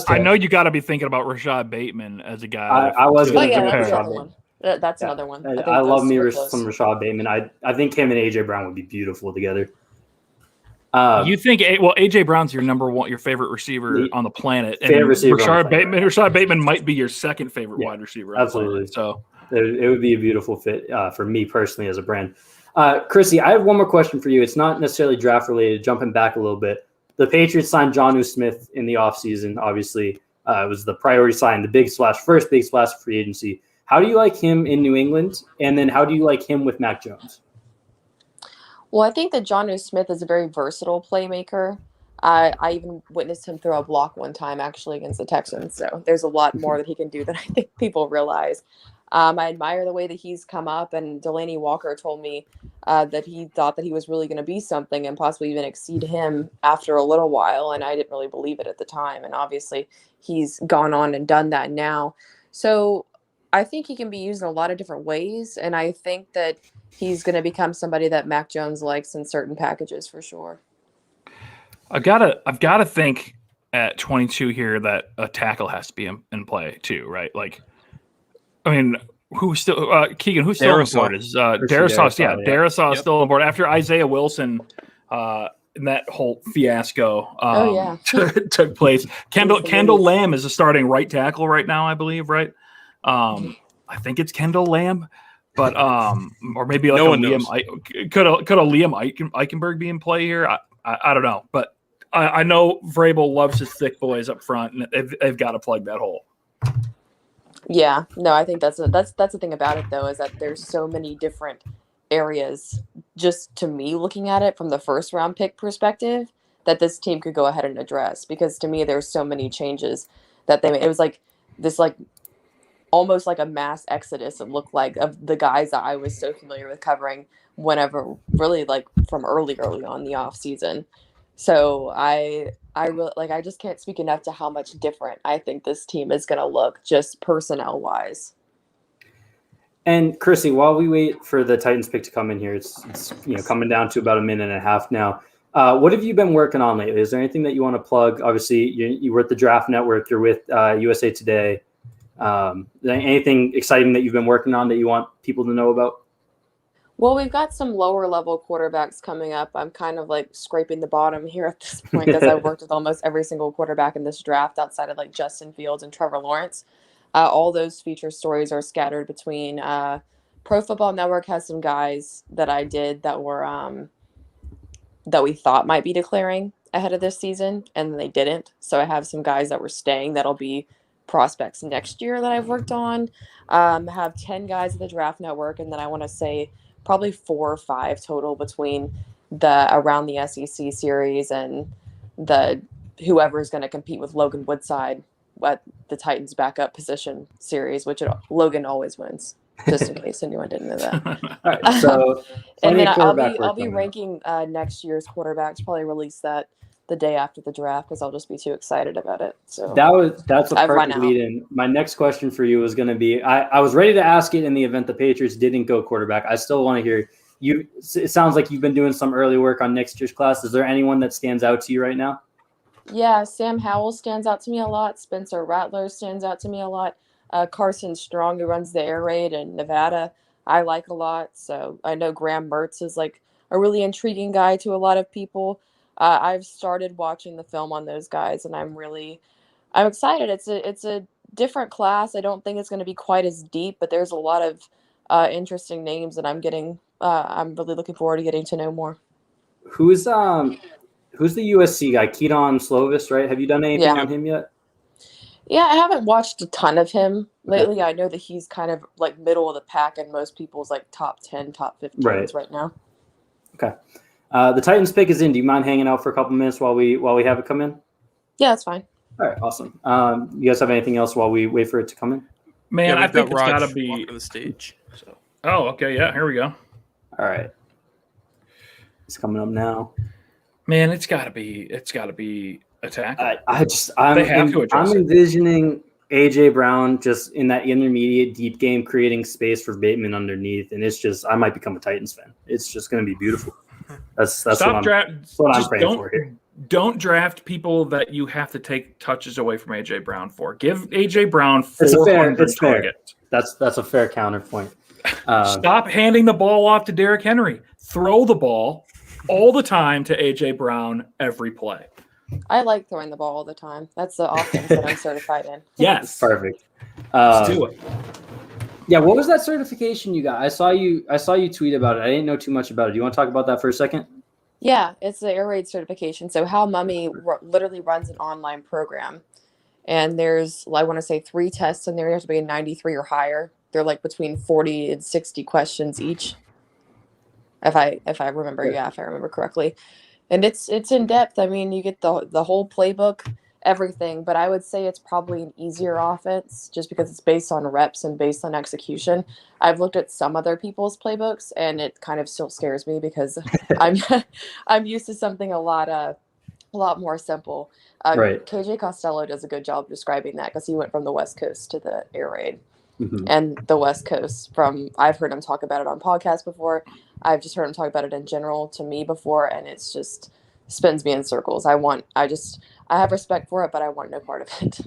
I know you got to be thinking about Rashad Bateman as a guy. I was going to bring up Rashad Bateman. That's another one. I love me some Rashad Bateman. I think him and AJ Brown would be beautiful together. You think AJ Brown's your favorite receiver on the planet, and Rashad Bateman might be your second favorite wide receiver. Absolutely. So it would be a beautiful fit for me personally as a brand. Chrissy, I have one more question for you. It's not necessarily draft related. Jumping back a little bit, the Patriots signed Jonnu Smith in the offseason. Obviously, it was the priority sign, first big splash of free agency. How do you like him in New England? And then how do you like him with Mac Jones? Well, I think that Jonnu Smith is a very versatile playmaker. I even witnessed him throw a block one time actually against the Texans. So there's a lot more that he can do than I think people realize. I admire the way that he's come up, and Delaney Walker told me that he thought that he was really going to be something and possibly even exceed him after a little while. And I didn't really believe it at the time. And obviously he's gone on and done that now. So I think he can be used in a lot of different ways. And I think that he's going to become somebody that Mac Jones likes in certain packages for sure. I've got to think at 22 here that a tackle has to be in play too, right? Like, I mean, who's still Keegan? Who's still on board? Is Darisaw? Yeah, Darisaw is still on board after Isaiah Wilson and that whole fiasco took place. Kendall Lamb is a starting right tackle right now, I believe. Right? I think it's Kendall Lamb, but or maybe like could a Liam Eichenberg be in play here? I don't know, but I know Vrabel loves his thick boys up front, and they've got to plug that hole. Yeah, no, I think that's the thing about it though, is that there's so many different areas, just to me looking at it from the first round pick perspective, that this team could go ahead and address, because to me there's so many changes that they made. It was like this, like almost like a mass exodus, it looked like, of the guys that I was so familiar with covering whenever, really like from early on the off season. So I really, like, I just can't speak enough to how much different I think this team is going to look, just personnel wise. And Chrissy, while we wait for the Titans pick to come in here, it's coming down to about a minute and a half now. What have you been working on lately? Is there anything that you want to plug? Obviously, you were at the Draft Network. You're with USA Today. Anything exciting that you've been working on that you want people to know about? Well, we've got some lower level quarterbacks coming up. I'm kind of like scraping the bottom here at this point, because I've worked with almost every single quarterback in this draft outside of like Justin Fields and Trevor Lawrence. All those feature stories are scattered between Pro Football Network has some guys that I did that were that we thought might be declaring ahead of this season, and they didn't. So I have some guys that were staying that'll be prospects next year that I've worked on. Have 10 guys at the Draft Network, and then I want to say probably 4 or 5 total between the Around the SEC series and the whoever's going to compete with Logan Woodside at the Titans backup position series, which Logan always wins, just in case anyone didn't know that. All right, so and then I'll be ranking next year's quarterbacks, probably release that the day after the draft, because I'll just be too excited about it. So that's a perfect lead in. My next question for you was going to be, I was ready to ask it in the event the Patriots didn't go quarterback. I still want to hear you. It sounds like you've been doing some early work on next year's class. Is there anyone that stands out to you right now? Yeah, Sam Howell stands out to me a lot. Spencer Rattler stands out to me a lot. Carson Strong, who runs the air raid in Nevada, I like a lot. So I know Graham Mertz is like a really intriguing guy to a lot of people. I've started watching the film on those guys, and I'm excited. It's a different class. I don't think it's going to be quite as deep, but there's a lot of interesting names, and I'm really looking forward to getting to know more. Who's the USC guy? Keaton Slovis, right? Have you done anything Yeah. on him yet? Yeah, I haven't watched a ton of him lately. I know that he's kind of like middle of the pack in most people's like top 10, top 15s right now. Okay. The Titans pick is in. Do you mind hanging out for a couple minutes while we have it come in? Yeah, that's fine. All right, awesome. You guys have anything else while we wait for it to come in? Man, Yeah, I think it's got to Raj be to the stage. So. Oh, okay, yeah. Here we go. All right, it's coming up now. Man, it's got to be a tackle. I'm envisioning AJ Brown just in that intermediate deep game, creating space for Bateman underneath, and it's just I might become a Titans fan. It's just going to be beautiful. That's what I'm praying for here. Don't draft people that you have to take touches away from AJ Brown for. Give AJ Brown 400 targets. That's a fair counterpoint. Stop handing the ball off to Derrick Henry. Throw the ball all the time to AJ Brown every play. I like throwing the ball all the time. That's the offense that I'm certified in. Yes, perfect. Let's do it. Yeah, what was that certification you got? I saw you tweet about it. I didn't know too much about it. Do you want to talk about that for a second? Yeah, it's the air raid certification. So Hal Mummy literally runs an online program, and there's I want to say 3 tests in there. You have to be a 93 or higher. They're like between 40 and 60 questions each. If I remember, if I remember correctly. And it's in depth. I mean, you get the whole playbook, everything. But I would say it's probably an easier offense just because it's based on reps and based on execution. I've looked at some other people's playbooks, and it kind of still scares me because I'm used to something a lot more simple. Right. KJ Costello does a good job of describing that because he went from the West Coast to the air raid. Mm-hmm. And the West Coast I've heard him talk about it on podcasts before. I've just heard him talk about it in general to me before, and it's just spins me in circles. I have respect for it, but I want no part of it.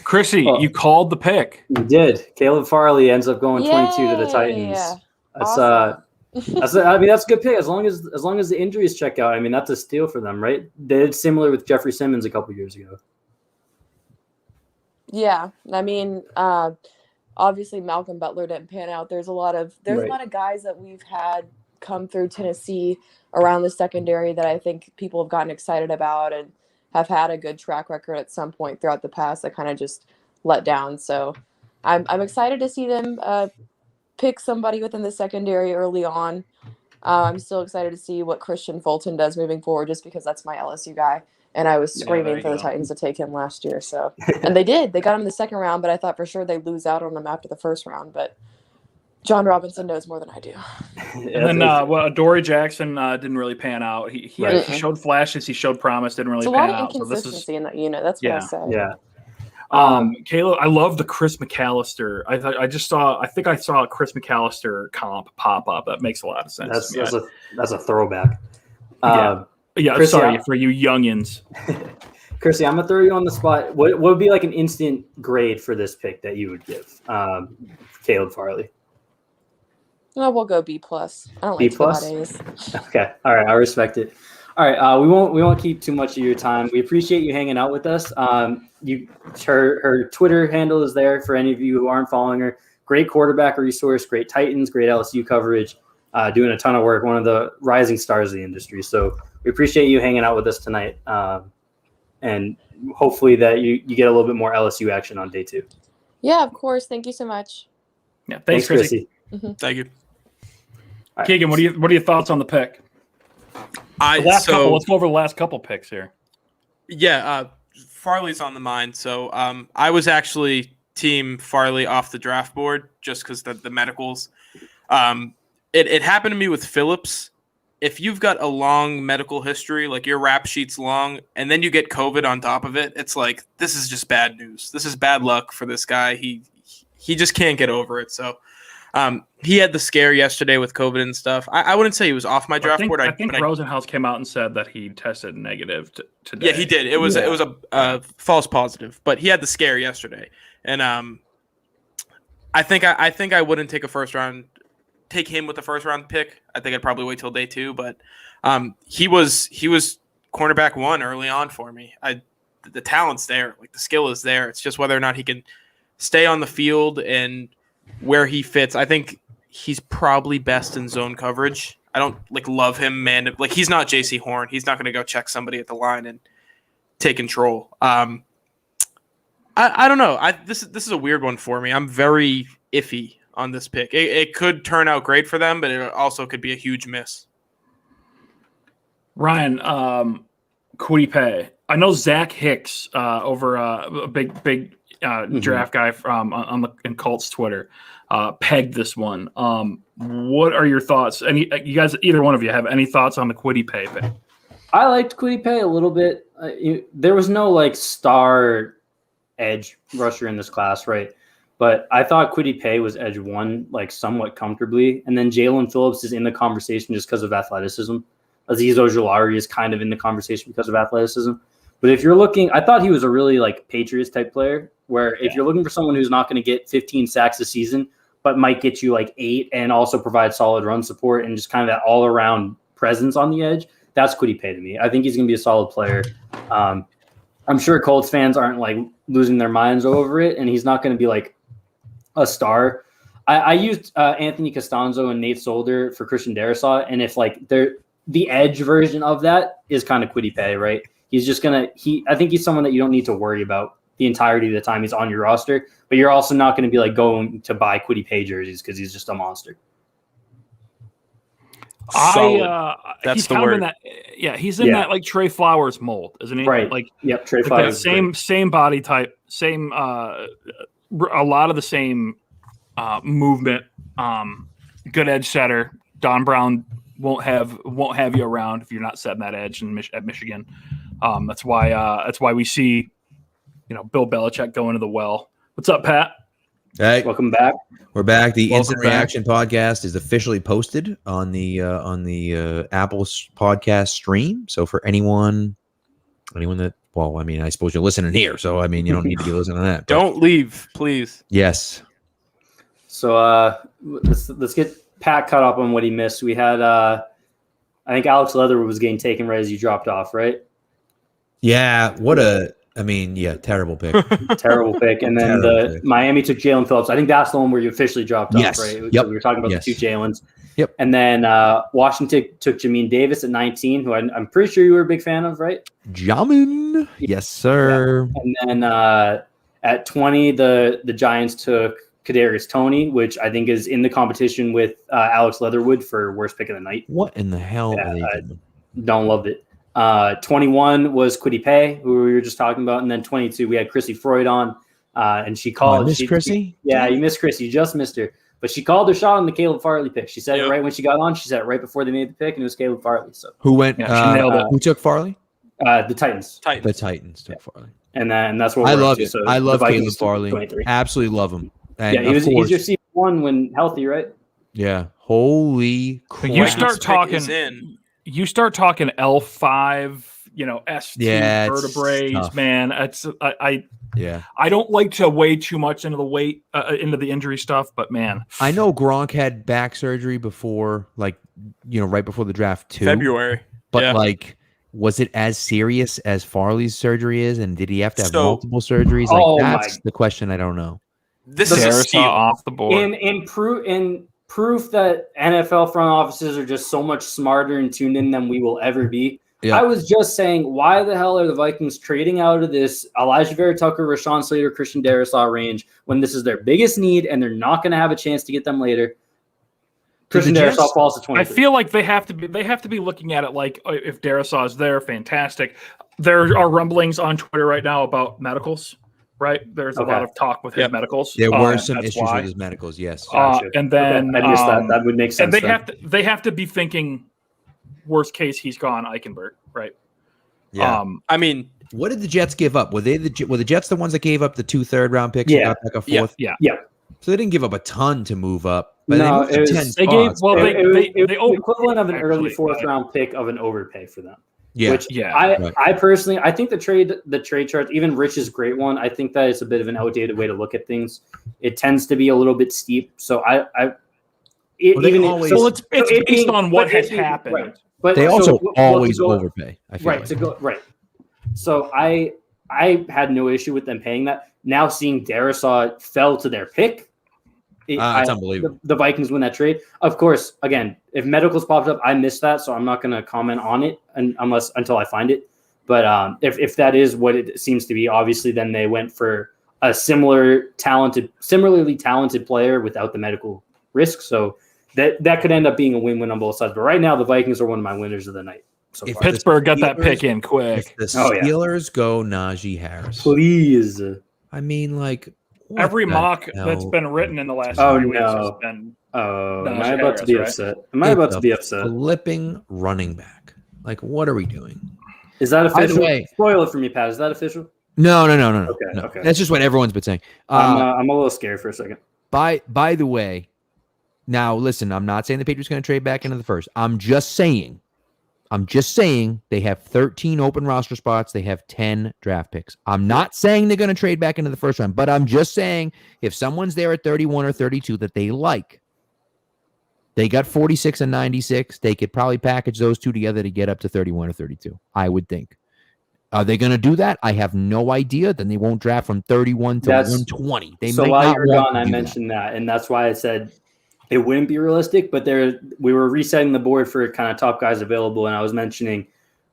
Chrissy, you called the pick. You did. Caleb Farley ends up going 22 to the Titans. That's awesome. that's a good pick as long as the injuries check out. I mean, that's a steal for them, right? They did similar with Jeffrey Simmons a couple years ago. Yeah, I mean, obviously Malcolm Butler didn't pan out. There's a lot of guys that we've had come through Tennessee around the secondary that I think people have gotten excited about and have had a good track record at some point throughout the past that kind of just let down. So I'm excited to see them pick somebody within the secondary early on. I'm still excited to see what Christian Fulton does moving forward just because that's my LSU guy. And I was screaming for the Titans to take him last year. So, and they did. They got him in the second round, but I thought for sure they'd lose out on him after the first round. But John Robinson knows more than I do. And then, Dory Jackson didn't really pan out. He showed flashes. He showed promise. Didn't really pan out. It's a lot of inconsistency in that unit. That's what I said. Yeah. Caleb, I love the Chris McAllister. I think I saw a Chris McAllister comp pop up. That makes a lot of sense. That's a throwback. Yeah, Chrissy, sorry for you youngins. Chrissy, I'm gonna throw you on the spot. What would be like an instant grade for this pick that you would give Caleb Farley? No, we'll go B+. I don't B+? like A's. Okay, all right, I respect it. All right, we won't keep too much of your time. We appreciate you hanging out with us. Her Twitter handle is there for any of you who aren't following her. Great quarterback resource, great Titans, great LSU coverage. Doing a ton of work, one of the rising stars of the industry. So we appreciate you hanging out with us tonight. And hopefully that you get a little bit more LSU action on day 2. Yeah, of course. Thank you so much. Yeah, thanks Chrissy. Mm-hmm. Thank you. Right. Keegan, what are your thoughts on the pick? Let's go over the last couple picks here. Yeah, Farley's on the mind. So I was actually team Farley off the draft board just because the medicals. It happened to me with Phillips. If you've got a long medical history, like your rap sheet's long, and then you get COVID on top of it, it's like, this is just bad news. This is bad luck for this guy. He just can't get over it. So He had the scare yesterday with COVID and stuff. I wouldn't say he was off my draft board. I think Rosenhaus came out and said that he tested negative today. Yeah, he did. It was a false positive, but he had the scare yesterday, and I think I wouldn't take him with the first round pick. I think I'd probably wait till day 2, but he was cornerback 1 early on for me. The talent's there, like the skill is there. It's just whether or not he can stay on the field and where he fits. I think he's probably best in zone coverage. I don't love him, man. Like, he's not JC Horn. He's not going to go check somebody at the line and take control. I don't know. This is a weird one for me. I'm very iffy on this pick. It could turn out great for them, but it also could be a huge miss. Ryan, Kwity Paye. I know Zach Hicks over a big draft guy from in Colts Twitter pegged this one. What are your thoughts? You guys, either one of you, have any thoughts on the Kwity Paye pick? I liked Kwity Paye a little bit. There was no star edge rusher in this class, right? But I thought Kwity Paye was edge 1 somewhat comfortably, and then Jalen Phillips is in the conversation just because of athleticism. Azeez Ojulari is kind of in the conversation because of athleticism. But if you're looking, I thought he was a really Patriots type player, where if you're looking for someone who's not going to get 15 sacks a season, but might get you 8 and also provide solid run support and just kind of that all around presence on the edge, that's Kwity Paye to me. I think he's going to be a solid player. I'm sure Colts fans aren't losing their minds over it, and he's not going to be a star. I used Anthony Costanzo and Nate Solder for Christian Darrisaw, and if the edge version of that is kind of Kwity Paye, right? He's just I think he's someone that you don't need to worry about the entirety of the time he's on your roster, but you're also not going to be going to buy Kwity Paye jerseys because he's just a monster. He's the word. He's in that Trey Flowers mold, isn't he? Right. Yep. Trey Flowers. Same body type, same a lot of the same movement. Good edge setter. Don Brown won't have you around if you're not setting that edge at Michigan. That's why we see Bill Belichick going to the well. What's up, Pat? Hey, welcome back. We're back. The Welcome Instant back. Reaction podcast is officially posted on the Apple podcast stream. So for anyone that, I suppose you're listening here. So you don't need to be listening to that. Don't leave, please. Yes. So let's get Pat caught up on what he missed. We had I think Alex Leatherwood was getting taken right as you dropped off, right? Yeah. Terrible pick. Terrible pick. And then Miami took Jalen Phillips. I think that's the one where you officially dropped off, right? Yep. So we were talking about the 2 Jalens. Yep. And then Washington took Jamin Davis at 19, who I'm pretty sure you were a big fan of, right? Jamin. Yes, sir. Yeah. And then at 20, the Giants took Kadarius Toney, which I think is in the competition with Alex Leatherwood for worst pick of the night. What in the hell are they doing? Don't love it. 21 was Kwity Paye, who we were just talking about, and then 22 we had Chrissy Freud on, and she called. Miss Chrissy? Yeah, you missed Chrissy. You just missed her, but she called her shot on the Caleb Farley pick. She said it right when she got on. She said it right before they made the pick, and it was Caleb Farley. So who went? Yeah, she nailed it. Who took Farley? The Titans. The Titans took Farley, and that's what I we're love up to. it. So I love the Caleb Farley. Absolutely love him. And he was your C1 when healthy, right? Yeah. Holy crap! You start talking L5. S2 vertebrae, man. I don't like to weigh too much into the into the injury stuff, but man, I know Gronk had back surgery before, right before the draft too. February. But was it as serious as Farley's surgery is, and did he have to have multiple surgeries? That's the question. I don't know. This is a steal off the board. In proof that NFL front offices are just so much smarter and tuned in than we will ever be. Yeah. I was just saying, why the hell are the Vikings trading out of this Elijah Vera Tucker, Rashawn Slater, Christian Darrisaw range when this is their biggest need and they're not going to have a chance to get them later? Christian Darrisaw falls to 23. I feel like they have to be looking at it like if Darrisaw is there, fantastic. There are rumblings on Twitter right now about medicals. Right, there's a lot of talk with his medicals. There were some issues with his medicals. Yes, and then that would make sense. And they have to be thinking. Worst case, he's gone. Eichenberg, right? Yeah. What did the Jets give up? Were the Jets the ones that gave up the 2 third-round picks? Yeah. And got a 4th. Yeah. So they didn't give up a ton to move up. But No, they, it was, 10 They gave spots. well. it was They the equivalent of an early actually, fourth but- round pick of an overpay for them. Yeah. Which Yeah. I personally, I think the trade chart, even Rich's great one, I think that it's a bit of an outdated way to look at things. It tends to be a little bit steep. So Well, they always- Well, it's based being- on what but has it being- happened. Right. But They also to always go- overpay. I feel right like. to go right. So I had no issue with them paying that. Now seeing Darisaw fell to their pick, It's unbelievable. The Vikings win that trade. Of course, again, if medicals popped up, I missed that, so I'm not going to comment on it until I find it. But if that is what it seems to be, obviously, then they went for a similarly talented player without the medical risk. So that could end up being a win-win on both sides. But right now, the Vikings are one of my winners of the night. So If far. Pittsburgh got that pick in quick. If the Steelers go Najee Harris, Please. I mean, like what Every the mock hell? that's been written in the last Oh, 3 weeks has no. been. Oh, am Najee I about to be Harris, upset? Am I about to be upset? Flipping running back. Like, what are we doing? Is that By the official? way- Spoil it for me, Pat. Is that official? No. Okay. That's just what everyone's been saying. I'm a little scared for a second. By the way, now listen, I'm not saying the Patriots going to trade back into the first. I'm just saying they have 13 open roster spots. They have 10 draft picks. I'm not saying they're going to trade back into the first round, but I'm just saying if someone's there at 31 or 32 that they like, they got 46 and 96. They could probably package those two together to get up to 31 or 32, I would think. Are they going to do that? I have no idea. Then they won't draft from 31 to 120. They so might while not you're want gone, to I do mentioned that, and that's why I said it wouldn't be realistic. But we were resetting the board for kind of top guys available, and I was mentioning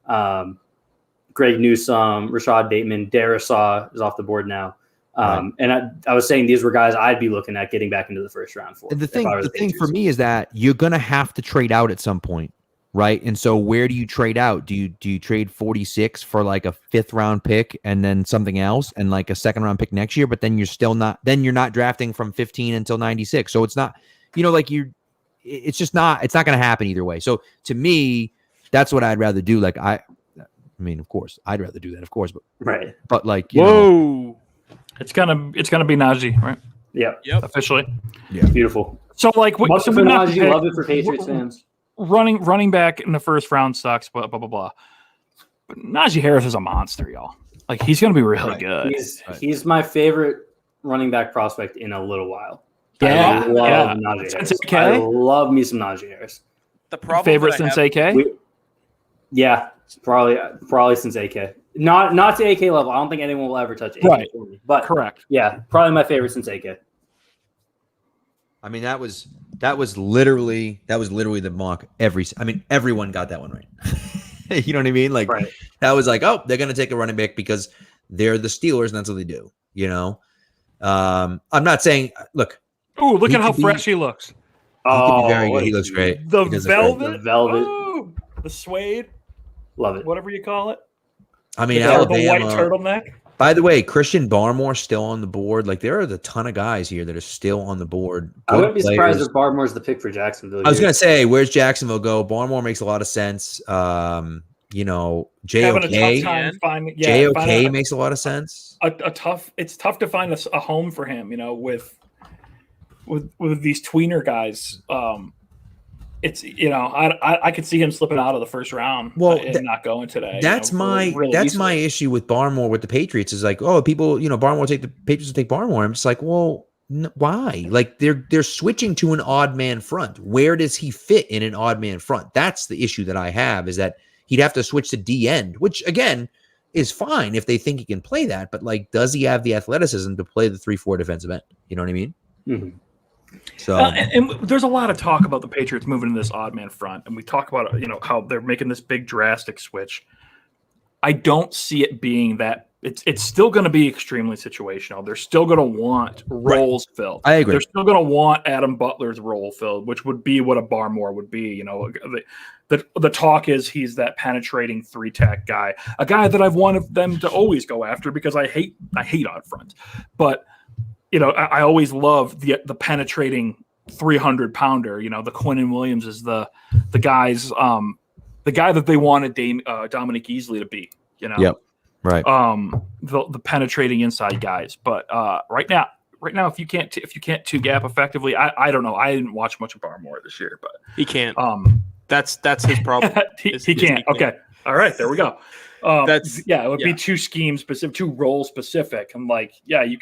Greg Newsome, Rashad Bateman, Darisaw is off the board now. And I was saying these were guys I'd be looking at getting back into the first round for. And the thing for me is that you're going to have to trade out at some point, right? And so where do you trade out? Do you trade 46 for like a 5th round pick and then something else and like a 2nd round pick next year? But then you're not drafting from 15 until 96. So it's not, it's just not, it's not going to happen either way. So to me, that's what I'd rather do. Like I mean, of course, I'd rather do that, of course, but like, you know, it's gonna be Najee, right? Yeah. Yep. Officially. Yeah. Beautiful. So like, Much for Najee, love it for Patriots fans. Running back in the first round sucks, blah blah blah blah. But Najee Harris is a monster, y'all. Like he's gonna be really good. He's my favorite running back prospect in a little while. Yeah, I love Najee Since Harris. AK? I love me some Najee Harris. The problem Favorite that I since have- AK? Yeah, probably since AK. Not to AK level. I don't think anyone will ever touch AK Right. for me. But Correct. Yeah, probably my favorite since AK. I mean, that was literally the mock. Everyone got that one right. You know what I mean? Like that was like, oh, they're going to take a running back because they're the Steelers and that's what they do. You know, I'm not saying, look. Ooh, look he at how could be- fresh he looks. He could be very good. He looks great. The He does look velvet, great. Ooh, the suede, love it. whatever you call it. I mean, the Alabama. white turtleneck. By the way, Christian Barmore still on the board. Like there are a ton of guys here that are still on the board. I wouldn't be Good surprised players. if Barmore's the pick for Jacksonville. I was going to say, where's Jacksonville go? Barmore makes a lot of sense. Having a tough time finding. JOK makes a lot of sense. It's tough to find a home for him. You know, with these tweener guys. It's I could see him slipping out of the first round. And not going today. That's my issue with Barmore with the Patriots is like, oh, people, Barmore take the Patriots will take Barmore. I'm just like, well, why? Like they're switching to an odd man front. Where does he fit in an odd man front? That's the issue that I have is that he'd have to switch to D end, which again is fine if they think he can play that. But like, does he have the athleticism to play the 3-4 defensive end? You know what I mean? Mm-hmm. So and there's a lot of talk about the Patriots moving to this odd man front, and we talk about how they're making this big drastic switch. I don't see it being that. It's still going to be extremely situational. They're still going to want roles filled. I agree. They're still going to want Adam Butler's role filled, which would be what a Barmore would be. The talk is he's that penetrating 3-tech guy, a guy that I've wanted them to always go after because I hate out front, but. I always love the penetrating 300-pounder. The Quinnen Williams is the guy that they wanted Dominic Easley to be. Yep. Right. The penetrating inside guys, but right now right now, if you can't two gap effectively, I don't know. I didn't watch much of Barmore this year, but he can't. That's his problem. he can't. Okay, all right, there we go. It would be two scheme specific, two role specific, and you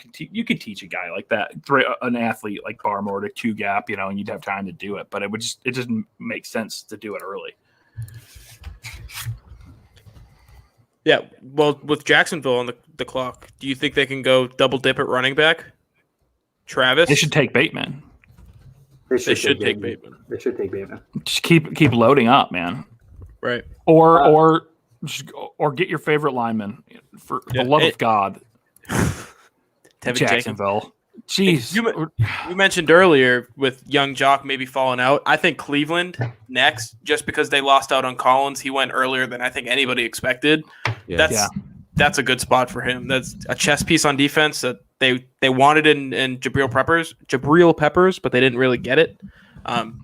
could teach a guy like that, an athlete like Barmore to two gap, and you'd have time to do it, but it doesn't make sense to do it early. Yeah, well, with Jacksonville on the clock, do you think they can go double dip at running back? Travis? They should take Bateman. They should take Bateman. They should take Bateman. Just keep loading up, man. Right. Or get your favorite lineman for the love of God. Jacksonville. Jeez. You mentioned earlier with young Jock maybe falling out. I think Cleveland next, just because they lost out on Collins. He went earlier than I think anybody expected. Yeah. That's a good spot for him. That's a chess piece on defense that they wanted in Jabril Peppers, but they didn't really get it.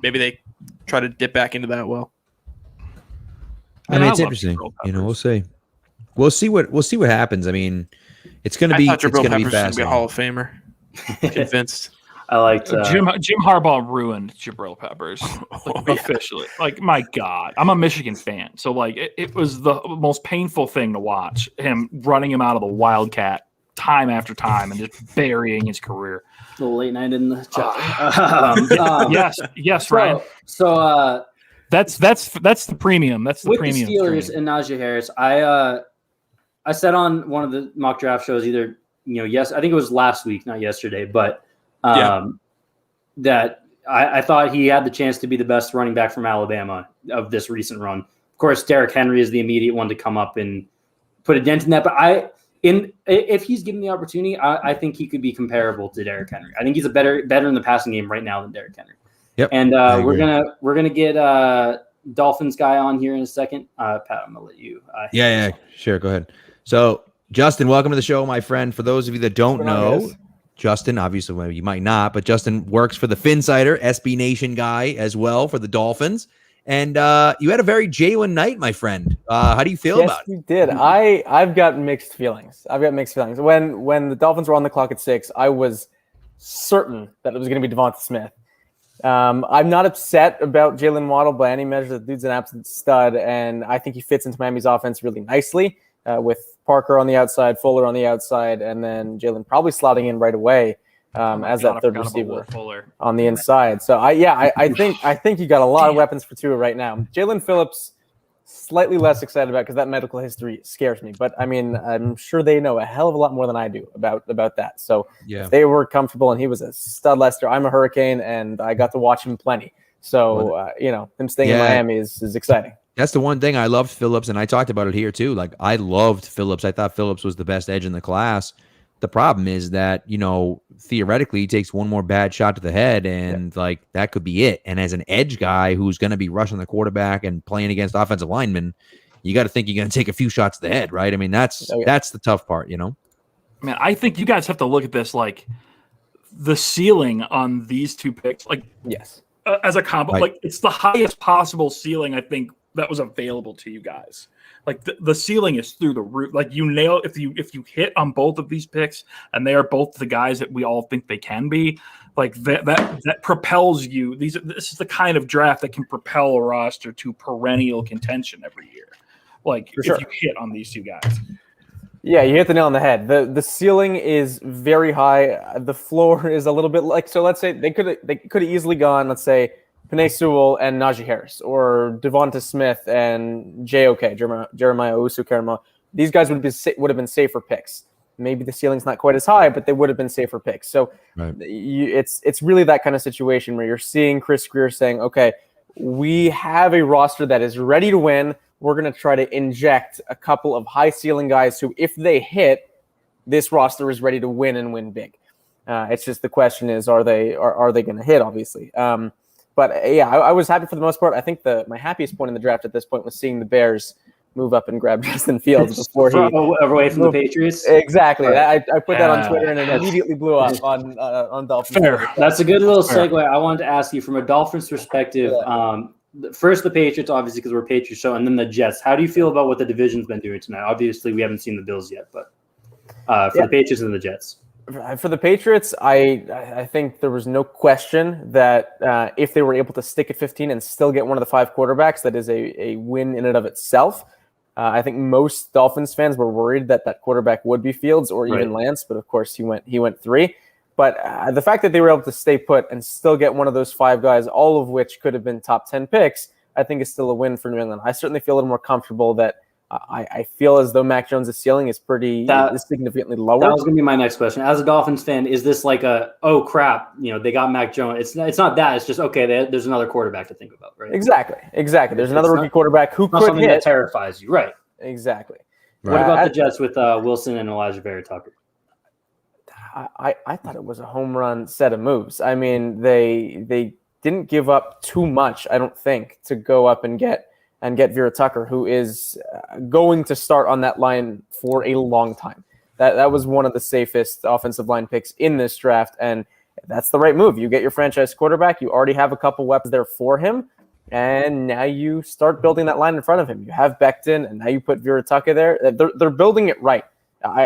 Maybe they try to dip back into that well. I mean, it's interesting. We'll see. We'll see what happens. I mean, it's going to be. I thought Jabril Peppers was going to be a Hall of Famer. Convinced. I liked Jim Harbaugh ruined Jabril Peppers officially. My God, I'm a Michigan fan, so it was the most painful thing to watch him running him out of the Wildcat time after time and just burying his career. A little late night in the chat. Yes, Ryan. So that's the premium. That's the with premium. The Steelers and Najee Harris. I said on one of the mock draft shows either. I think it was last week, not yesterday, but that I thought he had the chance to be the best running back from Alabama of this recent run. Of course, Derrick Henry is the immediate one to come up and put a dent in that. But if he's given the opportunity, I think he could be comparable to Derrick Henry. I think he's better in the passing game right now than Derrick Henry. Yep. And we're gonna get Dolphins guy on here in a second. Pat, I'm gonna let you. Sure, go ahead. So. Justin, welcome to the show, my friend. For those of you that don't know, Justin, obviously you might not, but Justin works for the Finsider, SB Nation guy as well for the Dolphins. And you had a very Jalen night, my friend. How do you feel about it? Yes, you did. I've got mixed feelings. When the Dolphins were on the clock at 6, I was certain that it was going to be Devonta Smith. I'm not upset about Jalen Waddle by any measure. The dude's an absolute stud, and I think he fits into Miami's offense really nicely with Parker on the outside, Fuller on the outside, and then Jalen probably slotting in right away as that third receiver on the inside. So I think you got a lot of weapons for Tua right now. Jalen Phillips, slightly less excited about because that medical history scares me. But I mean, I'm sure they know a hell of a lot more than I do about that. So if they were comfortable and he was a stud last year, I'm a Hurricane and I got to watch him plenty. So him staying in Miami is exciting. That's the one thing I loved Phillips, and I talked about it here too. I loved Phillips. I thought Phillips was the best edge in the class. The problem is that, theoretically he takes one more bad shot to the head and that could be it. And as an edge guy who's going to be rushing the quarterback and playing against offensive linemen, you got to think you're going to take a few shots to the head, right? I mean, that's the tough part, Man, I think you guys have to look at this the ceiling on these two picks. Yes. As a combo, it's the highest possible ceiling I think that was available to you guys. The ceiling is through the roof. You nail if you hit on both of these picks and they are both the guys that we all think they can be, that propels you. This is the kind of draft that can propel a roster to perennial contention every year. If you hit on these two guys. Yeah, you hit the nail on the head. The ceiling is very high. The floor is a little bit so let's say they could have easily gone, let's say, Penei Sewell and Najee Harris, or Devonta Smith and JOK, Jeremiah Owusu-Koramoah. These guys would have been safer picks. Maybe the ceiling's not quite as high, but they would have been safer picks. So it's really that kind of situation where you're seeing Chris Greer saying, okay, we have a roster that is ready to win. We're going to try to inject a couple of high ceiling guys who, if they hit, this roster is ready to win and win big. It's just the question is, are they going to hit, obviously? But I was happy for the most part. I think my happiest point in the draft at this point was seeing the Bears move up and grab Justin Fields before he away from the Patriots. Exactly. Right. I put that on Twitter and it immediately blew up on Dolphins. Fair. That's a good little segue. I wanted to ask you from a Dolphins perspective. First, the Patriots, obviously, because we're a Patriots show, and then the Jets. How do you feel about what the division's been doing tonight? Obviously, we haven't seen the Bills yet, but for the Patriots and the Jets. For the Patriots, I think there was no question that if they were able to stick at 15 and still get one of the 5 quarterbacks, that is a win in and of itself. I think most Dolphins fans were worried that quarterback would be Fields or even Lance, but of course he went 3. But the fact that they were able to stay put and still get one of those 5 guys, all of which could have been top 10 picks, I think is still a win for New England. I certainly feel a little more comfortable that I feel as though Mac Jones' ceiling is significantly lower. That was going to be my next question. As a Dolphins fan, is this like oh crap, they got Mac Jones? It's not that. It's just, okay, there's another quarterback to think about, right? Exactly. There's another rookie quarterback who could something hit. That terrifies you, right? Exactly. What about the Jets with Wilson and Elijah Vera Tucker? I thought it was a home run set of moves. I mean, they didn't give up too much, I don't think, to go up and get Vera Tucker, who is going to start on that line for a long time. That was one of the safest offensive line picks in this draft, and that's the right move. You get your franchise quarterback. You already have a couple weapons there for him, and now you start building that line in front of him. You have Becton, and now you put Vera Tucker there. They're building it right.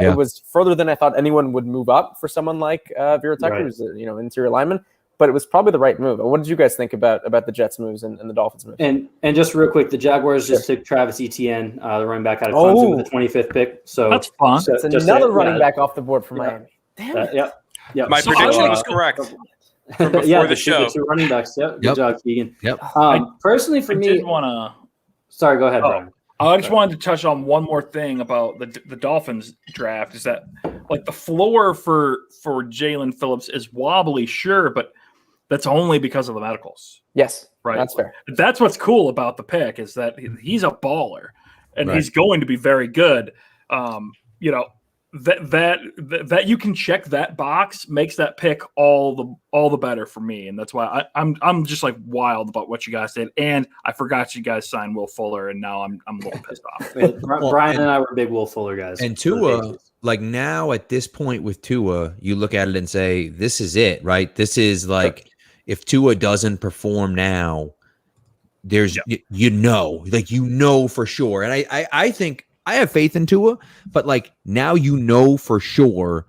It was further than I thought anyone would move up for someone like Vera Tucker, who's interior lineman. But it was probably the right move. What did you guys think about the Jets moves and the Dolphins moves? And just real quick, the Jaguars just took Travis Etienne, the running back out of Clemson, with the 25th pick. So that's fun. So it's another running back off the board for Miami. Damn it. Yep. My prediction was correct from before the show. The 2 running backs. Yep. Good job, Keegan. Yep. Personally, for me, sorry, go ahead, Brian. I just wanted to touch on one more thing about the Dolphins draft. Is that like the floor for Jalen Phillips is wobbly, sure, but that's only because of the medicals. Yes, right. That's fair. That's what's cool about the pick is that he's a baller, and he's going to be very good. That you can check that box makes that pick all the better for me, and that's why I'm just like wild about what you guys did. And I forgot you guys signed Will Fuller, and now I'm a little pissed off. Brian and I were big Will Fuller guys. And Tua, like now at this point with Tua, you look at it and say, this is it, right? This is like. If Tua doesn't perform now, there's for sure. And I think I have faith in Tua, but like now for sure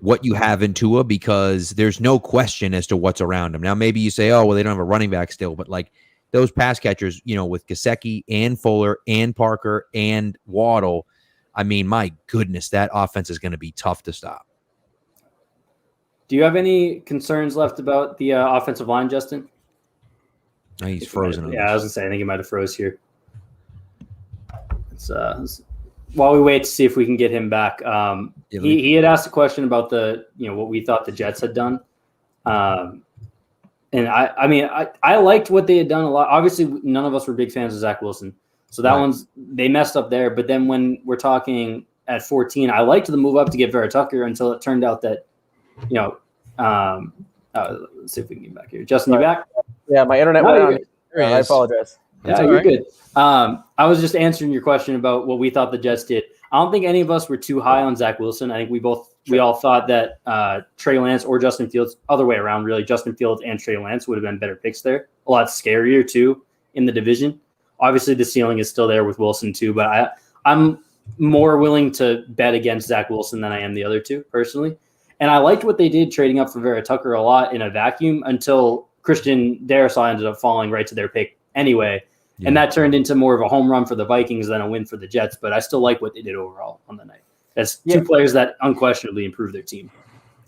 what you have in Tua because there's no question as to what's around him. Now maybe you say, oh well, they don't have a running back still, but like those pass catchers, with Gesicki and Fuller and Parker and Waddle, I mean, my goodness, that offense is going to be tough to stop. Do you have any concerns left about the offensive line, Justin? No, he's frozen. Yeah, I was going to say, I think he might have froze here. While we wait to see if we can get him back, he had asked a question about what we thought the Jets had done. And I liked what they had done a lot. Obviously, none of us were big fans of Zach Wilson. So that they messed up there. But then when we're talking at 14, I liked the move up to get Vera Tucker until it turned out that, let's see if we can get back here. Justin, you back? Yeah, my internet went on. I apologize. Yeah, you're good. I was just answering your question about what we thought the Jets did. I don't think any of us were too high on Zach Wilson. I think we all thought that Trey Lance or Justin Fields, other way around, really, Justin Fields and Trey Lance would have been better picks there. A lot scarier too in the division. Obviously, the ceiling is still there with Wilson too, but I'm more willing to bet against Zach Wilson than I am the other two personally. And I liked what they did trading up for Vera Tucker a lot in a vacuum until Christian Darrisaw ended up falling right to their pick anyway. Yeah. And that turned into more of a home run for the Vikings than a win for the Jets. But I still like what they did overall on the night. That's two players that unquestionably improved their team.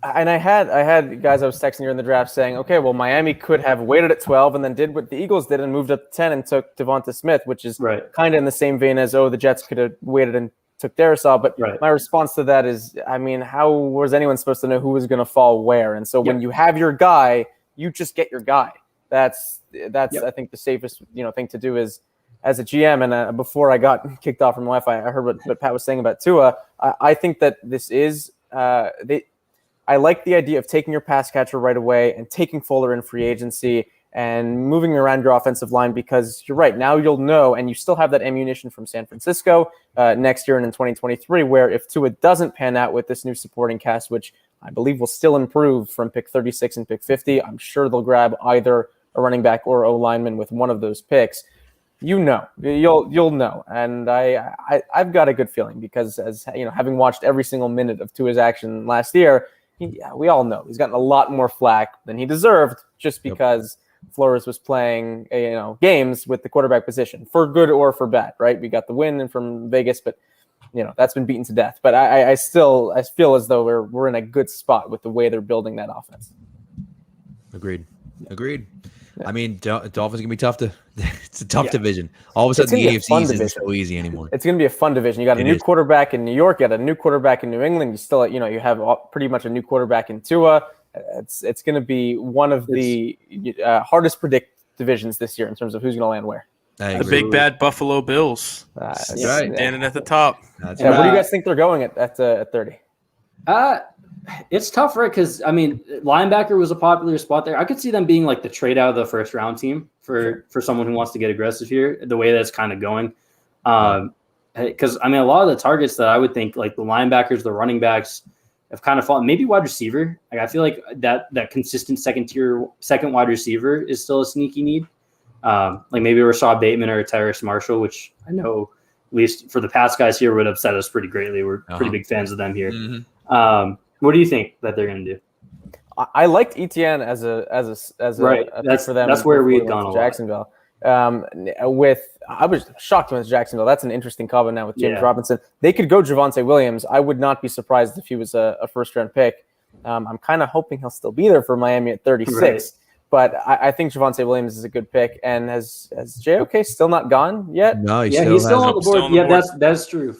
And I had guys I was texting you in the draft saying, okay, well, Miami could have waited at 12 and then did what the Eagles did and moved up to 10 and took Devonta Smith, which is kind of in the same vein as, the Jets could have waited and took Darrisaw. But my response to that is, I mean, how was anyone supposed to know who was going to fall where? And so when you have your guy, you just get your guy. That's I think the safest thing to do is as a GM. And before I got kicked off from Wi-Fi, I heard what Pat was saying about Tua. I think that this is I like the idea of taking your pass catcher right away and taking Fuller in free agency and moving around your offensive line because you're right. Now you'll know, and you still have that ammunition from San Francisco next year and in 2023, where if Tua doesn't pan out with this new supporting cast, which I believe will still improve from pick 36 and pick 50, I'm sure they'll grab either a running back or O lineman with one of those picks. You'll know, and I've got a good feeling because as having watched every single minute of Tua's action last year, we all know he's gotten a lot more flack than he deserved just because Flores was playing games with the quarterback position for good or for bad, right? We got the win from Vegas, but that's been beaten to death. But I feel as though we're in a good spot with the way they're building that offense. Agreed. Yeah. I mean, Dolphins gonna be tough to. It's a tough division. All of a sudden, the AFC isn't so ezy anymore. It's gonna be a fun division. You got a new quarterback in New York. You got a new quarterback in New England. You still, you have pretty much a new quarterback in Tua. It's gonna be one of the hardest predict divisions this year in terms of who's gonna land where. The big bad Buffalo Bills. That's right. Standing at the top. What do you guys think they're going at 30? It's tough, right? Because linebacker was a popular spot there. I could see them being like the trade out of the first round team for someone who wants to get aggressive here. The way that's kind of going, because a lot of the targets that I would think like the linebackers, the running backs have kind of fallen. Maybe wide receiver. Like I feel like that consistent second wide receiver is still a sneaky need. Like maybe Rashad Bateman or Tyrese Marshall, which I know at least for the past guys here would upset us pretty greatly. We're pretty big fans of them here. Mm-hmm. What do you think that they're going to do? I liked ETN as a right. That's for them. That's where we had gone a Jacksonville. I was shocked when it was Jacksonville. That's an interesting combo now with James Robinson. They could go Javonte Williams. I would not be surprised if he was a first round pick. I'm kind of hoping he'll still be there for Miami at 36. Right. But I think Javonte Williams is a good pick. And has JOK still not gone yet? No, he's still on the board. That's true.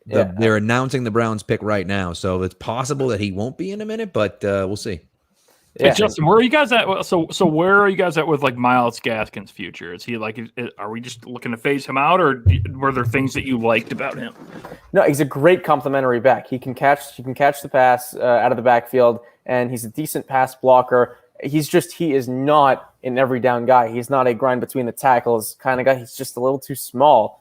They're announcing the Browns pick right now, so it's possible that he won't be in a minute, but we'll see. Hey, Justin, where are you guys at? So where are you guys at with like Myles Gaskin's future? Is he are we just looking to phase him out, or were there things that you liked about him? No, he's a great complimentary back. He can catch the pass out of the backfield, and he's a decent pass blocker. He is not an every down guy. He's not a grind between the tackles kind of guy. He's just a little too small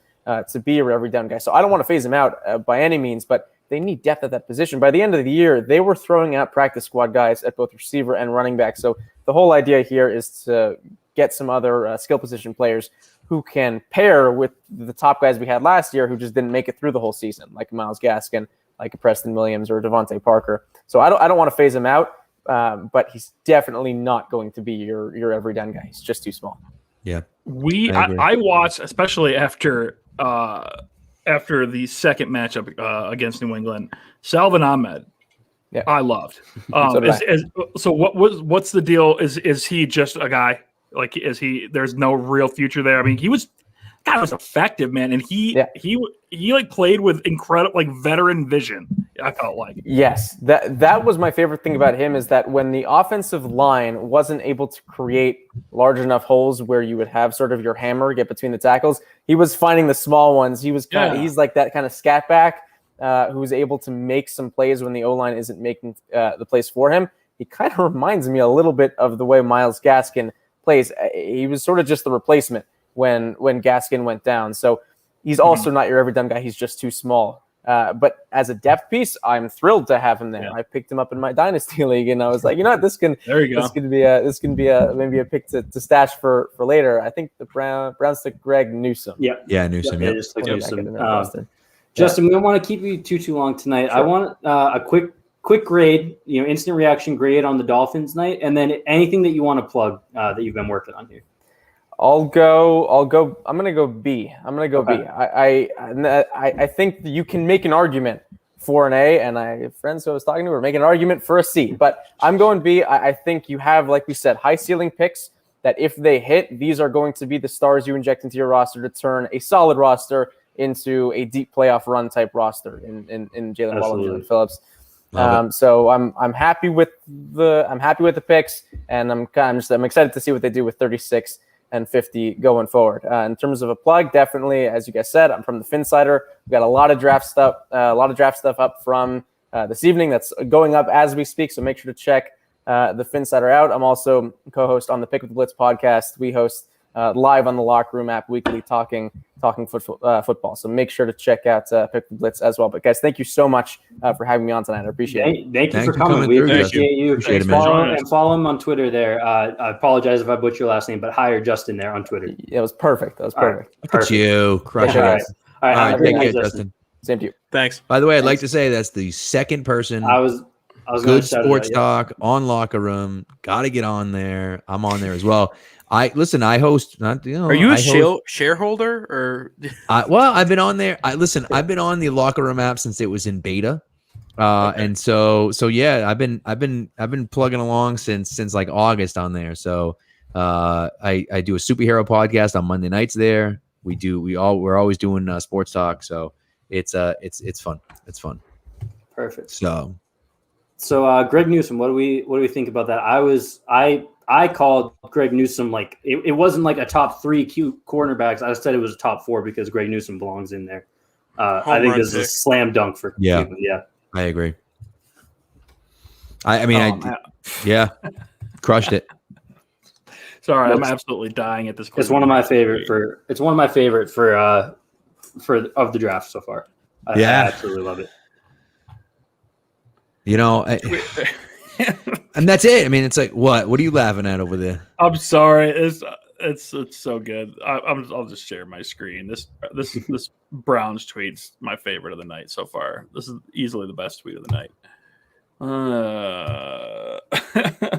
to be a every down guy. So I don't want to phase him out by any means, but they need depth at that position. By the end of the year, they were throwing out practice squad guys at both receiver and running back. So the whole idea here is to get some other skill position players who can pair with the top guys we had last year who just didn't make it through the whole season, like Myles Gaskin, like a Preston Williams or Devontae Parker. So I don't want to phase him out, but he's definitely not going to be your every down guy. He's just too small. Yeah. I watched, especially after the second matchup against New England, Salvin Ahmed. Yeah, I loved. So what's the deal? Is he just a guy? Like, there's no real future there? I mean, he was effective, man, and he like played with incredible like veteran vision. I felt like yes, that was my favorite thing about him is that when the offensive line wasn't able to create large enough holes where you would have sort of your hammer get between the tackles, he was finding the small ones. He was he's like that kind of scat back who's able to make some plays when the O-line isn't making the plays for him. He kind of reminds me a little bit of the way Myles Gaskin plays. He was sort of just the replacement when Gaskin went down. So he's also not your every down guy. He's just too small. But as a depth piece, I'm thrilled to have him there. Yeah. I picked him up in my dynasty league, and I was like, you know what, this can be maybe a pick to stash for later. I think the Browns took Greg Newsome. Newsome. Yeah, just took Newsome. Justin, we don't want to keep you too long tonight. Sure. I want a quick grade, instant reaction grade on the Dolphins night, and then anything that you want to plug that you've been working on here. I'll go. I'm gonna go B. B. I think you can make an argument for an A, and friends who I was talking to were making an argument for a C. But I'm going B. I think you have, like we said, high ceiling picks that if they hit, these are going to be the stars you inject into your roster to turn a solid roster into a deep playoff run type roster in Jalen Waddle and Jalen Phillips. So I'm happy with the picks, and I'm excited to see what they do with 36 and 50 going forward. In terms of a plug, definitely, as you guys said, I'm from the Finsider. We've got a lot of draft stuff up from this evening that's going up as we speak. So make sure to check the Finsider out. I'm also co-host on the Pick with the Blitz podcast. We host live on the Locker Room app weekly, talking football. So make sure to check out Pick with the Blitz as well. But guys, thank you so much for having me on tonight. I appreciate it. Thank you for coming. We appreciate you. Follow him on Twitter there. I apologize if I butcher your last name, but hire Justin there on Twitter. It was perfect. That was perfect. Look at you. Crush it. All right. Take care, Justin. Same to you. Thanks. By the way, I'd like to say that's the second person Good sports talk on Locker Room. Got to get on there. I'm on there as well. I host. Are you a shareholder or? Well, I've been on there. I've been on the Locker Room app since it was in beta. And so yeah, I've been plugging along since like August on there. So I do a superhero podcast on Monday nights there. We're always doing sports talk. So it's fun. It's fun. Perfect. So Greg Newsome, what do we think about that? I called Greg Newsome like it wasn't like a top 3 cornerbacks. I said it was a top 4 because Greg Newsome belongs in there. I think this is a slam dunk for Cleveland. Yeah. I agree. Yeah, crushed it. Sorry, I'm absolutely dying at this. It's one of my favorite for of the draft so far. I absolutely love it. And that's it. I mean, it's like what are you laughing at over there? I'm sorry. It's so good. I'll just share my screen. This Browns tweet's my favorite of the night so far. This is easily the best tweet of the night.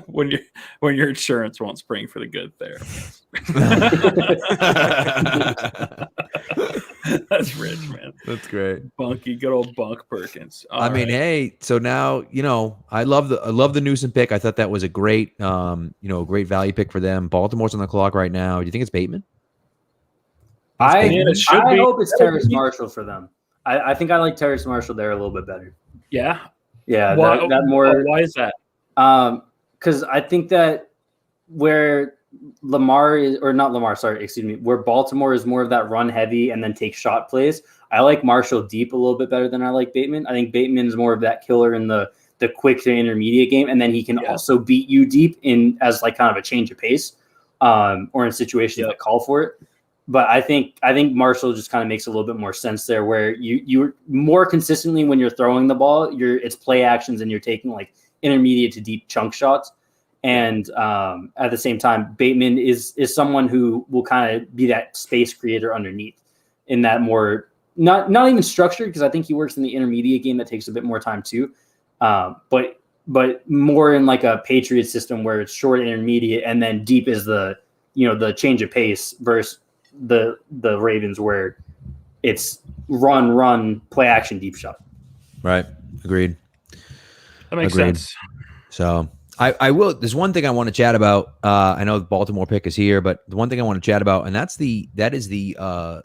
When your insurance won't spring for the good therapist. That's rich, man. That's great. Bunky, good old Bunk Perkins. Hey, so now I love the Newsom pick. I thought that was a great great value pick for them. Baltimore's on the clock right now. Do you think it's Bateman? I hope it's Terrace Marshall for them. I think I like Terrace Marshall there a little bit better. Yeah. Yeah. That more. Why is that? Because I think that where Lamar is, or not Lamar, sorry, excuse me, where Baltimore is more of that run heavy and then take shot plays. I like Marshall deep a little bit better than I like Bateman. I think Bateman is more of that killer in the quick to intermediate game, and then he can also beat you deep in as like kind of a change of pace, or in situations that call for it. But I think Marshall just kind of makes a little bit more sense there, where you're more consistently when you're throwing the ball, it's play actions and you're taking like intermediate to deep chunk shots. And at the same time, Bateman is someone who will kind of be that space creator underneath in that more not even structured, because I think he works in the intermediate game that takes a bit more time too, but more in like a Patriot system where it's short, intermediate, and then deep is the change of pace versus the Ravens where it's run play action deep shot. Right. Agreed. That makes sense. So I will. There's one thing I want to chat about. I know the Baltimore pick is here, but the one thing I want to chat about, and that is the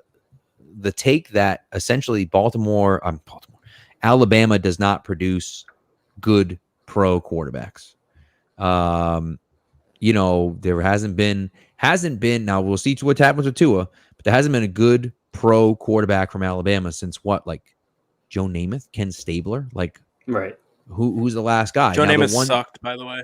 take that essentially Alabama does not produce good pro quarterbacks. There hasn't been. Now we'll see what happens with Tua, but there hasn't been a good pro quarterback from Alabama since Joe Namath, Ken Stabler, right. Who's the last guy? Joe Namath sucked, by the way.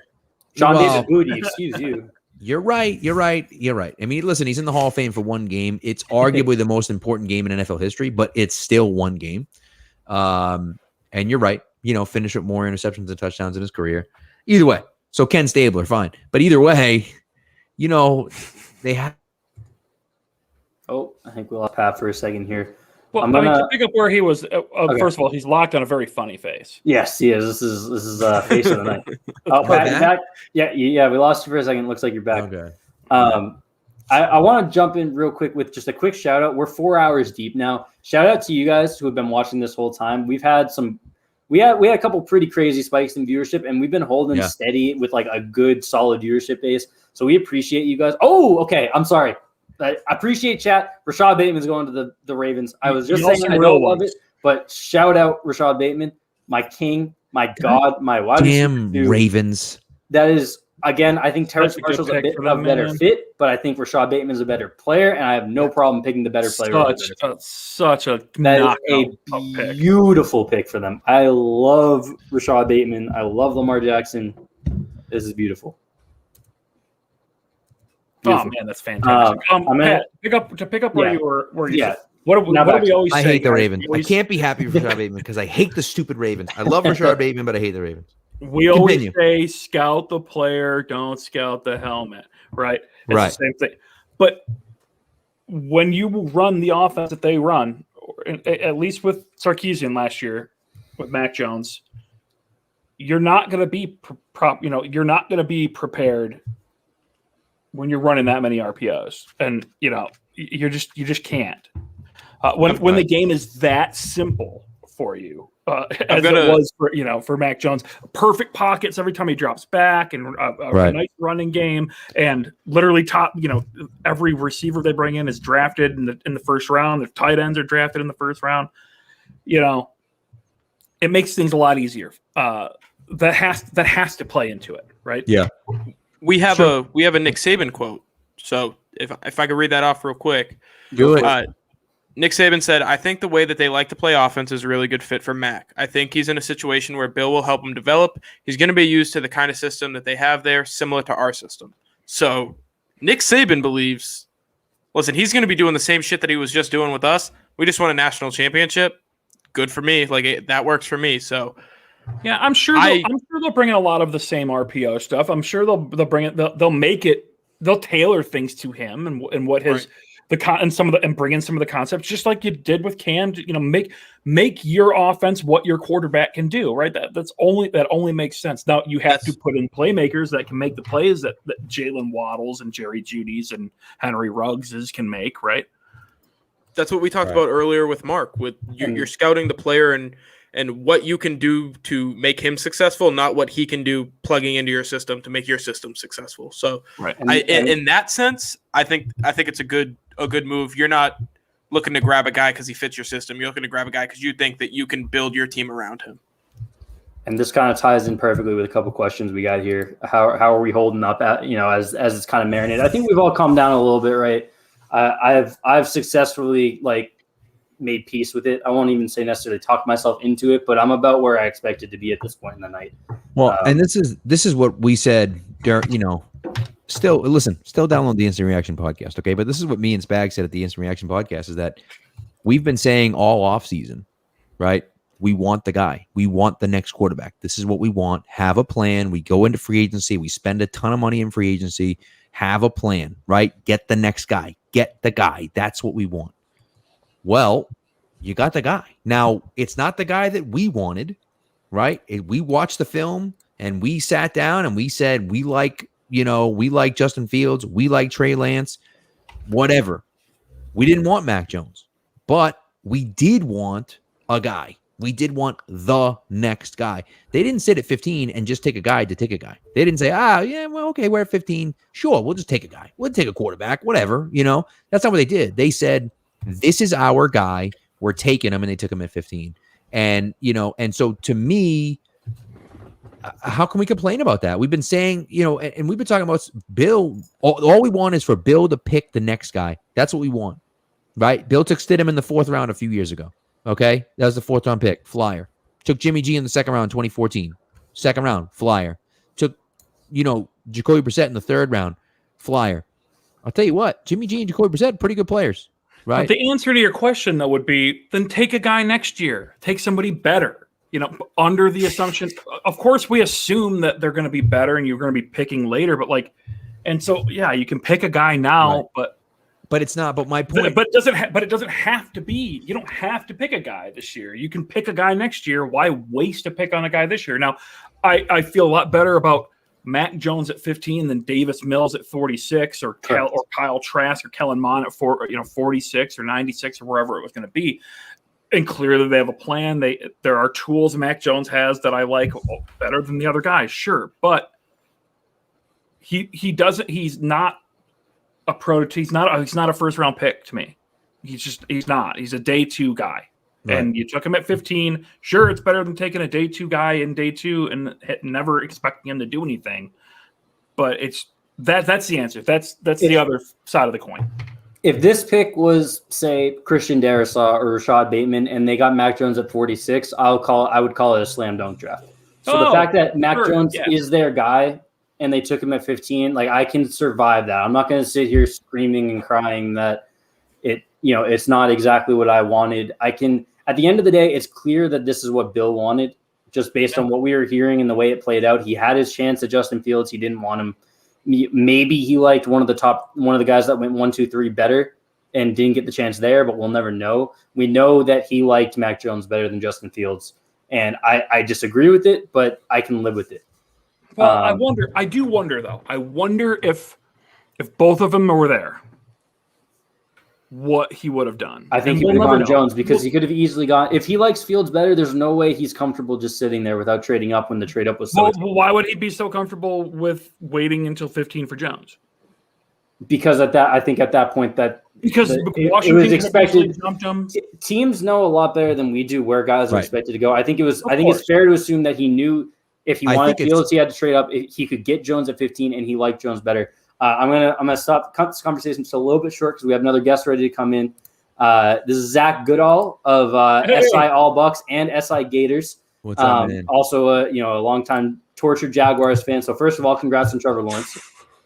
John David Booty, excuse you. You're right. I mean, listen, he's in the Hall of Fame for one game. It's arguably the most important game in NFL history, but it's still one game. And you're right. Finish with more interceptions and touchdowns in his career. Either way. So Ken Stabler, fine. But either way, they have. Oh, I think we lost Pat for a second here. Well, to pick up where he was, okay. First of all, he's locked on a very funny face. Yes, he is. This is face of the night. Oh, Pat, back? Yeah, we lost you for a second. Looks like you're back. Okay. I want to jump in real quick with just a quick shout out. We're 4 hours deep now. Shout out to you guys who have been watching this whole time. We had a couple pretty crazy spikes in viewership, and we've been holding steady with like a good solid viewership base. So we appreciate you guys. Oh, okay. I'm sorry. I appreciate chat. Rashad Bateman's going to the Ravens. I was just saying I don't love it, but shout out Rashad Bateman, my king, my god, my wide damn Ravens. That is, again, I think Terrace Marshall's a bit of a better fit, but I think Rashad Bateman's a better player, and I have no problem picking the better player. Such a beautiful pick for them. I love Rashad Bateman. I love Lamar Jackson. This is beautiful. Oh man, that's fantastic. Pat, pick up where you were. What do we always say? I hate the Ravens. I can't be happy for Rashad Bateman because I hate the stupid Ravens. I love Rashad Bateman, but I hate the Ravens. We always say scout the player, don't scout the helmet, right? It's the same thing. But when you run the offense that they run, at least with Sarkisian last year, with Mac Jones, you're not going to be you're not going to be prepared when you're running that many RPOs, and you just can't. When the game is that simple for you, as it was for Mac Jones, perfect pockets every time he drops back, and a nice running game, and literally every receiver they bring in is drafted in the first round. The tight ends are drafted in the first round. It makes things a lot easier. That has to play into it, right? Yeah. We have a Nick Saban quote. So if I could read that off real quick. Do it. Nick Saban said, "I think the way that they like to play offense is a really good fit for Mac. I think he's in a situation where Bill will help him develop. He's going to be used to the kind of system that they have there, similar to our system." So Nick Saban believes, listen, he's going to be doing the same shit that he was just doing with us. We just won a national championship. Good for me. That works for me. So yeah, I'm sure they'll bring in a lot of the same RPO stuff. I'm sure they'll bring it. They'll make it. They'll tailor things to him and what his and bring in some of the concepts, just like you did with Cam. Make your offense what your quarterback can do. Right. That only makes sense. Now you have to put in playmakers that can make the plays that Jalen Waddles and Jerry Jeudy's and Henry Ruggses can make. Right. That's what we talked about earlier with Mark. With you're scouting the player and what you can do to make him successful, not what he can do plugging into your system to make your system successful. So, in that sense, I think it's a good move. You're not looking to grab a guy because he fits your system. You're looking to grab a guy because you think that you can build your team around him. And this kind of ties in perfectly with a couple questions we got here. How are we holding up as it's kind of marinated? I think we've all calmed down a little bit, right? I've successfully made peace with it. I won't even say necessarily talk myself into it, but I'm about where I expected to be at this point in the night. Well, and this is what we said during, still download the Instant Reaction podcast. Okay. But this is what me and Spag said at the Instant Reaction podcast, is that we've been saying all off season, right? We want the guy. We want the next quarterback. This is what we want. Have a plan. We go into free agency. We spend a ton of money in free agency. Have a plan, right? Get the next guy. Get the guy. That's what we want. Well, you got the guy. Now, it's not the guy that we wanted, right? We watched the film and we sat down and we said, we like Justin Fields. We like Trey Lance, whatever. We didn't want Mac Jones, but we did want a guy. We did want the next guy. They didn't sit at 15 and just take a guy to take a guy. They didn't say, okay, we're at 15. Sure, we'll just take a guy. We'll take a quarterback, whatever. That's not what they did. They said, this is our guy. We're taking him, and they took him at 15. And, and so to me, how can we complain about that? We've been saying, and we've been talking about Bill. All we want is for Bill to pick the next guy. That's what we want, right? Bill took Stidham in the 4th round a few years ago. Okay, that was the 4th round pick, flyer. Took Jimmy G in the 2nd round, 2014, 2nd round, flyer. Took, Jacoby Brissett in the 3rd round, flyer. I'll tell you what, Jimmy G and Jacoby Brissett, pretty good players, right? But the answer to your question though would be, then take a guy next year, take somebody better. Under the assumption, of course, we assume that they're going to be better and you're going to be picking later, but and so yeah, you can pick a guy now, right. But it's not. But my point. But it doesn't have to be. You don't have to pick a guy this year. You can pick a guy next year. Why waste a pick on a guy this year? Now, I feel a lot better about Mac Jones at 15 than Davis Mills at 46, or Kyle Trask or Kellen Mond at 46 or 96 or wherever it was going to be. And clearly they have a plan. There are tools Mac Jones has that I like better than the other guys. Sure, but he doesn't. He's not a prototype. He's not a 1st round pick to me. He's not. He's a day 2 guy. Right. And you took him at 15. Sure, it's better than taking a day 2 guy in day 2 and never expecting him to do anything. But that's the answer. That's the other side of the coin. If this pick was, say, Christian Darrisaw or Rashad Bateman, and they got Mac Jones at 46, I would call it a slam dunk draft. So the fact that Mac Jones is their guy, and they took him at 15, I can survive that. I'm not going to sit here screaming and crying that it's not exactly what I wanted. At the end of the day, it's clear that this is what Bill wanted, just based on what we were hearing and the way it played out. He had his chance at Justin Fields. He didn't want him. Maybe he liked one of the guys that went 1, 2, 3 better and didn't get the chance there, but we'll never know. We know that he liked Mac Jones better than Justin Fields. And I disagree with it, but I can live with it. Well, I do wonder though. I wonder if both of them were there, what he would have done. I think he would have gone Jones because he could have easily gone. If he likes Fields better, there's no way he's comfortable just sitting there without trading up when the trade up was so. Well, why would he be so comfortable with waiting until 15 for Jones? Because at that point Washington it was expected. Jumped him. Teams know a lot better than we do where guys are expected to go. I think it's fair to assume that he knew if he wanted Fields, he had to trade up. He could get Jones at 15, and he liked Jones better. I'm gonna cut this conversation just a little bit short because we have another guest ready to come in. This is Zach Goodall of SI All Bucks and SI Gators. What's up, man? Also, a longtime tortured Jaguars fan. So first of all, congrats on Trevor Lawrence.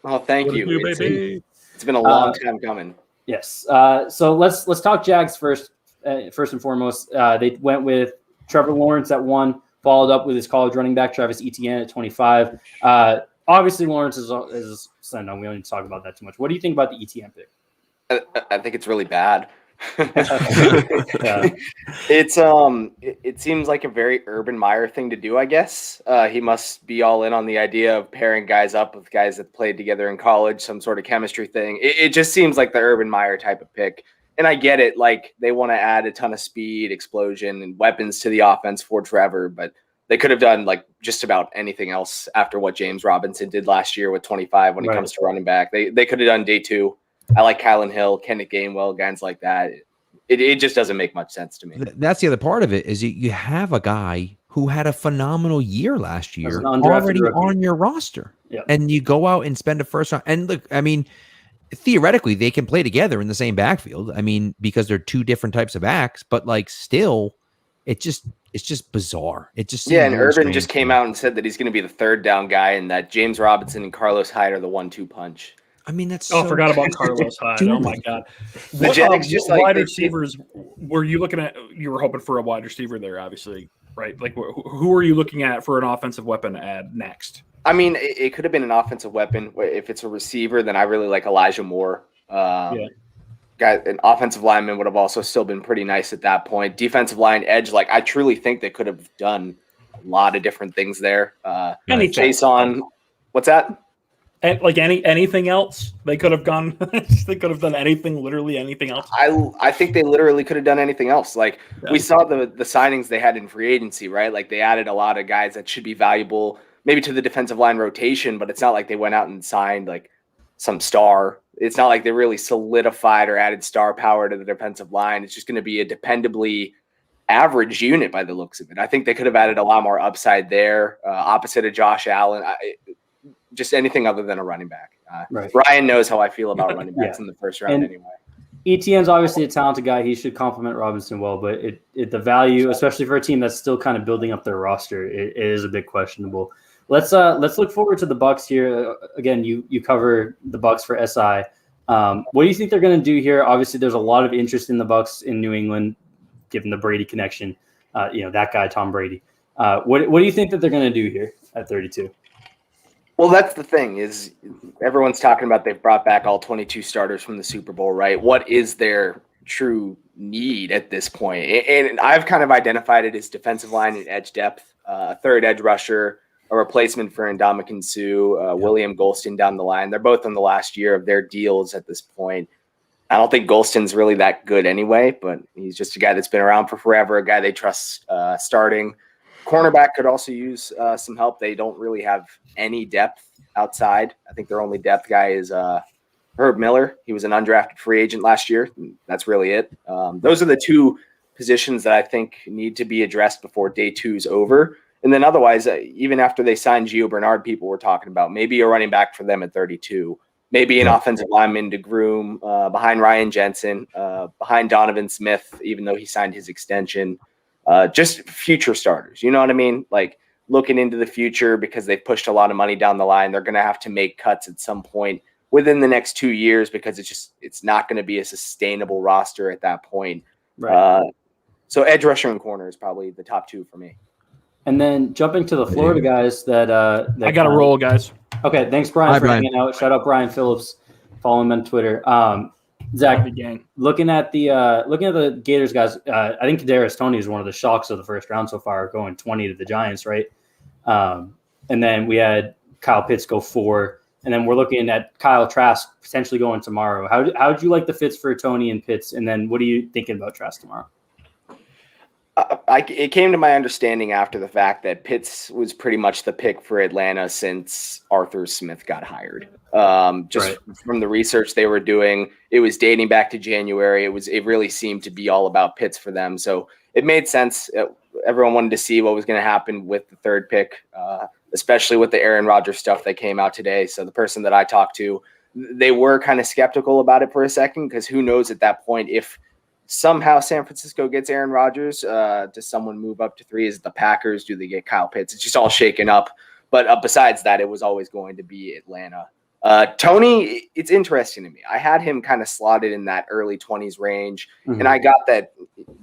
Oh, thank you. It's been a long time coming. Yes. So let's talk Jags first. First and foremost, they went with Trevor Lawrence at 1, followed up with his college running back Travis Etienne at 25. Obviously, Lawrence is send on. We don't need to talk about that too much. What do you think about the Etienne pick? I think it's really bad. Yeah. It seems like a very Urban Meyer thing to do, I guess. He must be all in on the idea of pairing guys up with guys that played together in college, some sort of chemistry thing. It just seems like the Urban Meyer type of pick. And I get it, like they want to add a ton of speed, explosion, and weapons to the offense for Trevor, but they could have done like just about anything else after what James Robinson did last year with 25 when it comes to running back. They could have done day 2. I like Kylan Hill, Kenneth Gainwell, guys like that. It just doesn't make much sense to me. That's the other part of it is you have a guy who had a phenomenal year last year already on your roster. Yep. And you go out and spend a first round. And look, I mean, theoretically, they can play together in the same backfield. I mean, because they're two different types of backs, but like still, it's just bizarre. It just and Urban just came out and said that he's going to be the third down guy and that James Robinson and Carlos Hyde are the 1-2 punch. I mean, that's I forgot about Carlos Hyde. Oh my god, the Jags just like wide receivers. Were you looking at? You were hoping for a wide receiver there, obviously, right? Like, who are you looking at for an offensive weapon to add next? I mean, it could have been an offensive weapon. If it's a receiver, then I really like Elijah Moore. Guy, an offensive lineman would have also still been pretty nice at that point. Defensive line edge, like I truly think they could have done a lot of different things there. Chase on, what's that? Like anything else, they could have gone. They could have done anything, literally anything else. I think they literally could have done anything else. Like we saw the signings they had in free agency, right? Like they added a lot of guys that should be valuable, maybe to the defensive line rotation, but it's not like they went out and signed like some star. It's not like they really solidified or added star power to the defensive line. It's just going to be a dependably average unit by the looks of it. I think they could have added a lot more upside there, opposite of Josh Allen. Just anything other than a running back. Brian knows how I feel about running backs in the first round anyway. Etienne's obviously a talented guy. He should complement Robinson well, but the value, especially for a team that's still kind of building up their roster, it is a bit questionable. Let's look forward to the Bucs here. Again, you cover the Bucs for SI. What do you think they're going to do here? Obviously, there's a lot of interest in the Bucs in New England, given the Brady connection. That guy, Tom Brady. What do you think that they're going to do here at 32? Well, that's the thing is everyone's talking about they've brought back all 22 starters from the Super Bowl, right? What is their true need at this point? And I've kind of identified it as defensive line and edge depth, a third edge rusher, a replacement for Ndamukong Suh, William Golston down the line. They're both in the last year of their deals at this point. I don't think Golston's really that good anyway, but he's just a guy that's been around for forever, a guy they trust starting. Cornerback could also use some help. They don't really have any depth outside. I think their only depth guy is Herb Miller. He was an undrafted free agent last year. That's really it. Those are the two positions that I think need to be addressed before day 2 is over. And then otherwise, even after they signed Gio Bernard, people were talking about maybe a running back for them at 32, maybe an offensive lineman to groom behind Ryan Jensen, behind Donovan Smith, even though he signed his extension. Just future starters. You know what I mean? Like looking into the future because they've pushed a lot of money down the line. They're going to have to make cuts at some point within the next 2 years because it's not going to be a sustainable roster at that point. Right. So edge rusher and corner is probably the top 2 for me. And then jumping to the Florida guys that I got to roll, guys. Okay, thanks, Brian, Hi, for hanging out. Shout out Brian Phillips. Follow him on Twitter. Zach, looking at the Gators guys, I think Kadarius Toney is one of the shocks of the first round so far, going 20 to the Giants, right? And then we had Kyle Pitts go 4, and then we're looking at Kyle Trask potentially going tomorrow. How would you like the fits for Toney and Pitts? And then what are you thinking about Trask tomorrow? It came to my understanding after the fact that Pitts was pretty much the pick for Atlanta since Arthur Smith got hired. From the research they were doing, it was dating back to January. It really seemed to be all about Pitts for them. So it made sense. Everyone wanted to see what was going to happen with the third pick, especially with the Aaron Rodgers stuff that came out today. So the person that I talked to, they were kind of skeptical about it for a second, because who knows at that point if somehow San Francisco gets Aaron Rodgers, does someone move up to 3? Is it the Packers? Do they get Kyle Pitts? It's just all shaken up. But besides that, it was always going to be Atlanta. Toney, it's interesting to me. I had him kind of slotted in that early 20s range, and I got that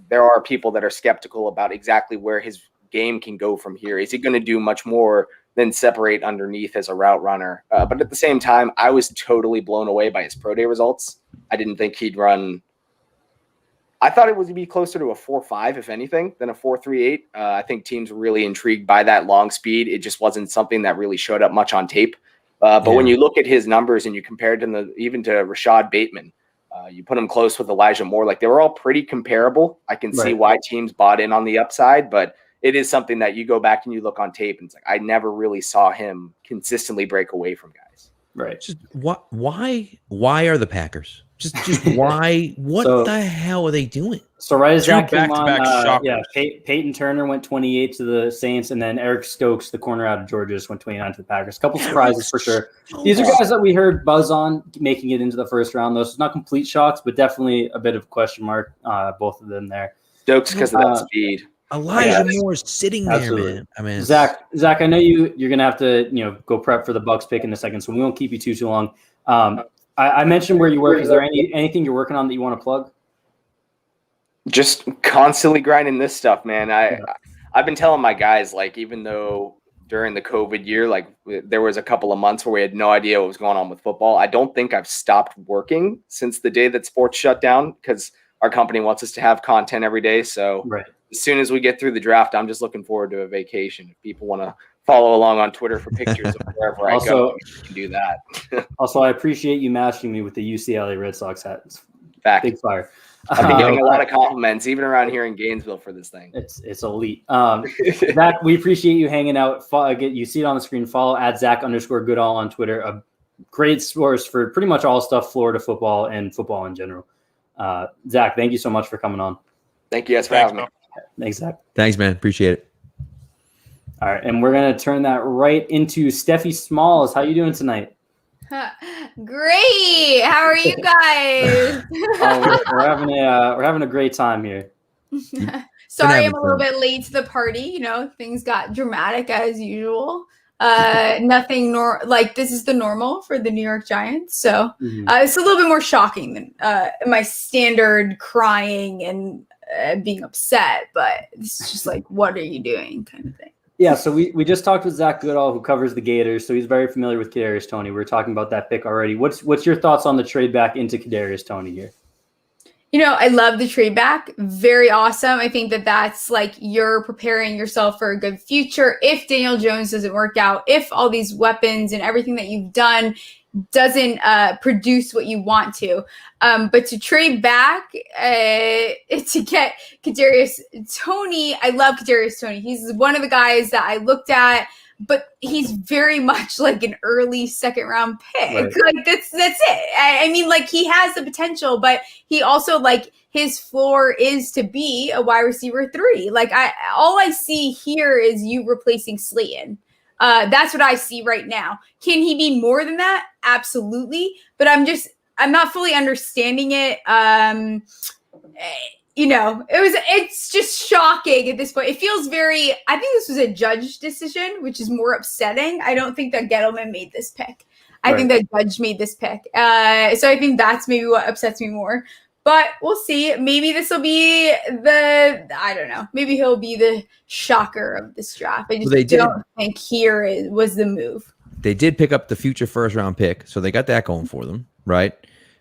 there are people that are skeptical about exactly where his game can go from here. Is he going to do much more than separate underneath as a route runner? But at the same time, I was totally blown away by his pro day results. I didn't think he'd run – I thought it would be closer to a 4.5, if anything, than a 4.38. I think teams were really intrigued by that long speed. It just wasn't something that really showed up much on tape. But when you look at his numbers and you compared him even to Rashad Bateman, you put him close with Elijah Moore, like they were all pretty comparable. I can see why teams bought in on the upside, but it is something that you go back and you look on tape and it's like, I never really saw him consistently break away from guys. Right. Just why are the Packers? Just why? What the hell are they doing? So right as that came on, Peyton Turner went 28 to the Saints, and then Eric Stokes, the corner out of Georgia, just went 29 to the Packers. A couple surprises for sure. These are guys that we heard buzz on making it into the first round. Those not complete shocks, but definitely a bit of a question mark. Both of them there. Stokes because of that speed. Elijah Moore's sitting there, man. I mean, Zach, I know you're gonna have to go prep for the Bucs pick in a second, so we won't keep you too long. I mentioned where you work. Is there anything you're working on that you want to plug? Just constantly grinding this stuff, man. I've been telling my guys, like, even though during the COVID year, like there was a couple of months where we had no idea what was going on with football, I don't think I've stopped working since the day that sports shut down, because our company wants us to have content every day. So as soon as we get through the draft, I'm just looking forward to a vacation. If people want to follow along on Twitter for pictures of wherever I go, you can do that. Also, I appreciate you matching me with the UCLA Red Sox hat. It's big fire. I've been getting a lot of compliments, even around here in Gainesville, for this thing. It's elite. Zach, we appreciate you hanging out. You see it on the screen. Follow @Zach_Goodall on Twitter. A great source for pretty much all stuff Florida football and football in general. Zach, thank you so much for coming on. Thank you guys for having me. Thanks, Zach. Thanks, man. Appreciate it. All right, and we're gonna turn that right into Steffi Smalls. How you doing tonight? Great. How are you guys? we're having a great time here. Sorry, I'm a little bit late to the party. Things got dramatic as usual. Nothing this is the normal for the New York Giants. So it's a little bit more shocking than my standard crying and being upset. But it's just like, what are you doing, kind of thing. Yeah, so we just talked with Zach Goodall, who covers the Gators, so he's very familiar with Kadarius Toney. We were talking about that pick already. What's your thoughts on the trade back into Kadarius Toney here? I love the trade back. Very awesome. I think that's like you're preparing yourself for a good future. If Daniel Jones doesn't work out, if all these weapons and everything that you've done doesn't produce what you want to. But to trade back to get Kadarius Toney, I love Kadarius Toney. He's one of the guys that I looked at, but he's very much like an early second round pick. Right. Like that's it. I mean, like he has the potential, but he also his floor is to be a wide receiver 3. All I see here is you replacing Slayton. That's what I see right now. Can he be more than that? Absolutely. But I'm not fully understanding it. It's just shocking at this point. It feels I think this was a judge decision, which is more upsetting. I don't think that Gettleman made this pick. I think that Judge made this pick. So I think that's maybe what upsets me more. But we'll see. Maybe this will be I don't know. Maybe he'll be the shocker of this draft. I just don't think was the move. They did pick up the future first round pick, so they got that going for them, right?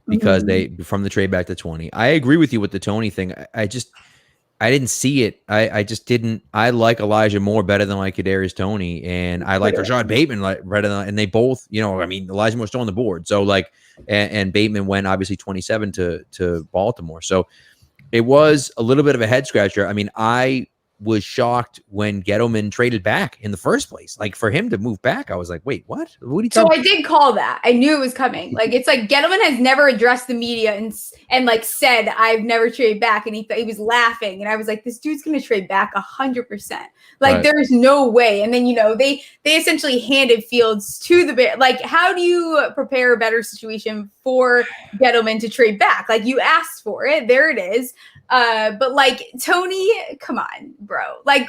because they from the trade back to 20. I agree with you with the Tony thing. I didn't see it. I just didn't. I like Elijah Moore better than like Kadarius Toney, and I like Rashad Bateman better than. And they both, I mean, Elijah Moore's still on the board, so like, and Bateman went obviously 27 to Baltimore, so it was a little bit of a head scratcher. I mean, I was shocked when Gettleman traded back in the first place. Like for him to move back, I was like, wait, what? What are you So talking? I did call that. I knew it was coming. Like it's like Gettleman has never addressed the media and like said I've never traded back, and he was laughing, and I was like, this dude's gonna trade back 100%. Like Right. there's no way. And then they essentially handed Fields to the Bears. Like how do you prepare a better situation for Gettleman to trade back? Like you asked for it, there it is. But like Tony, come on, bro. Like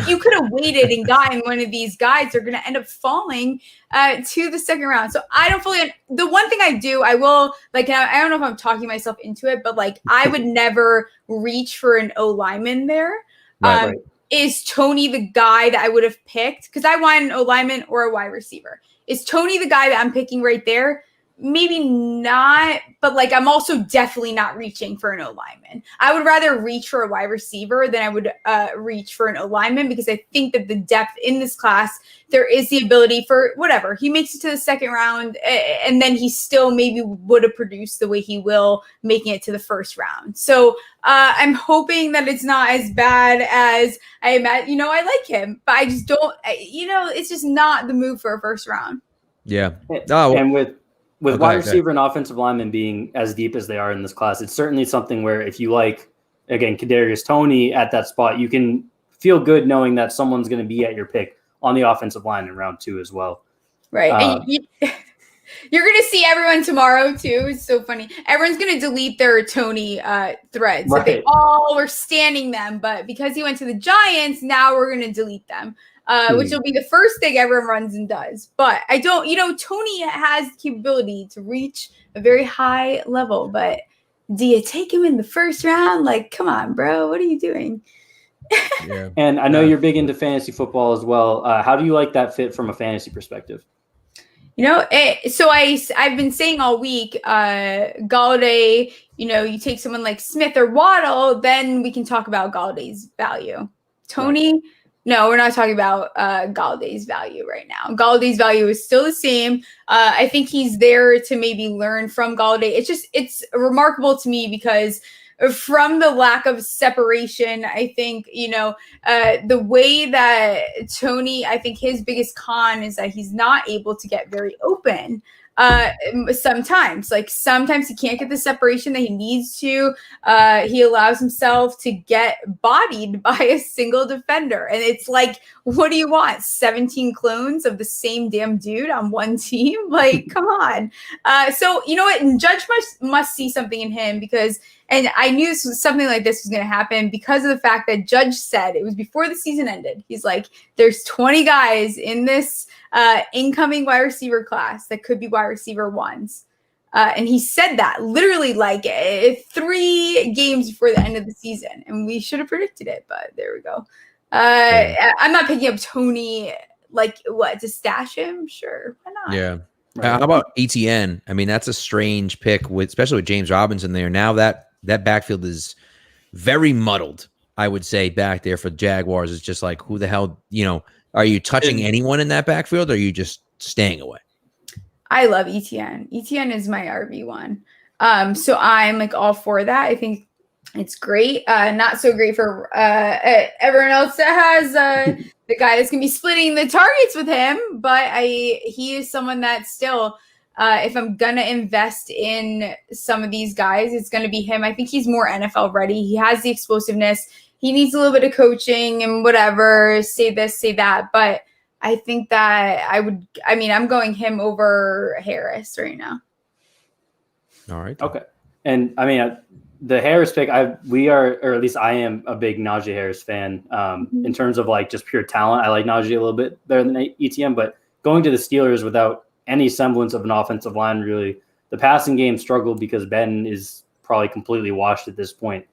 you could have waited and gotten one of these guys. They're gonna end up falling to the second round. So I don't fully. The one thing I will like. I don't know if I'm talking myself into it, but like I would never reach for an O lineman there. Right. Is Tony the guy that I would have picked? Because I want an O lineman or a wide receiver. Is Tony the guy that I'm picking right there? Maybe not, but like I'm also definitely not reaching for an O lineman. I would rather reach for a wide receiver than I would reach for an O lineman, because I think that the depth in this class, there is the ability for whatever. He makes it to the second round, and then he still maybe would have produced the way he will making it to the first round. So I'm hoping that it's not as bad as I imagine. I like him, but I just don't. It's just not the move for a first round. Yeah. And with Okay, wide receiver and offensive linemen being as deep as they are in this class, it's certainly something where if you like, again, Kadarius Toney at that spot, you can feel good knowing that someone's going to be at your pick on the offensive line in round 2 as well. Right. And you're going to see everyone tomorrow, too. It's so funny. Everyone's going to delete their Tony threads. Right. They all were standing them, but because he went to the Giants, now we're going to delete them. Which will be the first thing everyone runs and does. But I don't, Tony has the capability to reach a very high level, but do you take him in the first round? Like, come on, bro. What are you doing? Yeah. And I know you're big into fantasy football as well. How do you like that fit from a fantasy perspective? So I've been saying all week, Galladay, you take someone like Smith or Waddle, then we can talk about Galladay's value. Tony, right. No, we're not talking about Galladay's value right now. Galladay's value is still the same. I think he's there to maybe learn from Galladay. It's remarkable to me because from the lack of separation, I think, the way that Tony, I think his biggest con is that he's not able to get very open. Sometimes he can't get the separation that he needs to. He allows himself to get bodied by a single defender, and it's like, what do you want? 17 clones of the same damn dude on one team? Like, come on. So you know what? And Judge must see something in him, because, and I knew something like this was going to happen because of the fact that Judge said, it was before the season ended, he's like, there's 20 guys in this incoming wide receiver class that could be wide receiver ones. And he said that literally like 3 games before the end of the season. And we should have predicted it, but there we go. I'm not picking up Tony, to stash him? Sure, why not? Yeah. How about ETN? I mean, that's a strange pick, especially with James Robinson there. Now that backfield is very muddled, I would say, back there for Jaguars. It's just like, who the hell, are you touching anyone in that backfield, or are you just staying away? I love ETN. ETN is my RB1. So I'm all for that. I think it's great. Not so great for everyone else that has the guy that's going to be splitting the targets with him. But he is someone that still, if I'm going to invest in some of these guys, it's going to be him. I think he's more NFL ready. He has the explosiveness. He needs a little bit of coaching and whatever, say this, say that. But I think that I'm going him over Harris right now. All right. Okay. And the Harris pick, we are, or at least I am a big Najee Harris fan. In terms of just pure talent, I like Najee a little bit better than ETN, but going to the Steelers without any semblance of an offensive line, really, the passing game struggled because Ben is probably completely washed at this point.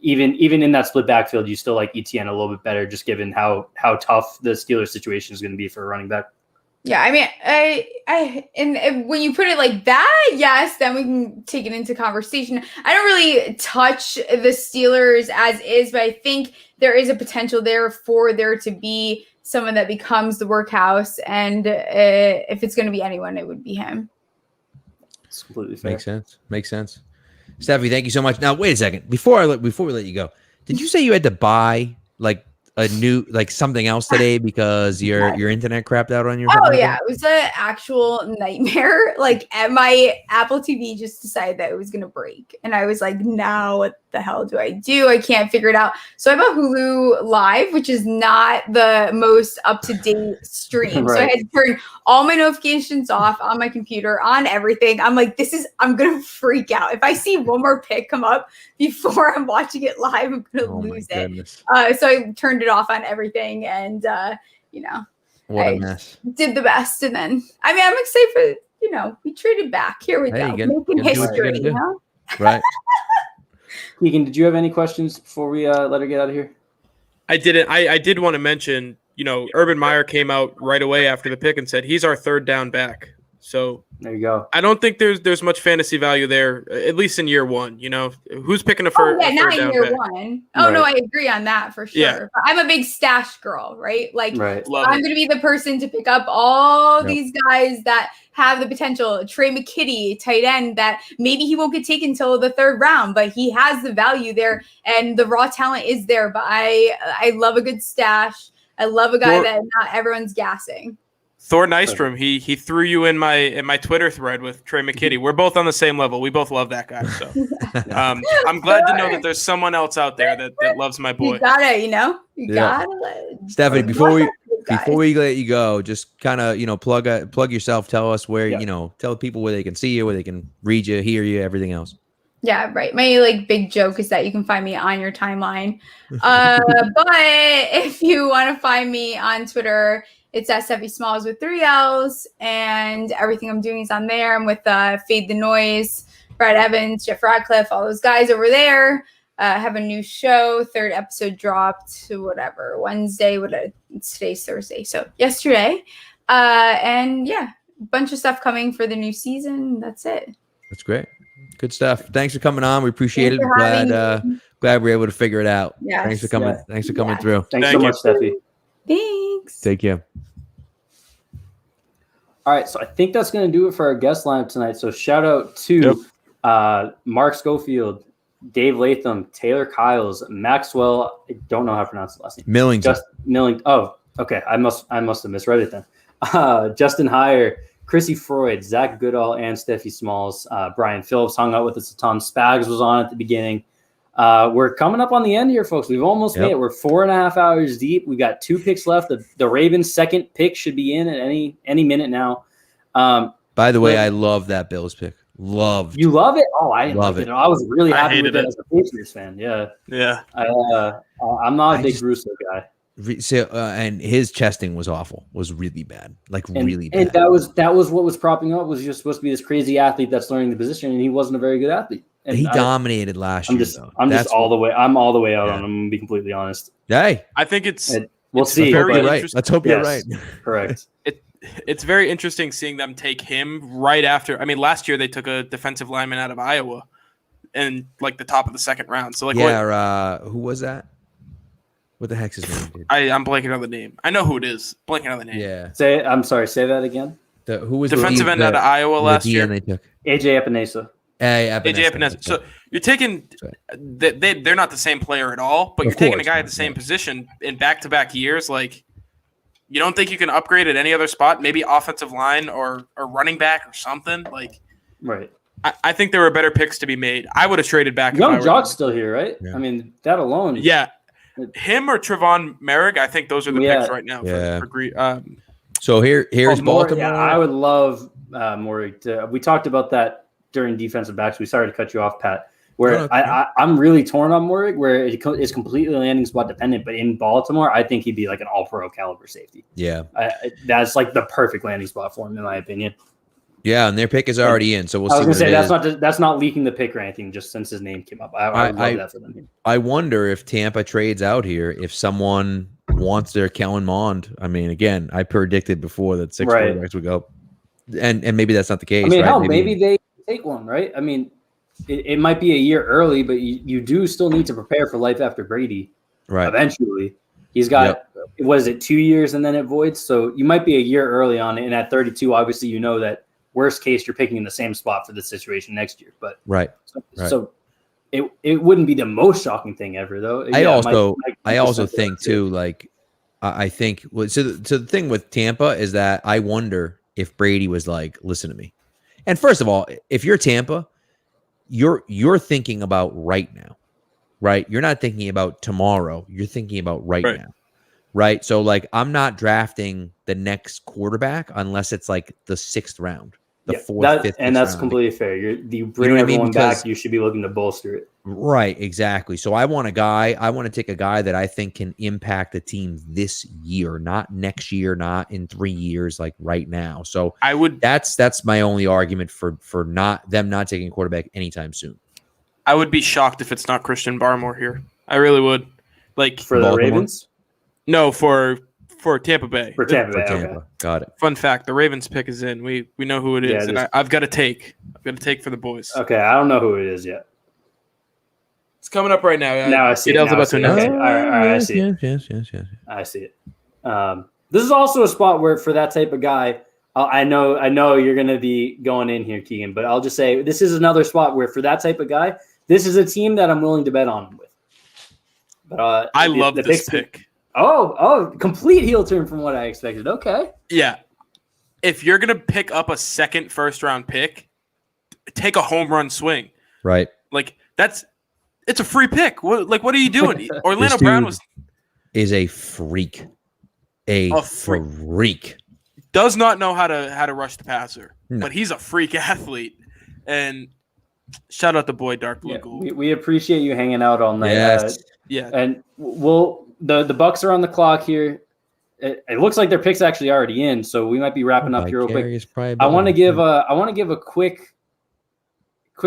Even in that split backfield, you still like ETN a little bit better, just given how tough the Steelers situation is going to be for a running back. Yeah, I mean, and when you put it like that, yes, then we can take it into conversation. I don't really touch the Steelers as is, but I think there is a potential there for there to be someone that becomes the workhouse, and if it's going to be anyone, it would be him. It's completely fair. Makes sense. Steffi, thank you so much. Now, wait a second. Before we let you go, did you say you had to buy like a new something else today because your internet crapped out on you? Oh yeah, it was an actual nightmare. Like my Apple TV just decided that it was gonna break, and I was like, "Now what the hell do? I can't figure it out." So I bought Hulu Live, which is not the most up to date stream. Right. So I had to turn all my notifications off on my computer, on everything. I'm like, I'm gonna freak out if I see one more pick come up before I'm watching it live. I'm gonna lose it. So I turned it off on everything, and what a mess. Did the best, and then I'm excited for we traded back. Here we go, making history. Right. Keegan, did you have any questions before we let her get out of here? I didn't. I did want to mention, Urban Meyer came out right away after the pick and said he's our third down back. So there you go. I don't think there's much fantasy value there, at least in year one. Who's picking a first? Yeah, not in year back? one. Oh no, I agree on that for sure. Yeah. But I'm a big stash girl, right? Like right. I'm going to be the person to pick up all these guys that have the potential. Trey McKitty, tight end, that maybe he won't get taken until the third round, but he has the value there, and the raw talent is there. But I love a good stash. I love a guy that not everyone's gassing. Thor Nystrom, he threw you in my Twitter thread with Trey McKitty. We're both on the same level. We both love that guy. So I'm glad to know that there's someone else out there that loves my boy. You gotta, you gotta. Stephanie, before we let you go, just kind of plug yourself. Tell us where tell people where they can see you, where they can read you, hear you, everything else. Yeah, right. My big joke is that you can find me on your timeline. But if you want to find me on Twitter, it's at Steffi Smalls with 3 L's, and everything I'm doing is on there. I'm with Fade the Noise, Brad Evans, Jeff Radcliffe, all those guys over there. Have a new show. 3rd episode dropped, Wednesday. Today's Thursday, so yesterday. And yeah, a bunch of stuff coming for the new season. That's it. That's great. Good stuff. Thanks for coming on. We appreciate it. Glad we were able to figure it out. Yes. Thanks for coming. Thanks for coming through. Thanks so much, Steffi. Thanks. Take care. All right, so I think that's going to do it for our guest lineup tonight. So shout out to Mark Schofield, Dave Latham, Taylor Kyles, Maxwell. I don't know how to pronounce the last name. Millington. Oh, okay. I must have misread it then. Justin Heyer, Chrissy Freud, Zach Goodall, and Steffi Smalls. Brian Phillips hung out with us a ton. Spags was on at the beginning. We're coming up on the end here, folks. We've almost made it. We're 4.5 hours deep. We've got 2 picks left. The Ravens' second pick should be in at any minute now. By the way, I love that Bills pick. Loved. You love it? Oh, I love it. I was really happy with it as a Patriots fan. Yeah. Yeah. I'm not a big Russo guy. So, and his chesting was awful. Was really bad. Really bad. And that was what was propping up. Was just supposed to be this crazy athlete that's learning the position, and he wasn't a very good athlete. And he dominated last year. I'm all the way out on him. I'm gonna be completely honest. Hey, I think we'll see. Let's hope you're right. Correct. It's very interesting seeing them take him right after. I mean, last year they took a defensive lineman out of Iowa, in the top of the 2nd round. So who was that? What the heck's his name? Dude? I'm blanking on the name. I know who it is. Blanking on the name. Yeah. I'm sorry. Say that again. Who was defensive end out of Iowa last year? They took AJ Epinesa. AJ Epinesa. So you're taking they're not the same player at all, but you're taking a guy at the same position in back-to-back years. You don't think you can upgrade at any other spot? Maybe offensive line or running back or something Right. I think there were better picks to be made. I would have traded back. Young Jock's still here, right? Yeah. I mean, that alone. Yeah. Him or Trevon Merrick, I think those are the picks right now. So here's Baltimore. Yeah, I would love Morrig. We talked about that during defensive backs. We started to cut you off, Pat. Where I'm really torn on Morrig, where it's completely landing spot dependent. But in Baltimore, I think he'd be like an all-pro caliber safety. Yeah, that's the perfect landing spot for him, in my opinion. Yeah, and their pick is already in, so we'll see. I was going to say that's not leaking the pick or anything. Just since his name came up, I love that for them. I wonder if Tampa trades out here, if someone wants their Kellen Mond. I mean, again, I predicted before that 6 quarterbacks would go, and maybe that's not the case. I mean, right? hell, maybe they take one, right? I mean, it might be a year early, but you do still need to prepare for life after Brady. Right. Eventually, he's got was it 2 years and then it voids, so you might be a year early on it. And at 32, obviously, you know that worst case you're picking in the same spot for the situation next year. But so it wouldn't be the most shocking thing ever, though. I also think too, like I think so the thing with Tampa is that I wonder if Brady was like, listen to me. And first of all, if you're Tampa, you're thinking about right now, right? You're not thinking about tomorrow. You're thinking about right now, right? So like, I'm not drafting the next quarterback unless it's like the 6th round, the 4th, 5th, and that's round. completely fair. You bring everyone back, you should be looking to bolster it. Right, exactly. So I want to take a guy that I think can impact the team this year, not next year, not in 3 years, like right now. So that's my only argument for not taking a quarterback anytime soon. I would be shocked if it's not Christian Barmore here. I really would. Like for the Ravens? No, for Tampa Bay. For Tampa Bay. Okay. Got it. Fun fact: the Ravens pick is in. We know who it is, and I've got to take. For the boys. Okay, I don't know who it is yet. It's coming up right now. Now I see it. About to announce it. All right, I see it. Yes. I see it. This is also a spot where, for that type of guy, I know you're going to be going in here, Keegan, but I'll just say this is another spot where, for that type of guy, this is a team that I'm willing to bet on with. But I love this pick. Oh, complete heel turn from what I expected. Okay. Yeah. If you're going to pick up a second first-round pick, take a home run swing. Right. Like, it's a free pick. What are you doing? Orlando Brown is a freak. A freak. Does not know how to rush the passer, but he's a freak athlete. And shout out the boy Dark Blue Gold. We appreciate you hanging out all night. Yes. And the Bucks are on the clock here. It looks like their pick's actually already in, so we might be wrapping up here real quick. I want to give a quick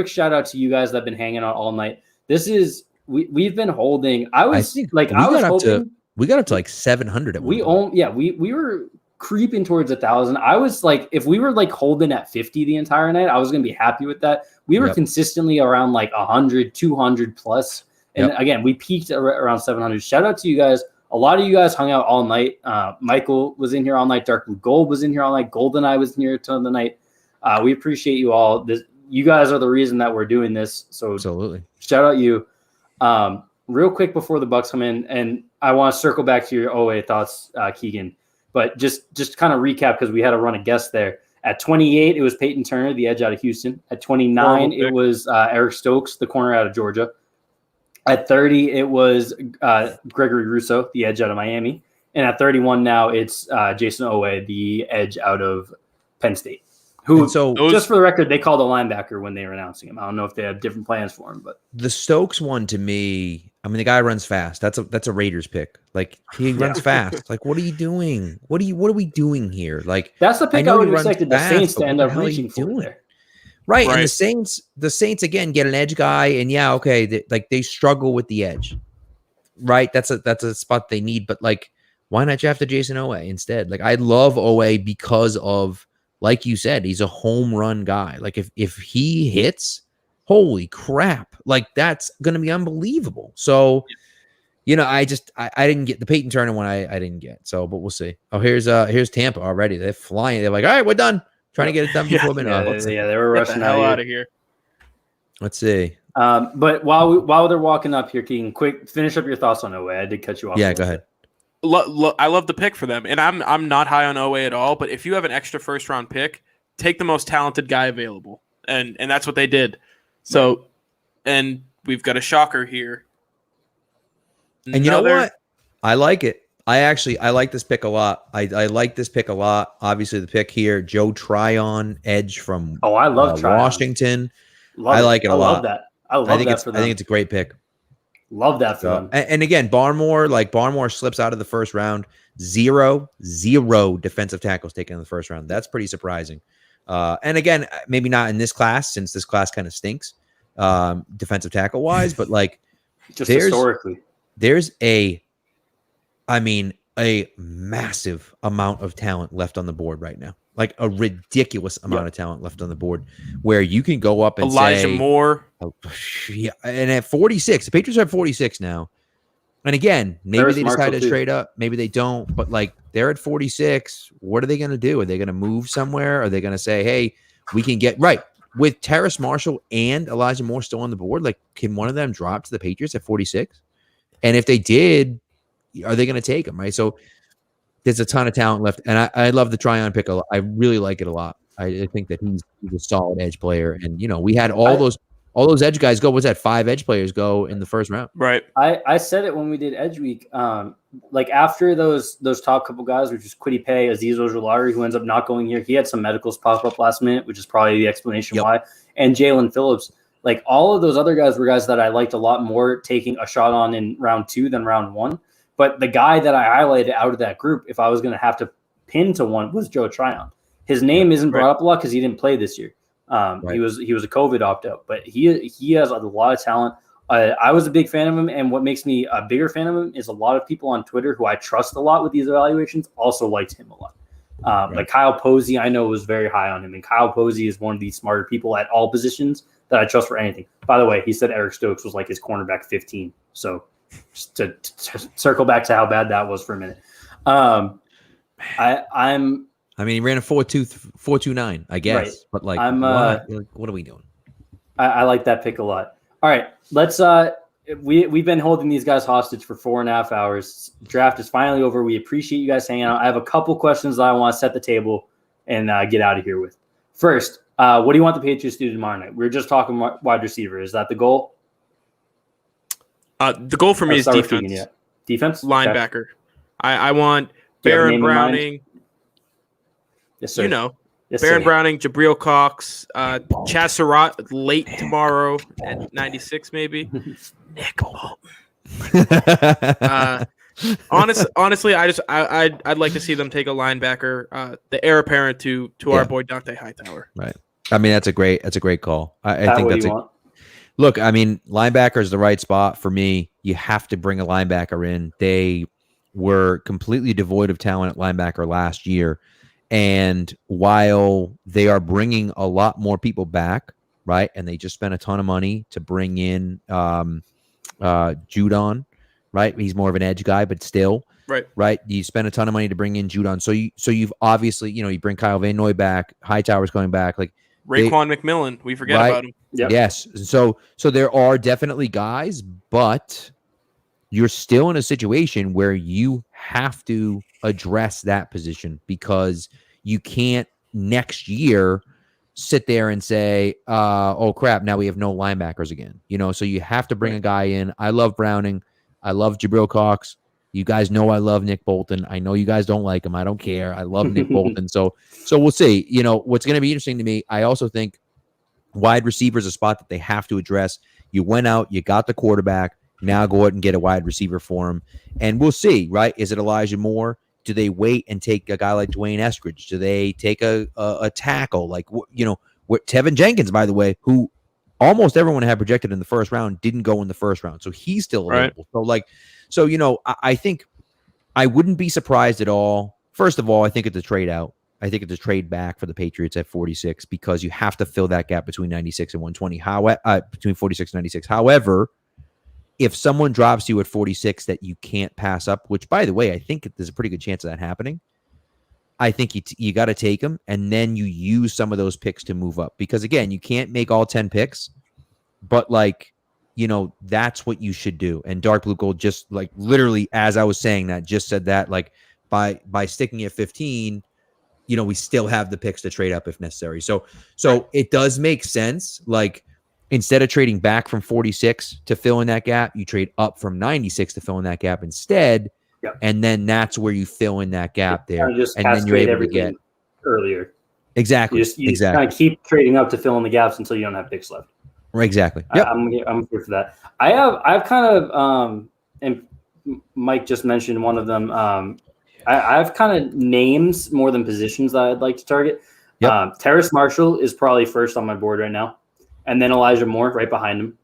shout out to you guys that have been hanging out all night. This is we've been holding. We got up to like 700 at we were creeping towards 1,000. I was like, if we were like holding at 50 the entire night, I was gonna be happy with that. We were consistently around like 100, 200 plus, and again, we peaked around 700. Shout out to you guys. A lot of you guys hung out all night. Michael was in here all night. Dark Blue Gold was in here all night. Golden Eye was in here till the night. We appreciate you all. You guys are the reason that we're doing this. So absolutely, shout out you. Real quick before the Bucks come in, and I want to circle back to your OA thoughts, Keegan. But just kind of recap, because we had to run a guest there. At 28, it was Peyton Turner, the edge out of Houston. At 29, it was Eric Stokes, the corner out of Georgia. At 30, it was Gregory Rousseau, the edge out of Miami. And at 31 now, it's Jason Owe, the edge out of Penn State. Just for the record, they called a linebacker when they were announcing him. I don't know if they have different plans for him, but the Stokes one, to me, I mean, the guy runs fast. That's a Raiders pick. Like, he runs fast. Like, what are you doing? What are we doing here? Like, that's the pick I would have expected the Saints to end up reaching for there. Right. And the Saints again get an edge guy, and they struggle with the edge. Right. That's a spot they need, but like, why not draft a Jason Owe instead? Like, I love Owe because of, like you said, he's a home run guy. Like, if he hits, holy crap, like, that's gonna be unbelievable. So, I didn't get the Peyton Turner one. I didn't get. So, but we'll see. Oh, here's Tampa already. They're flying. They're like, all right, we're done. Trying to get it done before midnight. They were rushing out of here. Let's see. But while they're walking up here, Keegan, quick, finish up your thoughts on Owe. I did cut you off. Yeah, go ahead. I love the pick for them, and I'm not high on Owe at all. But if you have an extra first round pick, take the most talented guy available, and that's what they did. So, and we've got a shocker here. And you know what? I like it. I like this pick a lot. I like this pick a lot. Obviously, the pick here, Joe Tryon, edge from I love Washington. I like it a lot. Love that. I love that for them. I think it's a great pick. Love that for them. And again, Barmore slips out of the first round. Zero defensive tackles taken in the first round. That's pretty surprising. And again, maybe not in this class, since this class kind of stinks defensive tackle wise, but like just historically. There's a massive amount of talent left on the board right now. Like a ridiculous amount of talent left on the board where you can go up and Elijah say, Moore. Oh, yeah. And at 46, the Patriots are at 46 now. And again, maybe Paris they Marshall decide to too. trade up. Maybe they don't. But like they're at 46. What are they going to do? Are they going to move somewhere? Are they going to say, hey, we can get right with Terrace Marshall and Elijah Moore still on the board? Like, can one of them drop to the Patriots at 46? And if they did, are they going to take them? Right. So there's a ton of talent left. And I love the Tryon pick a lot. I really like it a lot. I think that he's a solid edge player. And, you know, we had all those edge guys go. Was that 5 edge players go in the first round? Right. I said it when we did Edge Week. Like after those top couple guys, which is Kwity Paye, Azeez Ojulari, who ends up not going here. He had some medicals pop up last minute, which is probably the explanation why. And Jalen Phillips. Like all of those other guys were guys that I liked a lot more taking a shot on in round 2 than round 1. But the guy that I highlighted out of that group, if I was going to have to pin to one, was Joe Tryon. His name isn't brought up a lot because he didn't play this year. He was a COVID opt-out, but he has a lot of talent. I was a big fan of him, and what makes me a bigger fan of him is a lot of people on Twitter who I trust a lot with these evaluations also liked him a lot. Like Kyle Posey, I know was very high on him, and Kyle Posey is one of the smarter people at all positions that I trust for anything. By the way, he said Eric Stokes was like his cornerback 15, so just to circle back to how bad that was for a minute. I mean, he ran a 4.29, I guess. Right. But like, what are we doing? I like that pick a lot. All right, let's. We've been holding these guys hostage for 4.5 hours. Draft is finally over. We appreciate you guys hanging out. I have a couple questions that I want to set the table and get out of here with. First, what do you want the Patriots to do tomorrow night? We were just talking wide receiver. Is that the goal? The goal for me is defense. Defense? Linebacker. Okay. I want Baron Browning. Yes, sir. You know, yes, Baron Browning, Jabril Cox, Chaz Surratt late tomorrow at 96 maybe. Nick Bolton. Honestly, I'd like to see them take a linebacker, the heir apparent to our boy Dante Hightower. Right. I mean, that's a great call. I think that's look. I mean, linebacker is the right spot for me. You have to bring a linebacker in. They were completely devoid of talent at linebacker last year, and while they are bringing a lot more people back, right, and they just spent a ton of money to bring in Judon. Right, he's more of an edge guy, but still, right. You spend a ton of money to bring in Judon, so you've obviously, you bring Kyle Van Noy back, Hightower's going back, like Raekwon McMillan, we forget about him. Yep. Yes, so there are definitely guys, but you're still in a situation where you have to address that position because you can't next year sit there and say, "Oh crap, now we have no linebackers again." So you have to bring a guy in. I love Browning. I love Jabril Cox. You guys know I love Nick Bolton. I know you guys don't like him. I don't care. I love Nick Bolton. So we'll see. What's going to be interesting to me, I also think wide receiver is a spot that they have to address. You went out, you got the quarterback. Now go out and get a wide receiver for him. And we'll see, right? Is it Elijah Moore? Do they wait and take a guy like Dwayne Eskridge? Do they take a tackle? Like, Tevin Jenkins, by the way, who almost everyone had projected in the first round, didn't go in the first round. So he's still available. Right. So I think I wouldn't be surprised at all. First of all, I think it's a trade out. I think it's a trade back for the Patriots at 46 because you have to fill that gap between 96 and 120, between 46 and 96. However, if someone drops you at 46 that you can't pass up, which, by the way, I think there's a pretty good chance of that happening, I think you got to take them, and then you use some of those picks to move up. Because, again, you can't make all 10 picks, but, that's what you should do. And Dark Blue Gold just, literally, as I was saying that, just said that, by sticking at 15, we still have the picks to trade up if necessary. So it does make sense. Instead of trading back from 46 to fill in that gap, you trade up from 96 to fill in that gap instead. Yep. And then that's where you fill in that gap there. And then you're able to get earlier. Exactly. You just kind of keep trading up to fill in the gaps until you don't have picks left. Right, exactly. Yep. I'm here for that. I've kind of, and Mike just mentioned one of them. I've kind of names more than positions that I'd like to target. Yep. Terrace Marshall is probably first on my board right now. And then Elijah Moore right behind him.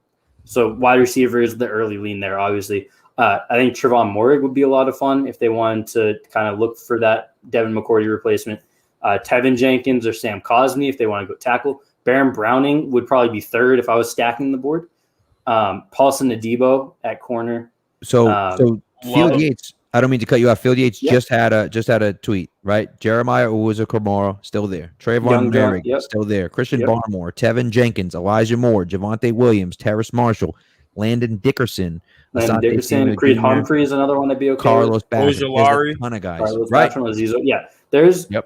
So wide receiver is the early lean there, obviously. I think Trevon Moehrig would be a lot of fun if they wanted to kind of look for that Devin McCourty replacement. Tevin Jenkins or Sam Cosmi if they want to go tackle. Baron Browning would probably be third if I was stacking the board. Paulson Adebo at corner. So Field Yates, I don't mean to cut you off. Field Yates just had a tweet, right? Jeremiah Owusu-Koramoah still there. Trayvon Merrick still there. Christian Barmore, Tevin Jenkins, Elijah Moore, Javonte Williams, Terrace Marshall, Landon Dickerson, Creed Humphrey is another one that'd be okay. Carlos Basham. Ojulari. There's a ton of guys. Carlos Right. Basham, yeah.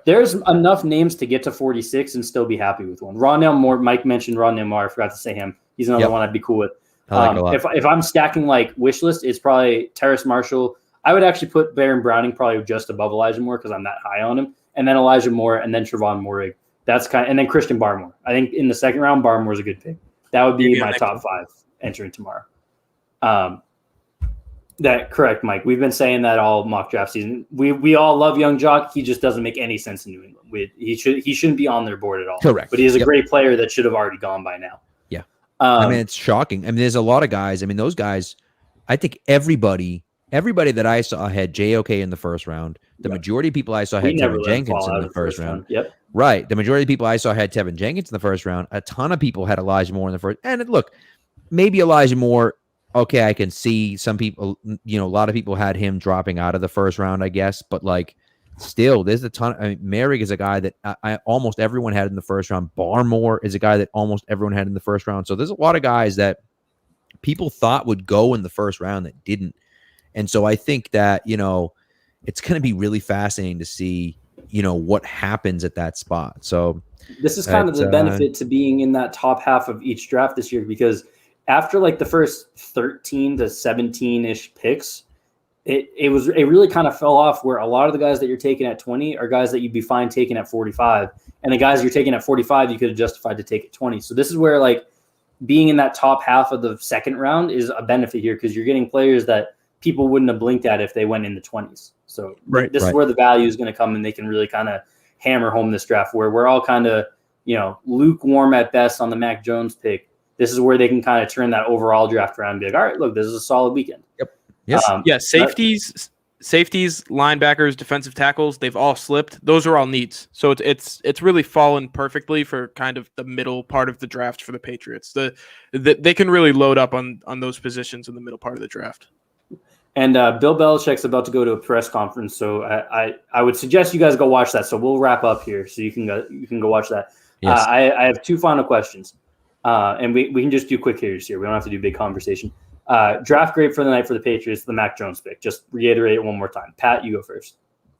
There's enough names to get to 46 and still be happy with one. Rondale Moore, Mike mentioned Rondale Moore. I forgot to say him. He's another one I'd be cool with. I like a lot. If I'm stacking like wish list, it's probably Terrace Marshall. I would actually put Baron Browning probably just above Elijah Moore because I'm that high on him, and then Elijah Moore, and then Trevon Moehrig. And then Christian Barmore. I think in the second round, Barmore is a good pick. That would be my top 5 entering tomorrow. That correct, Mike. We've been saying that all mock draft season. We all love Young Jock. He just doesn't make any sense in New England. He shouldn't be on their board at all. Correct. But he is a great player that should have already gone by now. Yeah. I mean, it's shocking. I mean, there's a lot of guys. I mean, those guys. I think everybody that I saw had JOK in the first round. The majority of people I saw had Tevin Jenkins in the first round. Yep. Right. The majority of people I saw had Tevin Jenkins in the first round. A ton of people had Elijah Moore in the first. And look, maybe Elijah Moore. Okay, I can see some people, a lot of people had him dropping out of the first round, I guess. But like, still, there's a ton. I mean, Merrick is a guy that almost everyone had in the first round. Barmore is a guy that almost everyone had in the first round. So there's a lot of guys that people thought would go in the first round that didn't. And so I think that, it's going to be really fascinating to see, what happens at that spot. So this is kind of the benefit to being in that top half of each draft this year, because after like the first 13 to 17 ish picks, it really kind of fell off where a lot of the guys that you're taking at 20 are guys that you'd be fine taking at 45. And the guys you're taking at 45, you could have justified to take at 20. So this is where like being in that top half of the second round is a benefit here, because you're getting players that people wouldn't have blinked at if they went in the 20s. So this is where the value is going to come, and they can really kind of hammer home this draft where we're all kind of, lukewarm at best on the Mac Jones pick. This is where they can kind of turn that overall draft around and be like, all right, look, this is a solid weekend. Yep. Yes. Safeties, linebackers, defensive tackles, they've all slipped. Those are all needs. So it's really fallen perfectly for kind of the middle part of the draft for the Patriots. They can really load up on those positions in the middle part of the draft. And Bill Belichick's about to go to a press conference, so I would suggest you guys go watch that. So we'll wrap up here, so you can go watch that. Yes. I have 2 final questions. And we can just do quick hitters here. We don't have to do big conversation. Draft grade for the night for the Patriots, the Mac Jones pick. Just reiterate it one more time. Pat, you go first.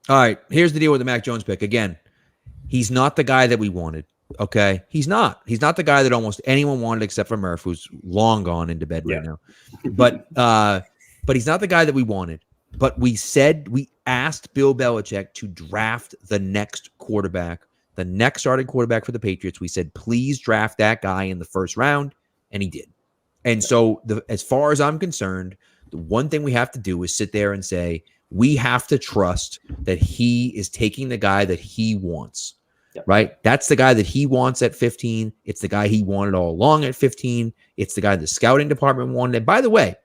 All right. Here's the deal with the Mac Jones pick. Again, he's not the guy that we wanted. Okay. He's not the guy that almost anyone wanted except for Murph, who's long gone into bed right now. But he's not the guy that we wanted. But we asked Bill Belichick to draft the next quarterback. The next starting quarterback for the Patriots. We said, please draft that guy in the first round, and he did. And so as far as I'm concerned, the one thing we have to do is sit there and say, we have to trust that he is taking the guy that he wants, right? That's the guy that he wants at 15. It's the guy he wanted all along at 15. It's the guy the scouting department wanted. And by the way,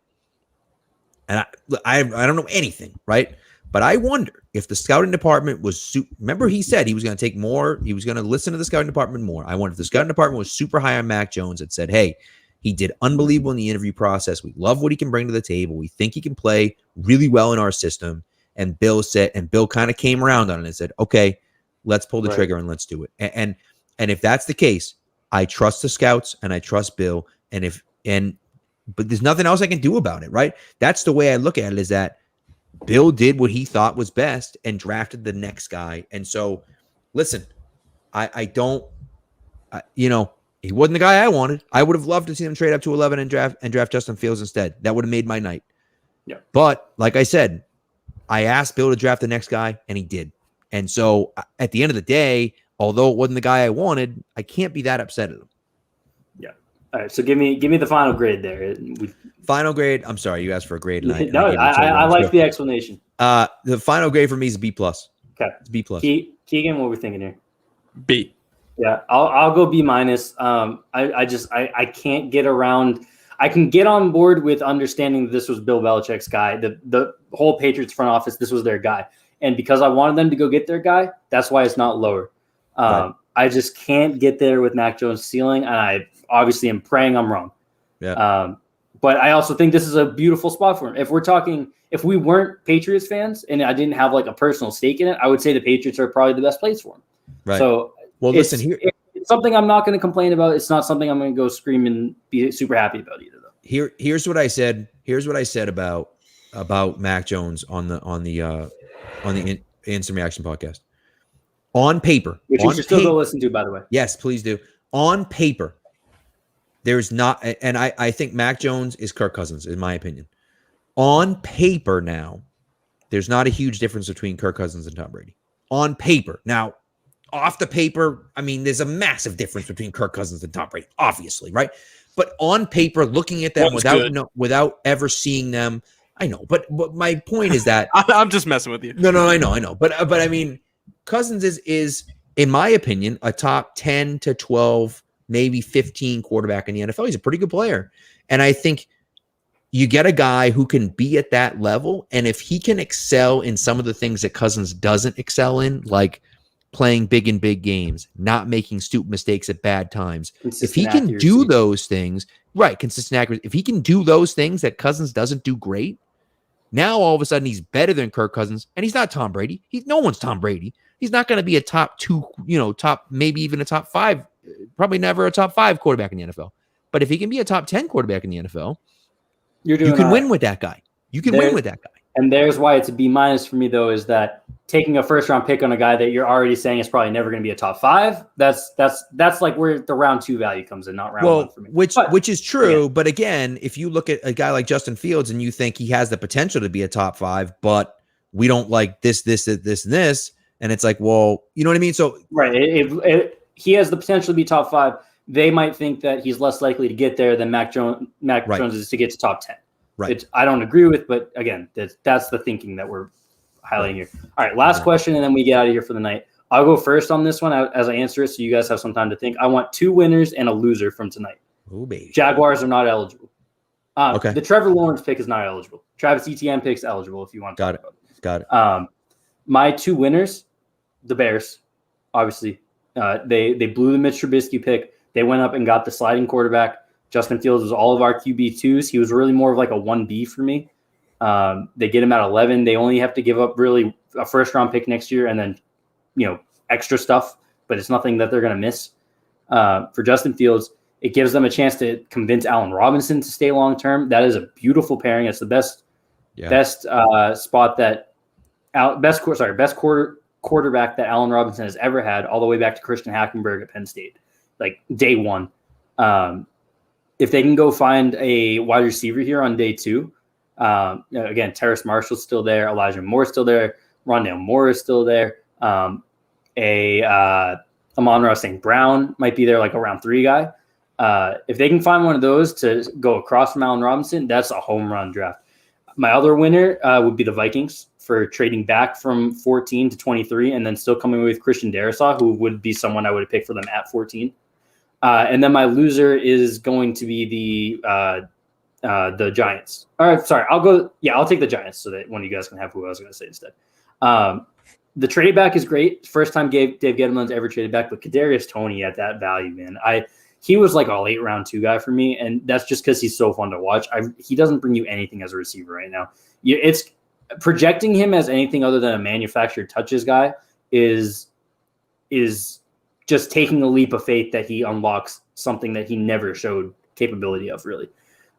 and I don't know anything, right? But I wonder if the scouting department was remember he said he was going to take more, he was going to listen to the scouting department more. I wonder if the scouting department was super high on Mac Jones and said, hey, he did unbelievable in the interview process. We love what he can bring to the table. We think he can play really well in our system. And Bill kind of came around on it and said, okay, let's pull the trigger and let's do it. And if that's the case, I trust the scouts and I trust Bill. But there's nothing else I can do about it, right? That's the way I look at it, is that Bill did what he thought was best and drafted the next guy. And so, listen, he wasn't the guy I wanted. I would have loved to see him trade up to 11 and draft Justin Fields instead. That would have made my night. Yeah. But like I said, I asked Bill to draft the next guy, and he did. And so at the end of the day, although it wasn't the guy I wanted, I can't be that upset at him. Yeah. All right. So give me the final grade there. Final grade. I'm sorry, you asked for a grade. I like the explanation. The final grade for me is a B+. Okay. It's B+. Keegan, what are we thinking here? B. Yeah, I'll go B-. I can't get around. I can get on board with understanding that this was Bill Belichick's guy. The whole Patriots front office, this was their guy. And because I wanted them to go get their guy, that's why it's not lower. Right. I just can't get there with Mac Jones' ceiling, and I obviously am praying I'm wrong. Yeah. But I also think this is a beautiful spot for him. If we weren't Patriots fans and I didn't have like a personal stake in it, I would say the Patriots are probably the best place for him. Right. So listen here. It's something I'm not going to complain about. It's not something I'm going to go scream and be super happy about either, though. Here's what I said. Here's what I said about Mac Jones on the Instant Reaction podcast. On paper, which you should still go listen to, by the way. Yes, please do. On paper, there's not, and I think Mac Jones is Kirk Cousins, in my opinion. On paper now, there's not a huge difference between Kirk Cousins and Tom Brady. On paper. Now, off the paper, I mean, there's a massive difference between Kirk Cousins and Tom Brady, obviously, right? But on paper, looking at them without ever seeing them, I know. But my point is that I'm just messing with you. No, I know. But I mean, Cousins is, in my opinion, a top 10 to 12, maybe 15 quarterback in the NFL. He's a pretty good player. And I think you get a guy who can be at that level. And if he can excel in some of the things that Cousins doesn't excel in, like playing big in big games, not making stupid mistakes at bad times. If he can do those things, right, consistent accuracy. If he can do those things that Cousins doesn't do great, now all of a sudden he's better than Kirk Cousins, and he's not Tom Brady. No one's Tom Brady. He's not going to be a top 2, maybe even a top 5, probably never a top 5 quarterback in the NFL. But if he can be a top 10 quarterback in the NFL, you can win with that guy. You can win with that guy. And there's why it's a B- for me, though, is that taking a first round pick on a guy that you're already saying is probably never going to be a top 5. That's like where the round 2 value comes in, not round 1 for me. Which is true. But again, if you look at a guy like Justin Fields and you think he has the potential to be a top 5, but we don't like this, and this, and it's like, well, you know what I mean? So right, if he has the potential to be top 5, they might think that he's less likely to get there than Mac Jones is to get to top 10. Right. Which I don't agree with, but again, that's the thinking that we're highlighting here. All right, last question, and then we get out of here for the night. I'll go first on this one as I answer it, so you guys have some time to think. I want 2 winners and a loser from tonight. Oh, baby. Jaguars are not eligible. Okay. The Trevor Lawrence pick is not eligible. Travis Etienne pick's eligible if you want to talk about it. Got it. My 2 winners, the Bears, obviously. They blew the Mitch Trubisky pick. They went up and got the sliding quarterback. Justin Fields was all of our QB2s. He was really more of like a 1B for me. They get him at 11. They only have to give up really a first round pick next year and then, extra stuff, but it's nothing that they're going to miss. For Justin Fields, it gives them a chance to convince Allen Robinson to stay long term. That is a beautiful pairing. It's the best spot that best quarterback that Allen Robinson has ever had, all the way back to Christian Hackenberg at Penn State, like day 1. If they can go find a wide receiver here on day 2, again, Terrace Marshall's still there, Elijah Moore's still there, Rondale Moore is still there. Amon-Ra St. Brown might be there, like a round 3 guy. If they can find one of those to go across from Allen Robinson, that's a home run draft. My other winner would be the Vikings for trading back from 14 to 23 and then still coming with Christian Darrisaw, who would be someone I would have picked for them at 14. And then my loser is going to be the Giants. All right, sorry. I'll take the Giants so that one of you guys can have who I was going to say instead. The trade back is great. First time Dave Gettleman's ever traded back, but Kadarius Toney at that value, man. He was like a late round 2 guy for me, and that's just because he's so fun to watch. He doesn't bring you anything as a receiver right now. It's projecting him as anything other than a manufactured touches guy is just taking a leap of faith that he unlocks something that he never showed capability of, really.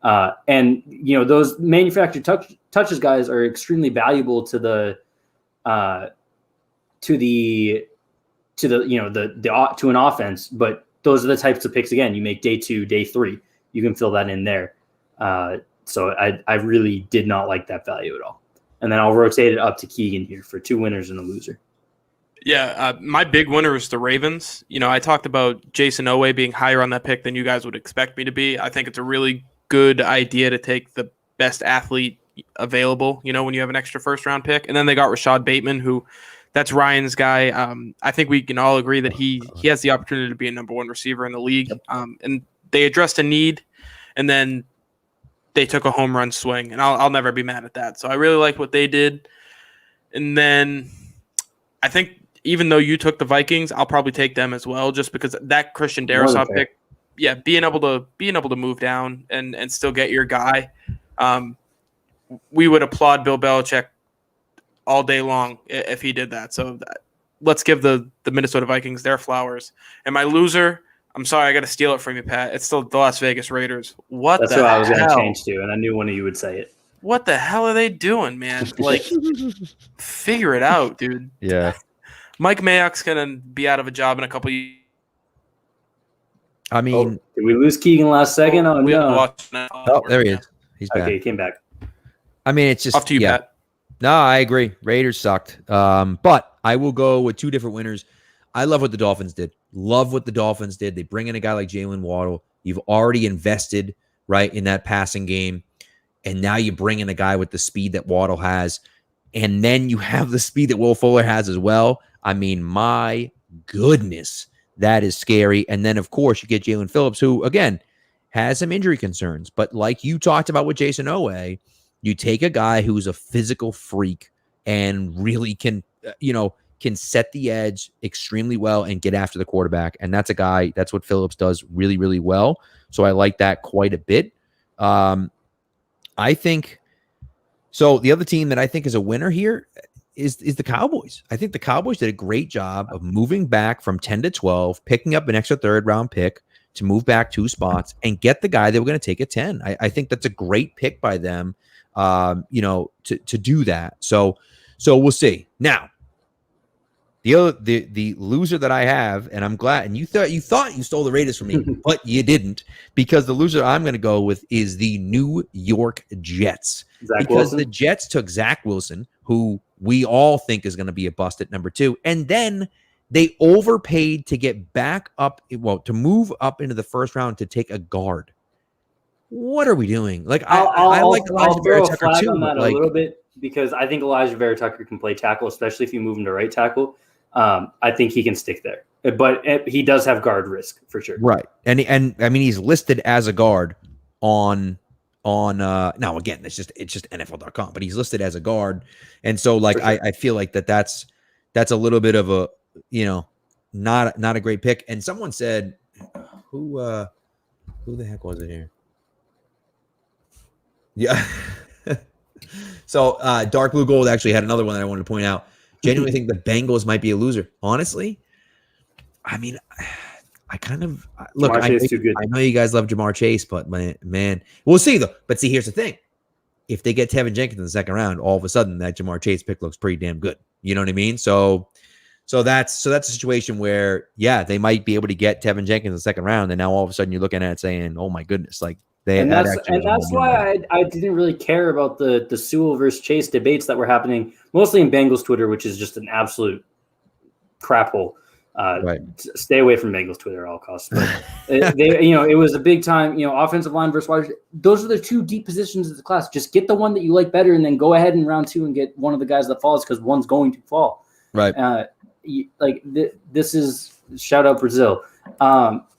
And those manufactured touches guys are extremely valuable to an offense, but those are the types of picks, again, you make day 2, day 3, you can fill that in there. So I really did not like that value at all. And then I'll rotate it up to Keegan here for 2 winners and a loser. Yeah, my big winner is the Ravens. I talked about Jason Owe being higher on that pick than you guys would expect me to be. I think it's a really good idea to take the best athlete available, when you have an extra first round pick. And then they got Rashad Bateman, who that's Ryan's guy. I think we can all agree that he has the opportunity to be a number 1 receiver in the league. And they addressed a need. And then they took a home run swing, and I'll never be mad at that. So I really like what they did. And then I think even though you took the Vikings, I'll probably take them as well, just because that Christian Darrisaw pick, being able to move down and still get your guy, we would applaud Bill Belichick all day long if he did that. So let's give the Minnesota Vikings their flowers. And my loser, I'm sorry, I got to steal it from you, Pat. It's still the Las Vegas Raiders. That's what I was going to change to, and I knew one of you would say it. What the hell are they doing, man? Like, figure it out, dude. Yeah. Mike Mayock's going to be out of a job in a couple years. I mean, did we lose Keegan last second? Oh, no. There he is. He's back. Okay, he came back. I mean, it's just off to you, Pat. No, I agree. Raiders sucked. But I will go with two different winners. I love what the Dolphins did. They bring in a guy like Jalen Waddle. You've already invested, right, in that passing game. And now you bring in a guy with the speed that Waddle has. And then you have the speed that Will Fuller has as well. I mean, my goodness, that is scary. And then, of course, you get Jalen Phillips, who, again, has some injury concerns. But like you talked about with Jason Owe, you take a guy who's a physical freak and really can set the edge extremely well and get after the quarterback. And that's what Phillips does really, really well. So I like that quite a bit. I think so. The other team that I think is a winner here is the Cowboys. I think the Cowboys did a great job of moving back from 10 to 12, picking up an extra third round pick to move back 2 spots and get the guy they were going to take at 10. I think that's a great pick by them, to do that. So we'll see. Now, the loser that I have, and I'm glad, and you thought you stole the Raiders from me, but you didn't, because the loser I'm going to go with is the New York Jets. The Jets took Zach Wilson, who we all think is going to be a bust at number 2, and then they overpaid to get back up, to move up into the first round to take a guard. What are we doing? Like, I like Elijah Vera Tucker too, on that a little bit, because I think Elijah Vera Tucker can play tackle, especially if you move him to right tackle. I think he can stick there, but he does have guard risk for sure. Right. And I mean, he's listed as a guard on now again, it's just NFL.com, but he's listed as a guard. And so like, sure. I feel like that's a little bit of a, not a great pick. And someone said, who the heck was it here? Yeah. So Dark Blue Gold actually had another one that I wanted to point out. Genuinely think the Bengals might be a loser. Honestly, I mean, I kind of look. I know you guys love Jamar Chase, but man, we'll see though. But see, here's the thing: if they get Tevin Jenkins in the second round, all of a sudden that Jamar Chase pick looks pretty damn good. You know what I mean? So that's a situation where they might be able to get Tevin Jenkins in the second round, and now all of a sudden you're looking at it saying, "Oh my goodness!" Like that's why I didn't really care about the Sewell versus Chase debates that were happening mostly in Bengals Twitter, which is just an absolute crap hole. Right. Stay away from Bengals Twitter at all costs. But it was a big time, offensive line versus wide. Those are the 2 deep positions of the class. Just get the one that you like better, and then go ahead in round 2 and get one of the guys that falls, because one's going to fall. Right. This is shout out Brazil.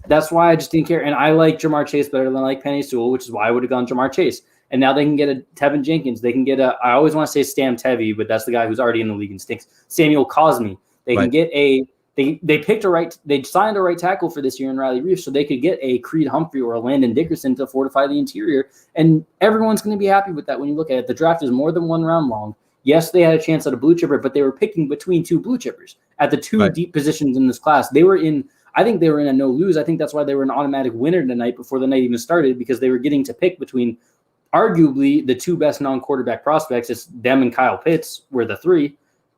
That's why I just didn't care. And I like Jamar Chase better than I like Penei Sewell, which is why I would have gone Jamar Chase. And now they can get a Tevin Jenkins. They can get I always want to say Stam Tevi, but that's the guy who's already in the league and stinks. Samuel Cosme. They can get they picked they signed a right tackle for this year in Riley Reeves, so they could get a Creed Humphrey or a Landon Dickerson to fortify the interior. And everyone's going to be happy with that when you look at it. The draft is more than 1 round long. Yes, they had a chance at a blue chipper, but they were picking between 2 blue chippers at the 2 deep positions in this class. I think they were in a no-lose. I think that's why they were an automatic winner tonight before the night even started, because they were getting to pick between arguably the 2 best non-quarterback prospects. It's them and Kyle Pitts were the 3.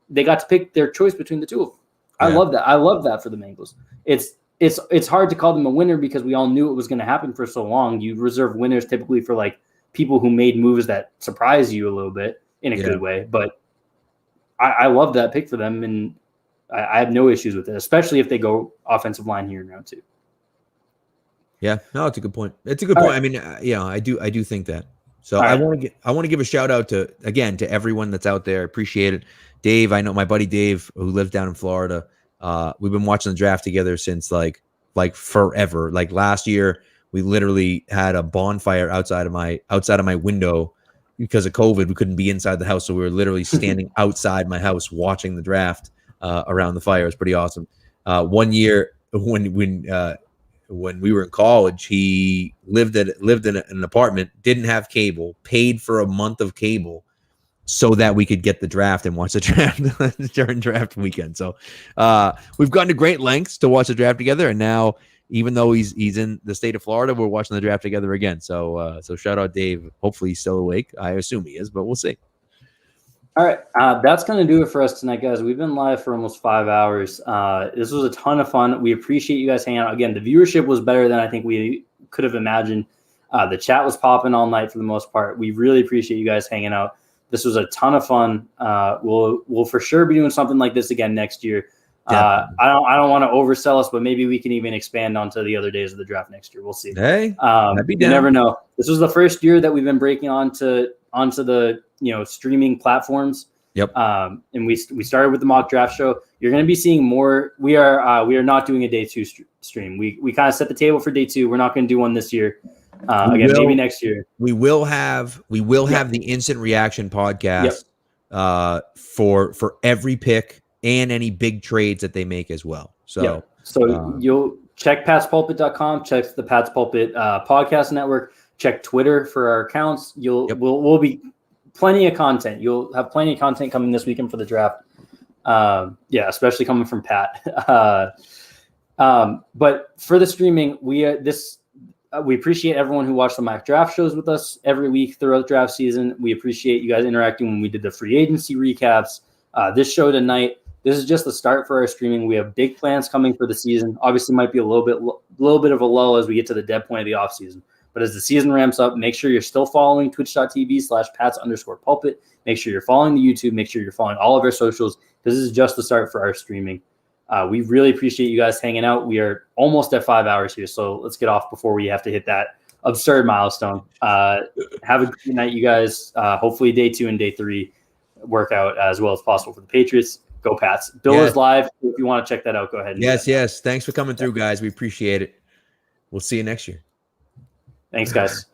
They got to pick their choice between the 2 of them. I love that. I love that for the Bengals. It's hard to call them a winner because we all knew it was going to happen for so long. You reserve winners typically for like people who made moves that surprise you a little bit in a good way. But I love that pick for them, and I have no issues with it, especially if they go offensive line here in round 2. Yeah, no, it's a good point. It's a good point. Right. I mean, I do think that. So I want to give a shout out to everyone that's out there. Appreciate it. Dave, I know my buddy Dave, who lives down in Florida. We've been watching the draft together since like forever. Like last year, we literally had a bonfire outside of my window because of COVID. We couldn't be inside the house, so we were literally standing outside my house watching the draft around the fire. It was pretty awesome. One year when we were in college, he lived in an apartment, didn't have cable, paid for a month of cable so that we could get the draft and watch the draft during draft weekend. So we've gone to great lengths to watch the draft together, and now even though he's in the state of Florida, we're watching the draft together again. So shout out Dave. Hopefully he's still awake. I assume he is, but we'll see. All right, that's going to do it for us tonight, guys. We've been live for almost 5 hours. This was a ton of fun. We appreciate you guys hanging out. Again, the viewership was better than I think we could have imagined. The chat was popping all night for the most part. We really appreciate you guys hanging out. This was a ton of fun. We'll for sure be doing something like this again next year. I don't want to oversell us, but maybe we can even expand onto the other days of the draft next year. We'll see. Hey, you never know. This was the first year that we've been breaking onto the streaming platforms. Yep. And we started with the mock draft show. You're going to be seeing more. We are not doing a day 2 stream. We kind of set the table for day 2. We're not going to do one this year. Maybe next year. We will have the instant reaction podcast for every pick and any big trades that they make as well. So you'll check patspulpit.com, check the Pat's Pulpit podcast network, check Twitter for our accounts. We'll be plenty of content. You'll have plenty of content coming this weekend for the draft. Especially coming from Pat. But for the streaming, we appreciate everyone who watched the mock draft shows with us every week throughout draft season. We appreciate you guys interacting when we did the free agency recaps. This show tonight, this is just the start for our streaming. We have big plans coming for the season. Obviously, might be a little bit of a lull as we get to the dead point of the offseason. But as the season ramps up, make sure you're still following twitch.tv/Pats_Pulpit. Make sure you're following the YouTube. Make sure you're following all of our socials. This is just the start for our streaming. We really appreciate you guys hanging out. We are almost at 5 hours here, so let's get off before we have to hit that absurd milestone. Have a good night, you guys. Hopefully day 2 and day 3 work out as well as possible for the Patriots. Go Pats. Bill is live. If you want to check that out, go ahead. Yes. Thanks for coming through, guys. We appreciate it. We'll see you next year. Thanks, guys.